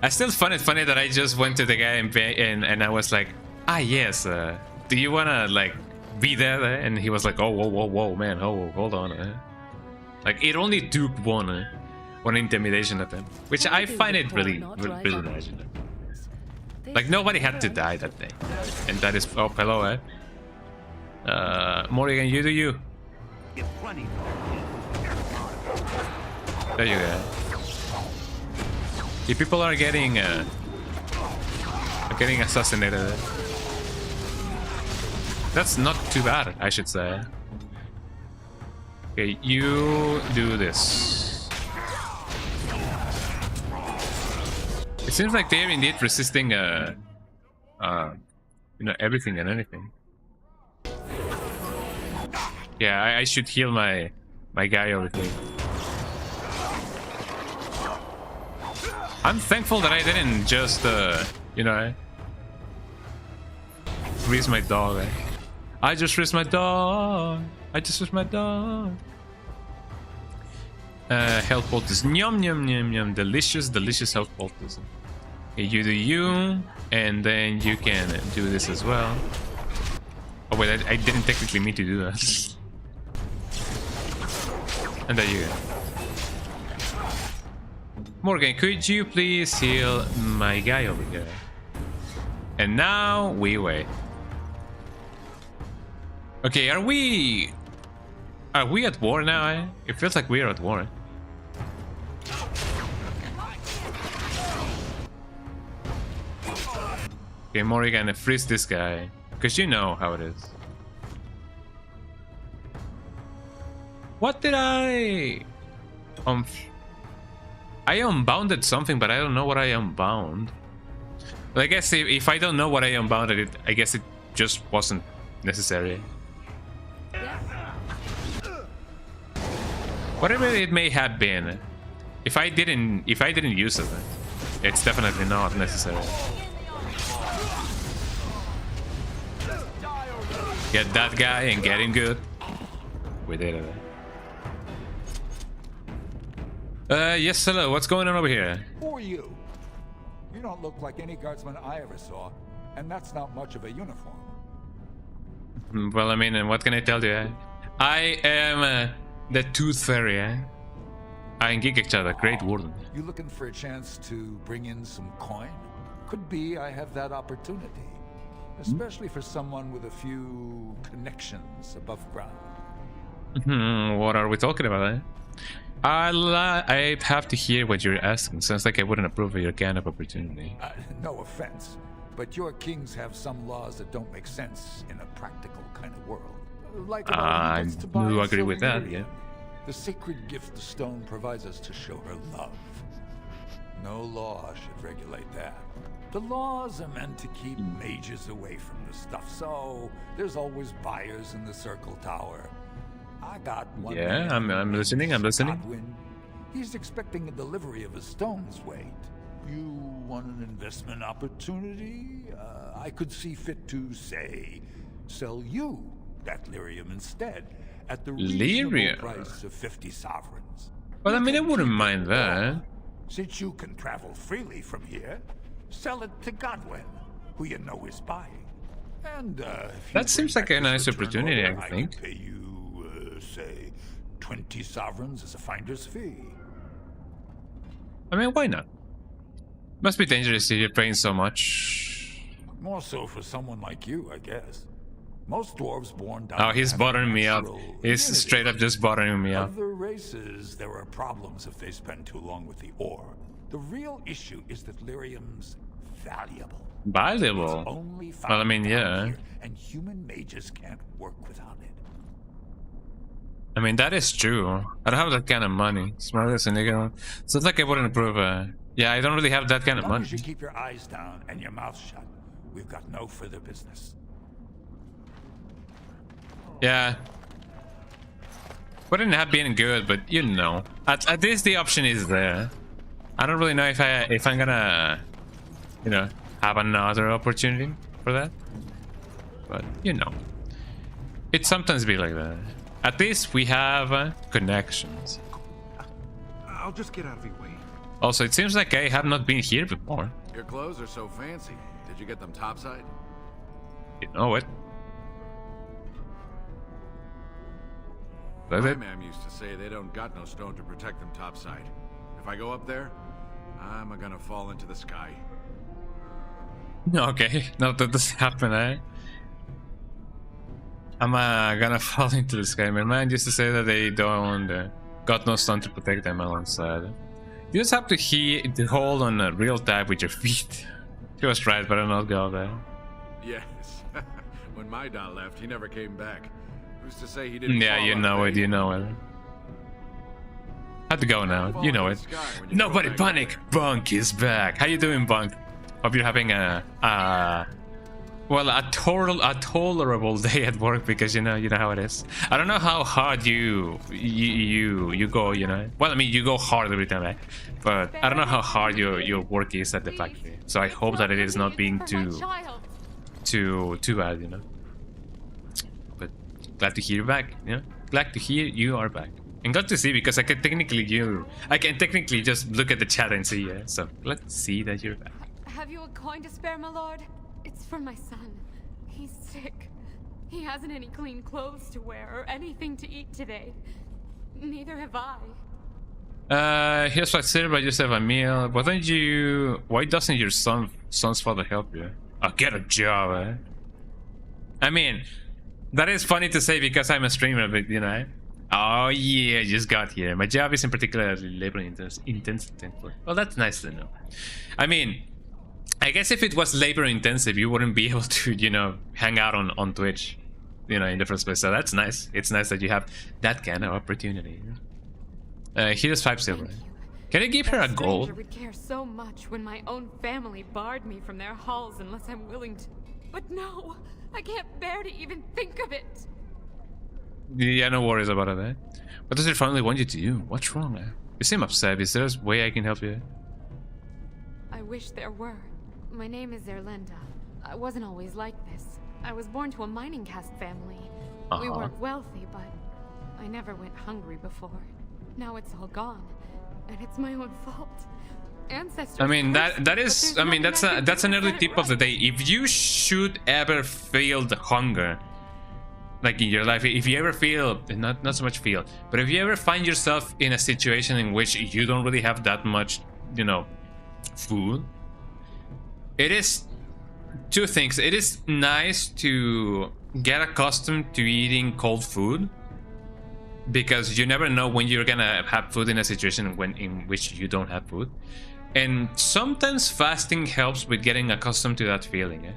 I still find it funny that I just went to the guy and I was like, ah yes, do you wanna like be there? And he was like, oh whoa man, hold on. Like it only took one intimidation attempt, which I find it really nice. Like nobody had to die that day, and that is hello, Morrigan, you do you. There you go. The people are getting assassinated. That's not too bad, I should say. Okay, you do this. It seems like they're indeed resisting, you know, everything and anything. Yeah, I should heal my guy over here. I'm thankful that I didn't just, you know, freeze my dog. I just freeze my dog. Health poultice. Yum, yum, yum, yum. Delicious health poultice. Okay, you do you, and then you can do this as well. Oh wait, I didn't technically mean to do that. And there you go. Morgan, could you please heal my guy over here? And now we wait. Okay, are we at war now? It feels like we are at war. Okay, Morrigan, freeze this guy, because you know how it is. What did I unbounded something, but I don't know what I unbound. But I guess if I don't know what I unbounded, I guess it just wasn't necessary. Whatever it may have been, if I didn't use it, it's definitely not necessary. Get that guy and get him good. We did it. Yes, hello. What's going on over here? Who are you? You don't look like any guardsman I ever saw, and that's not much of a uniform. Well, I mean, what can I tell you? I am the Tooth Fairy. I am Gigachar, the Great Warden. You looking for a chance to bring in some coin? Could be I have that opportunity, especially for someone with a few connections above ground. What are we talking about? I have to hear what you're asking. Sounds like I wouldn't approve of your kind of opportunity. No offense, but your kings have some laws that don't make sense in a practical kind of world. Like I do agree with that, yeah. The sacred gift the stone provides us to show her love. No law should regulate that. The laws are meant to keep mages away from the stuff, so there's always buyers in the Circle Tower. I got one. Yeah, I'm listening. Godwin. He's expecting a delivery of a stone's weight. You want an investment opportunity? I could see fit to, say, sell you that lyrium instead at the reasonable price of 50 sovereigns. Well, I mean, I wouldn't mind that. Since you can travel freely from here, sell it to Godwin, who you know is buying. And that seems like a nice opportunity, I think. Pay you, say, 20 sovereigns as a finder's fee. I mean, why not? Must be dangerous if you're praying so much. More so for someone like you, I guess. Most dwarves born down. Oh, he's bothering me up. He's straight up just bothering me up. Other races, there are problems if they spend too long with the ore. The real issue is that lyrium's valuable. Valuable? Well, I mean, yeah. Here, and human mages can't work without it. I mean, that is true. I don't have that kind of money. Smart as a nigga. So it's like I wouldn't approve. Yeah, I don't really have that kind of money. As long as you keep your eyes down and your mouth shut, we've got no further business. Yeah. Wouldn't have been good, but you know. At least the option is there. I don't really know if I'm gonna, you know, have another opportunity for that. But you know, it sometimes be like that. At least we have connections. I'll just get out of your way. Also, it seems like I have not been here before. Your clothes are so fancy. Did you get them topside? You know it. My ma'am used to say they don't got no stone to protect them topside. If I go up there, I'm gonna fall into the sky. Okay, no, that doesn't happen, eh? I'm gonna fall into the sky. My man used to say that they don't got no stone to protect them alongside. You just have to hold on a real tap with your feet. He was right, but I'll not go there. Yes. When my dad left, he never came back. Who's to say he didn't? Yeah, you know it, you know it. Had to go now, you know it. Nobody panic, Bunk is back. How you doing, Bunk? Hope you're having a tolerable day at work, because you know how it is. I don't know how hard you go, you know. Well, I mean, you go hard every time, right? But I don't know how hard your work is at the factory. So I hope that it is not being too bad, you know. But glad to hear you back, you know. Glad to hear you are back. And glad to see, because I can technically just look at the chat and see, yeah. So glad to see that you're back. Have you a coin to spare, my lord? It's for my son. He's sick. He hasn't any clean clothes to wear or anything to eat today. Neither have I. Here's what I said about yourself a meal. Why doesn't your son's father help you? Oh, get a job, eh? I mean, that is funny to say because I'm a streamer, but you know. Oh yeah, I just got here. My job isn't particularly labor intensive. Well, that's nice to know. I mean, I guess if it was labor intensive, you wouldn't be able to, you know, hang out on Twitch, you know, in the first place. So that's nice. It's nice that you have that kind of opportunity. Here's 5 silver. Can I give her a gold? I would care so much when my own family barred me from their halls unless I'm willing to. But no, I can't bear to even think of it. Yeah, no worries about it, eh? What does your family want you to do? What's wrong, eh? You seem upset. Is there a way I can help you? I wish there were. My name is Erlenda. I wasn't always like this. I was born to a mining caste family. We weren't wealthy, but I never went hungry before. Now it's all gone, and it's my own fault. Ancestors. I mean that's another tip of the day. If you should ever feel the hunger, like in your life, if you ever feel, not so much feel, but if you ever find yourself in a situation in which you don't really have that much, you know, food, it is two things. It is nice to get accustomed to eating cold food, because you never know when you're gonna have food in a situation in which you don't have food. And sometimes fasting helps with getting accustomed to that feeling, eh?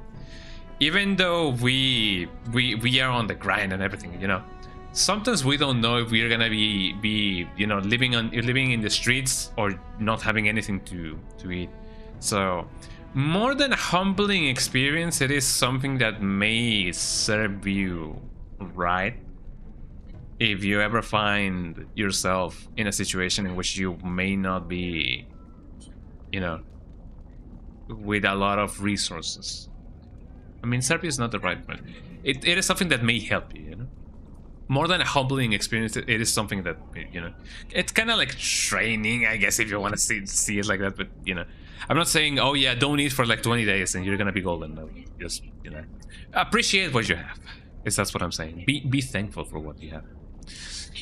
Even though we are on the grind and everything, you know, sometimes we don't know if we're gonna be you know, living in the streets or not having anything to eat. So more than a humbling experience, it is something that may serve you right if you ever find yourself in a situation in which you may not be, you know, with a lot of resources. I mean, Serbia is not the right word. It is something that may help you, you know? More than a humbling experience, it is something that, you know, it's kind of like training, I guess, if you want to see it like that. But, you know, I'm not saying, oh yeah, don't eat for like 20 days and you're gonna be golden. No, just, you know, appreciate what you have. That's what I'm saying. Be thankful for what you have.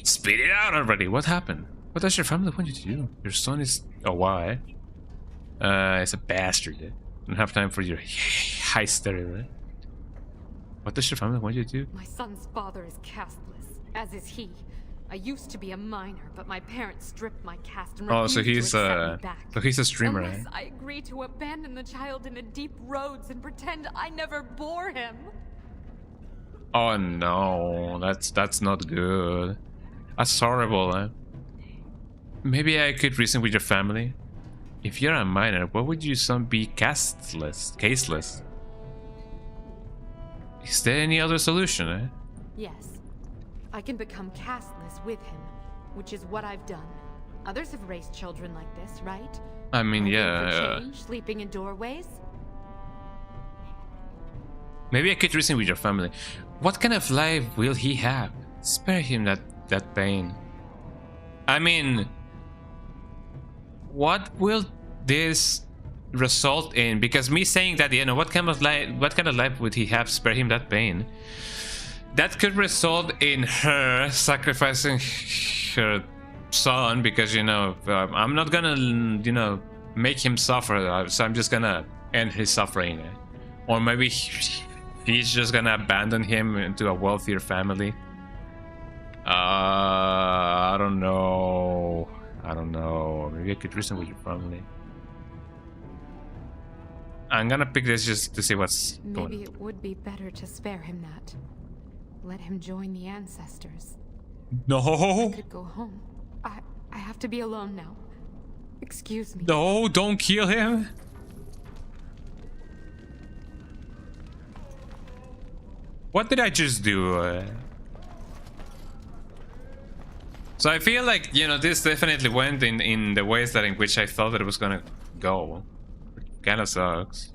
Spit it out already. What happened? What does your family want you to do? Your son is... Oh, why? It's a bastard. Don't have time for your hysteria. What does your family want you to do? My son's father is casteless, as is he. I used to be a minor, but my parents stripped my caste and refused to accept me back. So he's a streamer, Unless I agree to abandon the child in the deep roads and pretend I never bore him. Oh no, that's not good. That's horrible, eh? Maybe I could reason with your family. If you're a minor, why would your son be caseless? Is there any other solution, eh? Yes. I can become casteless with him, which is what I've done. Others have raised children like this, right? I mean, yeah. Change, sleeping in doorways? Maybe I could reason with your family. What kind of life will he have? Spare him that pain. I mean, what will this result in? Because me saying that, you know, what kind of life would he have? Spare him that pain. That could result in her sacrificing her son because, you know, I'm not gonna, you know, make him suffer, so I'm just gonna end his suffering. Or maybe he's just gonna abandon him into a wealthier family. I don't know. Maybe I could reason with your family. I'm gonna pick this just to see what's going on. Maybe it would be better to spare him that. Let him join the ancestors. No. I could go home. I have to be alone now. Excuse me. No, don't kill him. What did I just do? So I feel like, you know, this definitely went in the ways that in which I thought that it was gonna go. Kinda sucks.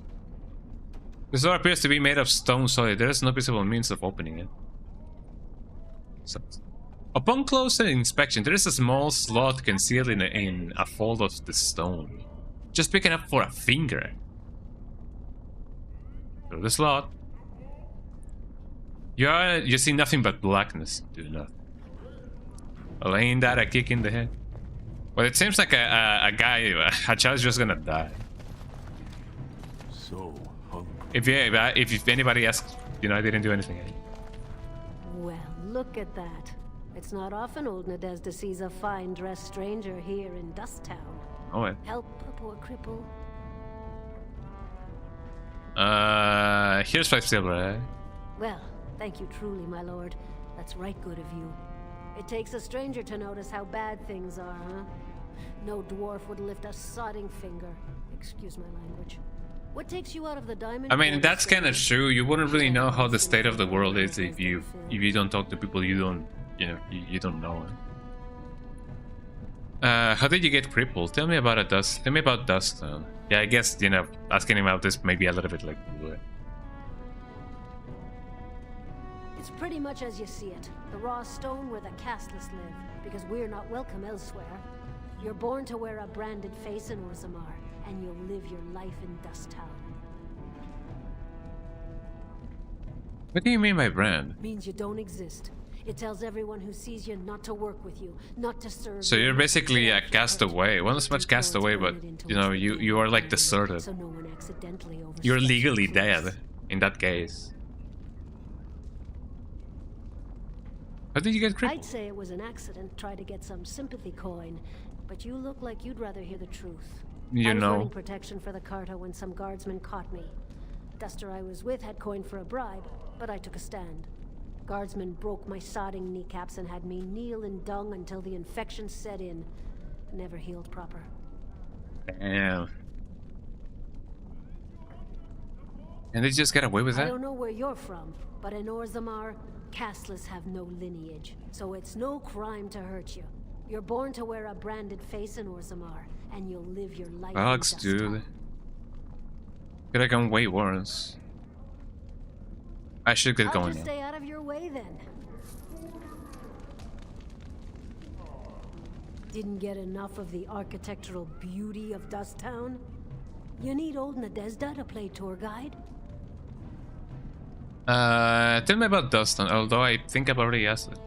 This door appears to be made of stone solid. There is no visible means of opening it. Sucks. Upon closer inspection, there is a small slot concealed in a fold of the stone. Just picking up for a finger. Through the slot. You see nothing but blackness. Do nothing. Well, ain't that a kick in the head? Well, it seems like a child's just gonna die. So hungry. If anybody asks, you know, I didn't do anything. Well, look at that. It's not often old Nadezhda sees a fine-dressed stranger here in Dust Town. Oh, yeah. Help a poor cripple. Here's 5 silver, eh? Well, thank you truly, my lord. That's right good of you. It takes a stranger to notice how bad things are, huh? No dwarf would lift a sodding finger. Excuse my language. What takes you out of the diamond? I mean, that's kind of true. You wouldn't really know how the state of the world is if you don't talk to people you don't, you know, you don't know. How did you get crippled? Tell me about Tell me about Dust. Yeah, I guess, you know, asking him about this may be a little bit like. It's pretty much as you see it. The raw stone where the casteless live, because we're not welcome elsewhere. You're born to wear a branded face in Orzammar, and you'll live your life in Dust Town. What do you mean by brand? Means you don't exist. It tells everyone who sees you not to work with you, not to serve. So you're basically a castaway. Well, not so much castaway, but you know, you are like deserted. So no one accidentally You're legally dead in that case. How did you get crippled? I'd say it was an accident. Try to get some sympathy coin, but you look like you'd rather hear the truth. You I was know. running protection for the Carta when some guardsmen caught me. Duster I was with had coin for a bribe, but I took a stand. Guardsmen broke my sodding kneecaps and had me kneel in dung until the infection set in. Never healed proper. Damn. And they just get away with that? I don't know where you're from, but in Orzammar, casteless have no lineage, so it's no crime to hurt you. You're born to wear a branded face in Orzammar, and you'll live your life. Bugs, dude. Could I come way worse? I should get I'll going just now. stay out of your way then. Didn't get enough of the architectural beauty of Dust Town? You need old Nadezhda to play tour guide? Tell me about Dust Town, although I think I've already asked it.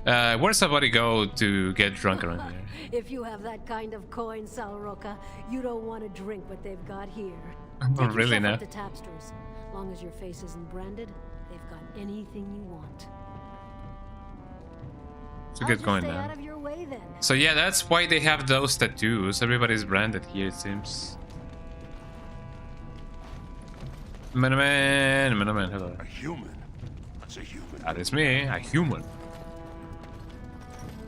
Where's somebody go to get drunk around here? If you have that kind of coin, Salroka, you don't want to drink what they've got here. Not really, no. Up to Tapsters. Long as your face isn't branded, they've got anything you want. It's a good coin now. Out of your way, then. So yeah, that's why they have those tattoos. Everybody's branded here, it seems. Miniman, hello. A human? That's a human. That is me, a human.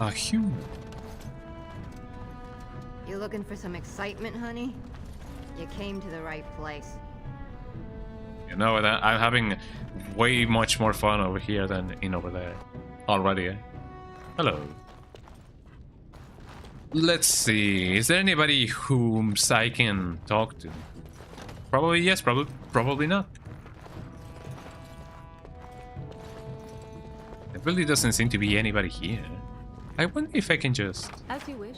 A human. You looking for some excitement, honey? You came to the right place. You know that I'm having way much more fun over here than in over there already. Hello. Let's see. Is there anybody whom I can talk to? Probably yes, probably not. There really doesn't seem to be anybody here. I wonder if I can just... As you wish.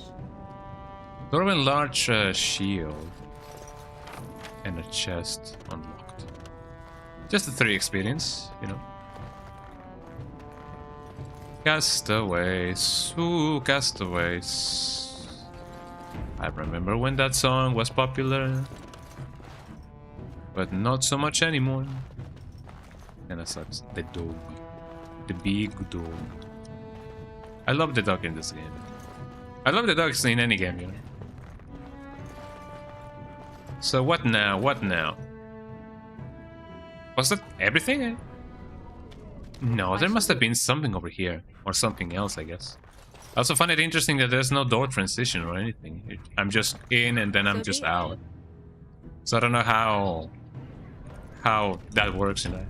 Throw a large shield and a chest unlocked. Just a 3 experience, you know. Castaways, ooh, castaways. I remember when that song was popular, but not so much anymore. And as such, the dog, the big dog. I love the dog in this game. I love the dogs in any game, you know. So what now? What now? Was that everything? No, there must have been something over here. Or something else, I guess. I also find it interesting that there's no door transition or anything. I'm just in and then I'm just out. So I don't know how that works, you know.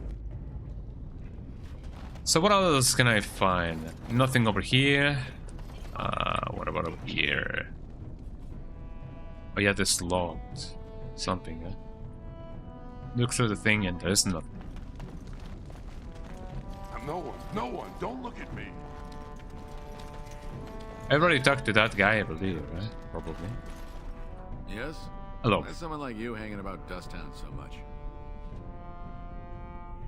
So what else can I find? Nothing over here. What about over here? Oh yeah, this locked. Something, huh? Look through the thing and there's nothing. No one, don't look at me. I already talked to that guy, I believe, right? Probably. Yes? Hello. Why is someone like you hanging about Dust Town so much?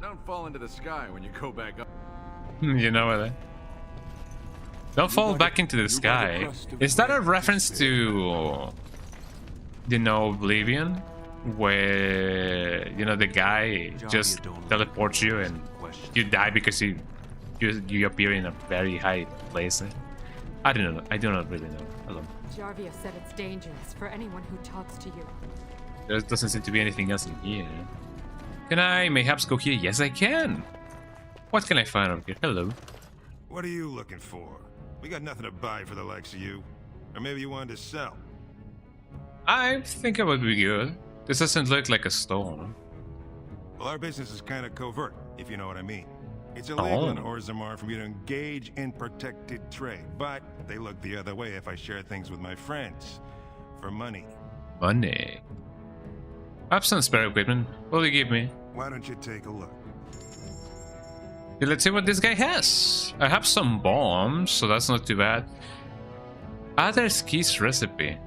Don't fall into the sky when you go back up. You know what? Don't fall back into the sky. Is that a reference to, you know, Oblivion? Where, you know, the guy just teleports you and you die because you appear in a very high place. I don't know. I do not really know. Hello. Jarvia said it's dangerous for anyone who talks to you. There doesn't seem to be anything else in here. Can I mayhaps go here? Yes, I can. What can I find over here? Hello. What are you looking for? We got nothing to buy for the likes of you. Or maybe you wanted to sell. I think it would be good. This doesn't look like a store. Well, our business is kind of covert, if you know what I mean. It's illegal in Orzammar for me to engage in protected trade, but they look the other way if I share things with my friends. For money. Money. I have some spare equipment. What will you give me? Why don't you take a look? Okay, let's see what this guy has. I have some bombs, so that's not too bad. Other skis recipe.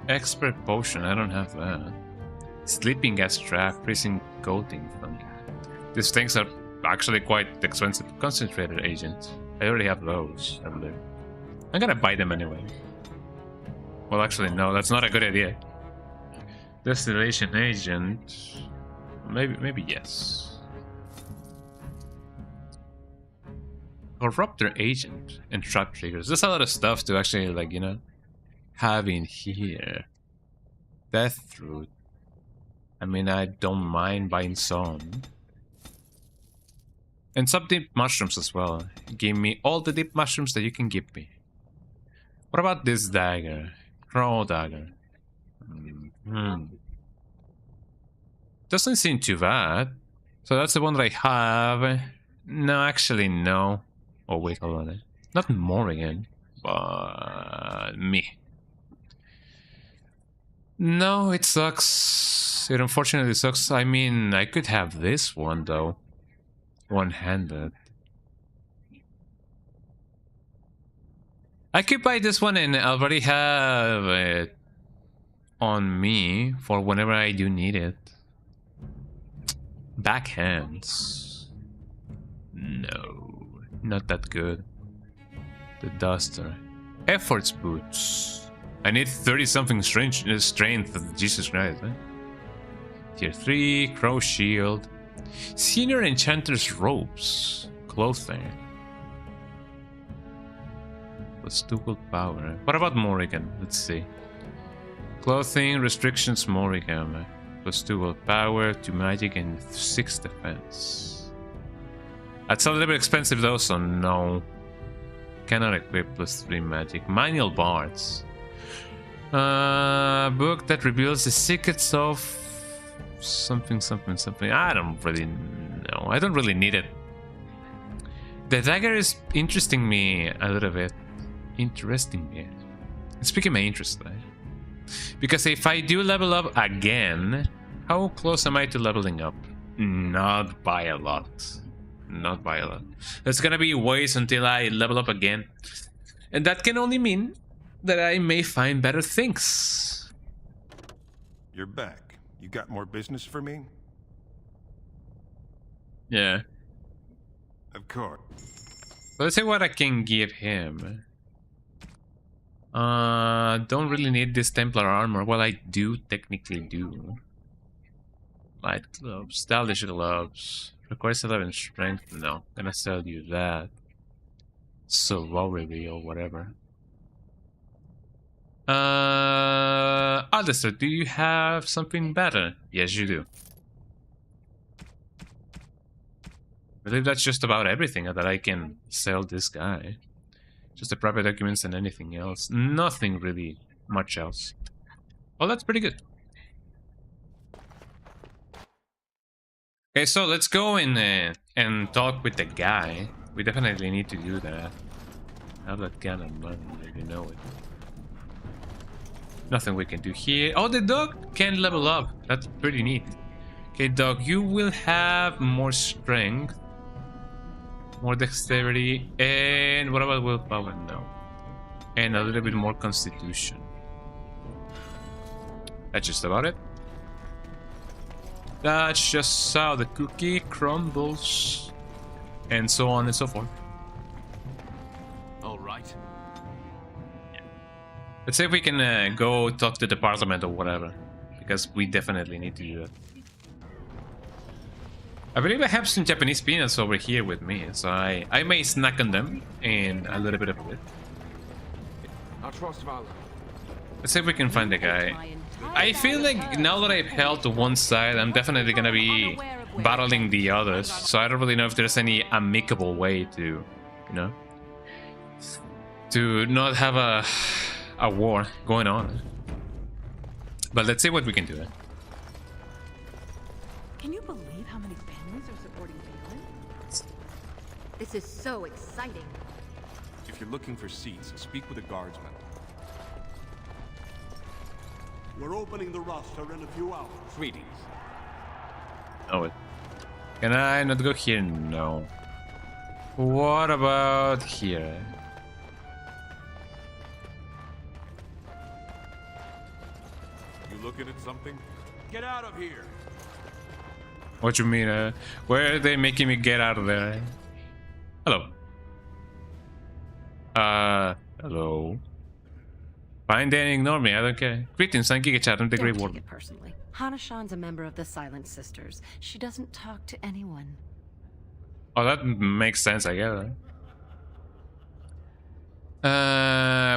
Expert potion, I don't have that. Sleeping gas trap, freezing coating. These things are actually quite expensive. Concentrated agent. I already have those, I believe. I'm gonna buy them anyway. Well, actually, no, that's not a good idea. Distillation agent. Maybe yes. Corruptor agent and trap triggers. There's a lot of stuff to actually, like, you know, have in here. Death root. I mean, I don't mind buying some. And some deep mushrooms as well. Give me all the deep mushrooms that you can give me. What about this dagger? Crow dagger. Doesn't seem too bad. So that's the one that I have. No, actually, no. Oh, wait, hold on. Not Morrigan, but me. No, it sucks. It unfortunately sucks. I mean, I could have this one, though. One-handed. I could buy this one and I already have it on me for whenever I do need it. Backhands. No. Not that good. The duster. Efforts boots. I need 30-something strength. Jesus Christ, eh? Tier 3, crow shield. Senior enchanter's robes. Clothing. Plus 2 willpower. What about Morrigan? Let's see. Clothing, restrictions, Morrigan. Plus 2 willpower, 2 magic, and 6 defense. That's a little bit expensive though, so no. Cannot equip plus 3 magic. Manual bards. Book that reveals the secrets of something. I don't really know. I don't really need it. The dagger is interesting me a little bit. It's piquing my interest, right? Because if I do level up again, how close am I to leveling up? Not by a lot. Not by a lot. There's gonna be ways until I level up again. And that can only mean that I may find better things. You're back. You got more business for me? Yeah. Of course. Let's see what I can give him. Don't really need this Templar armor. Well, I do technically do. Light gloves, stylish gloves. Requires 11 strength. No, gonna sell you that. Sorority or whatever. Alistair, do you have something better? Yes, you do. I believe that's just about everything that I can sell this guy. Just the private documents and anything else. Nothing really much else. Well, that's pretty good. Okay, so let's go and talk with the guy. We definitely need to do that. Have that gun and money, you know it. Nothing we can do here. Oh, the dog can level up. That's pretty neat. Okay, dog, you will have more strength. More dexterity, and what about willpower? No. And a little bit more constitution. That's just about it. That's just how the cookie crumbles. And so on and so forth. All right. Yeah. Let's see if we can go talk to the parliament or whatever. Because we definitely need to do that. I believe I have some Japanese peanuts over here with me, so I may snack on them in a little bit of it. Let's see if we can find the guy. I feel like now that I've held to one side, I'm definitely gonna be battling the others, so I don't really know if there's any amicable way to, you know, to not have a war going on. But let's see what we can do. Can you believe how many families are supporting Galen? This is so exciting. If you're looking for seats, speak with a guardsman. We're opening the roster in a few hours. Greetings. Oh, wait. Can I not go here? No. What about here? You looking at something? Get out of here! What you mean? Where are they making me get out of there? Hello. Hello. Fine, then ignore me. I don't care. Greetings, thank you, Chat. I'm the Great Warden. Don't take it personally. Hana-shan's a member of the Silent Sisters. She doesn't talk to anyone. Oh, that makes sense, I guess.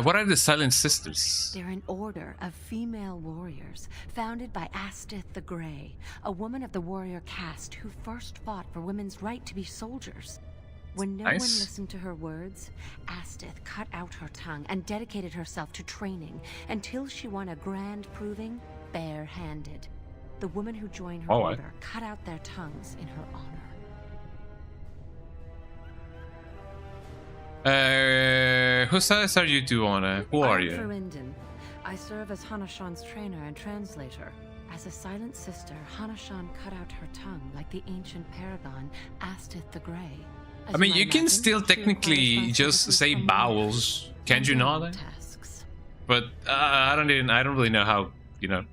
What are the Silent Sisters? They're an order of female warriors founded by Astith the Grey, a woman of the warrior caste who first fought for women's right to be soldiers. When no one listened to her words, Astith cut out her tongue and dedicated herself to training until she won a grand proving bare-handed. The women who joined her order cut out their tongues in her honor. Whose side are you two on? Who are you? I'm Farinden. I serve as Hana-shan's trainer and translator. As a silent sister, Hana-shan cut out her tongue like the ancient paragon Astith the Grey. I mean, you can still technically just say vowels, can't you not? But I don't really know how, you know,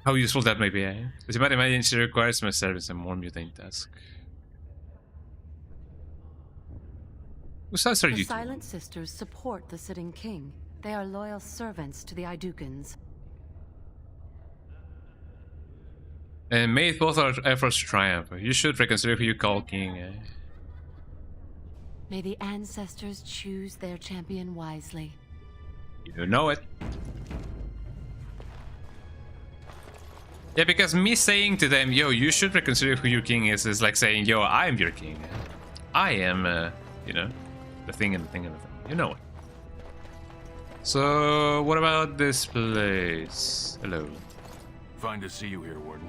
how useful that may be. As you might imagine, she requires my service and more mundane tasks. Whose house are The you? Silent Sisters support the sitting king. They are loyal servants to the Idukans. And may both our efforts triumph. You should reconsider who you call king. May the ancestors choose their champion wisely. You know it. Yeah, because me saying to them, yo, you should reconsider who your king is like saying, yo, I am your king. I am, you know, the thing and the thing and the thing. You know it. So, what about this place? Hello. Fine to see you here, Warden.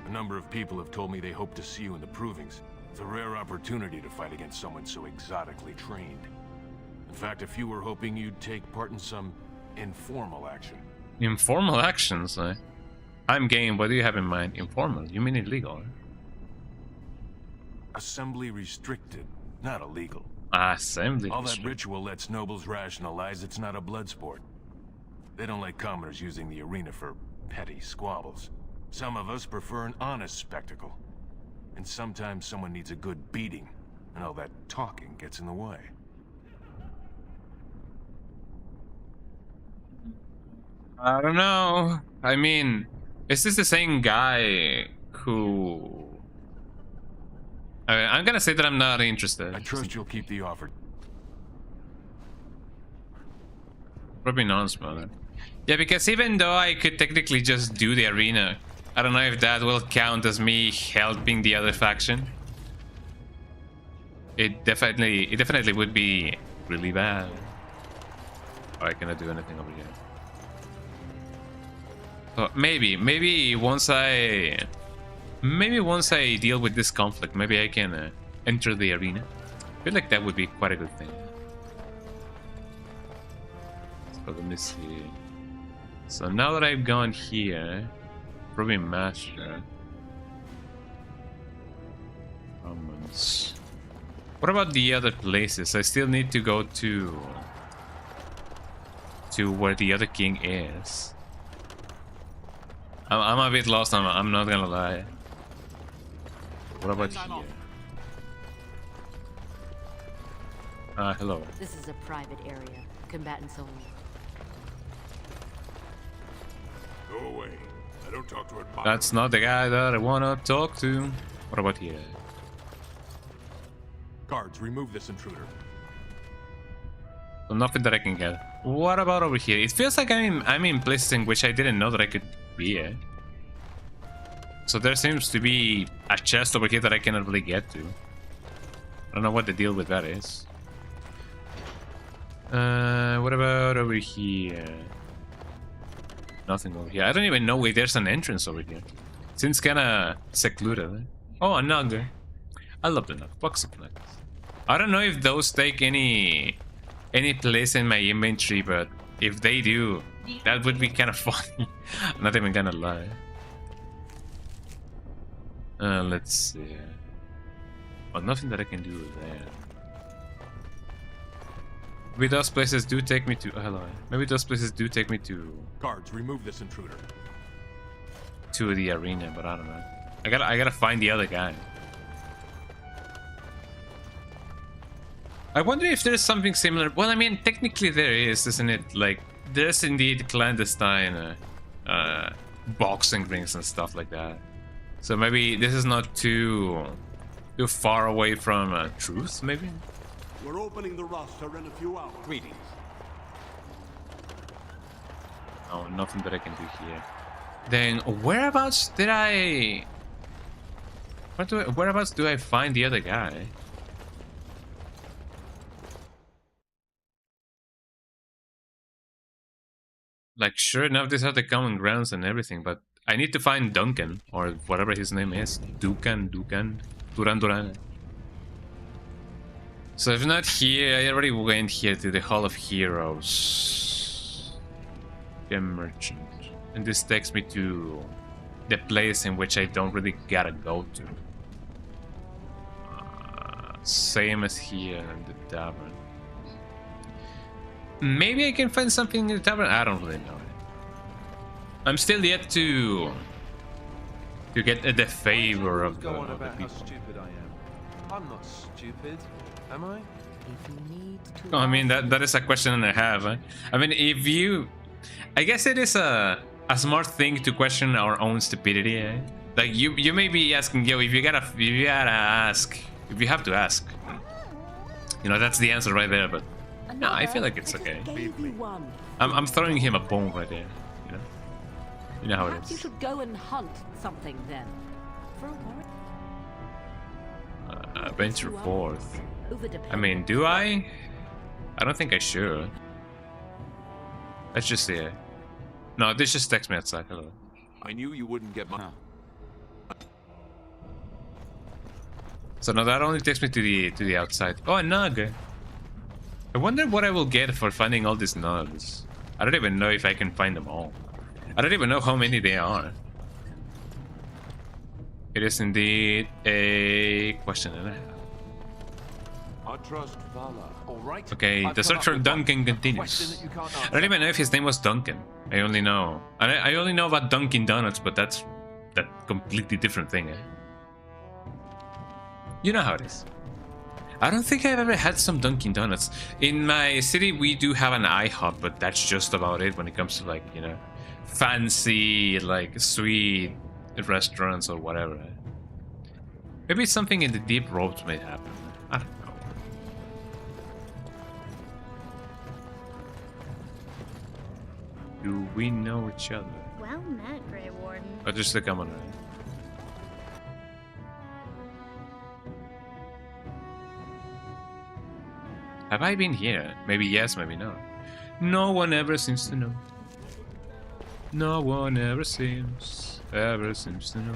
A number of people have told me they hope to see you in the provings. It's a rare opportunity to fight against someone so exotically trained. In fact, a few were hoping you'd take part in some informal action. Informal actions, eh? I'm game. What do you have in mind? Informal? You mean illegal? Assembly restricted, not illegal. Assembly All that restricted. ritual lets nobles rationalize it's not a blood sport. They don't like commoners using the arena for petty squabbles. Some of us prefer an honest spectacle. And sometimes someone needs a good beating, and all that talking gets in the way. I don't know. I mean, is this the same guy who... I'm gonna say that I'm not interested. I trust you'll keep the offer. Probably non-smaller. Yeah, because even though I could technically just do the arena, I don't know if that will count as me helping the other faction. It definitely would be really bad. Oh, I cannot do anything over here. So maybe once I deal with this conflict, maybe I can enter the arena. I feel like that would be quite a good thing. So let me see. So now that I've gone here, probably master. Commons. What about the other places? I still need to go to where the other king is. I'm a bit lost. I'm not gonna lie. What about here? Hello. This is a private area. Combatants only. Go away. I don't talk to it. That's not the guy that I wanna talk to. What about here? Guards, remove this intruder. So nothing that I can get. What about over here? It feels like I'm in places in which I didn't know that I could be at. So there seems to be a chest over here that I cannot really get to. I don't know what the deal with that is. What about over here? Nothing over here. I don't even know if there's an entrance over here. Seems kinda secluded. Eh? Oh, a nugget. I love the nugget. Box of nuggets. I don't know if those take any place in my inventory, but if they do, that would be kind of funny. I'm not even gonna lie. Let's see. Oh, nothing that I can do there. Maybe those places do take me to... hello. Maybe those places do take me to... Guards, remove this intruder. To the arena, but I don't know. I gotta find the other guy. I wonder if there's something similar. Well, I mean, technically there is, isn't it? Like, there's indeed clandestine boxing rings and stuff like that. So maybe this is not too far away from truth, maybe? We're opening the roster in a few hours. Greetings. Oh, nothing that I can do here. Then whereabouts did I... Whereabouts do I find the other guy? Like, sure enough, these are the common grounds and everything, but I need to find Duncan, or whatever his name is. Duran. So if not here, I already went here to the Hall of Heroes. Gem Merchant. And this takes me to the place in which I don't really gotta go to. Same as here in the tavern. Maybe I can find something in the tavern? I don't really know. I'm still yet to get the favor of the people. How stupid I am. I'm not stupid, am I? If you need to. Oh, I mean, that is a question that I have. I mean, if you, I guess it is a smart thing to question our own stupidity. Like you may be asking, yo, if you gotta ask, if you have to ask, you know, that's the answer right there. But no, I feel like it's okay. I'm throwing him a bone right there. You know how Perhaps it you is. should go and hunt something then. For a warrant. Venture forth. I mean, do I? I don't think I should. Let's just see it. No, this just text me outside. Hello. I knew you wouldn't get my. So now that only takes me to the outside. Oh, a nug. I wonder what I will get for finding all these nugs. I don't even know if I can find them all. I don't even know how many they are. It is indeed a question and a half. I trust Vala. All right. Okay, the search for Duncan continues. I don't even know if his name was Duncan. I only know. I only know about Dunkin' Donuts, but that's that completely different thing. You know how it is. I don't think I've ever had some Dunkin' Donuts. In my city, we do have an IHOP, but that's just about it when it comes to, like, you know, fancy, like, sweet restaurants or whatever. Maybe something in the deep roads may happen. I don't know. Do we know each other? Well met, Grey Warden. Or just the commoner? Have I been here? Maybe yes, maybe no. No one ever seems to know. No one ever seems to know.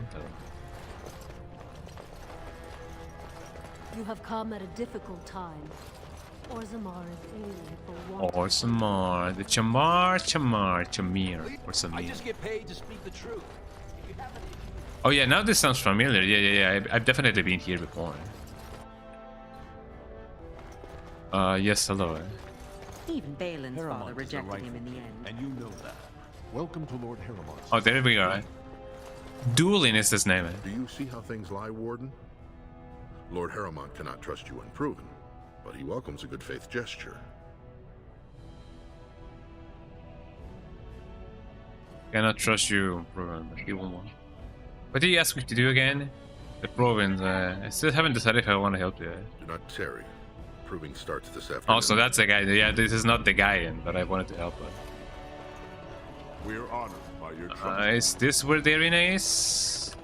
You have come at a difficult time. Orzammar is alien for want. Orzammar, the Chamir, or something. I just get paid to speak the truth. Oh yeah, now this sounds familiar. Yeah. I've definitely been here before. Yes, hello. Even Balin's father rejected him in the end. And you know that. Welcome to Lord Harriman's. Oh, there we go. Dueling is his name. Do you see how things lie, Warden? Lord Harriman cannot trust you unproven, but he welcomes a good faith gesture. Cannot trust you, proven. He won't. What did you ask me to do again? The province. I still haven't decided if I want to help you. Do not tarry. Proving starts this afternoon. Oh, so that's the guy. Yeah, this is not the guy that I wanted to help with. We are honored by your trust. Is this where the arena is?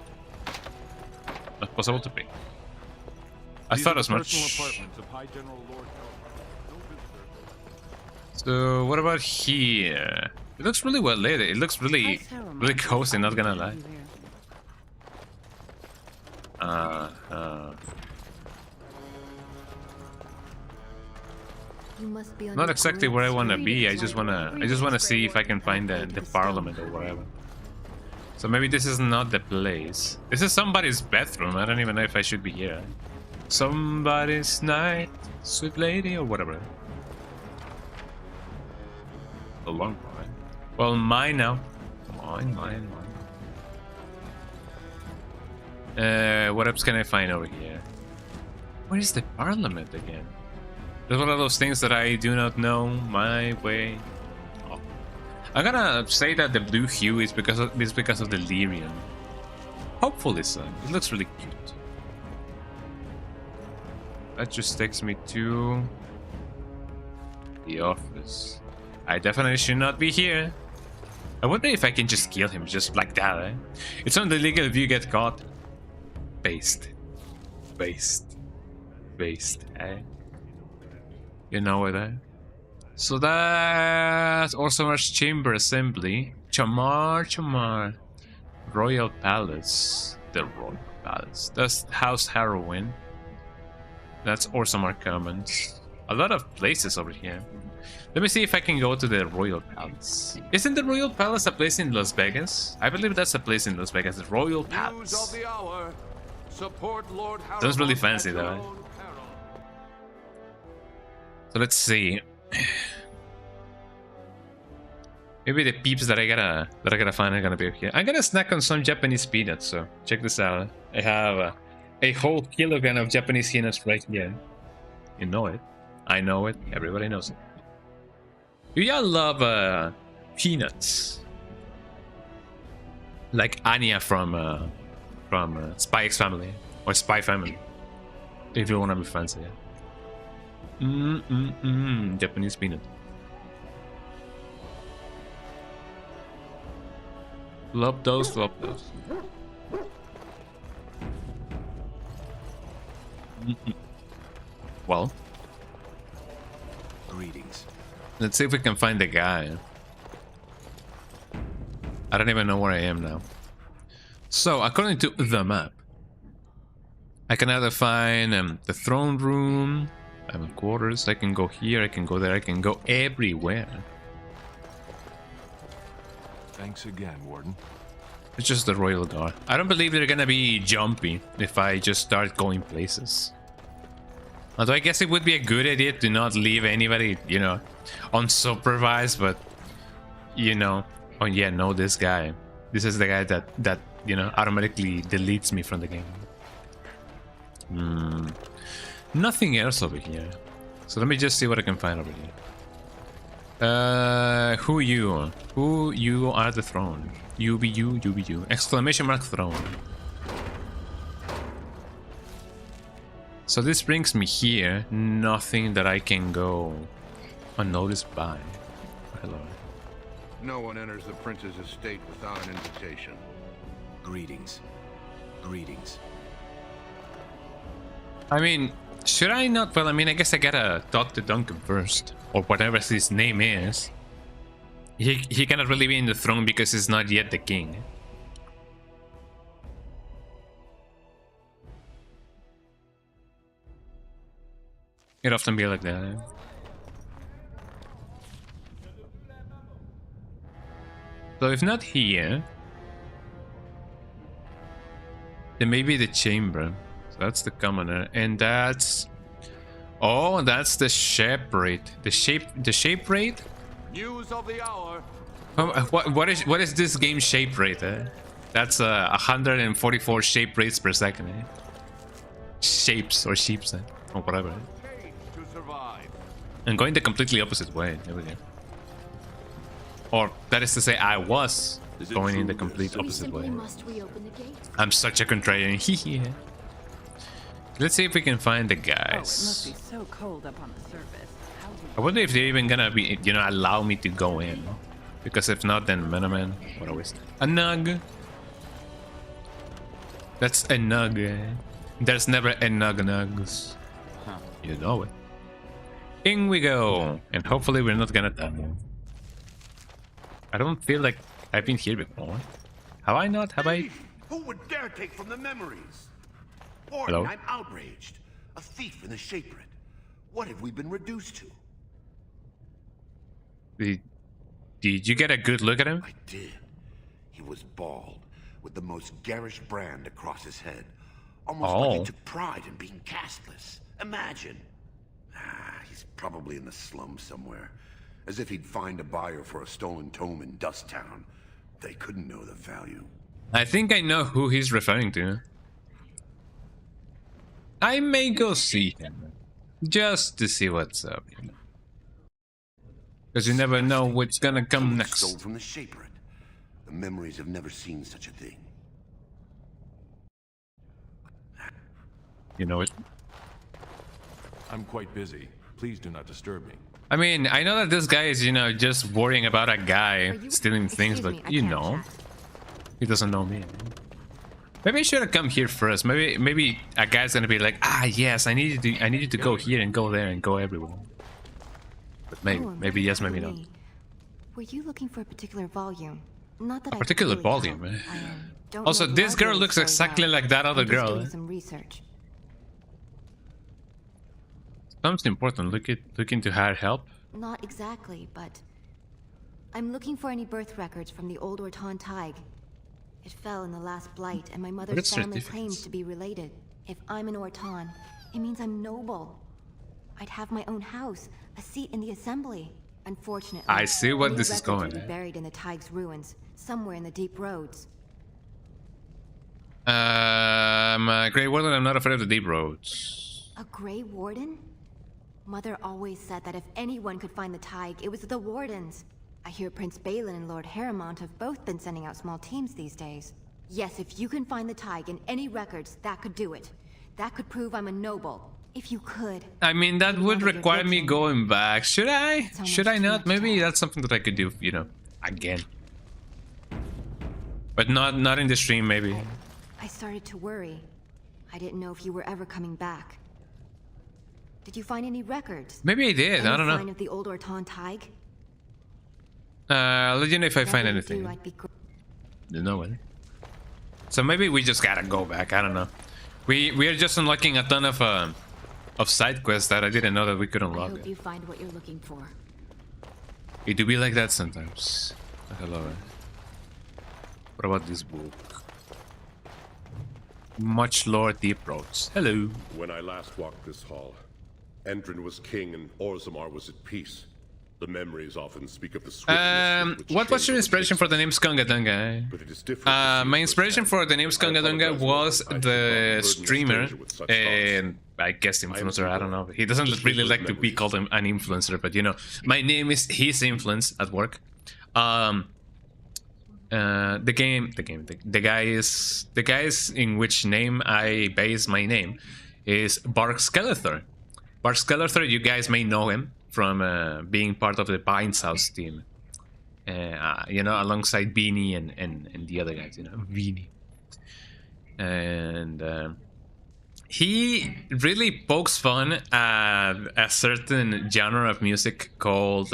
Not possible to pick. I thought as much. So what about here? It looks really well lit. It looks really cozy, not gonna lie. Not exactly where I wanna be. I just wanna see if I can find the parliament or whatever. So maybe this is not the place. This is somebody's bathroom. I don't even know if I should be here. Somebody's night, sweet lady, or whatever. A long one. Well, mine now. Mine. What else can I find over here? Where is the parliament again? There's one of those things that I do not know my way. Oh. I'm gonna say that the blue hue is because of the lyrium. Hopefully so. It looks really cute. That just takes me to the office. I definitely should not be here. I wonder if I can just kill him just like that, eh? It's only illegal if you get caught. Based, eh? You know what I... So that's Orsammar's Chamber Assembly. Chamar. Royal Palace. The Royal Palace. That's House Harrowin. That's Orzammar Commons. A lot of places over here. Let me see if I can go to the Royal Palace. Isn't the Royal Palace a place in Las Vegas? I believe that's a place in Las Vegas, the Royal Palace. News of the hour. Support Lord Sounds really fancy though. So let's see. Maybe the peeps that I gotta find are gonna be up here. I'm gonna snack on some Japanese peanuts, so check this out. I have A whole kilogram of Japanese peanuts right here. You know it. I know it. Everybody knows it. Do y'all love peanuts? Like Anya from Spy X Family or Spy Family. If you wanna be fancy, yeah. Japanese peanut. Love those, love those. Well, greetings. Let's see if we can find the guy. I don't even know where I am now. So, according to the map, I can either find the throne room, quarters. I can go here, I can go there, I can go everywhere. Thanks again, Warden. It's just the Royal Guard. I don't believe they're gonna be jumpy if I just start going places. Although I guess it would be a good idea to not leave anybody, you know, unsupervised, but, you know, oh yeah, no, this guy. This is the guy that you know, automatically deletes me from the game. Nothing else over here. So let me just see what I can find over here. Who you? Who you are the throne? You be you, you be you. Exclamation mark throne. So this brings me here. Nothing that I can go unnoticed by. Hello. No one enters the prince's estate without an invitation. Greetings. Greetings. I mean, should I not? Well, I mean, I guess I gotta talk to Duncan first. Or whatever his name is. He cannot really be in the throne because he's not yet the king. It often be like that. So if not here, then maybe the chamber. So that's the commoner, and that's, oh, that's the shape rate. The shape rate. News of the hour. What is this game shape rate? That's 144 shape rates per second. Shapes or sheeps or whatever. I'm going the completely opposite way. There we go. Or that is to say, I was going in the complete opposite way. I'm such a contrarian. Let's see if we can find the guys. Oh, it must be so cold up on the surface. I wonder if they're even gonna be, you know, allow me to go in. Because if not, then Menoman, what a waste. A nug. That's a nug. There's never a nugs. Huh. You know it. In we go. And hopefully we're not gonna die. I don't feel like I've been here before. Have I not? Have I? Who would dare take from the memories? Hello? I'm outraged. A thief in the shape rate. What have we been reduced to? Did you get a good look at him? I did. He was bald, with the most garish brand across his head. Almost like he took pride in being castless. Imagine. He's probably in the slums somewhere. As if he'd find a buyer for a stolen tome in Dust Town. They couldn't know the value. I think I know who he's referring to. I may go see him. Just to see what's up, you know. Because you never know what's gonna come next. Stole from the shape rate. The memories have never seen such a thing. You know it. I'm quite busy. Please do not disturb me. I mean, I know that this guy is, you know, just worrying about a guy stealing things, but you know, he doesn't know me. Maybe I should have come here first. Maybe a guy's gonna be like, ah, yes, I need you to go here and go there and go everywhere. But maybe yes, maybe not. Were you looking for a particular volume? Not that a particular volume. Also, this girl looks exactly like that other girl. Some research. Something important. Look into her help. Not exactly, but I'm looking for any birth records from the old Orton Tig. It fell in the last blight, and my mother's family claims to be related. If I'm an Orton, it means I'm noble. I'd have my own house, a seat in the assembly. Unfortunately, I see what this is going. Buried in the Tig's ruins, somewhere in the deep roads. I'm a Grey Warden. I'm not afraid of the deep roads. A Grey Warden? Mother always said that if anyone could find the Tig, it was the Wardens. I hear Prince Balin and Lord Harrowmont have both been sending out small teams these days. Yes, if you can find the Tig in any records, that could do it. That could prove I'm a noble. If you could. I mean, that would require me going back. Should I? Should I not? Maybe that's something that I could do, you know, again. But not in the stream, maybe. I started to worry. I didn't know if you were ever coming back. Did you find any records? Maybe I did. I don't know. Sign of the old Orton Tig? I'll let you know if I find anything. No one. So maybe we just gotta go back. I don't know. We are just unlocking a ton of side quests that I didn't know that we could unlock. I hope you find what you're looking for. It do be like that sometimes. Hello. What about this book? Much lore, deep roads. Hello. When I last walked this hall, Endrin was king and Orzammar was at peace. The memories often speak of the swiftness. What was your inspiration for the name Skungadunga? But it is different. My inspiration for the name Skungadunga was the streamer and I guess influencer. I don't know. He doesn't really like to be called an influencer, but you know, my name is his influence at work. The guys in which name I base my name is Bark Skeletor. Bark Skeletor, you guys may know him from being part of the Pines House team. You know, alongside Beanie and the other guys, you know, Beanie. And he really pokes fun at a certain genre of music called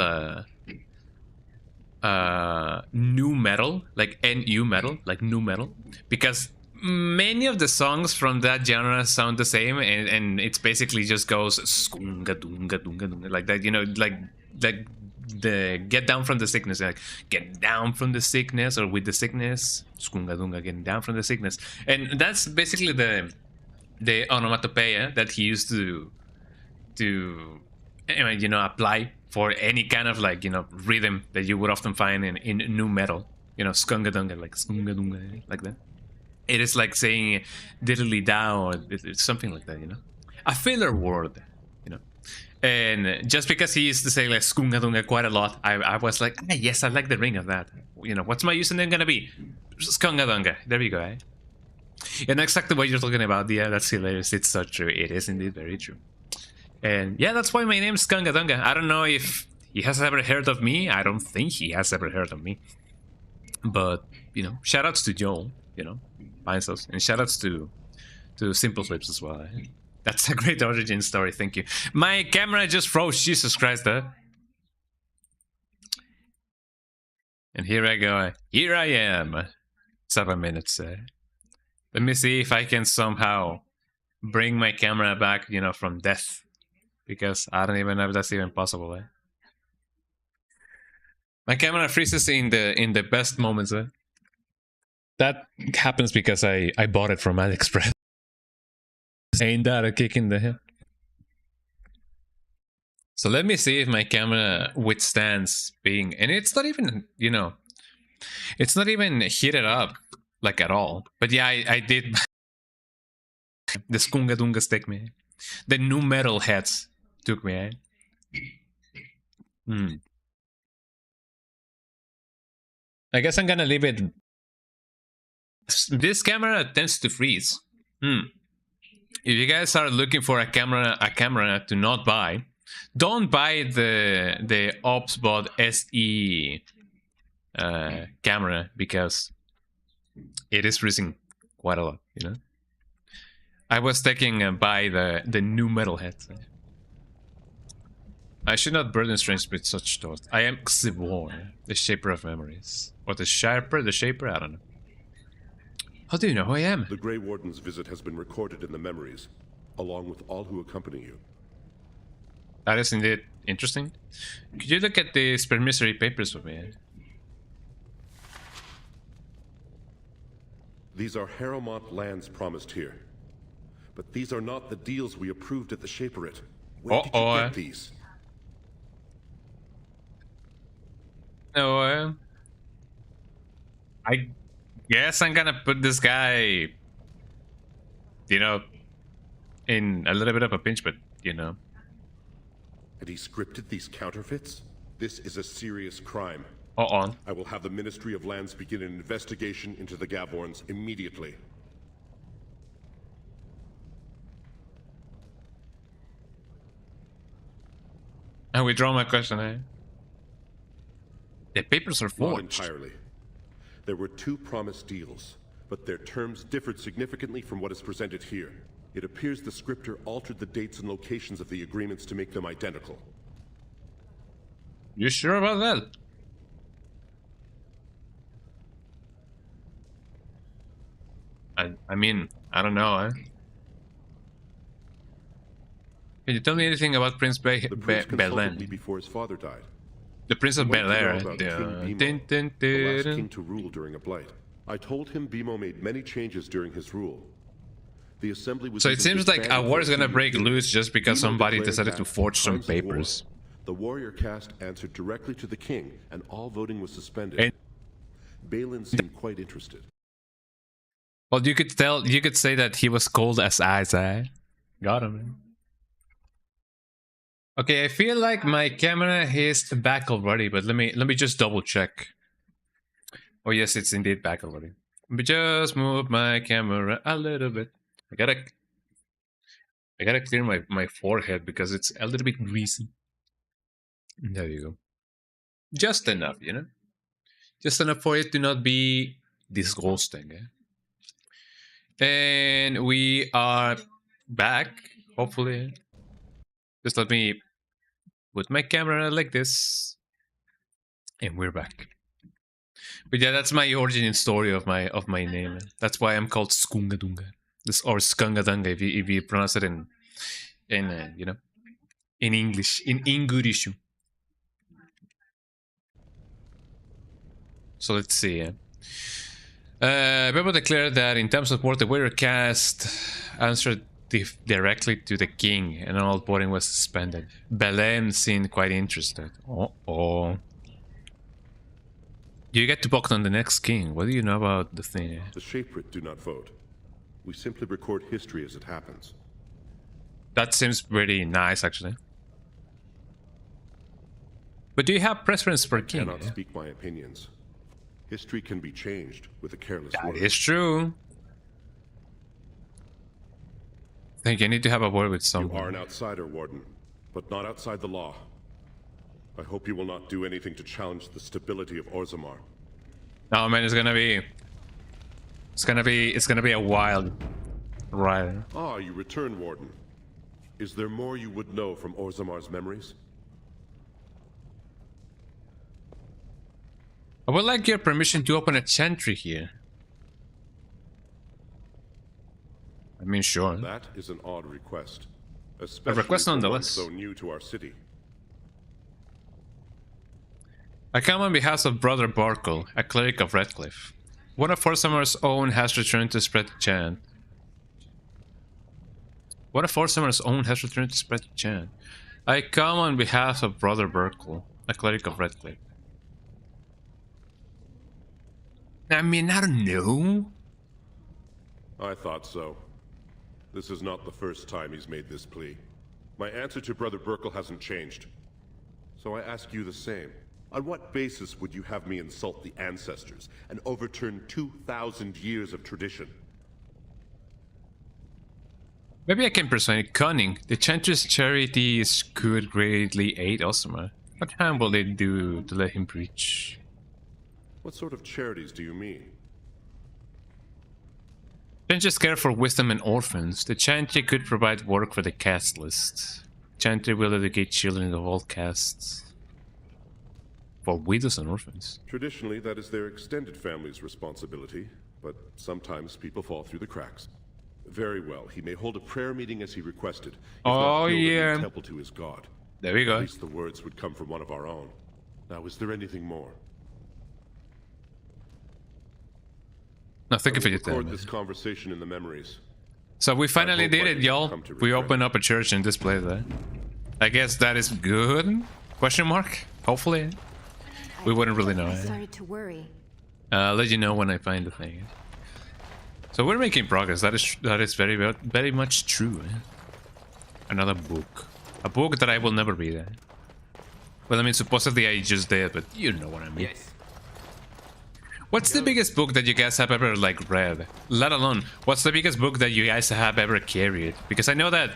nu metal, like NU metal, like nu metal, because many of the songs from that genre sound the same, and it's basically just goes skunga dunga dunga dunga, like that, you know, like the get down from the sickness, like get down from the sickness, or with the sickness, skunga dunga, getting down from the sickness, and that's basically the onomatopoeia that he used to you know, apply for any kind of, like, you know, rhythm that you would often find in nu metal, you know, skunga dunga, like skunga dunga, like that. It is like saying diddly da, or it's something like that, you know, a filler word, you know. And just because he used to say like skunga dunga quite a lot, I was like, ah, yes, I like the ring of that. You know, what's my username gonna be? Skunga dunga. There we go, eh? And exactly what you're talking about. Yeah, that's hilarious. It's so true. It is indeed very true. And yeah, that's why my name's Skunga Dunga. I don't know if he has ever heard of me. I don't think he has ever heard of me. But, you know, shoutouts to Joel, you know, Pines House, and shoutouts to Simple Flips as well. Eh? That's a great origin story. Thank you. My camera just froze. Jesus Christ, huh? And here I go. Here I am. 7 minutes. Let me see if I can somehow bring my camera back, you know, from death. Because I don't even know if that's even possible, eh? My camera freezes in the best moments, eh? That happens because I bought it from AliExpress. Ain't that a kick in the head? So let me see if my camera withstands being... And it's not even, you know... It's not even heated up, like, at all. But yeah, I did... The Skunga Dunga stick me. The nu metal heads took me, eh? I guess I'm gonna leave it. This camera tends to freeze. If you guys are looking for a camera to not buy, don't buy the OpsBot SE camera, because it is freezing quite a lot, you know. I was taken by the nu metal head. I should not burden strangers with such thoughts. I am Xivor, the shaper of memories. Or the shaper? I don't know. How do you know who I am? The Grey Warden's visit has been recorded in the memories, along with all who accompany you. That is indeed interesting. Could you look at these permissory papers for me? These are Harrowmont lands promised here. But these are not the deals we approved at the Shaperate. Where did you get these? No, I guess I'm gonna put this guy you know, in a little bit of a pinch, but you know. And he scripted these counterfeits? This is a serious crime. I will have the Ministry of Lands begin an investigation into the Gavorns immediately. I withdraw my question, eh? The papers are forged. Not entirely. There were 2 promised deals, but their terms differed significantly from what is presented here. It appears the scripter altered the dates and locations of the agreements to make them identical. You sure about that? I mean, I don't know, eh? Can you tell me anything about Prince Belen? Me before his father died. The Prince of Bel-Air. The last king to rule during a blight. I told him Bimo made many changes during his rule. The assembly was. So it seems like a war is gonna break loose just because somebody decided to forge some papers. The warrior caste answered directly to the king, and all voting was suspended. Balin seemed quite interested. Well, you could say that he was cold as ice, eh? Got him, man. Okay, I feel like my camera is back already, but let me just double check. Oh yes, it's indeed back already. Let me just move my camera a little bit. I gotta clear my forehead because it's a little bit greasy. There you go. Just enough, you know? Just enough for it to not be disgusting, eh? And we are back, hopefully. Just let me put my camera like this. And we're back. But yeah, that's my origin story of my name. That's why I'm called Skungadunga. This or Skungadunga if you pronounce it in you know, in English, in English. So let's see. People declared that in terms of war, the warrior caste answered directly to the king, and all voting was suspended. Belen seemed quite interested. You get to vote on the next king. What do you know about the thing? The Shaprit do not vote. We simply record history as it happens. That seems pretty nice, actually. But do you have preference for king? I cannot speak my opinions. History can be changed with a careless word. That is true. I think you need to have a word with someone. You are an outsider, Warden, but not outside the law. I hope you will not do anything to challenge the stability of Orzammar. No, man, it's gonna be a wild ride. Ah, you return, Warden. Is there more you would know from Orzammar's memories? I would like your permission to open a chantry here. I mean, sure. That is an odd request. A request nonetheless. So new to our city. I come on behalf of Brother Barkle, a cleric of Redcliffe. One of Orzammar's own has returned to spread the chant. I come on behalf of Brother Barkle, a cleric of Redcliffe. I mean, I don't know. I thought so. This is not the first time he's made this plea. My answer to Brother Barkle hasn't changed. So I ask you the same. On what basis would you have me insult the ancestors and overturn 2,000 years of tradition? Maybe I can persuade Cunning. The Chantress charities could greatly aid Orzammar. What harm will they do to let him preach? What sort of charities do you mean? Chantress care for wisdom and orphans. The Chantry could provide work for the caste list. Chantry will educate children of all castes. For widows and orphans. Traditionally, that is their extended family's responsibility, but sometimes people fall through the cracks. Very well, he may hold a prayer meeting as he requested. Oh yeah. A temple to his god. There we go. At least the words would come from one of our own. Now, is there anything more? No, thank you for your time. This conversation in the memories. So we finally did it, y'all. We opened up a church in this place, eh? I guess that is good? Question mark? Hopefully. We wouldn't really know. I started to worry. I'll let you know when I find the thing. So we're making progress. That is very much true. Another book. A book that I will never read. Well, I mean, supposedly I just did, but you know what I mean. Yes. What's the biggest book that you guys have ever, like, read? Let alone, what's the biggest book that you guys have ever carried? Because I know that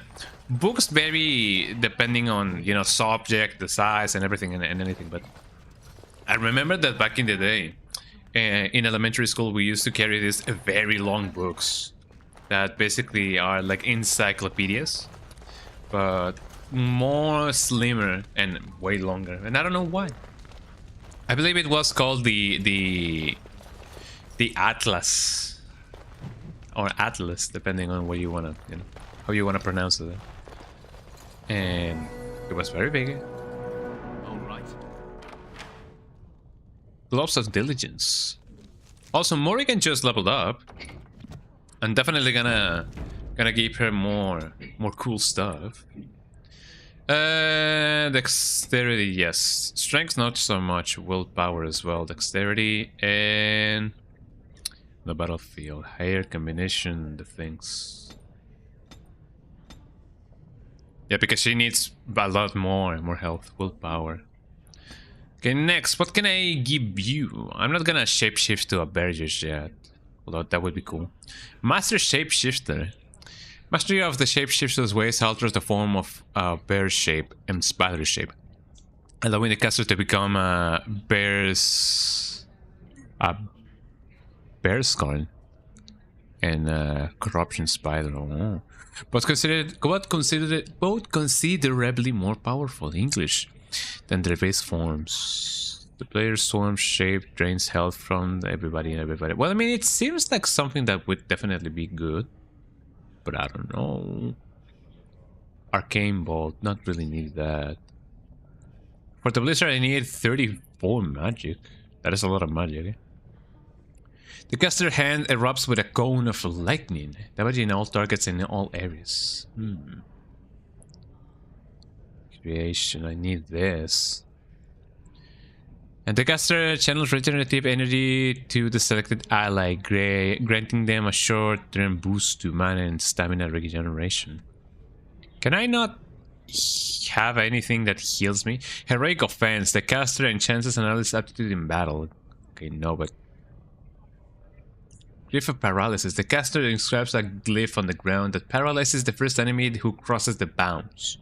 books vary depending on, you know, subject, the size, and everything, and anything, but I remember that back in the day, in elementary school, we used to carry these very long books that basically are like encyclopedias, but more slimmer and way longer, and I don't know why. I believe it was called the Atlas or Atlas, depending on what you wanna, you know, how you wanna pronounce it. And it was very big. All right. Gloves of Diligence. Also, Morrigan just leveled up. I'm definitely gonna give her more cool stuff. Dexterity, yes. Strength, not so much. Willpower as well. Dexterity and the battlefield. Higher combination, the things. Yeah, because she needs a lot more health. Willpower. Okay, next, what can I give you? I'm not gonna shapeshift to a bear just yet. Although that would be cool. Master Shapeshifter. Mastery of the shapeshifter's ways alters the form of bear shape and spider shape, allowing the caster to become a bear's scorn and corruption spider. Oh. But both considerably more powerful English than their base forms. The player's swarm shape drains health from everybody. Well, I mean, it seems like something that would definitely be good. But I don't know. Arcane Bolt, not really need that. For the Blizzard, I need 34 magic. That is a lot of magic. Eh? The caster hand erupts with a cone of lightning, damaging all targets in all areas. Creation, I need this. And the caster channels regenerative energy to the selected ally, granting them a short-term boost to mana and stamina regeneration. Can I not have anything that heals me? Heroic Offense. The caster enhances an ally's aptitude in battle. Okay, no, but... Glyph of Paralysis. The caster inscribes a glyph on the ground that paralyzes the first enemy who crosses the bounds.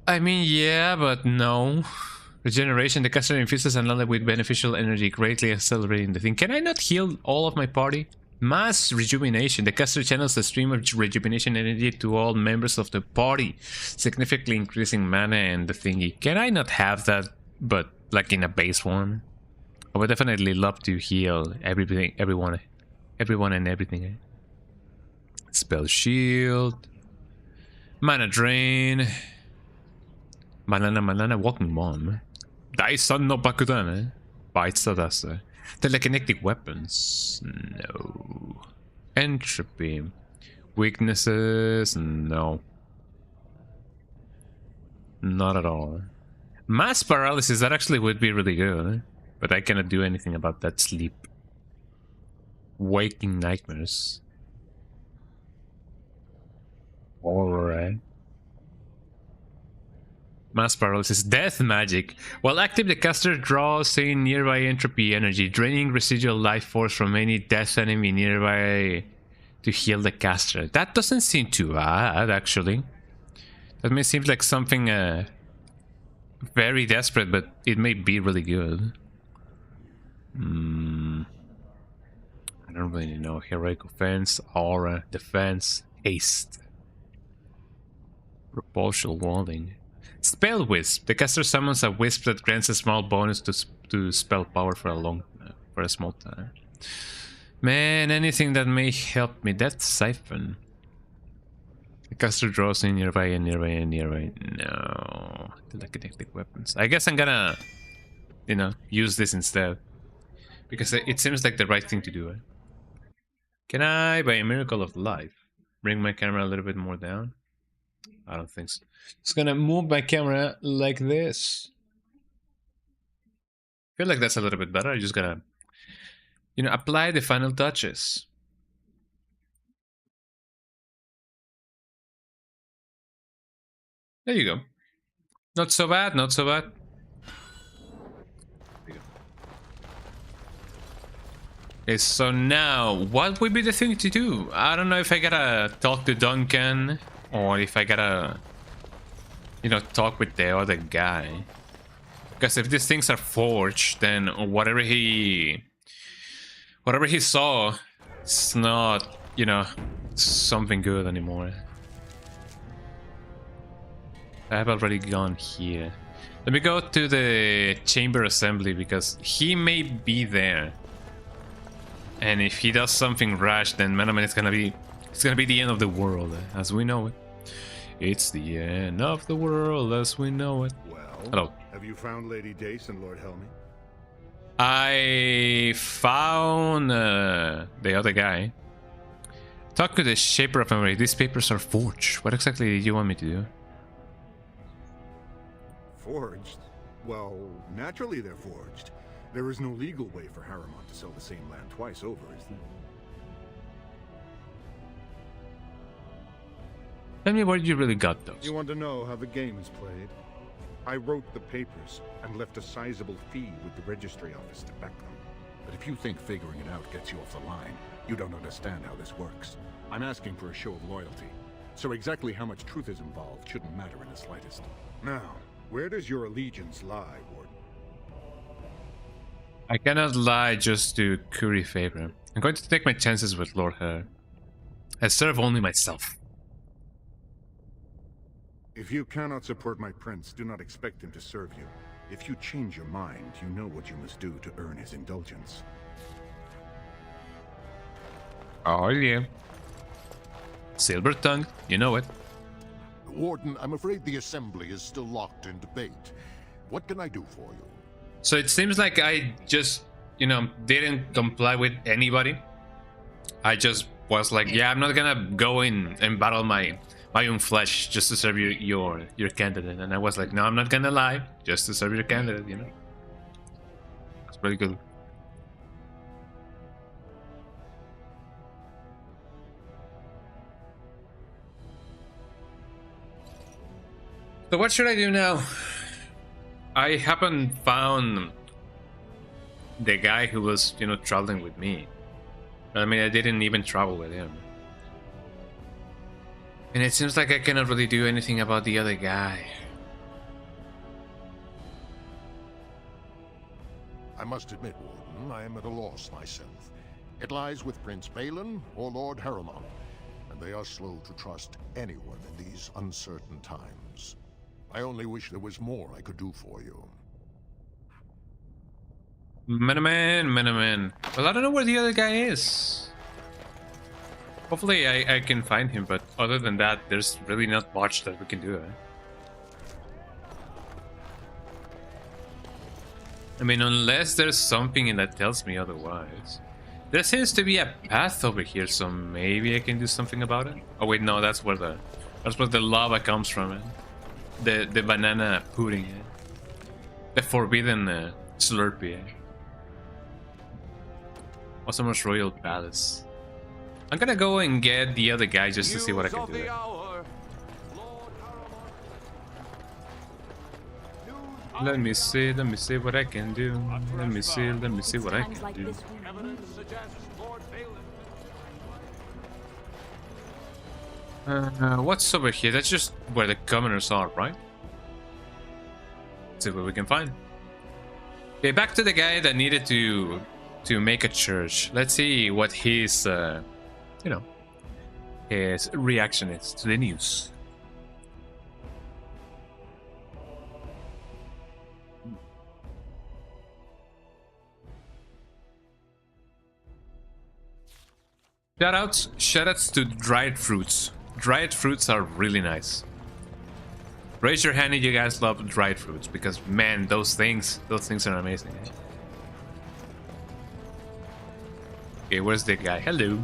I mean, yeah, but no. Regeneration. The caster infuses an ally with beneficial energy, greatly accelerating the thing. Can I not heal all of my party? Mass Rejuvenation. The caster channels a stream of rejuvenation energy to all members of the party, significantly increasing mana and the thingy. Can I not have that, but like in a base form? I would definitely love to heal everyone and everything. Eh? Spell Shield. Mana Drain. Banana, Walking Bomb. Daisan no Bakudan, Bites Sadasa. Telekinetic Weapons. No. Entropy. Weaknesses. No. Not at all. Mass Paralysis, that actually would be really good. But I cannot do anything about that sleep. Waking Nightmares. Alright. Mass Paralysis. Death Magic. While active, the caster draws in nearby entropy energy, draining residual life force from any death enemy nearby to heal the caster. That doesn't seem too bad, actually. That may seem like something very desperate, but it may be really good. I don't really know. Heroic Offense, Aura, Defense, Haste. Repulsion Warding. Spell Wisp. The caster summons a wisp that grants a small bonus to spell power for a small time. Man, anything that may help me. That's Siphon. The caster draws in nearby and nearby and nearby. No. Telekinetic Weapons. I guess I'm gonna, you know, use this instead. Because it seems like the right thing to do. Eh? Can I, by a miracle of life, bring my camera a little bit more down? I don't think so. Just gonna move my camera like this. I feel like that's a little bit better. I just gotta, you know, apply the final touches. There you go. Not so bad, not so bad. Okay, so now, what would be the thing to do? I don't know if I gotta talk to Duncan, or if I gotta, you know, talk with the other guy. Because if these things are forged, then whatever he saw, it's not, you know, something good anymore. I have already gone here. Let me go to the chamber assembly because he may be there. And if he does something rash, then man, it's gonna be the end of the world as we know it. It's the end of the world as we know it. Well, hello. Have you found Lady Dace and Lord Helmy? I found the other guy. Talk to the Shaper of Memory. These papers are forged. What exactly did you want me to do? Forged? Well, naturally they're forged. There is no legal way for Harriman to sell the same land twice over, is there? Tell me where you really got those. You want to know how the game is played? I wrote the papers and left a sizable fee with the registry office to back them. But if you think figuring it out gets you off the line, you don't understand how this works. I'm asking for a show of loyalty. So exactly how much truth is involved shouldn't matter in the slightest. Now, where does your allegiance lie, Warden? I cannot lie just to curry favor. I'm going to take my chances with Lord Her. I serve only myself. If you cannot support my prince, do not expect him to serve you. If you change your mind, you know what you must do to earn his indulgence. Oh yeah. Silver tongue, you know it. Warden, I'm afraid the assembly is still locked in debate. What can I do for you? So it seems like I just, you know, didn't comply with anybody. I just was like, yeah, I'm not gonna go in and battle my own flesh just to serve your candidate. And I was like, no, I'm not gonna lie, just to serve your candidate, you know. That's pretty good. So what should I do now? I haven't found the guy who was, you know, traveling with me. I mean, I didn't even travel with him. And it seems like I cannot really do anything about the other guy. I must admit, Warden, I am at a loss myself. It lies with Prince Balin or Lord Harriman, and they are slow to trust anyone in these uncertain times. I only wish there was more I could do for you. Man. Well, I don't know where the other guy is. Hopefully I can find him, but other than that, there's really not much that we can do. I mean, unless there's something that tells me otherwise. There seems to be a path over here, so maybe I can do something about it. Oh wait, no, that's where the lava comes from. The banana pudding. The forbidden Slurpee. Osamo's Royal Palace. I'm gonna go and get the other guy just to see what I can do. Let me see what I can do. Let me see what I can do. What's over here? That's just where the commoners are, right? Let's see what we can find. Okay, back to the guy that needed to make a church. Let's see what his, you know, his reaction is to the news. Shoutouts to dried fruits. Dried fruits are really nice. Raise your hand if you guys love dried fruits, because man, those things are amazing. Okay, where's the guy? Hello.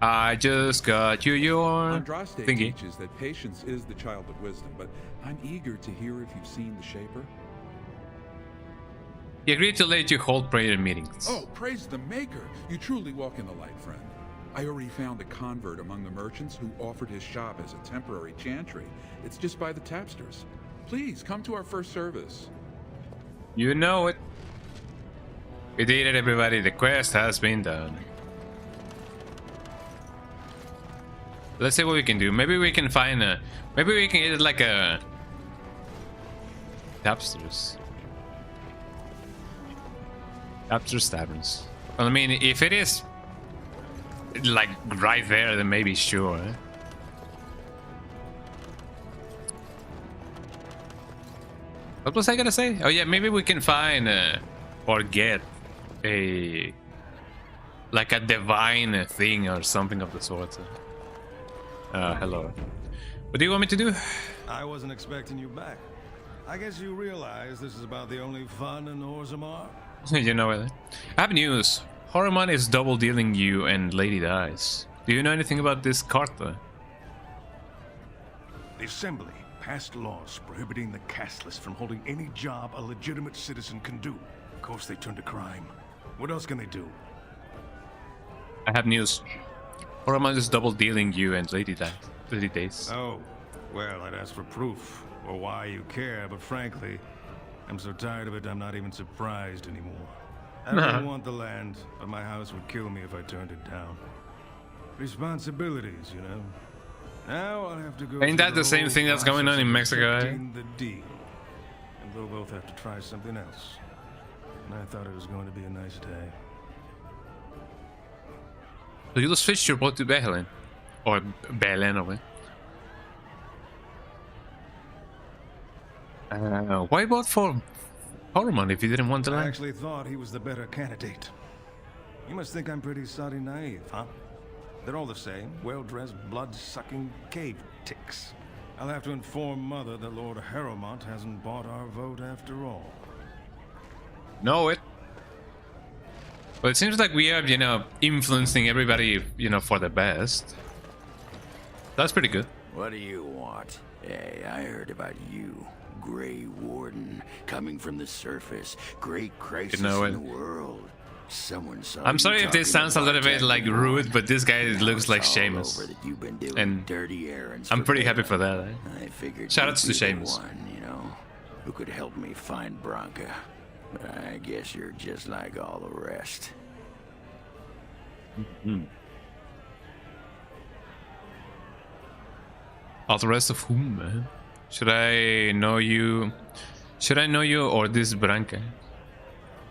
I just got you your thingy. Teaches that patience is the child of wisdom, but I'm eager to hear if you've seen the Shaper. He agreed to let you hold prayer meetings. Oh, praise the Maker! You truly walk in the light, friend. I already found a convert among the merchants who offered his shop as a temporary chantry. It's just by the tapsters. Please, come to our first service. You know it. We did it, everybody. The quest has been done. Let's see what we can do. Maybe we can find a... Maybe we can get like a... Tapsters. Tapsters taverns. Well, I mean, if it is... like right there, then maybe sure. What was I gonna say? Oh yeah, maybe we can find or get a like a divine thing or something of the sort. Hello. What do you want me to do? I wasn't expecting you back. I guess you realize this is about the only fun in Orzammar? You know it. I have news. Horomon is double dealing you and Lady Dies. Do you know anything about this Carta? The Assembly passed laws prohibiting the casteless from holding any job a legitimate citizen can do. Of course they turned to crime. What else can they do? I have news. Horomon is double dealing you and Lady Dies. Oh, well, I'd ask for proof or why you care, but frankly, I'm so tired of it I'm not even surprised anymore. I don't want the land, but my house would kill me if I turned it down. Responsibilities, you know. Now I'll have to go. Ain't that the same thing that's going on in Mexico? The deal. And we'll both have to try something else. And I thought it was going to be a nice day. So you just switched your boat to Belen, or Belen, or why vote for Horomon if you didn't want the land? I actually thought he was the better candidate. You must think I'm pretty soddy naive, huh? They're all the same, well-dressed, blood-sucking cave ticks. I'll have to inform Mother that Lord Harrowmont hasn't bought our vote after all. Know it. Well, it seems like we are, you know, influencing everybody, you know, for the best. That's pretty good. What do you want? Hey, I heard about you. Grey Warden, coming from the surface. Great crisis in the world. Someone saw I'm sorry if this sounds a little bit like rude, but this guy looks like Seamus. And dirty errands I'm pretty happy for that. I figured shoutouts to Seamus. One, you know, who could help me find Branca. But I guess you're just like all the rest. All the rest of whom, man? Should I know you? Should I know you or this Branca?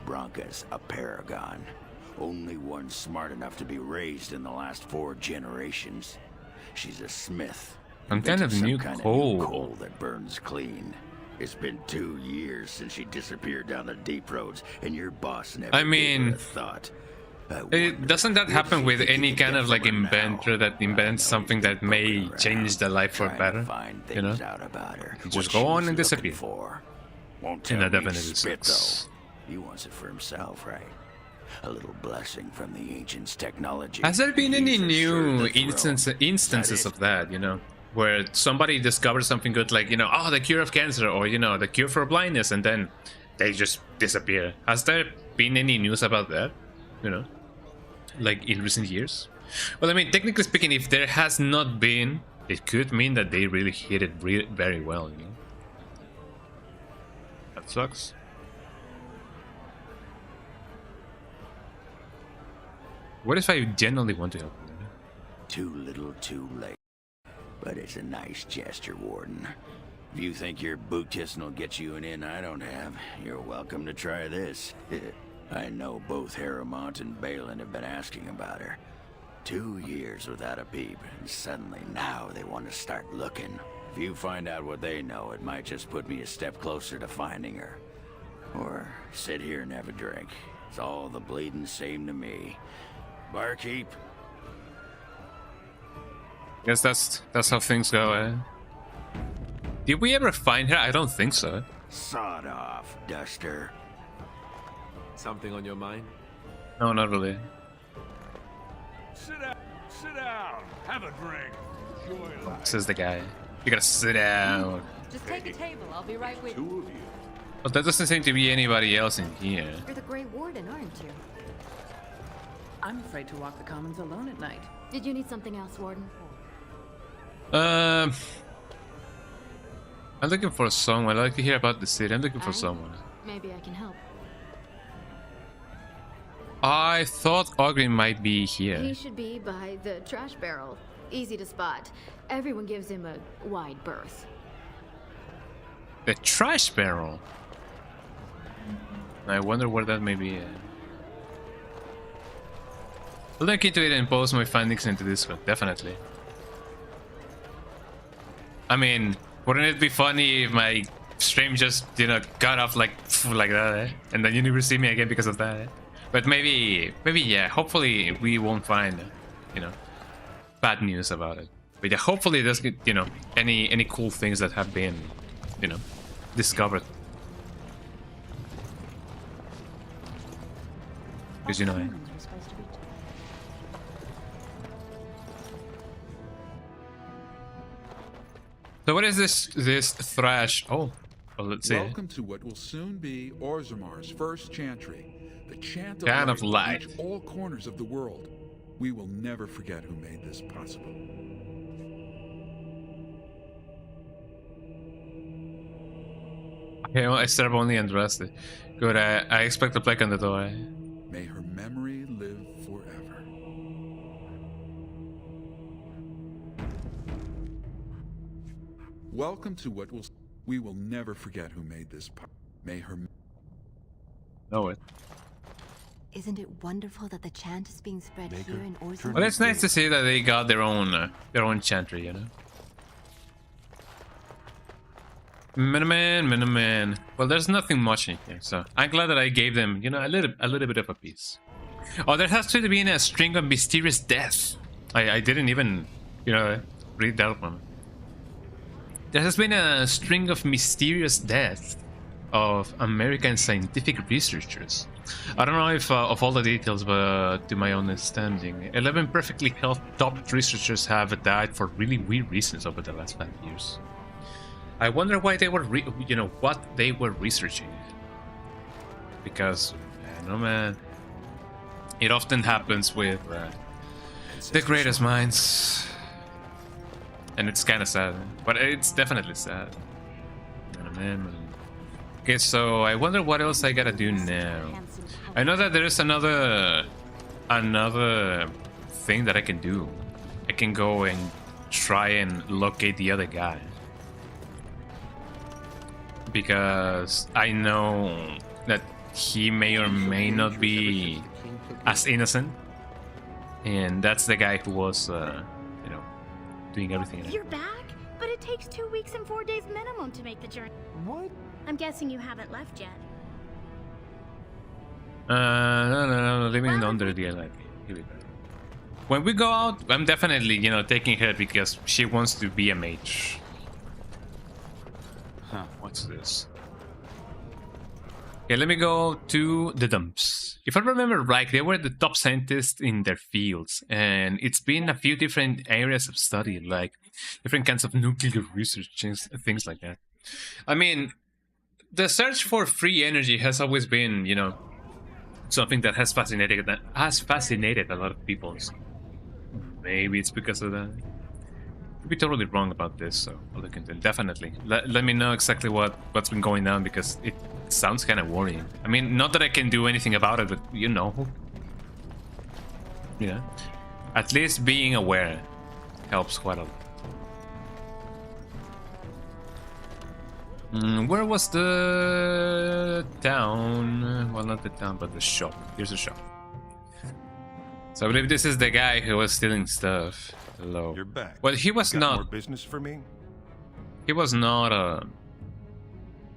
Branca's a paragon. Only one smart enough to be raised in the last 4 generations. She's a smith. I'm kind of new coal that burns clean. It's been 2 years since she disappeared down the deep roads, and your boss never gave her a thought. Doesn't that happen with any kind of like inventor that invents something that may change the life for better? You know, just go on and disappear. In a definite sense. He wants it for himself, right? A little blessing from the ancients' technology. Has there been any new instances of that? You know, where somebody discovers something good, like, you know, oh, the cure of cancer, or, you know, the cure for blindness, and then they just disappear. Has there been any news about that? You know, like in recent years? Well, I mean, technically speaking, if there has not been, it could mean that they really hit it very well, you know? That sucks. What if I genuinely want to help you? Too little, too late. But it's a nice gesture, Warden. If you think your boot kissing will get you an in I don't have, you're welcome to try this. I know both Harrowmont and Balin have been asking about her. 2 years without a peep, and suddenly now they want to start looking. If you find out what they know, it might just put me a step closer to finding her. Or sit here and have a drink. It's all the bleeding same to me. Barkeep. Guess that's how things go, eh? Did we ever find her? I don't think so. Sod off, Duster. Something on your mind? No, not really. Sit down, have a drink. Enjoy life. Says the guy. You gotta sit down. Just take a table, I'll be right with you. 2 of you. But there doesn't seem to be anybody else in here. You're the Grey Warden, aren't you? I'm afraid to walk the commons alone at night. Did you need something else, Warden? I'm looking for someone. I'd like to hear about the city. I'm looking for someone. Maybe I can help. I thought Ogrin might be here. He should be by the trash barrel. Easy to spot. Everyone gives him a wide berth. The trash barrel? I wonder where that may be. I'll look into it and post my findings into Discord, definitely. I mean, wouldn't it be funny if my stream just, you know, got off like that, eh? And then you never see me again because of that, eh? But maybe, yeah, hopefully we won't find, you know, bad news about it. But yeah, hopefully there's, you know, any cool things that have been, you know, discovered. Because, you know, eh? So what is this thrash? Oh, well, let's see. Welcome to what will soon be Orzamar's first chantry. The chant of light will reach all corners of the world. We will never forget who made this possible. Okay, well, I still have only undressed it. Good, I expect a plaque on the door. May her memory live forever. Welcome to what will... We will never forget who made this May her... Know it. Isn't it wonderful that the chant is being spread here in Orzammar? Well, it's nice to see that they got their own chantry, you know. Miniman. Well, there's nothing much in here, so I'm glad that I gave them, you know, a little bit of a piece. Oh, there has to be a string of mysterious death. I didn't even, you know, read that one. There has been a string of mysterious deaths of American scientific researchers. I don't know if of all the details, but to my understanding, 11 perfectly healthy top researchers have died for really weird reasons over the last 5 years. I wonder why they were, you know, what they were researching. Because, I don't know, man, it often happens with the greatest minds. And it's kind of sad, but it's definitely sad. Oh, man. Okay, so I wonder what else I gotta do now. I know that there is another thing that I can do. I can go and try and locate the other guy. Because I know that he may or may not be as innocent. And that's the guy who was, you know, doing everything. You're back? But it takes 2 weeks and 4 days minimum to make the journey. What? I'm guessing you haven't left yet. No, living under the light. Here we go. When we go out, I'm definitely, you know, taking her because she wants to be a mage. Huh, what's this? Okay, let me go to the dumps. If I remember right, they were the top scientists in their fields, and it's been a few different areas of study, like different kinds of nuclear research, things like that. I mean, the search for free energy has always been, you know, something that has fascinated a lot of people. So maybe it's because of that. Could be totally wrong about this, so I'll look into it. Definitely. Let me know exactly what's been going on, because it sounds kind of worrying. I mean, not that I can do anything about it, but you know. You know, at least being aware helps quite a lot. Where was the town? Well, not the town, but the shop. Here's the shop. So I believe this is the guy who was stealing stuff. Hello. You're back. Well, he was not. More business for me? He was not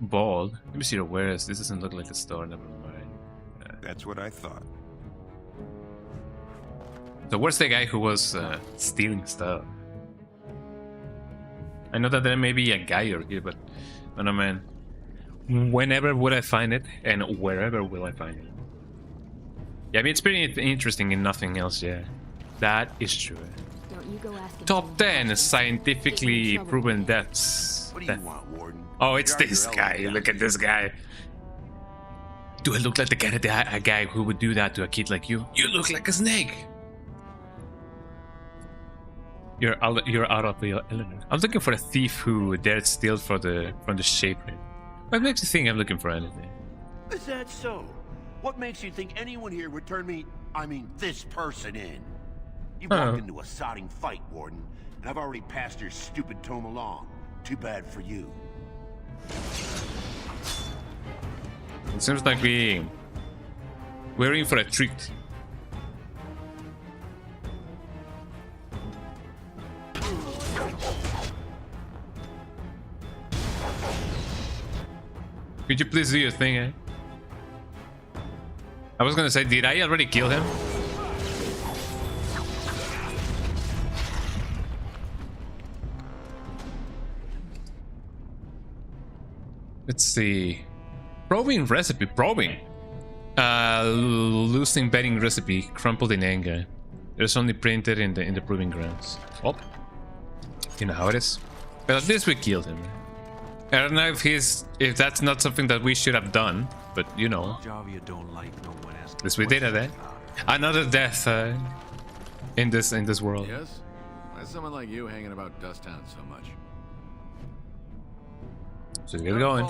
bald. Let me see where is. This doesn't look like a store. Never mind. That's what I thought. So where's the guy who was stealing stuff? I know that there may be a guy over here, but I don't know, man. Whenever will I find it, and wherever will I find it? Yeah, I mean, it's pretty interesting and nothing else, yeah. That is true. Don't you go asking. Top 10 scientifically proven deaths. What do you want, Warden? Oh, it's this guy. Look at this guy. Do I look like the kind of a guy who would do that to a kid like you? You look like a snake. You're out of your element. I'm looking for a thief who dared steal from the shape. What makes you think I'm looking for anything? Is that so? What makes you think anyone here would turn me, I mean this person in? You walked into a sodding fight, Warden, and I've already passed your stupid tome along. Too bad for you. It seems like we're in for a treat. Could you please do your thing, eh? I was gonna say, did I already kill him? Let's see. Probing recipe. Probing. Losing betting recipe. Crumpled in anger. It's only printed in the proving grounds. Well, you know how it is. But at least we killed him. I don't know if that's not something that we should have done, but you know. At least we did it, eh? Another death in this world. Yes? Why is someone like you hanging about Dusttown so much? So get going.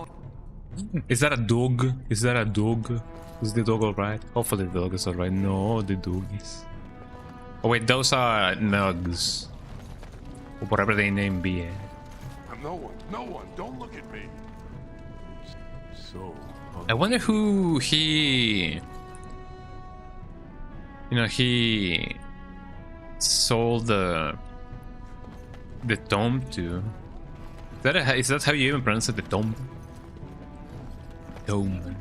Is that a dog? Is that a dog? Is the dog alright? Hopefully the dog is alright. No, the dog is. Oh wait, those are nugs. Or whatever they name be. No one, don't look at me. So. I wonder who he. You know, he sold the tome to. Is that how you even pronounce it? The tome? Tome.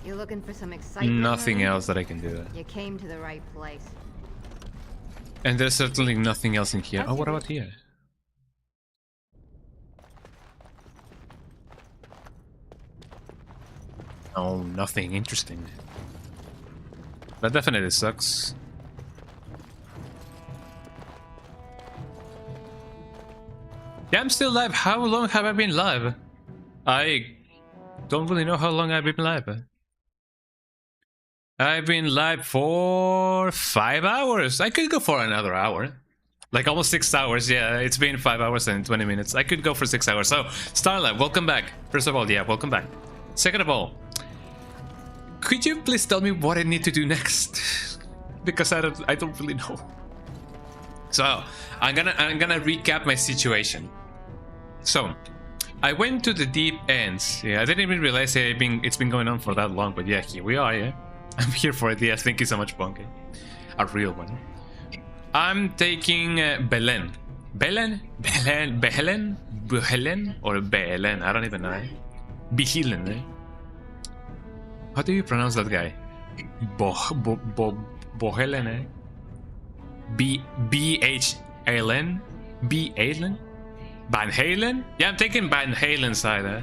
You're looking for some excitement? Nothing else that I can do. You came to the right place. And there's certainly nothing else in here. Oh, what about here? Oh, nothing interesting. That definitely sucks. Yeah, I'm still live. How long have I been live? I don't really know how long I've been live. I've been live for 5 hours. I could go for another hour. Like almost 6 hours. Yeah, it's been 5 hours and 20 minutes. I could go for 6 hours. So, Starlight, welcome back. First of all, yeah, welcome back. Second of all, could you please tell me what I need to do next? Because I don't really know. So, I'm gonna recap my situation. So, I went to the deep ends. Yeah, I didn't even realize it's been going on for that long, but yeah, here we are, yeah. I'm here for it, yeah, thank you so much, Punky. A real one. I'm taking Belen. Belen? Or Belen? I don't even know. Bihilen, eh? How do you pronounce that guy? Bohelen, eh? B-H-A-L-N? B-A-L-N? Van Halen? Yeah, I'm taking Van Halen's side, eh?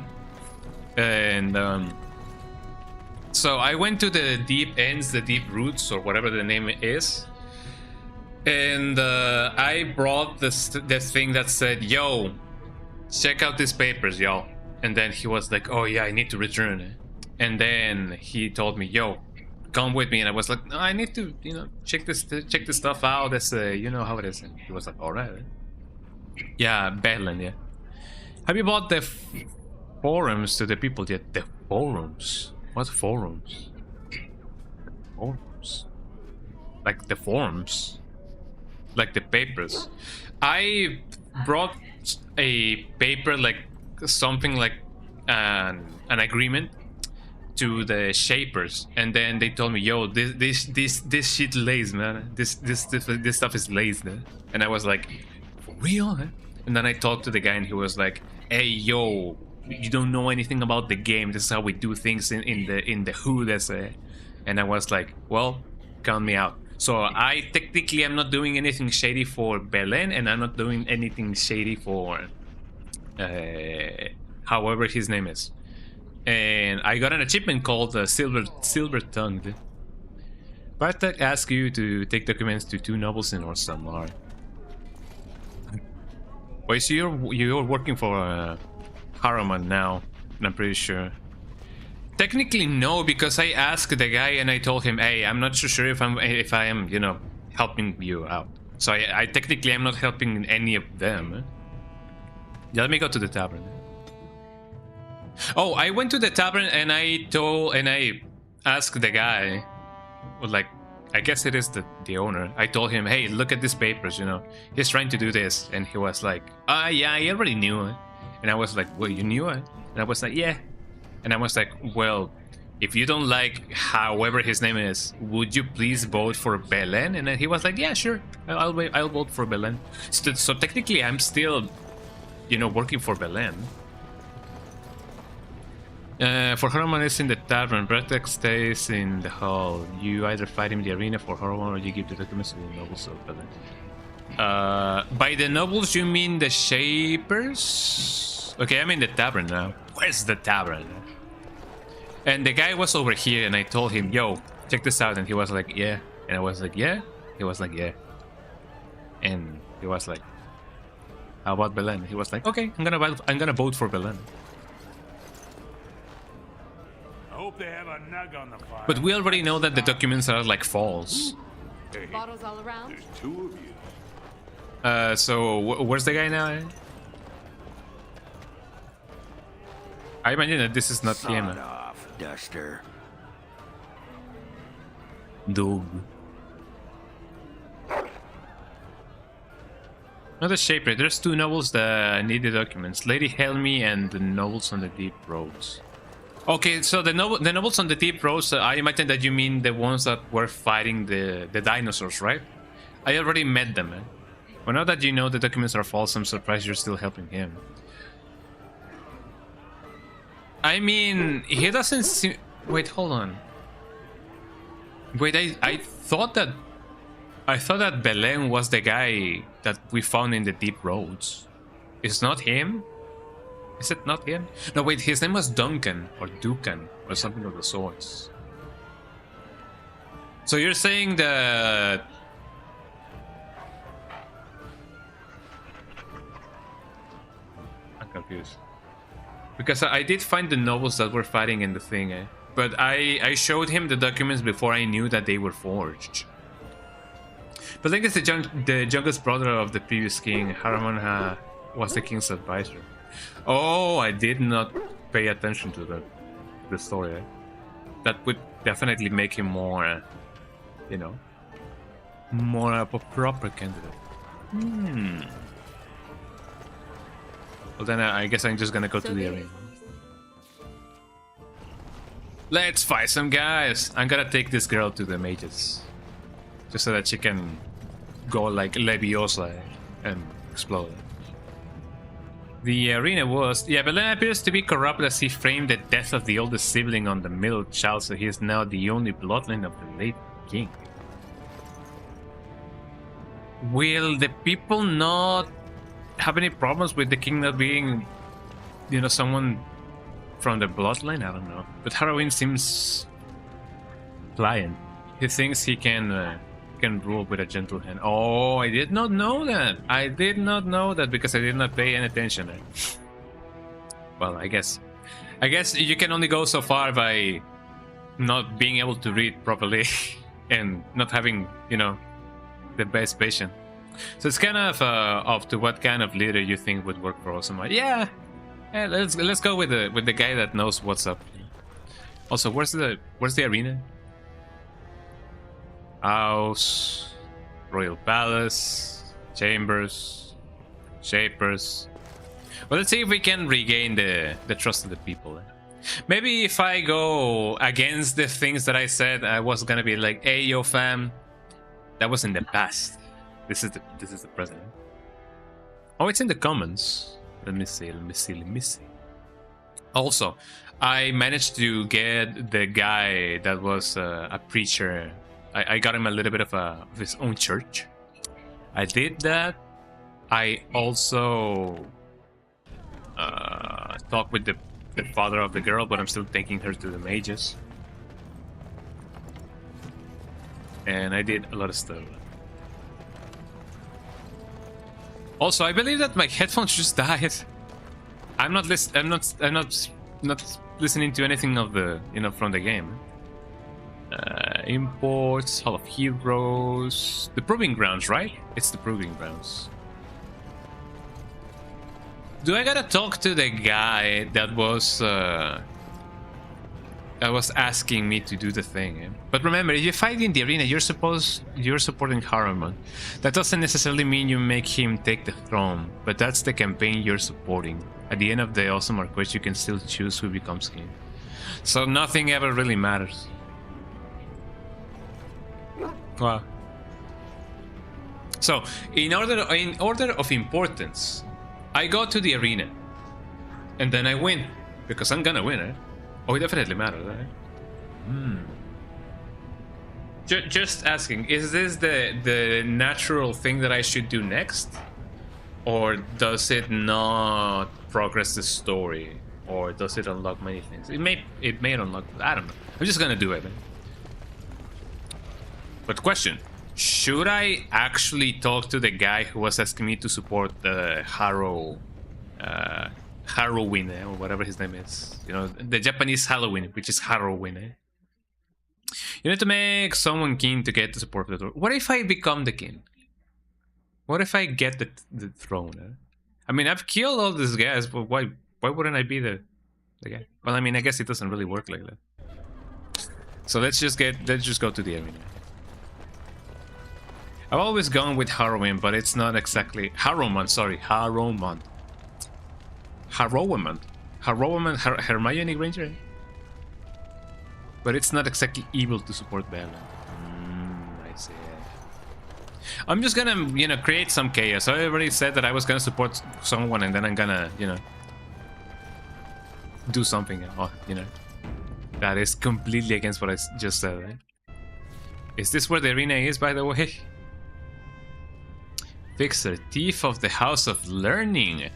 And, so I went to the deep ends, the deep roots, or whatever the name is. And, I brought this thing that said, yo, check out these papers, yo. And then he was like, oh yeah, I need to return it. And then he told me, yo, come with me. And I was like, no, I need to, you know, check this stuff out. That's, you know how it is. And he was like, all right. Yeah, Berlin, yeah. Have you bought the forums to the people yet? The forums? What forums? Forums? Like the forums? Like the papers? I brought a paper, like something like an agreement to the shapers, and then they told me, yo, this shit lays, man. This stuff is lays, man. And I was like, for real, man? And then I talked to the guy, and he was like, hey, yo, you don't know anything about the game. This is how we do things in the hood, as a. And I was like, well, count me out. So I technically am not doing anything shady for Belen, and I'm not doing anything shady for however his name is. And I got an achievement called Silver Tongued. Bartek asks you to take documents to 2 nobles in Orsamar. Wait, so you're working for Haruman now, and I'm pretty sure. Technically no, because I asked the guy and I told him, hey, I'm not so sure if I am, you know, helping you out. So I technically am not helping any of them. Yeah, let me go to the tavern. Oh, I went to the tavern and I asked the guy, well, like, I guess it is the owner. I told him, hey, look at these papers, you know, he's trying to do this. And he was like, yeah, I already knew it. And I was like, well, you knew it? And I was like, yeah. And I was like, well, if you don't like however his name is, would you please vote for Belen? And then he was like, yeah, sure, I'll vote for Belen. So technically I'm still, you know, working for Belen. For Hormone is in the tavern, Bretek stays in the hall. You either fight him in the arena for Hormone or you give the documents to the nobles of Belen. By the nobles you mean the Shapers? Okay, I'm in the tavern now. Where's the tavern? And the guy was over here and I told him, yo, check this out. And he was like, yeah. And I was like, yeah? He was like, yeah. And he was like, how about Belen? He was like, okay, I'm gonna vote for Belen. Hope they have a nug on the fire. But we already know that the documents are like false. Hey, bottles all around. There's 2 of you. So where's the guy now? I imagine that this is not him. Off, Duster. Dog. Not a Shaper. There's 2 nobles that need the documents. Lady Helmi and the nobles on the deep roads. Okay, so the nobles on the deep roads, I imagine that you mean the ones that were fighting the dinosaurs, right? I already met them, man. Well, now that you know the documents are false, I'm surprised you're still helping him. I mean, he doesn't seem... Wait, hold on. Wait, I thought that Belen was the guy that we found in the deep roads. It's not him? Is it not him? No, wait, his name was Duncan or Dukan or something of the sorts. So you're saying that... I'm confused. Because I did find the nobles that were fighting in the thing, but I showed him the documents before I knew that they were forged. But I guess the youngest brother of the previous king, Haraman, was the king's advisor. Oh, I did not pay attention to the story. That would definitely make him more, you know, more of a proper candidate. Well, then I guess I'm just gonna go to the arena. Let's fight some guys! I'm gonna take this girl to the mages. Just so that she can go like Leviosa and explode. The arena was... Yeah, Belen appears to be corrupt as he framed the death of the oldest sibling on the middle child, so he is now the only bloodline of the late king. Will the people not have any problems with the king not being, you know, someone from the bloodline? I don't know. But Harrowin seems pliant. He thinks he can rule with a gentle hand. Oh, I did not know that. I did not know that because I did not pay any attention. Well, I guess you can only go so far by not being able to read properly and not having, you know, the best patience. So it's kind of up to what kind of leader you think would work for Osama. Yeah, let's go with the guy that knows what's up. Also, where's the arena? House, Royal Palace, Chambers, Shapers. Well, let's see if we can regain the trust of the people. Maybe if I go against the things that I said, I was gonna be like, hey, yo, fam, that was in the past. This is the present. Oh, it's in the comments. Let me see. Also, I managed to get the guy that was a preacher. I got him a little bit of his own church. I did that. I also talked with the father of the girl, but I'm still taking her to the mages. And I did a lot of stuff. Also, I believe that my headphones just died. I'm not listening to anything of the, from the game. Imports, Hall of Heroes, the Proving Grounds, right? It's the Proving Grounds. Do I gotta talk to the guy that was asking me to do the thing? Eh? But remember, if you fight in the arena, you're supporting Haruman. That doesn't necessarily mean you make him take the throne, but that's the campaign you're supporting. At the end of the Awesome Quest, you can still choose who becomes king. So nothing ever really matters. Wow. So, in order of importance, I go to the arena, and then I win, because I'm gonna win, eh? Oh, it definitely matters, right? Just asking, is this the natural thing that I should do next? Or does it not progress the story? Or does it unlock many things? It may unlock, I don't know. I'm just gonna do it, man. But question, should I actually talk to the guy who was asking me to support the Harrowin, or whatever his name is? The Japanese Halloween, which is Harrowin, eh? You need to make someone king to get the support of the throne. What if I become the king? What if I get the throne? Eh? I mean, I've killed all these guys, but why wouldn't I be the guy? Well, I mean, I guess it doesn't really work like that. So let's just go to the arena. I've always gone with Harrowin, but it's not exactly Harrowman. Sorry, Harrowman. Hermione Granger. But it's not exactly evil to support Bella. I see. I'm just gonna, create some chaos. I already said that I was gonna support someone, and then I'm gonna, do something. That is completely against what I just said, right? Is this where the arena is, by the way? Fixer, Thief of the House of Learning.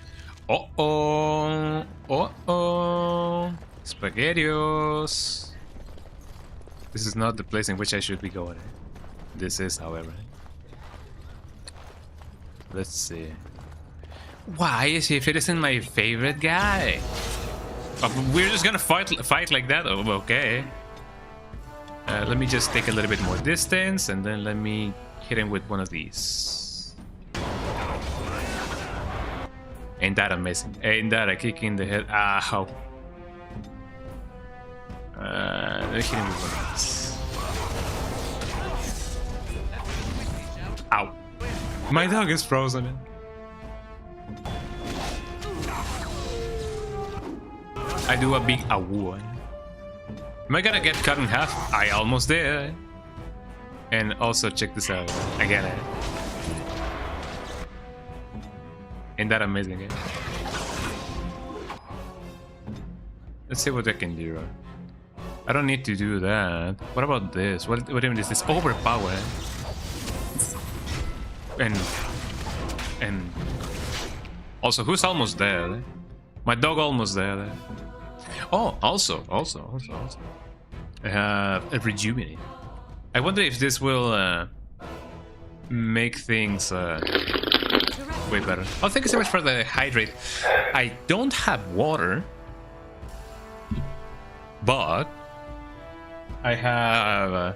Uh-oh. Uh-oh. Spaghettios. This is not the place in which I should be going. This is, however. Let's see. Why is he if it isn't my favorite guy? We're just gonna fight like that? Oh, okay. Let me just take a little bit more distance, and then let me hit him with one of these. Ain't that amazing? Ain't that a kick in the head? Ow. Let me hit him with one of these. Ow. My dog is frozen. I do a big awoo. Am I gonna get cut in half? I almost did. And also check this out. I get it. Ain't that amazing? Eh? Let's see what I can do. I don't need to do that. What about this? What even is this? Overpower. And also, who's almost there? My dog almost there. Oh, also. I have a rejuvenate. I wonder if this will make things way better. Oh, thank you so much for the hydrate. I don't have water, but I have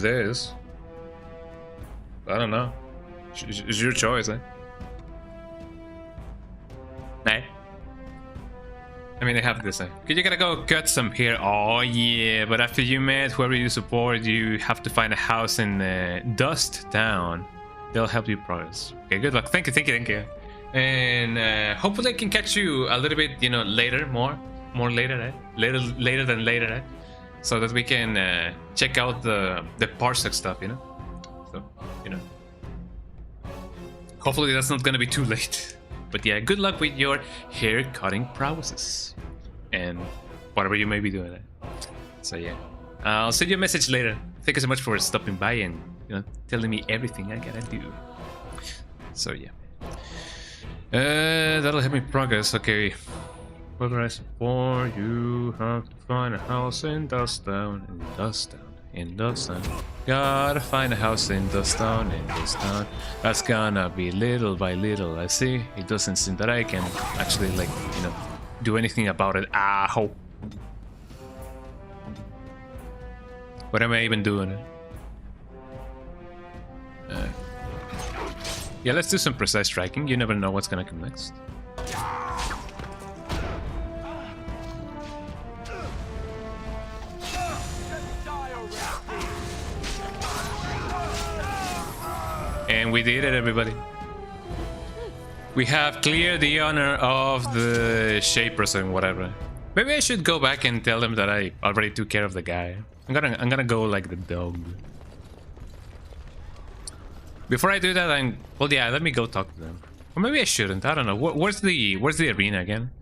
this. I don't know. It's your choice, eh? Nah. I mean, I have this. Okay, you gotta go cut some hair. Oh yeah, but after you met whoever you support, you have to find a house in Dust Town. They'll help you progress. Okay, good luck. Thank you. And hopefully I can catch you a little bit, later, more later, eh? Later than later, eh? So that we can check out the Parsec stuff, So, hopefully that's not gonna be too late. But yeah, good luck with your hair cutting prowesses and whatever you may be doing. So yeah, I'll send you a message later. Thank you so much for stopping by and telling me everything I gotta do. So yeah, that'll help me progress. Okay, whether I support, you have to find a house in Dust Town. in this town. Gotta find a house in this town, That's gonna be little by little. I see. It doesn't seem that I can actually, like, you know, do anything about it. Ow! What am I even doing? Yeah, let's do some precise striking. You never know what's gonna come next. And we did it, everybody. We have cleared the honor of the shapers and whatever. Maybe I should go back and tell them that I already took care of the guy. I'm gonna go like the dog. Before I do that, well, yeah, let me go talk to them. Or maybe I shouldn't. I don't know. Where's the arena again?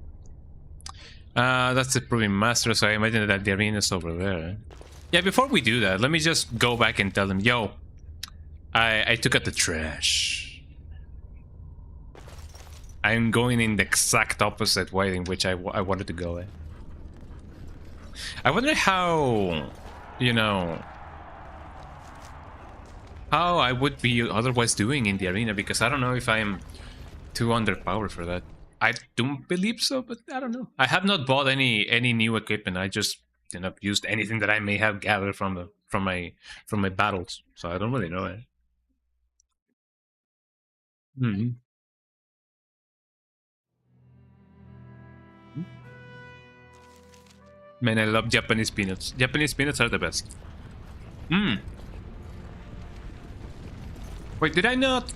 That's the Proving Master, so I imagine that the arena is over there. Yeah, before we do that, let me just go back and tell them, yo, I took out the trash. I'm going in the exact opposite way in which I wanted to go. I wonder how, you know, how I would be otherwise doing in the arena, because I don't know if I'm too underpowered for that. I don't believe so, but I don't know. I have not bought any new equipment. I just, you know, used anything that I may have gathered from my battles. So I don't really know it. Man, I love Japanese peanuts. Japanese peanuts are the best. Wait, did I not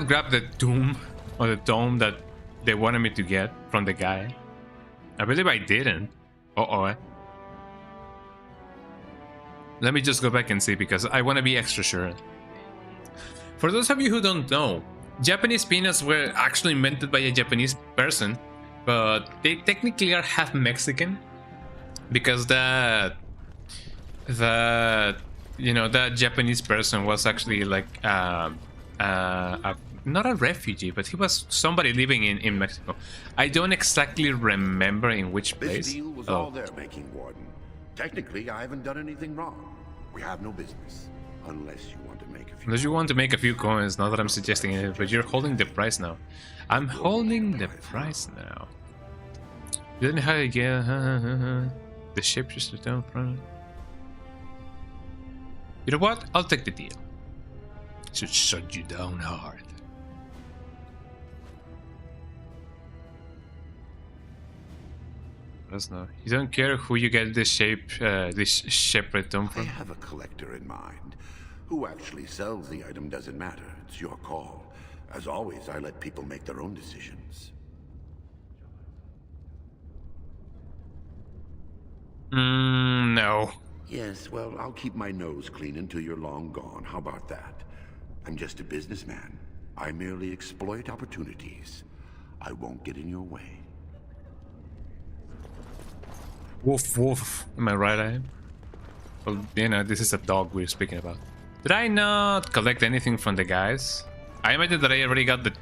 grab the tomb or the tome that they wanted me to get from the guy? I believe I didn't. Let me just go back and see, because I want to be extra sure. For those of you who don't know, Japanese peanuts were actually invented by a Japanese person, but they technically are half Mexican, because that you know, that Japanese person was actually like not a refugee, but he was somebody living in Mexico. I don't exactly remember in which place. This deal was all their making, Warden. Technically, I haven't done anything wrong. We have no business, unless you want to make a few. Unless you want to make a few coins, not that I'm suggesting it, but you're holding the price now. I'm holding the price now. You didn't have to get the ship just down front. You know what? I'll take the deal. Should shut you down hard. That's not. You don't care who you get this shepherd tome from? I have a collector in mind. Who actually sells the item doesn't matter. It's your call. As always, I let people make their own decisions. No. Yes, well, I'll keep my nose clean until you're long gone. How about that? I'm just a businessman. I merely exploit opportunities. I won't get in your way. Woof woof. Am I right, I? Well, you know, this is a dog we're speaking about. Did I not collect anything from the guys? I imagine that I already got the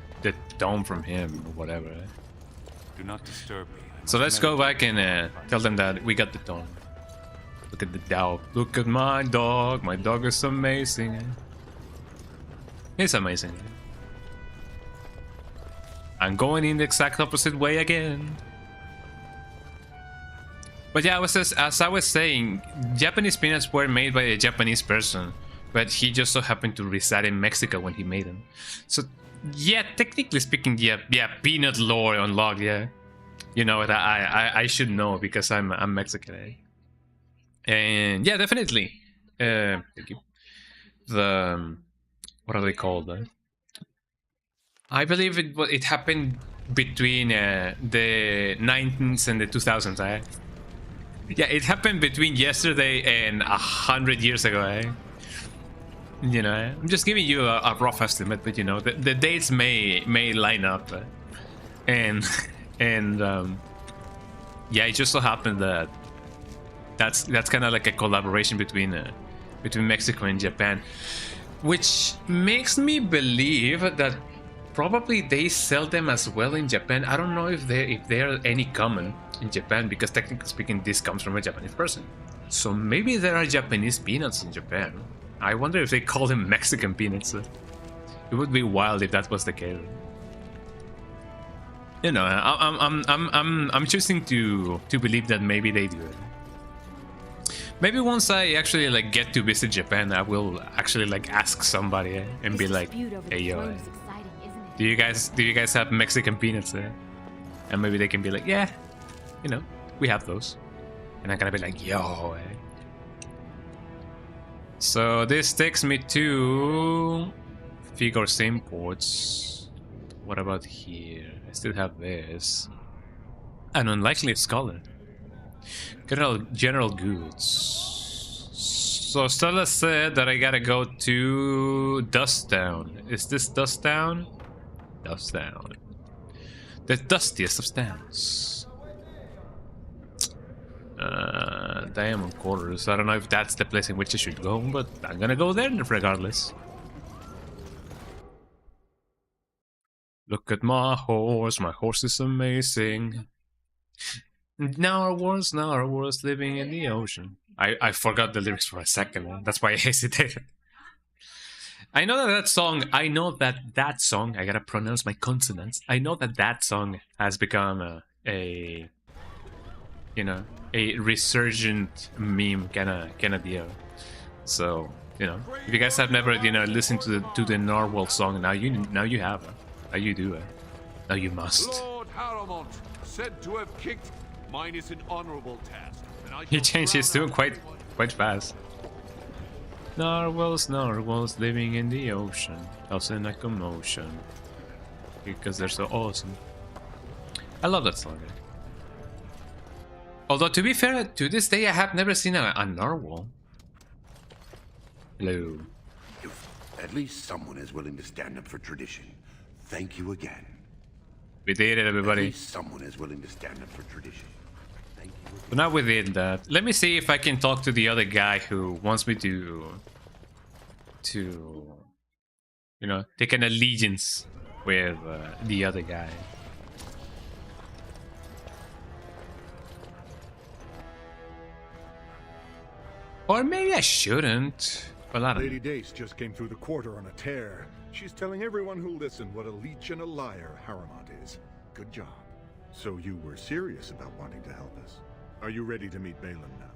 dome from him or whatever. Do not disturb me. So let's go back and tell them that we got the dome. Look at the dog. Look at my dog. My dog is amazing. He's amazing. I'm going in the exact opposite way again. But yeah, as I was saying, Japanese peanuts were made by a Japanese person, but he just so happened to reside in Mexico when he made them. So yeah, technically speaking, yeah, peanut lore unlocked, yeah. You know, I should know because I'm Mexican, eh? And yeah, definitely. Thank you. The what are they called? I believe it happened between the 19th and the 2000s. Eh? Yeah, it happened between yesterday and 100 years ago. Eh? You know, I'm just giving you a rough estimate, but you know, the dates may line up, and yeah, it just so happened that that's kind of like a collaboration between Mexico and Japan, which makes me believe that Probably they sell them as well in Japan. I don't know if they are any common in Japan, because technically speaking this comes from a Japanese person. So maybe there are Japanese peanuts in Japan. I wonder if they call them Mexican peanuts. It would be wild if that was the case. You know, I'm choosing to believe that maybe they do it. Maybe once I actually like get to visit Japan, I will actually like ask somebody and be like, "Hey yo, do you guys have Mexican peanuts there?" And maybe they can be like, "Yeah, you know, we have those." And I'm gonna be like, "Yo." So this takes me to Figures imports. What about here? I still have this. An unlikely scholar. General goods. So Stella said that I gotta go to Dusttown. Is this Dusttown? Dusttown. The dustiest of towns. Diamond Quarters. I don't know if that's the place in which I should go, but I'm gonna go there regardless. Look at my horse is amazing. Narwhals living in the ocean. I forgot the lyrics for a second, that's why I hesitated. I know that song, I gotta pronounce my consonants. I know that song has become a you know, a resurgent meme kinda deal. So, you know, if you guys have never, you know, listened to the Narwhal song, now you have. Now you do it. Now you must. Lord Harrowmont, said to have kicked. Mine is an honorable task. He changed his tune quite fast. Narwhals living in the ocean, causing a commotion because they're so awesome. I love that song. Although to be fair, to this day I have never seen a narwhal. Hello. At least someone is willing to stand up for tradition. Thank you again. We did it, everybody. At least someone is willing to stand up for tradition. Thank you. But now we did that. Let me see if I can talk to the other guy who wants me to you know, take an allegiance with the other guy. Or maybe I shouldn't. Well, I don't know. Lady Dace just came through the quarter on a tear. She's telling everyone who listened what a leech and a liar Harrowmont is. Good job. So you were serious about wanting to help us. Are you ready to meet Balin now?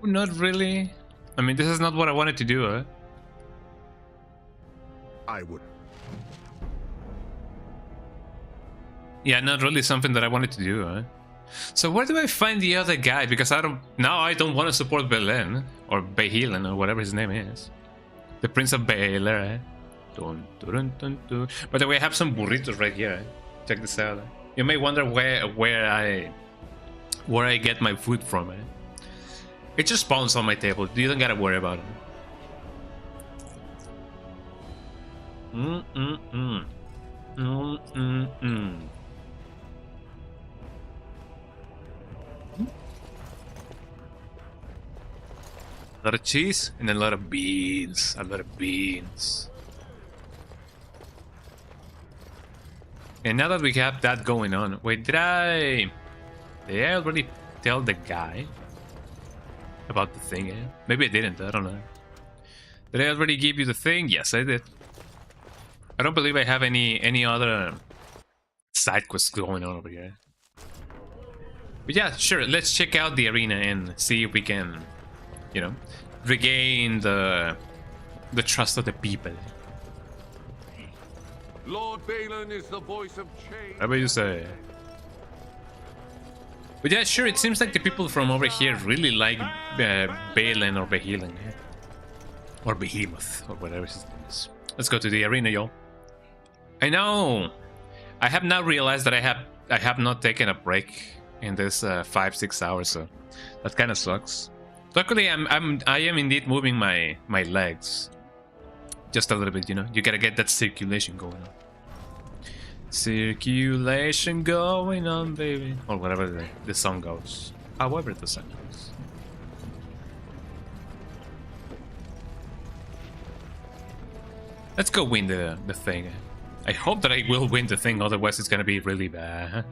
Not really. I mean, this is not what I wanted to do, I wouldn't. Yeah, not really something that I wanted to do, So where do I find the other guy? Because I don't want to support Belen or Behilen or whatever his name is. The Prince of Baylor, Dun, dun, dun, dun. By the way, I have some burritos right here. Check this out. You may wonder where I get my food from. It just spawns on my table. You don't gotta worry about it. A lot of cheese and a lot of beans. A lot of beans. And now that we have that going on, wait, did I already tell the guy about the thing? Maybe I didn't. I don't know. Did I already give you the thing? Yes, I did. I don't believe I have any other side quests going on over here. But yeah, sure. Let's check out the arena and see if we can, you know, regain the trust of the people. Lord Balin is the voice of change. How about you say? But yeah, sure. It seems like the people from over here really like Balin or Behilen, or Behemoth, or whatever his name is. Let's go to the arena, y'all. I know. I have now realized that I have not taken a break in this 5-6 hours, so that kind of sucks. Luckily, I am indeed moving my legs just a little bit. You know, you gotta get that circulation going on. Circulation going on, baby, or whatever the song goes. However, the song goes. Let's go win the thing. I hope that I will win the thing, otherwise it's gonna be really bad.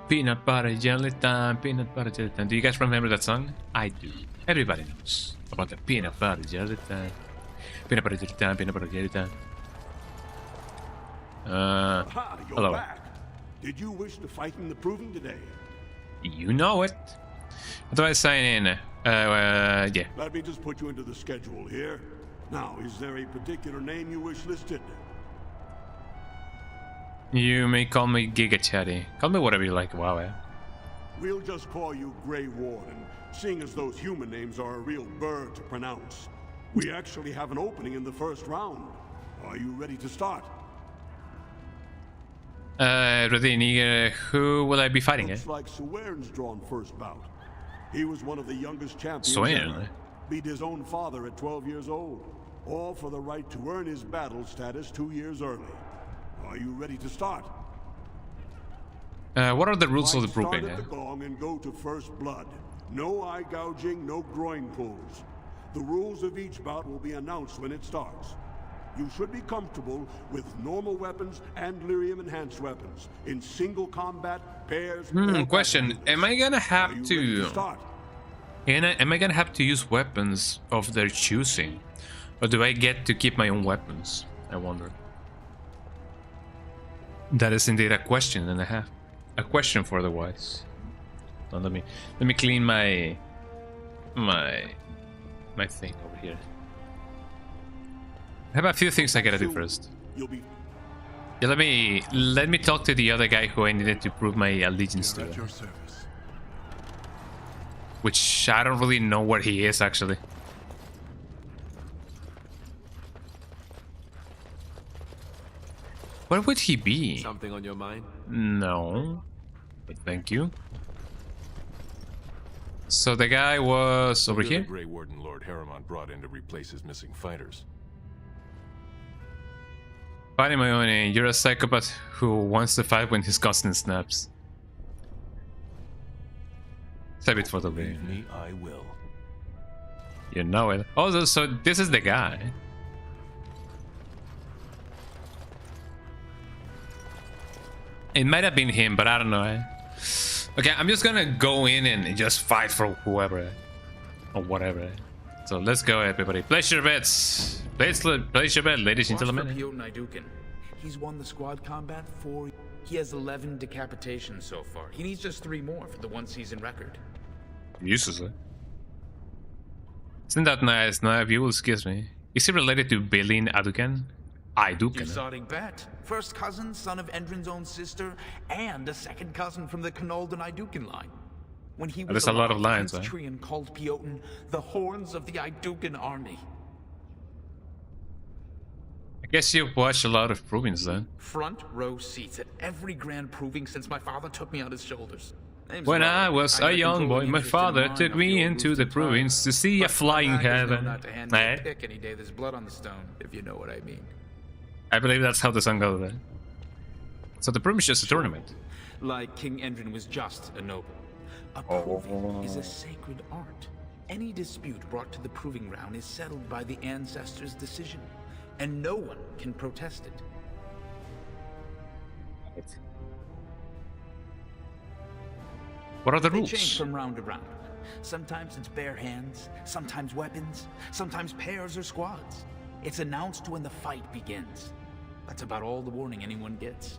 Peanut butter jelly time, peanut butter jelly time. Do you guys remember that song? I do. Everybody knows about the peanut butter jelly time. Peanut butter jelly time, peanut butter jelly time. Hello. Back. Did you wish to fight in the proving today? You know it. How do I sign in? Yeah. Let me just put you into the schedule here. Now, is there a particular name you wish listed? You may call me Giga Chatty. Call me whatever you like. Wow, eh? We'll just call you Grey Warden, seeing as those human names are a real burr to pronounce. We actually have an opening in the first round. Are you ready to start? Ready, who will I be fighting? Looks like Suern's drawn first bout. He was one of the youngest champions. Suern? Beat his own father at 12 years old. All for the right to earn his battle status 2 years early. Are you ready to start? What are the rules of the proving? Start at the gong and go to first blood. No eye gouging, no groin pulls. The rules of each bout will be announced when it starts. You should be comfortable with normal weapons and lyrium enhanced weapons in single combat, pairs. Question: am I gonna have to? Am I gonna have to use weapons of their choosing, or do I get to keep my own weapons? I wonder. That is indeed a question and a half. A question for the wise. Now let me clean my thing over here. I have a few things I gotta do first. Yeah, let me talk to the other guy who I needed to prove my allegiance to. Which I don't really know where he is actually. Where would he be? Something on your mind? No. But thank you. So the guy was over here? The Grey Warden Lord Harriman brought in to replace his missing fighters. Fighting my own name. You're a psychopath who wants to fight when his cousin snaps. Save it for the way. Believe me, I will. You know it. Oh, so this is the guy. It might have been him, but I don't know. Okay, I'm just gonna go in and just fight for whoever or whatever. So let's go, everybody. Place your bets. Place your bet, ladies and gentlemen. He's won the squad combat 4. He has 11 decapitations so far. He needs just 3 more for the 1-season record. Useless. Isn't that nice? Now, if you will excuse me. Is he related to Belin Adukan? Adukan. Exotic bet. First cousin, son of Endrin's own sister, and a second cousin from the Canoldan Idukan line. When he was There's a lot of lines, Prince Trian called Pioten the horns of the Idukan army. I guess you've watched a lot of provings then. Front row seats at every grand proving since my father took me on his shoulders. When I was a young boy, my father took me into the provings to see a flying heaven. Pick any day there's blood on the stone, if you know what I mean. I believe that's how the song goes then. So the proving is just a tournament. Like King Endrin was just a noble. A proving is a sacred art. Any dispute brought to the proving ground is settled by the ancestors' decision, and no one can protest it. What are the rules? They change from round to round. Sometimes it's bare hands, sometimes weapons, sometimes pairs or squads. It's announced when the fight begins. That's about all the warning anyone gets.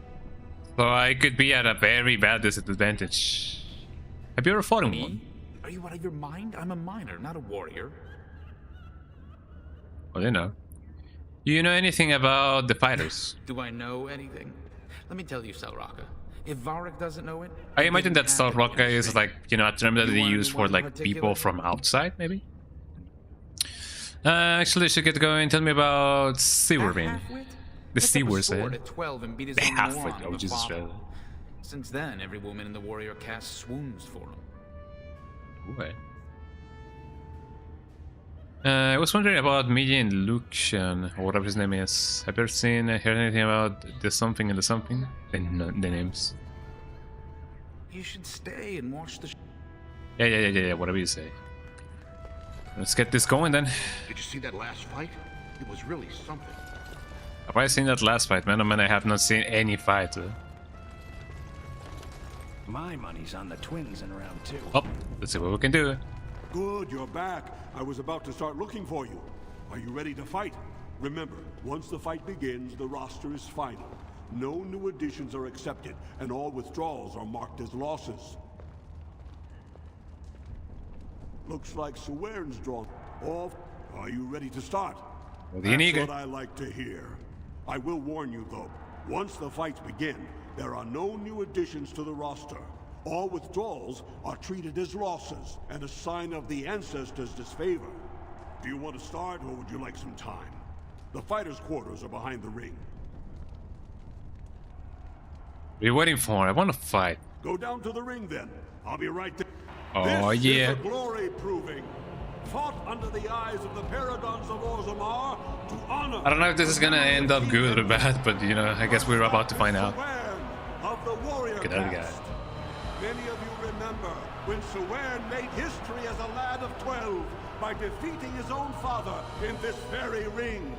So I could be at a very bad disadvantage. Have you ever fought in one? Are you out of your mind? I'm a miner, not a warrior. Well, you know. Do you know anything about the fighters? Do I know anything? Let me tell you, Salraka. If Varric doesn't know it... I imagine that Salraka is like, you know, a term that they use for like people from outside, maybe? Actually, I should get going. Tell me about Sewerman. The Sewers, eh? The half-wit, oh Jesus Christ. Since then, every woman in the warrior caste swoons for him. Okay. I was wondering about Median Lucian, or whatever his name is. Have you ever seen, heard anything about the something and the something? The names. You should stay and watch the Yeah, whatever you say. Let's get this going then. Did you see that last fight? It was really something. Have I seen that last fight, man? Oh man, I have not seen any fight. My money's on the twins in round 2. Oh, let's see what we can do. Good, you're back. I was about to start looking for you. Are you ready to fight? Remember, once the fight begins, the roster is final. No new additions are accepted, and all withdrawals are marked as losses. Looks like Swearn's drawn off. Are you ready to start? That's what I like to hear. I will warn you, though. Once the fights begin, there are no new additions to the roster. All withdrawals are treated as losses, and a sign of the ancestors' disfavor. Do you want to start, or would you like some time? The fighters' quarters are behind the ring. What are you waiting for? I want to fight. Go down to the ring, then. I'll be right there. Oh, this yeah. is a glory proving. Fought under the eyes of the Paragons of Orzammar to honor. I don't know if this is gonna end up good or bad, but you know, I guess we're about to find out. Of the warrior Look at that guy. Many of you remember when Swearn made history as a lad of 12 by defeating his own father in this very ring.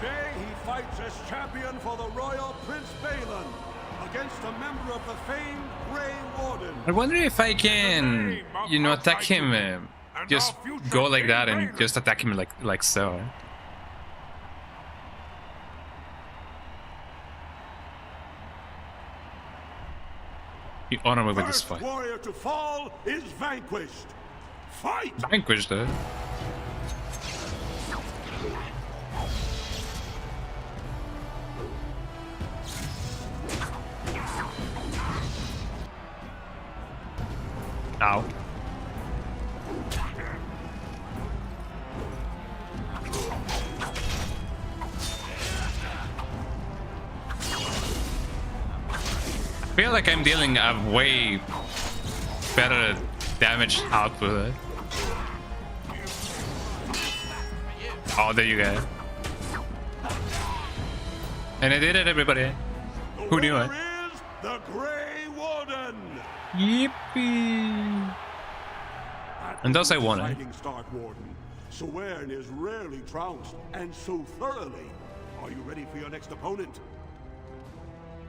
Today he fights as champion for the royal Prince Balin against a member of the famed Grey Warden. I wonder if I can, you know, attack him, just go like that and just attack him like so. You honor me with this fight. Warrior to fall is vanquished. Fight! Vanquished, eh? Ow. I feel like I'm dealing a way better damage output. Oh, there you go. And I did it, everybody. Who knew it? The Grey Warden. Yippee! And thus I won it. Swearn is rarely trounced, and so thoroughly. Are you ready for your next opponent?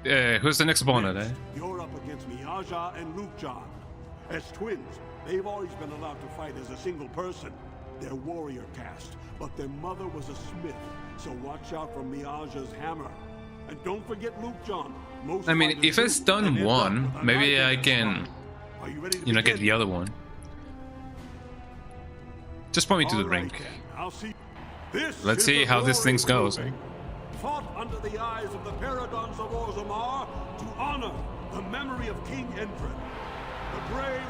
Who's the next opponent, eh? You're up against Miaja and Lukejon. As twins, they've always been allowed to fight as a single person. They're warrior caste, but their mother was a smith, so watch out for Miaja's hammer. And don't forget Lukejon. I mean, if I stun one, maybe I can, you know, get the other one. Just point me to the ring. Let's see how this thing goes. Fought under the eyes of the Paragons of Orzammar to honor the memory of King Endrin.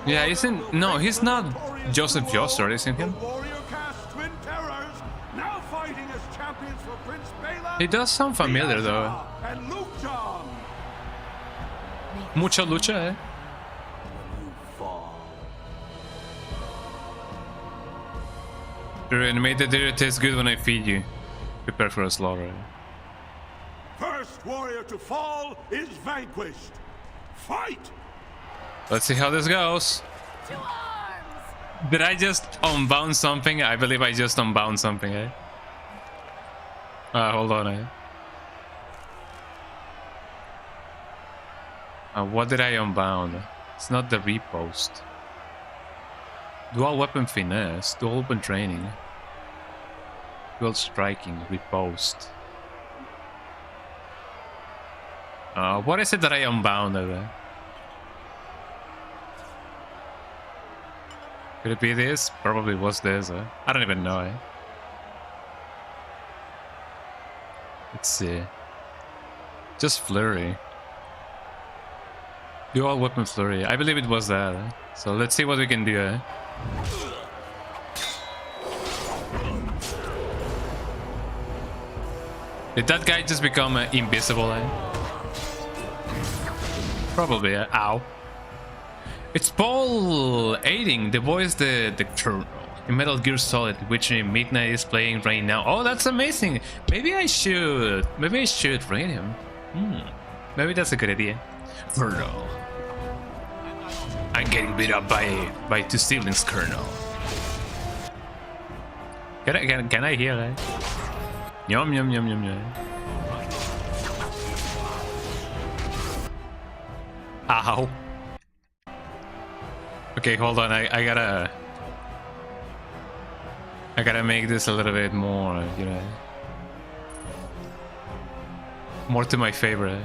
Yeah, isn't... No, he's not Joseph Joestar, isn't he? Warrior cast twin terrors, now fighting as champions for Prince Balin. He does sound familiar, though. And Lukejon. Mucha lucha, eh? And may the dinner taste good when I feed you. Prepare for a slaughter. First warrior to fall is vanquished. Fight! Let's see how this goes. Did I just unbound something? I believe I just unbound something, eh? Hold on, eh? What did I unbound? It's not the repost. Dual weapon finesse, dual weapon training, dual striking, repost. What is it that I unbound there? Could it be this? Probably was this. I don't even know. Let's see. Just flurry. Dual weapon flurry. I believe it was that. So let's see what we can do. Did that guy just become invisible? Probably. Ow. It's Paul aiding the voice the Colonel in Metal Gear Solid, which Midnight is playing right now. Oh, that's amazing. Maybe I should raid him. Maybe that's a good idea. Colonel. I'm getting beat up by two siblings, Colonel. Can I hear that? Yum, yum, yum, yum, yum. Ow. Okay, hold on. I gotta make this a little bit more, you know, more to my favorite.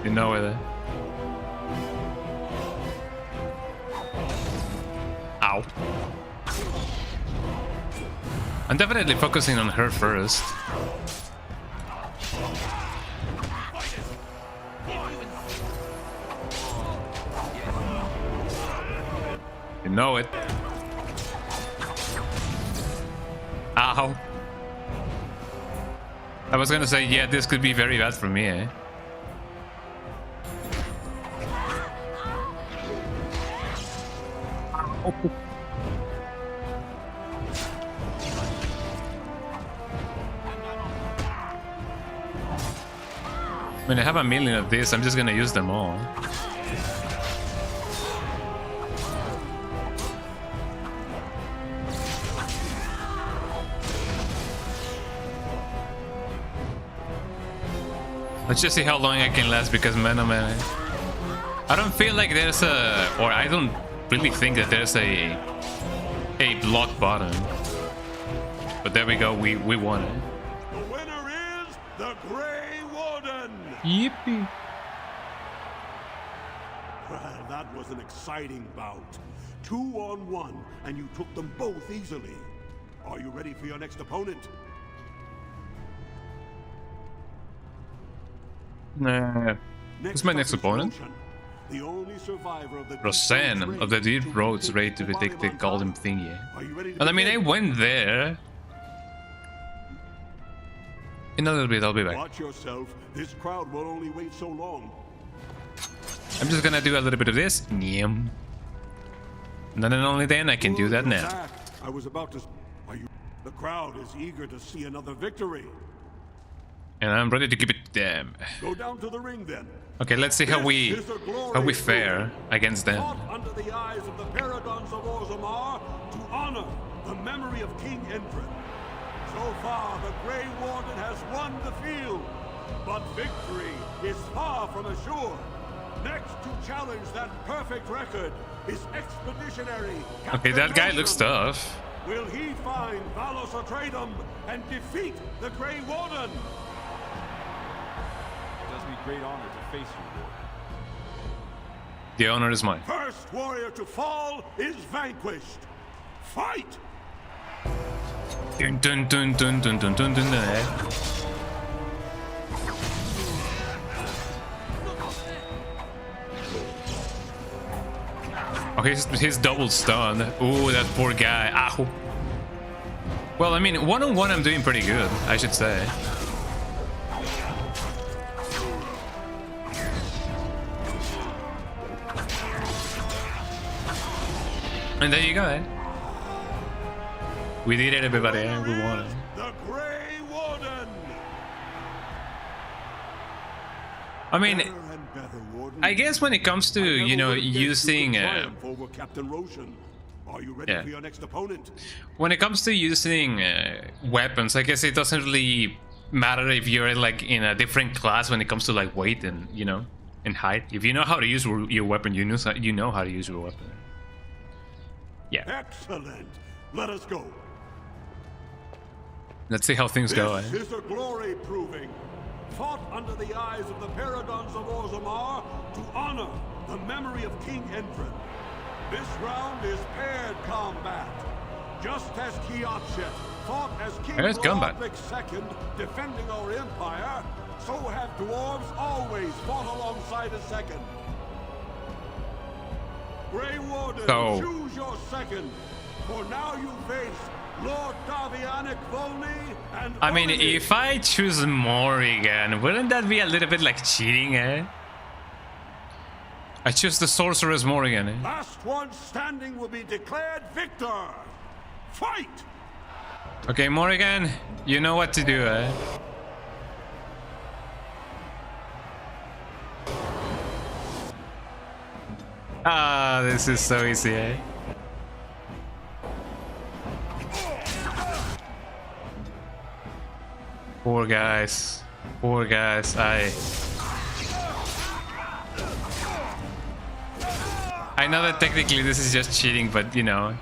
You know it. Ow. I'm definitely focusing on her first. You know it. Ow. I was gonna say, yeah, this could be very bad for me, eh? Ow. I mean, I have a million of these, I'm just gonna use them all. Let's just see how long I can last, because man, oh man, I don't feel like there's a, or I don't really think that there's a block bottom. But there we go, we won it. The winner is the Grey Warden. Yippee! Well, that was an exciting bout. 2-on-1, and you took them both easily. Are you ready for your next opponent? Who's my next opponent? The only survivor of the Roseanne of the Deep Roads ready to take the golden thingy. And I mean, I went there. In a little bit, I'll be back. Watch yourself. This crowd will only wait so long. I'm just gonna do a little bit of this. Nyam. And then only then I can do that now. I was about to. The crowd is eager to see another victory. And I'm ready to keep it damn. Go down to the ring then. Okay, let's see how we fare against them. Under the eyes of the paragons of Orzammar to honor the memory of King Endrin. So far, the Grey Warden has won the field, but victory is far from assured. Next to challenge that perfect record is Expeditionary Captain Okay, that guy looks tough. Will he find Valos Atreides and defeat the Grey Warden? It does me great honor to face you, Lord. The honor is mine. First warrior to fall is vanquished. Fight! Dun dun dun dun dun dun dun dun. Oh, he's double stunned. Ooh, that poor guy. Ow. Well, I mean, one-on-one I'm doing pretty good, I should say. And there you go, eh? We did it, everybody, eh? We won it. The Grey Warden. I mean, I guess when it comes to, you know, using over Captain Roshan. Are you ready for your next opponent? When it comes to using weapons, I guess it doesn't really matter if you're like in a different class when it comes to like weight and, you know, and height. If you know how to use your weapon, you know how to use your weapon. Yeah. Excellent. Let us go. Let's see how things go. This is a glory proving. Fought under the eyes of the paragons of Orzammar to honor the memory of King Endrin. This round is paired combat. Just as Kiakshet fought as King Roderick II defending our empire, so have dwarves always fought alongside a second. Grey Warden, choose your second, for now you face Lord Davianic Volney and I mean, if I choose Morrigan, wouldn't that be a little bit like cheating, eh? I choose the Sorceress Morrigan, eh? Last one standing will be declared victor. Fight! Okay, Morrigan, you know what to do, eh? Ah, this is so easy, eh? Poor guys. Poor guys. I know that technically this is just cheating, but you know.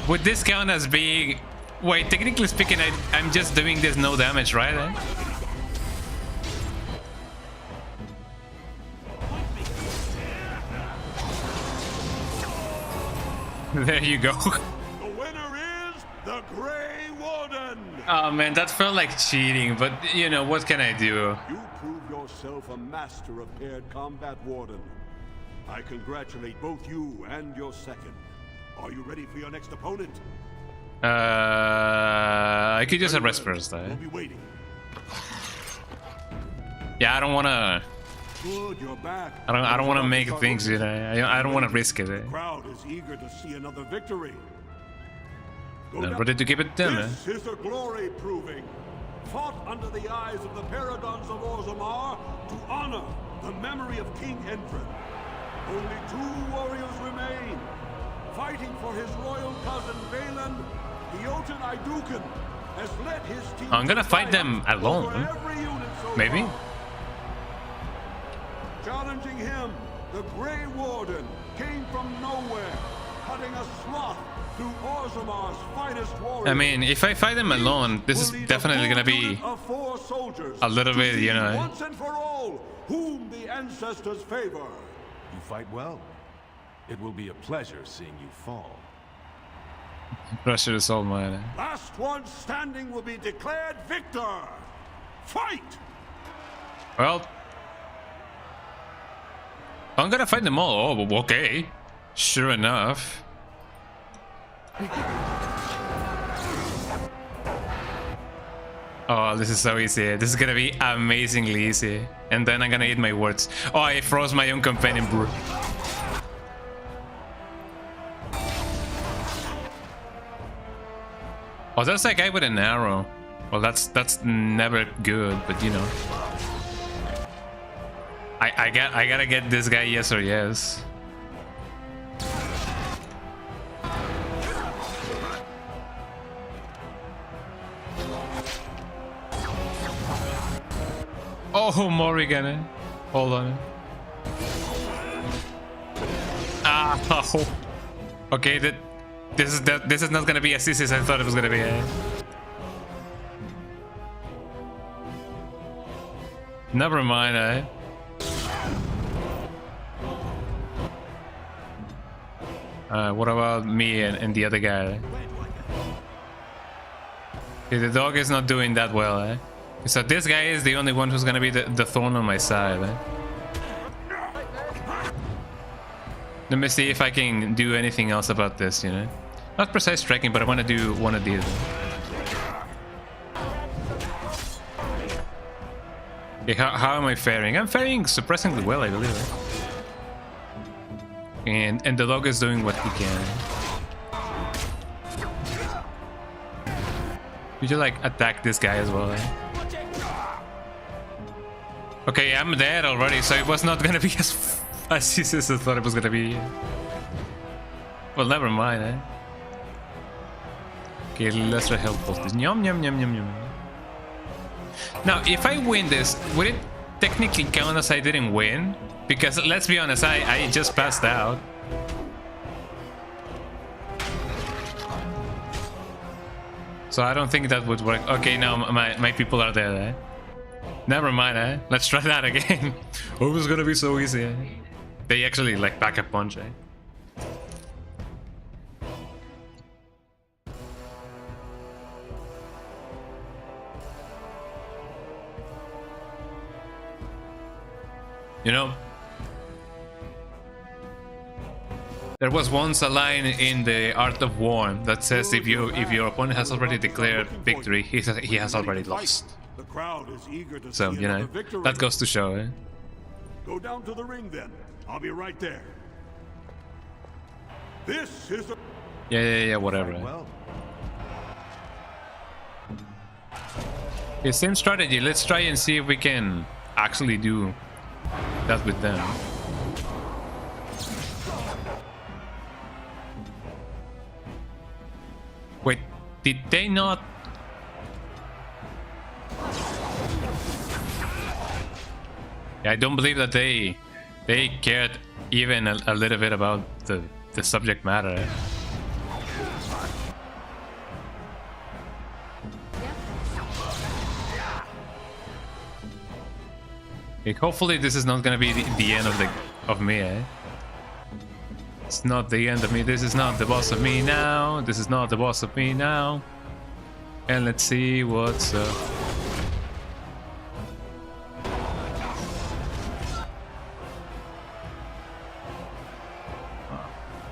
Would this count as being... Wait, technically speaking, I'm just doing this no damage, right? Eh? There you go. The winner is the Grey Warden! Oh man, that felt like cheating, but you know, what can I do? You prove yourself a master of paired combat, Warden. I congratulate both you and your second. Are you ready for your next opponent? I could just arrest first, eh? We'll be waiting. Yeah, I don't wanna... Good, you're back. I don't wanna make things, you know. I don't wanna risk it, eh? The crowd is eager to see another victory. I'm ready to give it them, eh? This is a glory proving. Fought under the eyes of the paragons of Orzammar to honor the memory of King Entrin. Only 2 warriors remain. Fighting for his royal cousin Valen, the Jotun Iduken has led his team. I'm gonna fight them alone. Maybe? Challenging him, the Grey Warden came from nowhere, cutting a swath through Orzammar's finest warriors. I mean, if I fight them alone, this is definitely gonna be a little bit, you know. Once and for all, whom the ancestors favor. You fight well. It will be a pleasure seeing you fall. Pressure is all mine. Last one standing will be declared victor. Fight! Well, I'm gonna fight them all. Oh, okay. Sure enough. Oh, this is so easy. This is gonna be amazingly easy. And then I'm gonna eat my words. Oh, I froze my own companion, bro. Oh, there's that guy with an arrow. Well, that's never good, but you know. I gotta get this guy yes or yes. Oh, Morrigan. Hold on. Ah, oh. Okay, this is not gonna be as easy as I thought it was gonna be. Never mind, eh? What about me and the other guy? Okay, the dog is not doing that well, eh? So this guy is the only one who's gonna be the thorn on my side, eh? Let me see if I can do anything else about this, you know? Not precise striking, but I want to do one of these. Okay, how am I faring? I'm faring surprisingly well, I believe. Eh? And the dog is doing what he can. Did you like attack this guy as well? Eh? Okay, I'm dead already, so it was not gonna be as easy as I thought it was gonna be. Well, never mind, eh? Okay, let's try health post. Yum yum yum yum yum. Now, if I win this, would it technically count as I didn't win? Because let's be honest, I just passed out. So I don't think that would work. Okay, now my people are there, eh? Never mind, eh? Let's try that again. Oh, it was gonna be so easy, eh? They actually like back a punch, eh? You know, there was once a line in the Art of War that says if your opponent has already declared victory, he has already lost. The crowd is eager to So, see you know, another victory. that goes to show, eh? Go down to the ring then. I'll be right there. This is a... Yeah, whatever. Well. Okay, same strategy. Let's try and see if we can actually do that with them. Wait, did they not? Yeah, I don't believe that they cared even a little bit about the subject matter. Like, hopefully this is not gonna be the end of me, eh? It's not the end of me. This is not the boss of me now. This is not the boss of me now. And let's see what's up.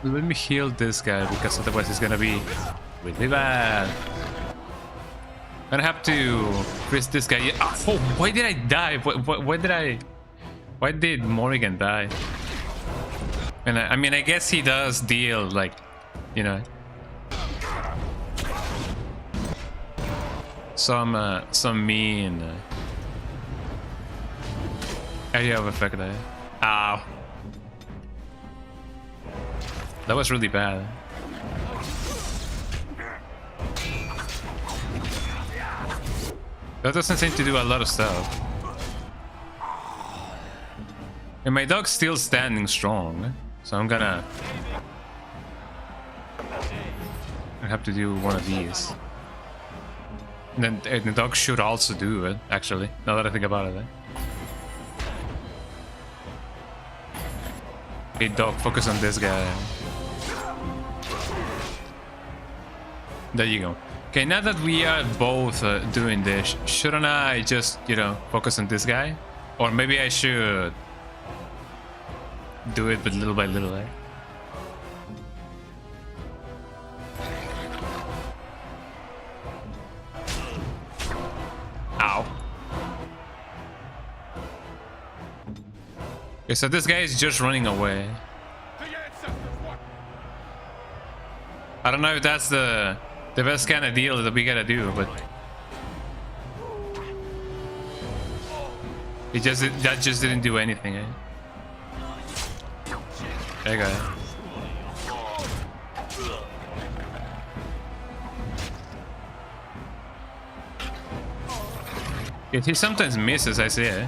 Let me heal this guy because otherwise it's gonna be really bad. I'm gonna have to risk this guy. Oh, why did I die? Why did Morrigan die? And I mean, I guess he does deal, like, you know, some mean area of effect there. Ow. That was really bad. That doesn't seem to do a lot of stuff. And my dog's still standing strong, so I'm gonna have to do one of these. And then the dog should also do it, actually, now that I think about it. Eh? Hey dog, focus on this guy. There you go. Okay, now that we are both doing this, shouldn't I just, you know, focus on this guy? Or maybe I should do it, but little by little, eh? Ow. Okay, so this guy is just running away. I don't know if that's the best kind of deal that we gotta do, but that just didn't do anything, eh? There you go. Yeah, he sometimes misses, I see it.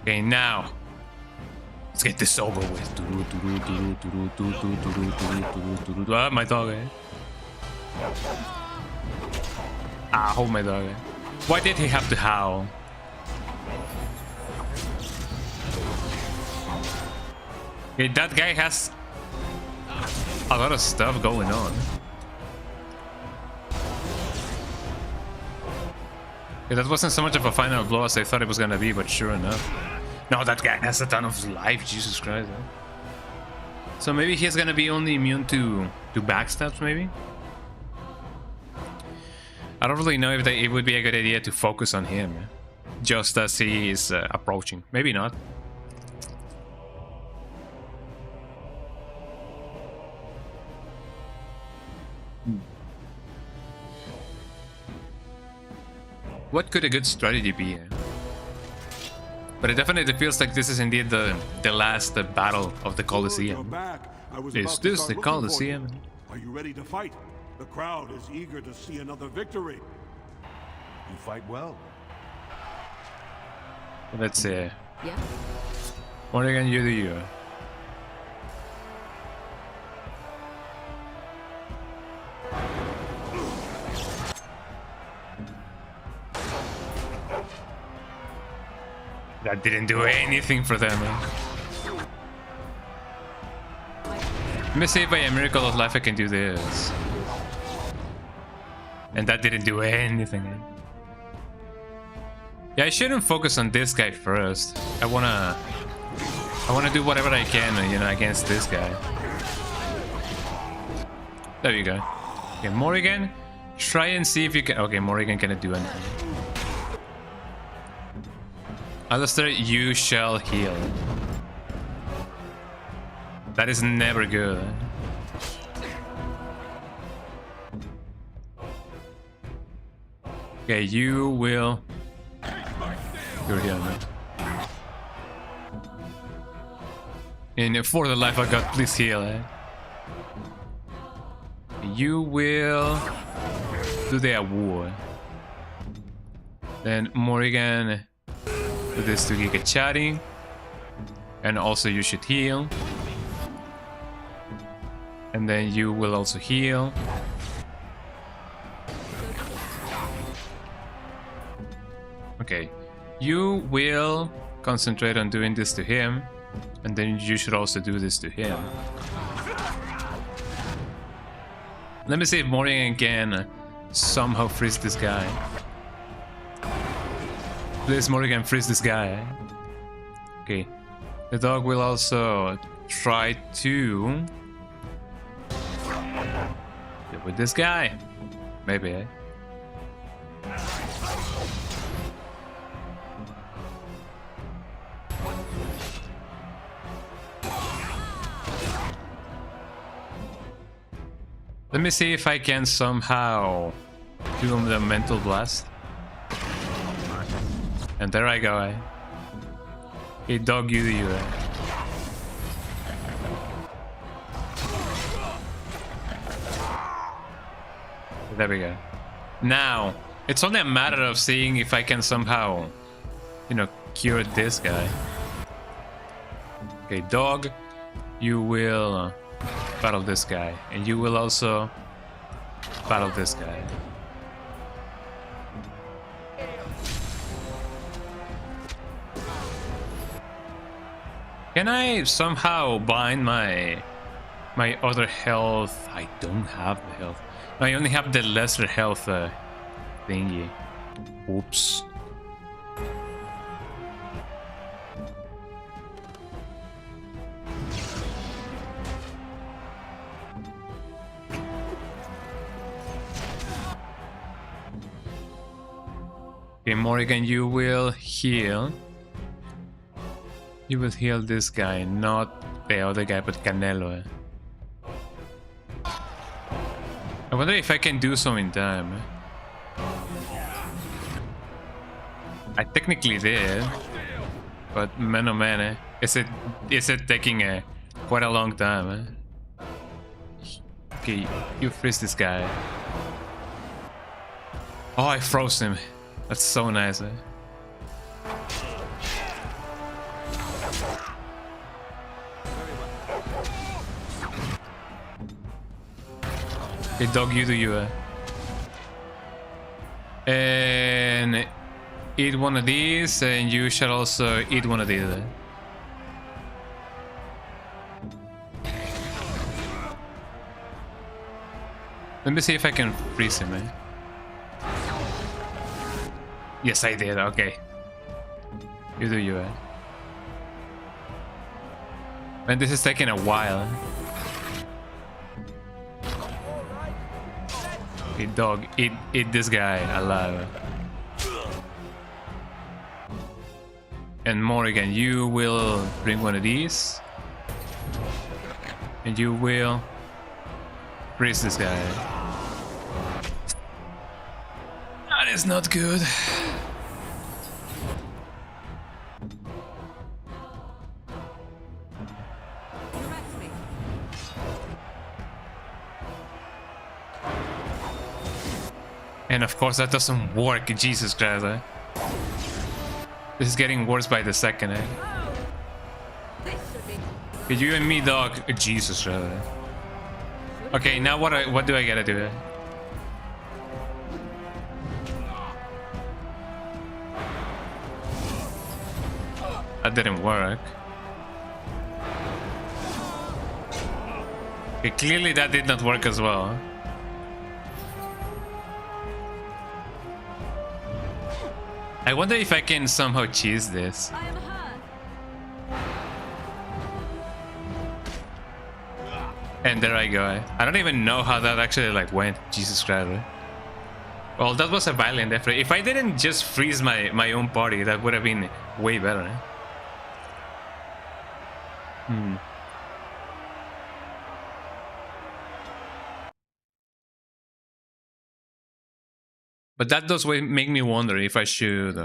Okay, now let's get this over with. Ah, my dog, eh? Ah, hold my dog, eh? Why did he have to howl? Okay, that guy has a lot of stuff going on. Okay, that wasn't so much of a final blow as I thought it was gonna be, but sure enough. No, that guy has a ton of life, Jesus Christ. Eh? So maybe he's gonna be only immune to backstabs, maybe? I don't really know if it would be a good idea to focus on him, eh? Just as he is approaching. Maybe not. What could a good strategy be? But it definitely feels like this is indeed the last battle of the Colosseum. Is this the Colosseum? Are you ready to fight? The crowd is eager to see another victory. You fight well. Let's see. Yeah. Morrigan, you do you. That didn't do anything for them. Eh? Let me see if by a miracle of life I can do this. And that didn't do anything. Eh? Yeah, I shouldn't focus on this guy first. I wanna do whatever I can, you know, against this guy. There you go. Okay, Morrigan, try and see if you can. Okay, Morrigan cannot do anything. Alistair, you shall heal. That is never good. Okay, you will You're here, man. And for the life I got, please heal, eh? You will do the award. Then Morrigan do this to Giga Chatting. And also you should heal. And then you will also heal. Okay. You will concentrate on doing this to him. And then you should also do this to him. Let me see if Morrigan can somehow freeze this guy. Please, Morrigan, freeze this guy. Okay. The dog will also try to deal with this guy. Maybe, eh? Let me see if I can somehow do him the mental blast. And there I go, eh? Hey, dog, you, eh? There we go. Now, it's only a matter of seeing if I can somehow, you know, cure this guy. Okay, dog, you will battle this guy, and you will also battle this guy. Can I somehow bind my other health? I don't have the health. I only have the lesser health thingy. Oops. Okay, Morrigan, you will heal. You will heal this guy, not the other guy, but Canelo. I wonder if I can do so in time. I technically did, but man oh man, is it taking quite a long time? Okay, you freeze this guy. Oh, I froze him. That's so nice. Okay, dog, you do you. And eat one of these, and you shall also eat one of these. Let me see if I can freeze him. Yes, I did. Okay. You do you. Man, this is taking a while. Okay, dog, eat this guy alive. And Morrigan, you will bring one of these. And you will freeze this guy. That is not good. And of course that doesn't work, Jesus Christ, eh? This is getting worse by the second, eh? Okay, you and me, dog. Jesus Christ. Okay, now what do I gotta do? That didn't work. Okay, clearly that did not work as well. I wonder if I can somehow cheese this. And there I go. I don't even know how that actually like went. Jesus Christ. Well, that was a valiant effort. If I didn't just freeze my own party, that would have been way better. But that does make me wonder if I should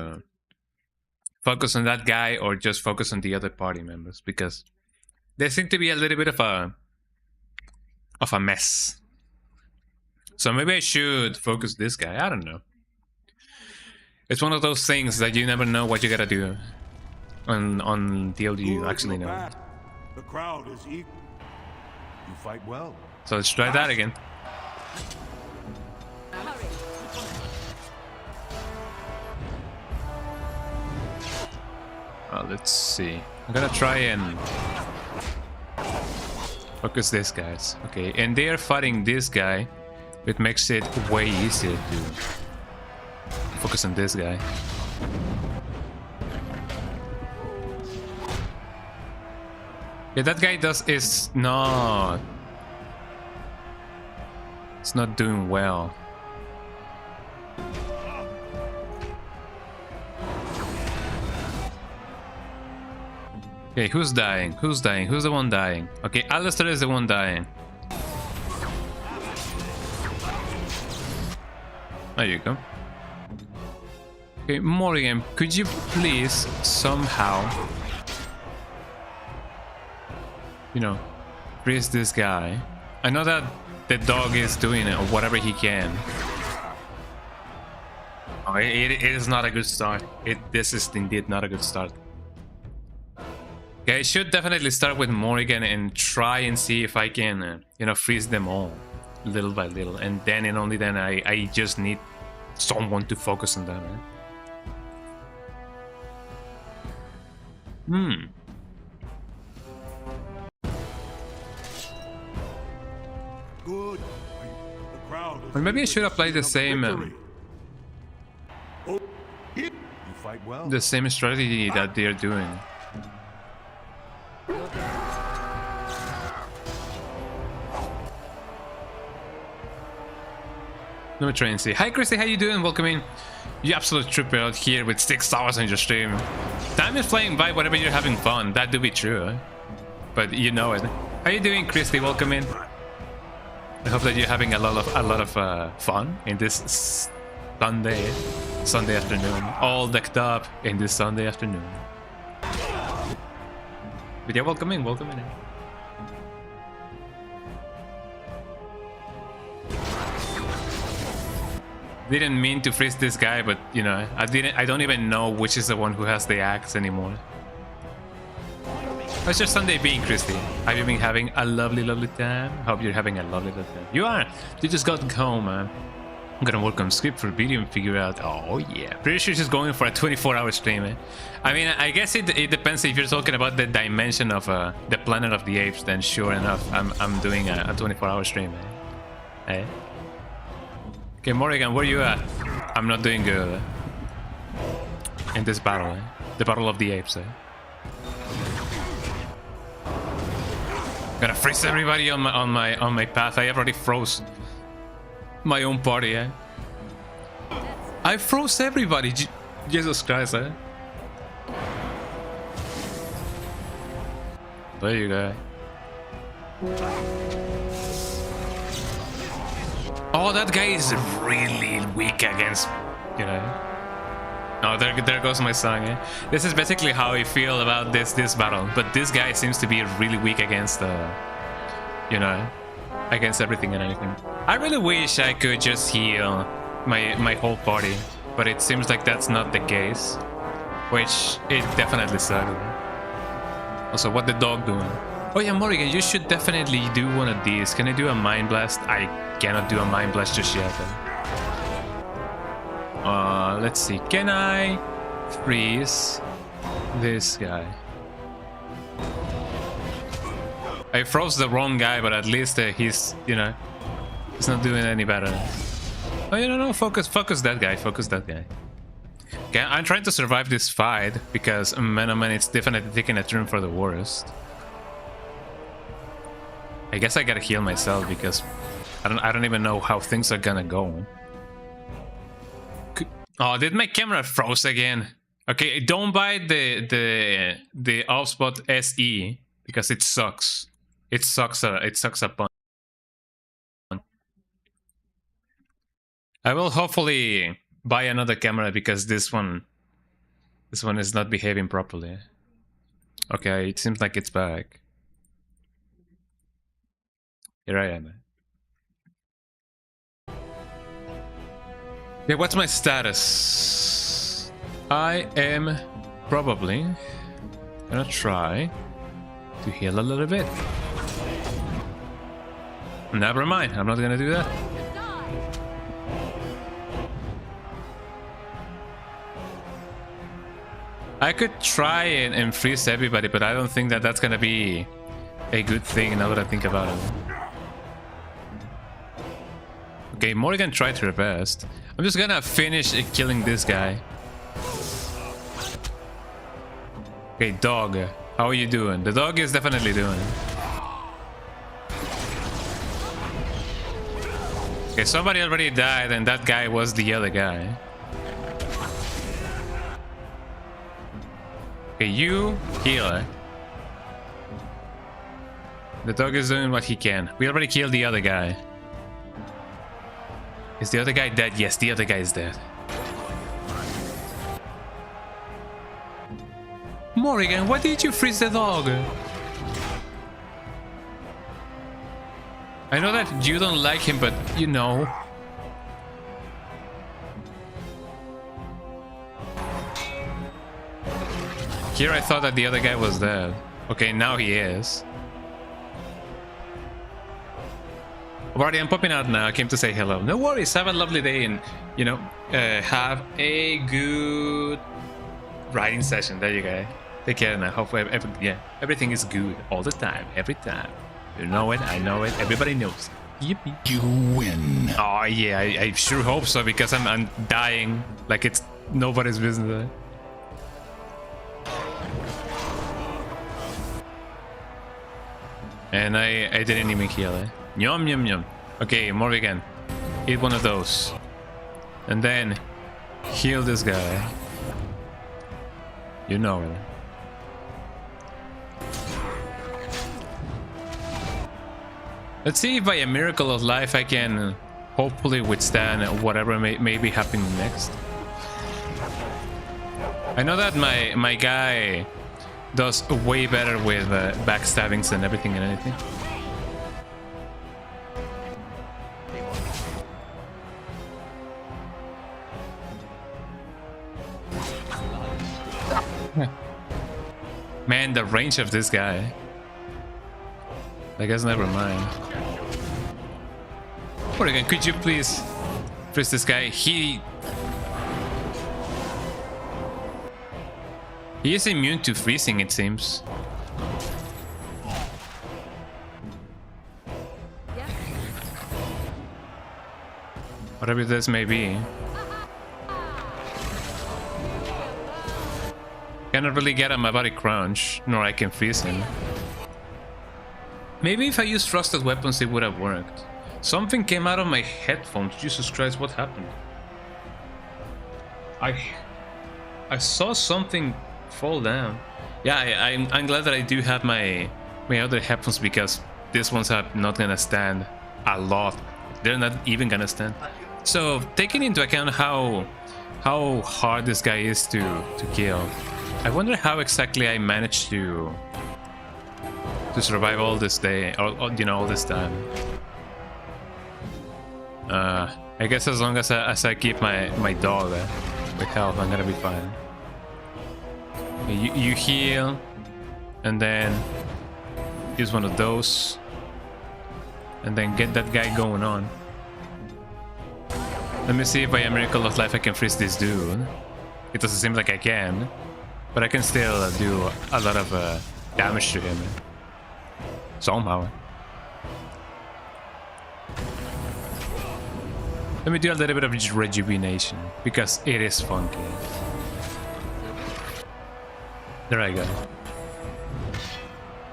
focus on that guy or just focus on the other party members, because they seem to be a little bit of a mess. So maybe I should focus this guy. I don't know. It's one of those things that you never know what you gotta do until you actually know. The crowd is equal. You fight well. So let's try that again. Let's see. I'm gonna try and focus these guys. Okay, and they are fighting this guy, which makes it way easier to focus on this guy. Yeah, that guy is not. It's not doing well. Okay, who's dying? Who's dying? Who's the one dying? Okay, Alistair is the one dying. There you go. Okay, Morgan, could you please somehow, you know, freeze this guy? I know that the dog is doing it, or whatever he can. Oh, it is not a good start. This is indeed not a good start. Okay, I should definitely start with Morrigan and try and see if I can, you know, freeze them all little by little, and then and only then I just need someone to focus on them. Good. The crowd is Or maybe I should apply the same You fight well. the same strategy that they're doing. Let me try and see. Hi Christy, how you doing? Welcome in. You absolute trooper out here with 6 hours on your stream. Time is flying by whenever you're having fun. That do be true, eh? But you know it. How you doing, Christy? Welcome in. I hope that you're having a lot of fun in this Sunday afternoon. All decked up in this Sunday afternoon. But yeah, welcome in, welcome in. Didn't mean to freeze this guy, but you know, I don't even know which is the one who has the axe anymore. How's your Sunday being, Christy? Have you been having a lovely time? Hope you're having a lovely time. You are! You just got home, man. I'm gonna work on script for video and figure out. Oh yeah, pretty sure she's going for a 24-hour stream, eh? I mean, I guess it depends if you're talking about the dimension of the Planet of the Apes. Then sure enough, I'm doing a 24-hour stream, eh? Eh? Okay, Morrigan, where you at? I'm not doing good in this battle, eh? The Battle of the Apes, eh? Gonna freeze everybody on my path. I already froze my own party, eh? I froze everybody. Jesus Christ, eh? There you go. Oh, that guy is really weak against, you know. Oh, there goes my song, eh? This is basically how I feel about this battle. But this guy seems to be really weak against, you know, against everything and anything. I really wish I could just heal my whole party, but it seems like that's not the case, which it definitely sucks. Also, what the dog doing? Oh yeah, Morrigan, you should definitely do one of these. Can I do a Mind Blast? I cannot do a Mind Blast just yet. Let's see. Can I freeze this guy? I froze the wrong guy, but at least he's, you know, he's not doing any better. Oh, you know, no, focus that guy. Focus that guy. Okay, I'm trying to survive this fight because, man, oh man, it's definitely taking a turn for the worst. I guess I gotta heal myself because I don't even know how things are gonna go. Oh, did my camera froze again? Okay, don't buy the Offspot SE because it sucks. It sucks a bunch. I will hopefully buy another camera because this one This one is not behaving properly. Okay, it seems like it's back. Here I am. Yeah, what's my status? I am probably gonna try to heal a little bit. Never mind, I'm not gonna do that. I could try and freeze everybody, but I don't think that that's gonna be a good thing now that I think about it. Okay, Morgan tried her best. I'm just gonna finish killing this guy. Okay, dog, how are you doing? The dog is definitely doing. Okay, somebody already died and that guy was the other guy. Okay, you heal. The dog is doing what he can. We already killed the other guy. Is the other guy dead? Yes, the other guy is dead. Morrigan, why did you freeze the dog? I know that you don't like him, but you know. Here I thought that the other guy was dead. Okay, now he is. Alrighty, I'm popping out now. I came to say hello. No worries, have a lovely day and, you know, have a good writing session. There you go. Take care now. Hopefully, everything is good all the time, every time. You know it, I know it, everybody knows. Yippee. You win. Oh yeah, I sure hope so because I'm dying like it's nobody's business. And I didn't even heal it. Yum yum yum. Okay, Morrigan, eat one of those. And then heal this guy. You know it. Let's see if by a miracle of life I can hopefully withstand whatever may be happening next. I know that my guy does way better with backstabbings and everything and anything. Man, the range of this guy. I guess never mind. Morrigan, could you please freeze this guy? He is immune to freezing, it seems. Whatever this may be. Cannot really get him a body crunch, nor I can freeze him. Maybe if I used trusted weapons it would have worked. Something came out of my headphones. Jesus Christ, what happened? I saw something fall down. Yeah, I'm glad that I do have my other headphones because these ones are not gonna stand a lot. They're not even gonna stand. So taking into account how hard this guy is to kill, I wonder how exactly I managed to survive all this day, or you know, all this time. I guess as long as I keep my dog with health, I'm gonna be fine. You heal, and then use one of those, and then get that guy going on. Let me see if by a miracle of life I can freeze this dude. It doesn't seem like I can, but I can still do a lot of damage to him. Somehow. Let me do a little bit of rejuvenation because it is funky. There I go.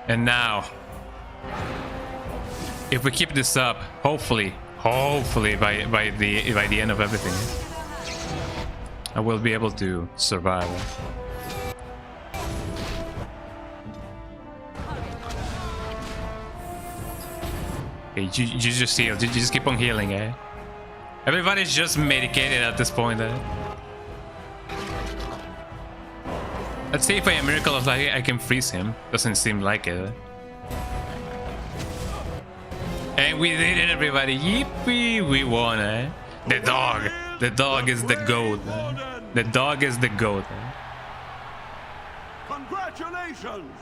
And now, if we keep this up, hopefully by the end of everything, I will be able to survive. Okay, you just heal. You just keep on healing, eh? Everybody's just medicated at this point, eh? Let's see if by a miracle of light I can freeze him. Doesn't seem like it. And we did it, everybody. Yippee! We won, eh? The dog. The dog is the goat. Eh? The dog is the goat. Eh? Congratulations!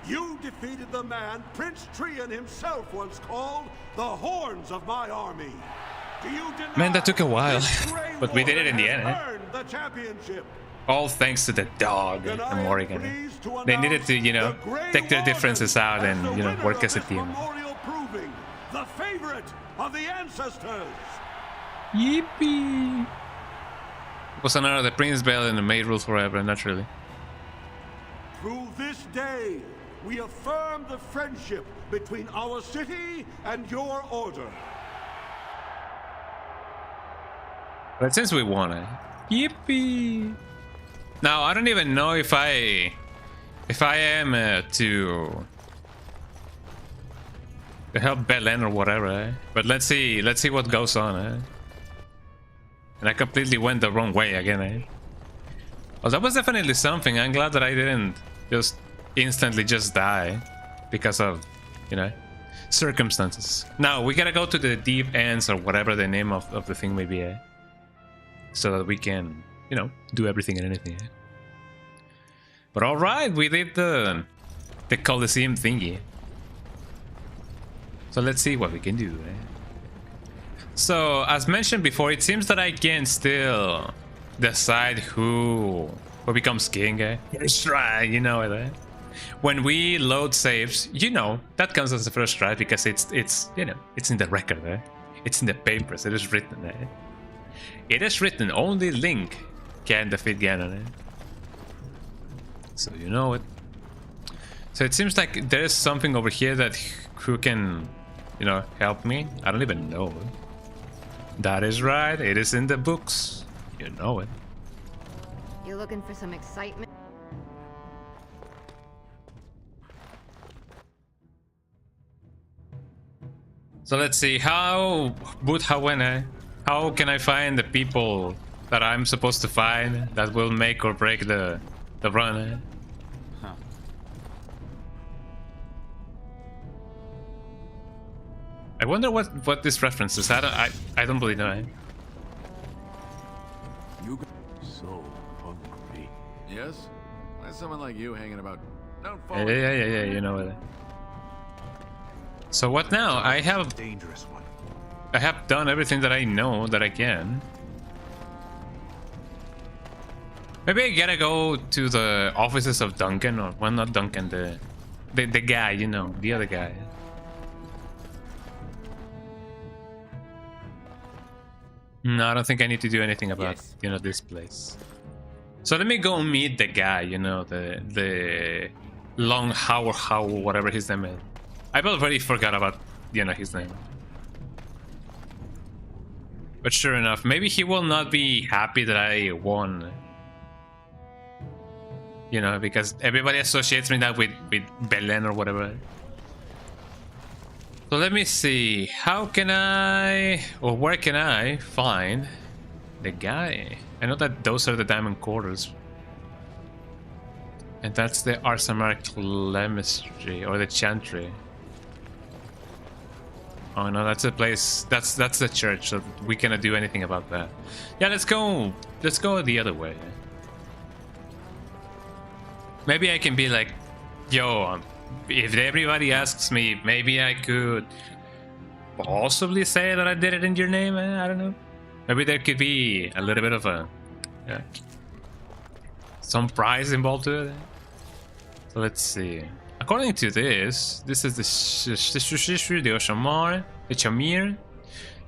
You defeated the man Prince Trian himself once called the horns of my army. Do you deny Man, that took a while, but we did it in the end. Eh? earned the championship? All thanks to the dog and Morrigan. Eh? They needed to, you know, take their differences out and, you know, work as a team. Memorial proving the favorite of the ancestors. Yippee! It was another the Prince Bell and the Maid rule forever, naturally. Through this day, we affirm the friendship between our city and your order. But since we won it, yippee! Now I don't even know if I am to help Belen or whatever. Eh? But let's see what goes on. Eh? And I completely went the wrong way again. Eh? Well, that was definitely something. I'm glad that I didn't just instantly just die because of, you know, circumstances. Now we gotta go to the deep ends or whatever the name of the thing may be. Eh? So that we can, you know, do everything and anything. Eh? But all right, we did the Coliseum thingy. So let's see what we can do. Eh? So as mentioned before, it seems that I can still decide who becomes king. Eh? First try, you know it. Eh? When we load saves, you know that comes as the first try because it's you know it's in the record. Eh? It's in the papers. It is written. Eh? It is written, only Link can defeat Ganon. Eh? So you know it. So it seems like there is something over here that who can, you know, help me. I don't even know. That is right. It is in the books. You know it. You looking for some excitement? So let's see. How can I find the people that I'm supposed to find that will make or break the run? Eh? Huh. I wonder what this reference is. I don't really know. Eh? You so hungry. Yes? Why is someone like you hanging about? Don't fall. Yeah, you know it. So what now? I have dangerous one. I have done everything that I know that I can. Maybe I gotta go to the offices of Duncan, or well, not Duncan, the guy, you know, the other guy. No, I don't think I need to do anything about you know this place. So let me go meet the guy, you know, the Long How whatever his name is. I've already forgot about, you know, his name. But sure enough, maybe he will not be happy that I won. You know, because everybody associates me now with Belen or whatever. So let me see, how can I, or where can I find the guy? I know that those are the diamond quarters. And that's the Arsamar Chemistry, or the Chantry. Oh no, that's the place, that's the church, so we cannot do anything about that. Yeah, let's go the other way. Maybe I can be like, yo, if everybody asks me, maybe I could possibly say that I did it in your name. I don't know. Maybe there could be a little bit of a some prize involved to it. So let's see. According to this is the Oshamar, the Chamir,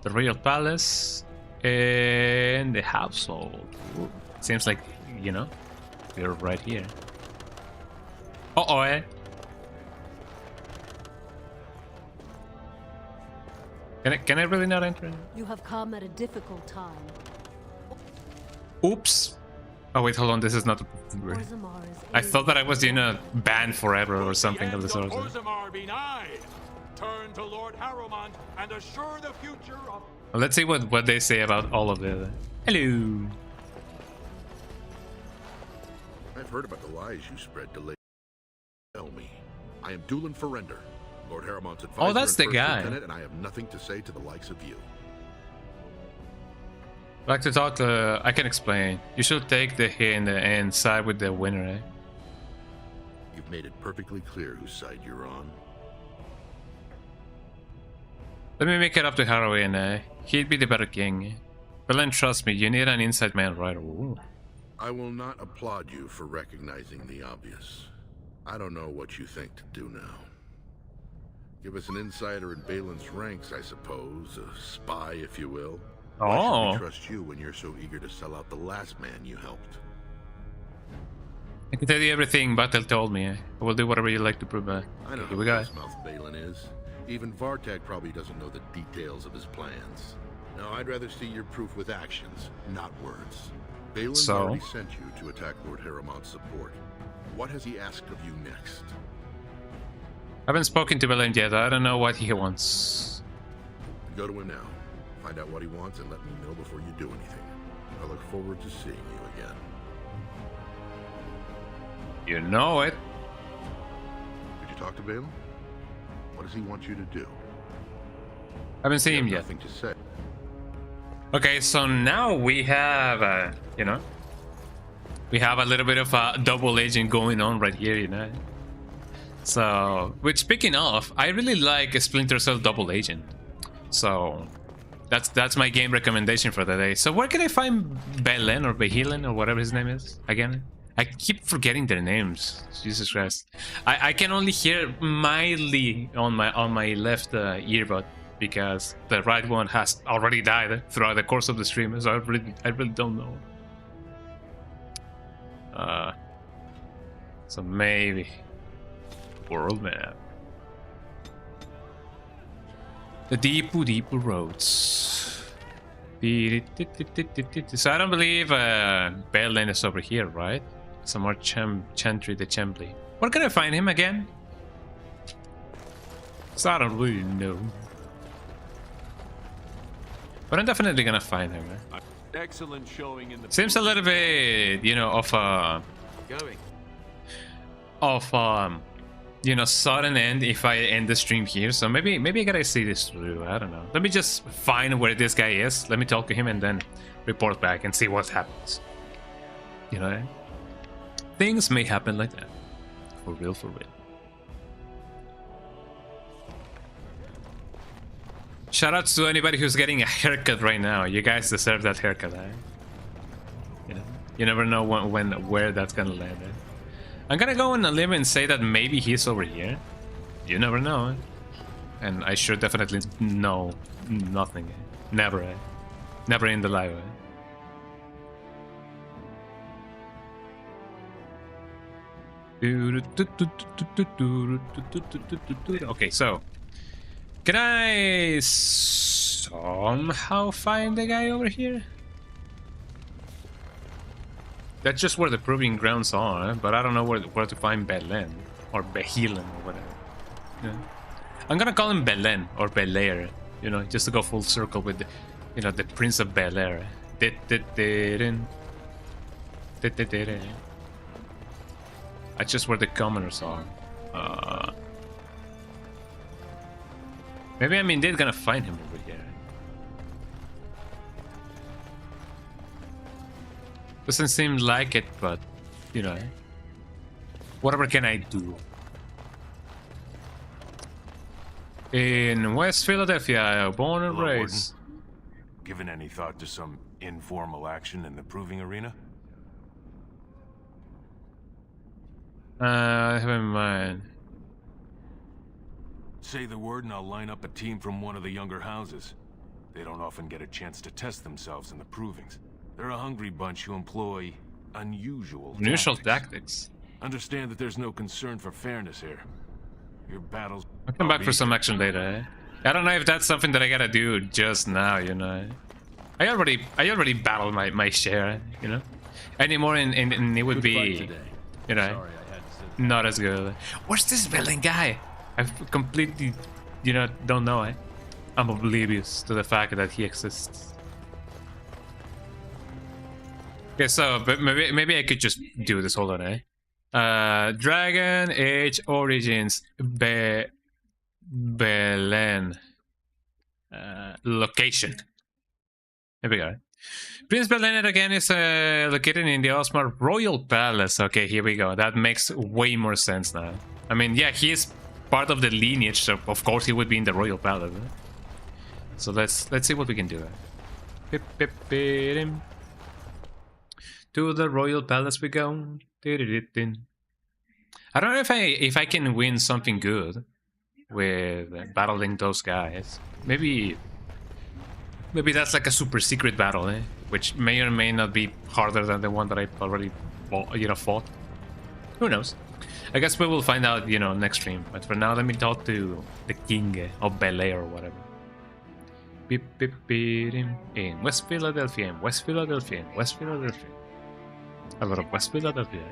the Royal Palace, and the household. Ooh, seems like, you know, we're right here. Uh-oh, eh? Can I really not enter? You have come at a difficult time. Oops. Oh wait, hold on, this is not a... I thought that I was, you know, banned forever or something of the sort. Turn to Lord Harrowmont and assure the future of... Well, let's see what they say about all of it. Hello. I've heard about the lies you spread to tell me. I am Doolin Ferrender, Lord Harriman's advisor. Oh, that's the guy. And I have nothing to say to the likes of you. Like to talk to... I can explain. You should take the hint and side with the winner, eh? You've made it perfectly clear whose side you're on. Let me make it up to Harrowin, eh? He'd be the better king. But then trust me, you need an inside man, right? Ooh. I will not applaud you for recognizing the obvious. I don't know what you think to do now. Give us an insider in Balin's ranks, I suppose. A spy, if you will. Why should we trust you when you're so eager to sell out the last man you helped? I can tell you everything Batel told me. I will do whatever you like to prove. I know Here we how go. close-mouthed Balin is. Even Vartag probably doesn't know the details of his plans. No, I'd rather see your proof with actions, not words. Balin's already sent you to attack Lord Harriman's support. What has he asked of you next? I haven't spoken to Balin yet. I don't know what he wants. Go to him now. Find out what he wants and let me know before you do anything. I look forward to seeing you again. You know it. Did you talk to Balin? What does he want you to do? I haven't seen him yet. Nothing to say. Okay, so now we have, you know, we have a little bit of a double agent going on right here, you know. So, which speaking of, I really like Splinter Cell Double Agent. So, that's my game recommendation for the day. So, where can I find Belen or Behilen or whatever his name is again? I keep forgetting their names. Jesus Christ! I can only hear mildly on my left earbud because the right one has already died throughout the course of the stream. So I really don't know. So maybe world map. The deeper roads. So I don't believe Berlin is over here, right? Some more Chantry the Chambly. Where can I find him again? So I don't really know. But I'm definitely gonna find him. Eh? Excellent showing in the Seems a little bit, you know, you know, sudden end if I end the stream here. So maybe I gotta see this through. I don't know. Let me just find where this guy is. Let me talk to him and then report back and see what happens. You know, things may happen like that. For real, for real. Shoutouts to anybody who's getting a haircut right now. You guys deserve that haircut, eh? You know, you never know where that's gonna land. Eh? I'm gonna go on a limb and say that maybe he's over here. You never know. Eh? And I sure definitely know nothing. Eh? Never. Eh? Never in the life. Eh? Okay, so can I somehow find the guy over here? That's just where the proving grounds are, but I don't know where to find Belen or Behilen or whatever. Yeah. I'm gonna call him Belen or Belair, you know, just to go full circle with the, you know, the Prince of Belair. That's just where the commoners are. Maybe I'm indeed gonna find him over here. Doesn't seem like it, but you know, whatever can I do? In West Philadelphia, born and Hello, raised. Warden. Given any thought to some informal action in the proving arena? I have in mind. Say the word and I'll line up a team from one of the younger houses. They don't often get a chance to test themselves in the provings. They're a hungry bunch who employ unusual tactics. Understand that there's no concern for fairness here. Your battles... I'll come back for some action later, eh? I don't know if that's something that I gotta do just now, you know. I already battled my share, you know. Anymore and it would be, you know, not as good. Where's this villain guy? I've completely, you know, don't know, eh? I'm oblivious to the fact that he exists. Okay, so but maybe I could just do this. Hold on, eh? Dragon Age Origins Belen location. There we go. Prince Belen again is located in the Osmar Royal Palace. Okay, here we go. That makes way more sense now. I mean, yeah, he is part of the lineage, so of course he would be in the Royal Palace. Eh? So let's see what we can do. To the Royal Palace we go. I don't know if I can win something good with battling those guys. Maybe that's like a super secret battle, eh? Which may or may not be harder than the one that I already fought. Who knows? I guess we will find out, next stream. But for now, let me talk to the king of Bel Air or whatever. In West Philadelphia, in West Philadelphia, in West Philadelphia. A lot of West Philadelphia.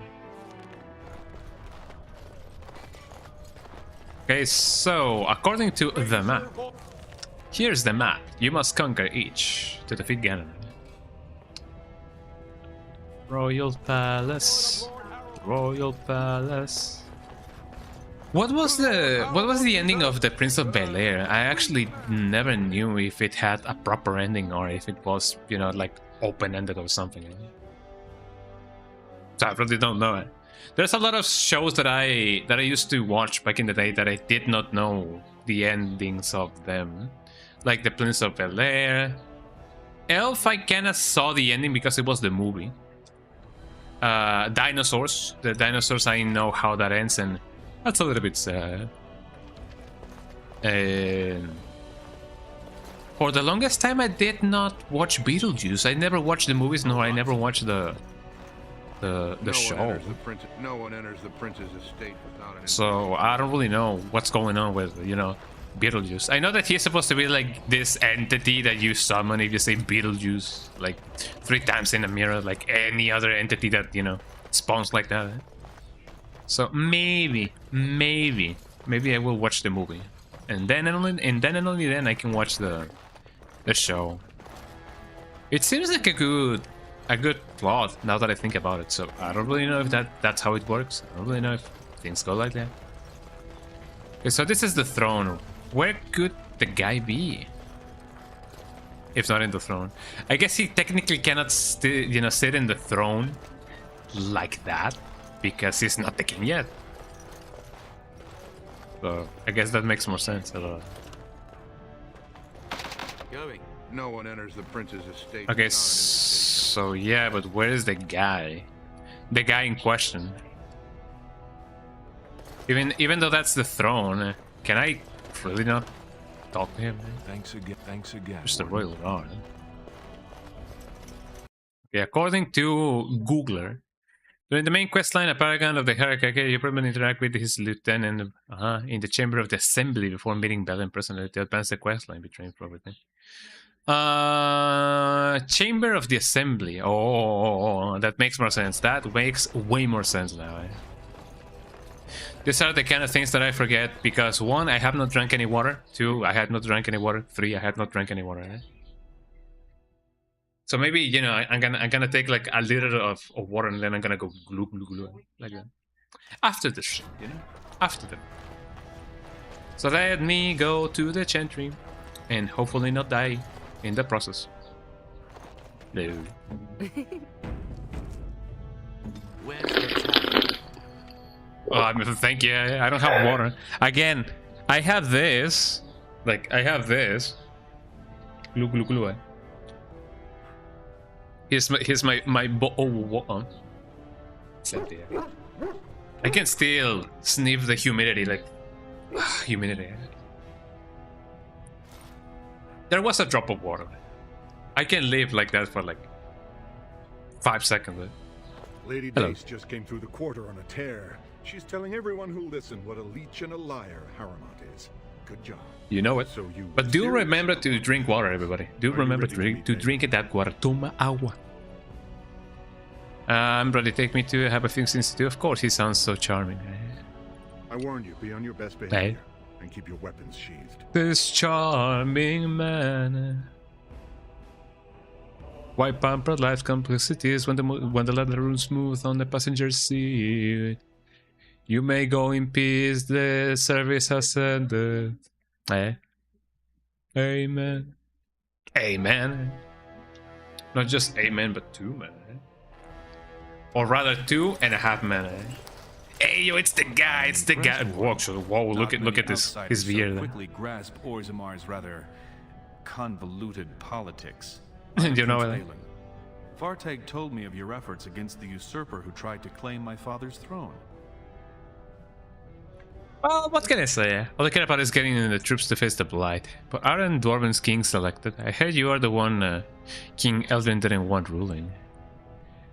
Okay, so according to the map, here's the map. You must conquer each to defeat Ganon. Royal Palace. Royal Palace. What was the ending of the Prince of Bel Air? I actually never knew if it had a proper ending or if it was, like open-ended or something. So I really don't know. There's a lot of shows that I used to watch back in the day that I did not know the endings of them. Like the Prince of Bel Air. Elf, I kinda saw the ending because it was the movie. Dinosaurs. The dinosaurs, I know how that ends, and that's a little bit sad. For the longest time, I did not watch Beetlejuice. I never watched the movies, nor I never watched the show. No one enters the prince's estate without an So I don't really know what's going on with, Beetlejuice. I know that he's supposed to be like this entity that you summon if you say Beetlejuice like 3 times in a mirror, like any other entity that, spawns like that. So maybe I will watch the movie. And then and only then I can watch the show. It seems like a good plot now that I think about it. So I don't really know if that's how it works. I don't really know if things go like that. Okay, so this is the throne. Where could the guy be? If not in the throne. I guess he technically cannot sit in the throne like that because he's not the king yet. So I guess that makes more sense. Going. No one enters the prince's estate. Okay, so yeah, but where is the guy? The guy in question. Even though that's the throne, can I really not talk to him? Thanks again. Just the royal guard. Okay, according to Googler, during the main quest line, a paragon of the hierarchy, you probably interact with his lieutenant in the chamber of the assembly before meeting Bell in person to advance the quest line between everything. Chamber of the assembly. Oh, that makes more sense. That makes way more sense now. These are the kind of things that I forget because 1, I have not drank any water. 2, I had not drank any water. 3, I had not drank any water. So maybe I'm gonna take like a liter of water and then I'm gonna go glue like that. After the shit, after that. So let me go to the chantry and hopefully not die in the process. No. Thank you. I don't have water. Again, I have this. Like, I have this. Glue, glue, glue. Here's my oh, it's empty. I can still sniff the humidity, like humidity. There was a drop of water. I can live like that for like 5 seconds. Lady Dace just came through the quarter on a tear. She's telling everyone who'll listen what a leech and a liar Harriman is. Good job. You know it. So you but do remember to drink water, everybody. Do remember to drink that water. Toma agua. Brody, take me to Happy Things Institute. Of course, he sounds so charming. I warned you, be on your best behavior and keep your weapons sheathed. This charming man. Why pamper life's complexities when the leather runs smooth on the passenger seat? You may go in peace, the service has ended. Eh? Amen. Amen. Not just amen, but 2 men. Eh? Or rather 2.5 men. Eh? Hey, yo, it's the guy, it's the guy. Whoa, whoa, look at this, his beard. Quickly grasp Orzamar's rather convoluted politics. Do you know that? Vartag told me of your efforts against the usurper who tried to claim my father's throne. Well, what can I say? All I care about is getting in the troops to face the Blight. But aren't Dwarven's king selected? I heard you are the one King Eldrin didn't want ruling.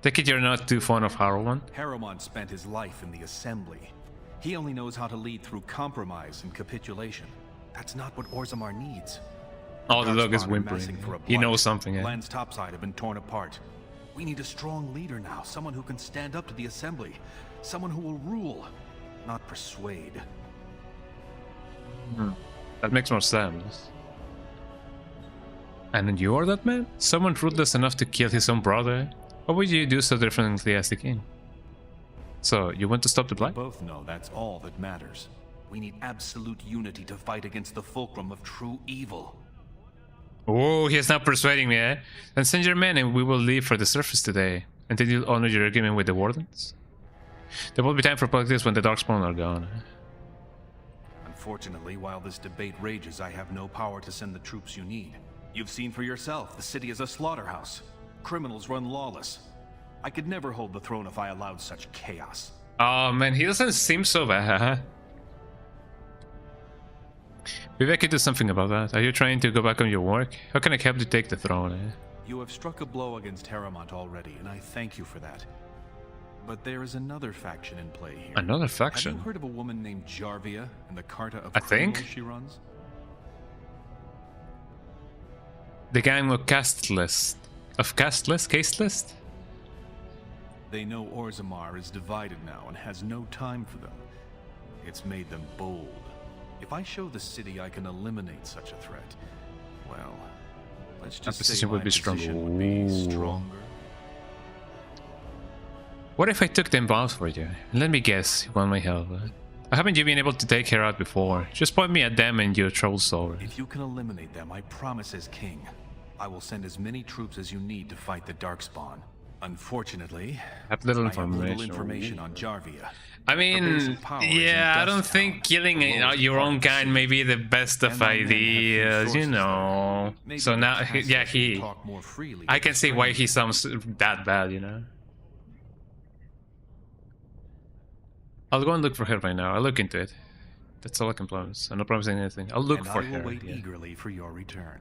Take it you're not too fond of Harrowman? Harrowman spent his life in the Assembly. He only knows how to lead through compromise and capitulation. That's not what Orzammar needs. Oh, the dog is whimpering. He knows something. Eh? Land's topside have been torn apart. We need a strong leader now, someone who can stand up to the Assembly, someone who will rule, not persuade. That makes more sense. And you are that man? Someone ruthless enough to kill his own brother? What would you do so differently as the king? So, you want to stop the Blight? We both know that's all that matters. We need absolute unity to fight against the fulcrum of true evil. Oh, he is now persuading me, eh? Then send your men and we will leave for the surface today. Until you honor your agreement with the Wardens. There will be time for politics when the Darkspawn are gone. Unfortunately, while this debate rages, I have no power to send the troops you need. You've seen for yourself, the city is a slaughterhouse. Criminals run lawless. I could never hold the throne if I allowed such chaos. Oh man, he doesn't seem so bad, huh? Maybe I could do something about that. Are you trying to go back on your work? How can I help you take the throne, eh? You have struck a blow against Harrowmont already, and I thank you for that. But there is another faction in play here. Another faction? Have you heard of a woman named Jarvia and the Carta of I Criminals think she runs? the gang of cast list. Of cast list? Case list? They know Orzammar is divided now and has no time for them. It's made them bold. If I show the city I can eliminate such a threat, well, let's just say my position would be stronger. What if I took them both for you? Let me guess, you want my help. Haven't you been able to take her out before? Just point me at them and your troll solver. If you can eliminate them, I promise as king, I will send as many troops as you need to fight the Darkspawn. Unfortunately, I have little information on Jarvia. I mean, yeah, I don't think killing your own kind may be the best of ideas, you know. So now, yeah, I can see why he sounds that bad, you know. I'll go and look for her right now. I'll look into it. That's all I can promise. I'm not promising anything. I'll look for her. I will wait eagerly for your return.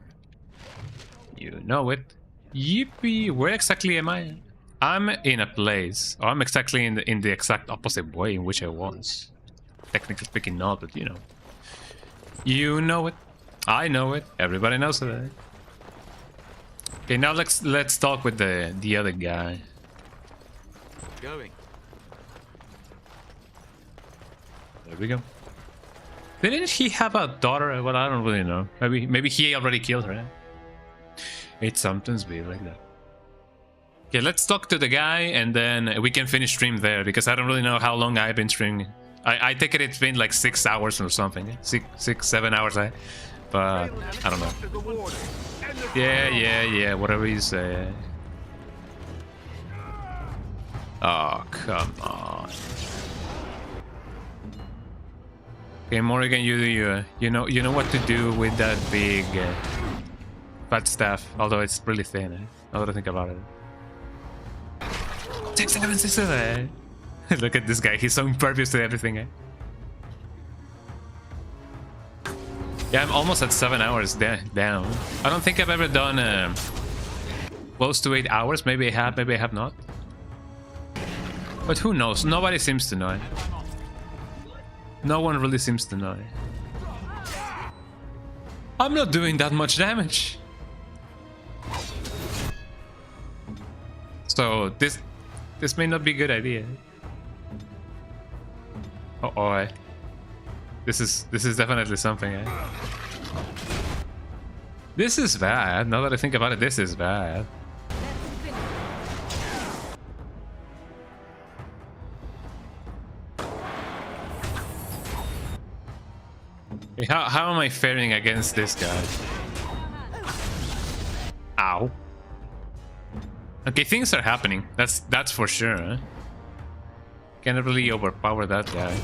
You know it. Yippee! Where exactly am I? I'm in a place. Oh, I'm exactly in the exact opposite way in which I was. Technically speaking, not, but you know. You know it. I know it. Everybody knows it. Okay, now let's talk with the other guy. Going. There we go. Didn't he have a daughter? Well, I don't really know. Maybe he already killed her. It's sometimes weird like that. Okay, let's talk to the guy and then we can finish stream there because I don't really know how long I've been streaming. I think it's been like 6 hours or something. 7 hours, but I don't know. Yeah, whatever you say. Oh, come on. Okay, Morrigan, you know what to do with that big fat staff, although it's really thin. Now that I think about it. 6, 7, 6, 7. Look at this guy, he's so impervious to everything. Yeah, I'm almost at 7 hours down. I don't think I've ever done close to 8 hours. Maybe I have not. But who knows? Nobody seems to know. No one really seems to know. I'm not doing that much damage. So this may not be a good idea. Uh-oh. This is definitely something. This is bad. Now that I think about it, this is bad. How am I faring against this guy? Ow. Okay, things are happening. That's for sure. Huh? Can't really overpower that guy.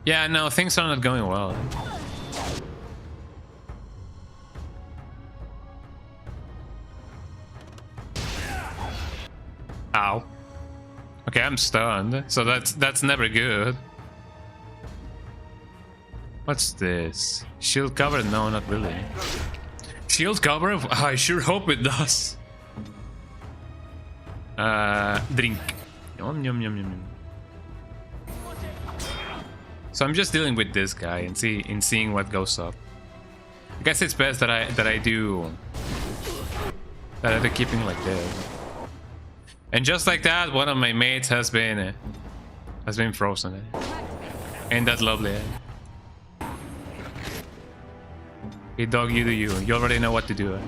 Yeah, no, things are not going well. Ow. Okay, I'm stunned, so that's never good. What's this? Shield cover? No, not really. Shield cover? I sure hope it does. Drink. Yum, yum, yum, yum. So I'm just dealing with this guy and seeing what goes up. I guess it's best that I do keep him like this. And just like that, one of my mates has been frozen. Ain't that lovely? Hey dog, you do you. You already know what to do.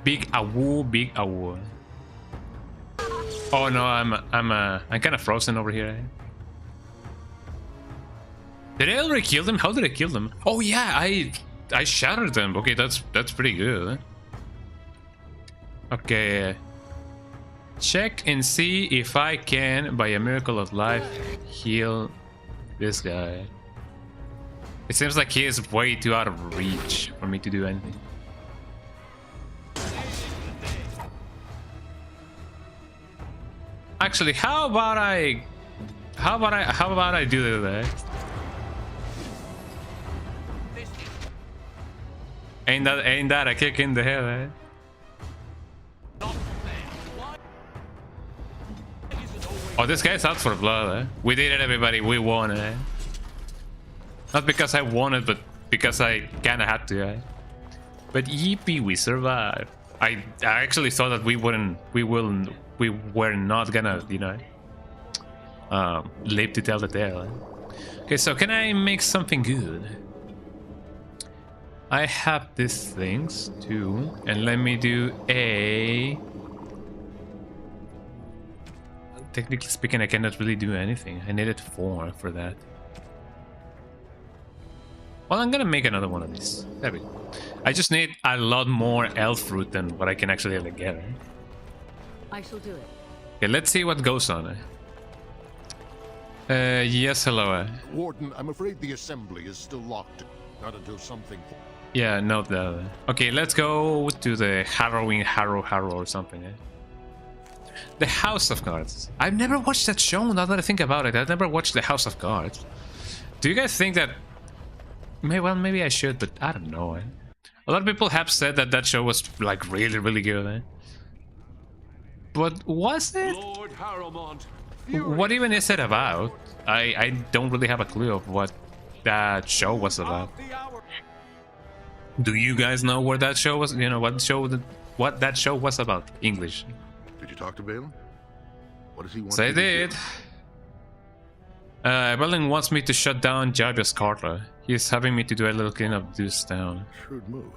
Big awoo, big awoo. Oh no, I'm kind of frozen over here. Did I already kill them? How did I kill them? Oh yeah, I shattered them. Okay, that's pretty good. Okay. Check and see if I can, by a miracle of life, heal this guy. It seems like he is way too out of reach for me to do anything. Actually, how about I do that? Ain't that a kick in the head, eh? Oh, this guy's out for blood, eh? We did it, everybody. We won, eh? Not because I wanted, but because I kinda had to, eh? But yippee, we survived. I actually thought that we were not gonna, you know, live to tell the tale. Eh? Okay, so can I make something good? I have these things too, and let me do a... Technically speaking, I cannot really do anything. I needed 4 for that. Well, I'm gonna make another one of these. There we go. I just need a lot more elf fruit than what I can actually get. Eh? I shall do it. Okay, let's see what goes on. Yes, hello. Warden, I'm afraid the assembly is still locked. Not until something... Yeah, no, okay, let's go to the harrowing harrow or something. Eh? The House of Cards. I've never watched that show, now that I think about it. I've never watched the House of Cards. Do you guys think that... Well, maybe I should, but I don't know. Eh? A lot of people have said that that show was, like, really, really good. Eh? But was it? Lord Harrowmont, what even is it about? I don't really have a clue of what that show was about. Do you guys know where that show was? You know, what that show was about? English. Did you talk to Balin? What does he want? So I did. Balin wants me to shut down Jarvis Carter. He's having me to do a little cleanup of this town. Shrewd move.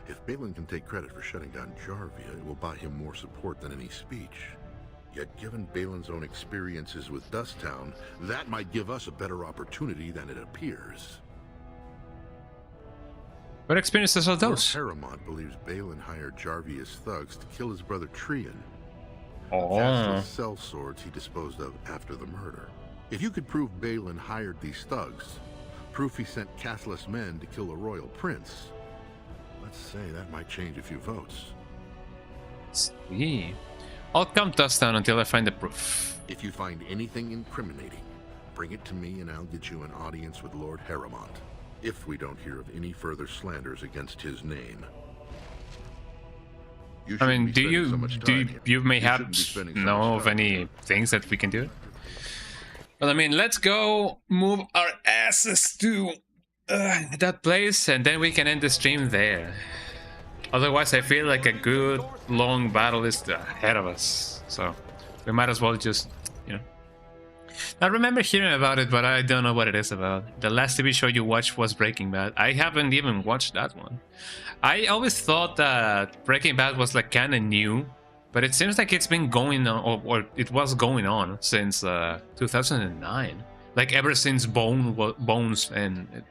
If Balin can take credit for shutting down Jarvia, it will buy him more support than any speech. Yet given Balin's own experiences with Dusttown, that might give us a better opportunity than it appears. What experiences are those? Harrowmont believes Balin hired Jarvia's thugs to kill his brother Trian. Oh. The cell swords he disposed of after the murder. If you could prove Balin hired these thugs, proof he sent castless men to kill a royal prince, let's say that might change a few votes. Sweet. I'll come Dusttown until I find the proof. If you find anything incriminating, bring it to me and I'll get you an audience with Lord Harrowmont. If we don't hear of any further slanders against his name. I mean, do you mayhaps know of any things that we can do? Well, I mean, let's go move our asses to that place, and then we can end the stream there. Otherwise, I feel like a good long battle is ahead of us, so we might as well just, you know. I remember hearing about it, but I don't know what it is about. The last TV show you watched was Breaking Bad. I haven't even watched that one. I always thought that Breaking Bad was like kind of new, but it seems like it's been going on, or it was going on since 2009. Like ever since Bones and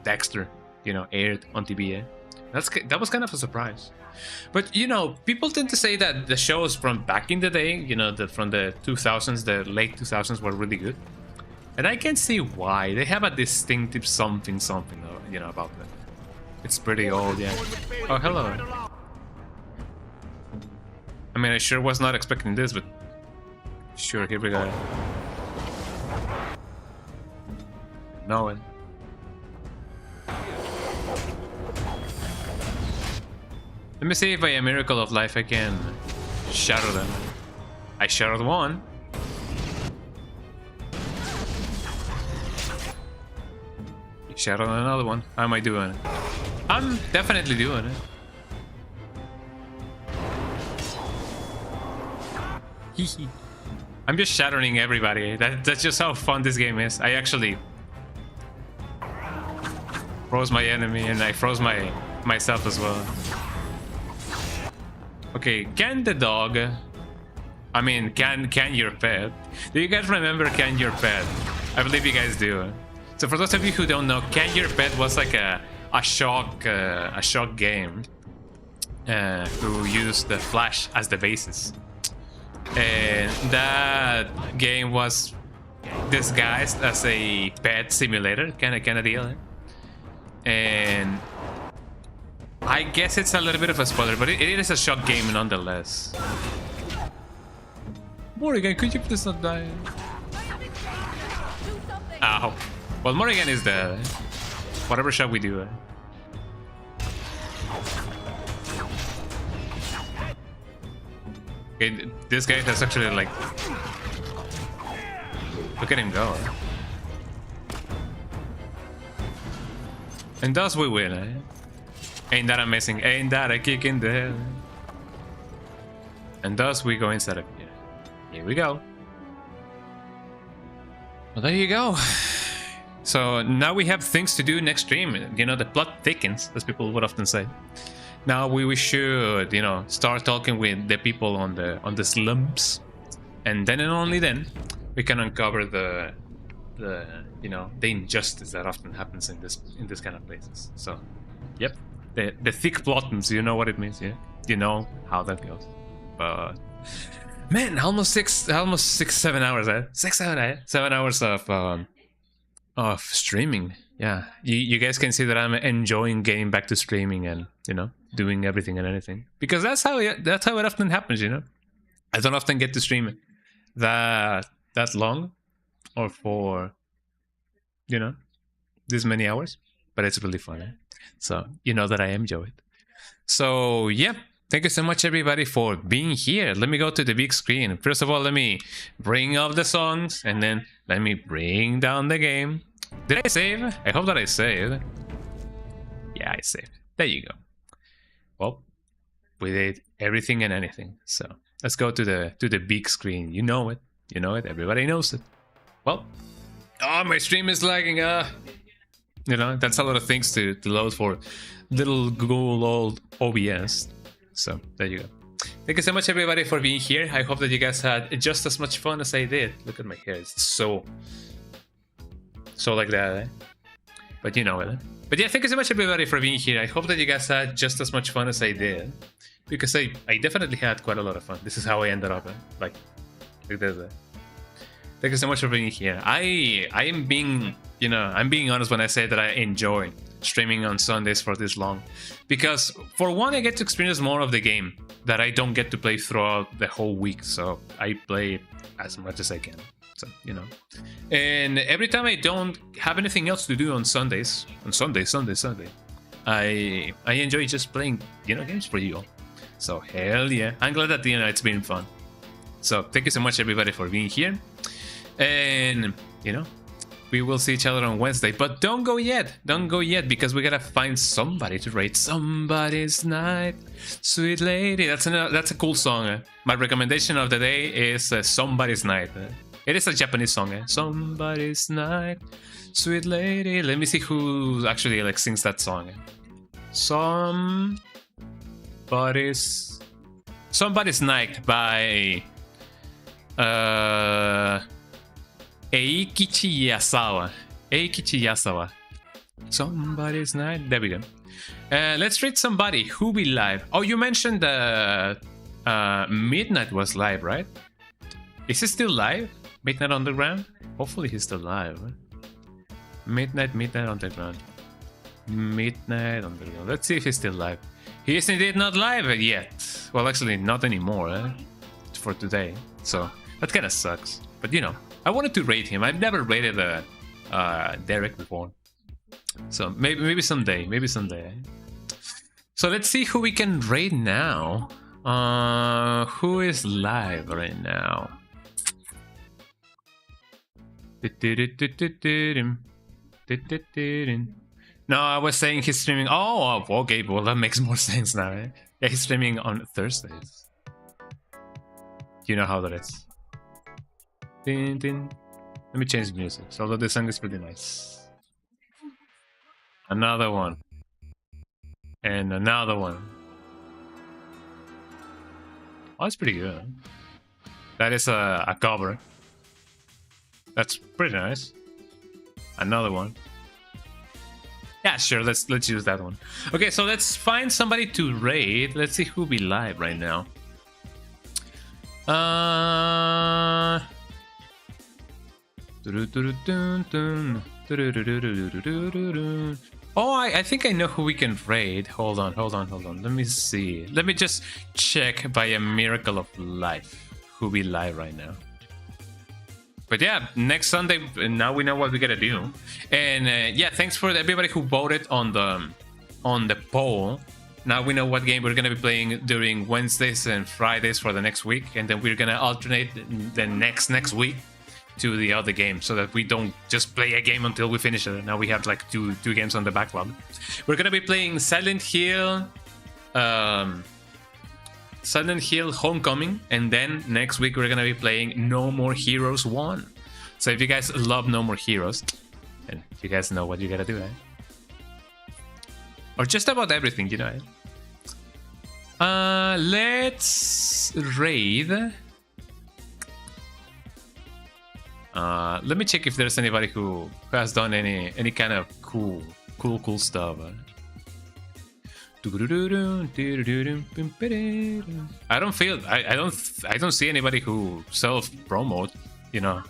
Dexter, you know, aired on TBA. That was kind of a surprise. But you know, people tend to say that the shows from back in the day, you know, from the 2000s, the late 2000s, were really good, and I can see why. They have a distinctive something, you know, about them. It's pretty old, yeah. Oh, hello. I mean, I sure was not expecting this, but sure, here we go. No one. Let me see if by a miracle of life I can shatter them. I shattered one. Shattered another one. How am I doing? I'm definitely doing it. I'm just shattering everybody. That's just how fun this game is. I actually froze my enemy and I froze myself as well. Okay, can the dog... I mean, can your pet... Do you guys remember Can Your Pet? I believe you guys do. So for those of you who don't know, Can Your Pet was like a shock game who used the Flash as the basis. And that game was disguised as a pet simulator, kind of deal. And I guess it's a little bit of a spoiler, but it is a shock game nonetheless. Morrigan, could you please not die? Ow. Well, Morrigan is dead. Whatever shall we do? Okay, this guy has actually like... Look at him go. And thus we win, eh? Ain't that amazing? Ain't that a kick in the head? And thus we go inside of here. Here we go. Well, there you go. So now we have things to do next stream. You know, the plot thickens, as people would often say. Now we should, you know, start talking with the people on the slums, and then and only then we can uncover the you know, the injustice that often happens in this kind of places. So, yep. The thick plottings, you know what it means, yeah? You know how that goes. But man, almost 7 hours, eh? 7 hours of streaming. Yeah, you guys can see that I'm enjoying getting back to streaming and, you know, doing everything and anything, because that's how it often happens, you know. I don't often get to stream that long or for, you know, this many hours, but it's really fun, eh? So you know that I enjoy it. So yeah, thank you so much everybody for being here. Let me go to the big screen. First of all, let me bring up the songs, and then let me bring down the game. Did I save? I hope that I saved. Yeah, I saved. There you go. Well, we did everything and anything. So let's go to the big screen. You know it. You know it. Everybody knows it. Well, oh, my stream is lagging. You know, that's a lot of things to load for little Google old OBS. So there you go. Thank you so much everybody for being here. I hope that you guys had just as much fun as I did. Look at my hair. It's so like that, eh? But you know it, eh? But yeah, thank you so much everybody for being here. I hope that you guys had just as much fun as I did, because I definitely had quite a lot of fun. This is how I ended up, eh? Like this, eh? Thank you so much for being here. I am being, you know, I'm being honest when I say that I enjoy streaming on Sundays for this long, because for one, I get to experience more of the game that I don't get to play throughout the whole week. So I play as much as I can. So, you know, and every time I don't have anything else to do on Sundays, I enjoy just playing, you know, games for you all. So hell yeah, I'm glad that, you know, it's been fun. So thank you so much everybody for being here, and you know, we will see each other on Wednesday. But don't go yet, because we gotta find somebody to rate. Somebody's night, sweet lady. That's a cool song. My recommendation of the day is Somebody's Night. It is a Japanese song, eh? Somebody's night, sweet lady. Let me see who actually like sings that song. Eh? Somebody's night by Eikichi Yasawa. Eikichi Yasawa. Somebody's night. There we go. Let's read somebody who be live. Oh, you mentioned Midnight was live, right? Is he still live? Midnight Underground? Hopefully he's still live. Midnight Underground. Midnight Underground. Let's see if he's still live. He is indeed not live yet. Well, actually, not anymore, eh? For today. So that kind of sucks. But you know, I wanted to rate him. I've never rated Derek before. So maybe someday. Maybe someday. So let's see who we can rate now. Who is live right now? No, I was saying he's streaming. Oh, okay. Well, that makes more sense now. Eh? Yeah, he's streaming on Thursdays. You know how that is. Let me change the music. Although the song is pretty nice. Another one. And another one. Oh, that's pretty good. That is a cover. That's pretty nice. Another one. Yeah, sure. Let's use that one. Okay, so let's find somebody to raid. Let's see who be live right now. Oh, I think I know who we can raid. Hold on. Let me see. Let me just check by a miracle of life who be live right now. But yeah, next Sunday, now we know what we gotta do. And yeah, thanks for everybody who voted on the poll. Now we know what game we're gonna be playing during Wednesdays and Fridays for the next week, and then we're gonna alternate the next week to the other game, so that we don't just play a game until we finish it. Now we have like two games on the backlog. We're gonna be playing Silent Hill Homecoming, and then next week we're gonna be playing No More Heroes 1. So if you guys love No More Heroes, and you guys know what you gotta do, eh? Or just about everything, you know. Let's raid. Let me check if there's anybody who has done any kind of cool stuff. I don't see anybody who self-promote, you know,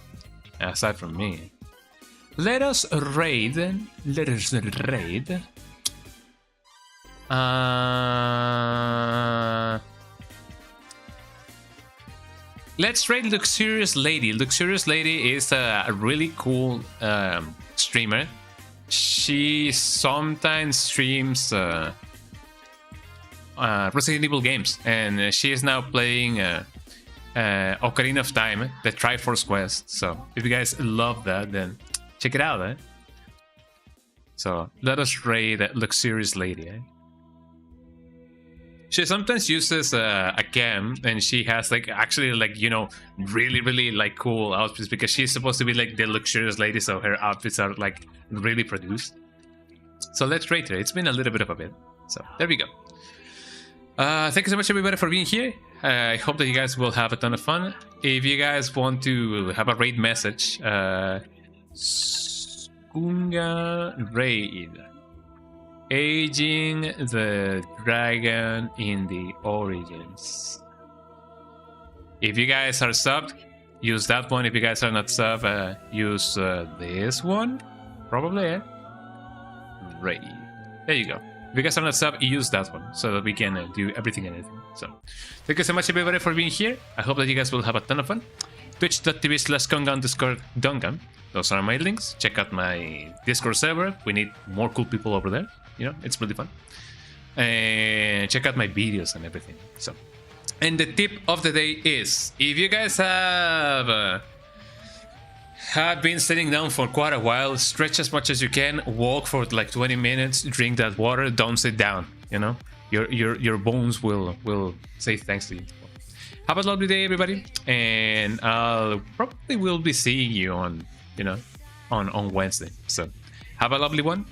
aside from me. Let us raid. Let's raid Luxurious Lady. Luxurious Lady is a really cool streamer. She sometimes streams Resident Evil games, and she is now playing Ocarina of Time, the Triforce Quest. So if you guys love that, then check it out, eh? So let us raid Luxurious Lady, eh? She sometimes uses a cam, and she has like actually like, you know, really like cool outfits, because she's supposed to be like the luxurious lady, so her outfits are like really produced. So let's rate her. It's been a little bit of a bit. So there we go. Thank you so much everybody for being here. I hope that you guys will have a ton of fun. If you guys want to have a raid message, Skunga raid. Aging the Dragon in the Origins. If you guys are subbed, use that one. If you guys are not subbed, use this one. Probably, eh? Right. There you go. If you guys are not subbed, use that one so that we can do everything and anything. So, thank you so much everybody for being here. I hope that you guys will have a ton of fun. Twitch.tv/Kongan_Dungan. Those are my links. Check out my Discord server. We need more cool people over there. You know, it's really fun. And check out my videos and everything. So, and the tip of the day is, if you guys have been sitting down for quite a while, stretch as much as you can, walk for like 20 minutes, drink that water, don't sit down, you know? Your bones will say thanks to you. have a lovely day, everybody, and I'll probably will be seeing you on, you know, on Wednesday. So have a lovely one,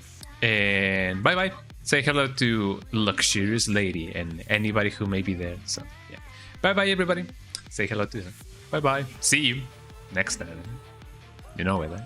and bye bye. Say hello to Luxurious Lady and anybody who may be there. So yeah, bye bye, everybody. Say hello to her. Bye bye. See you next time. You know it, right?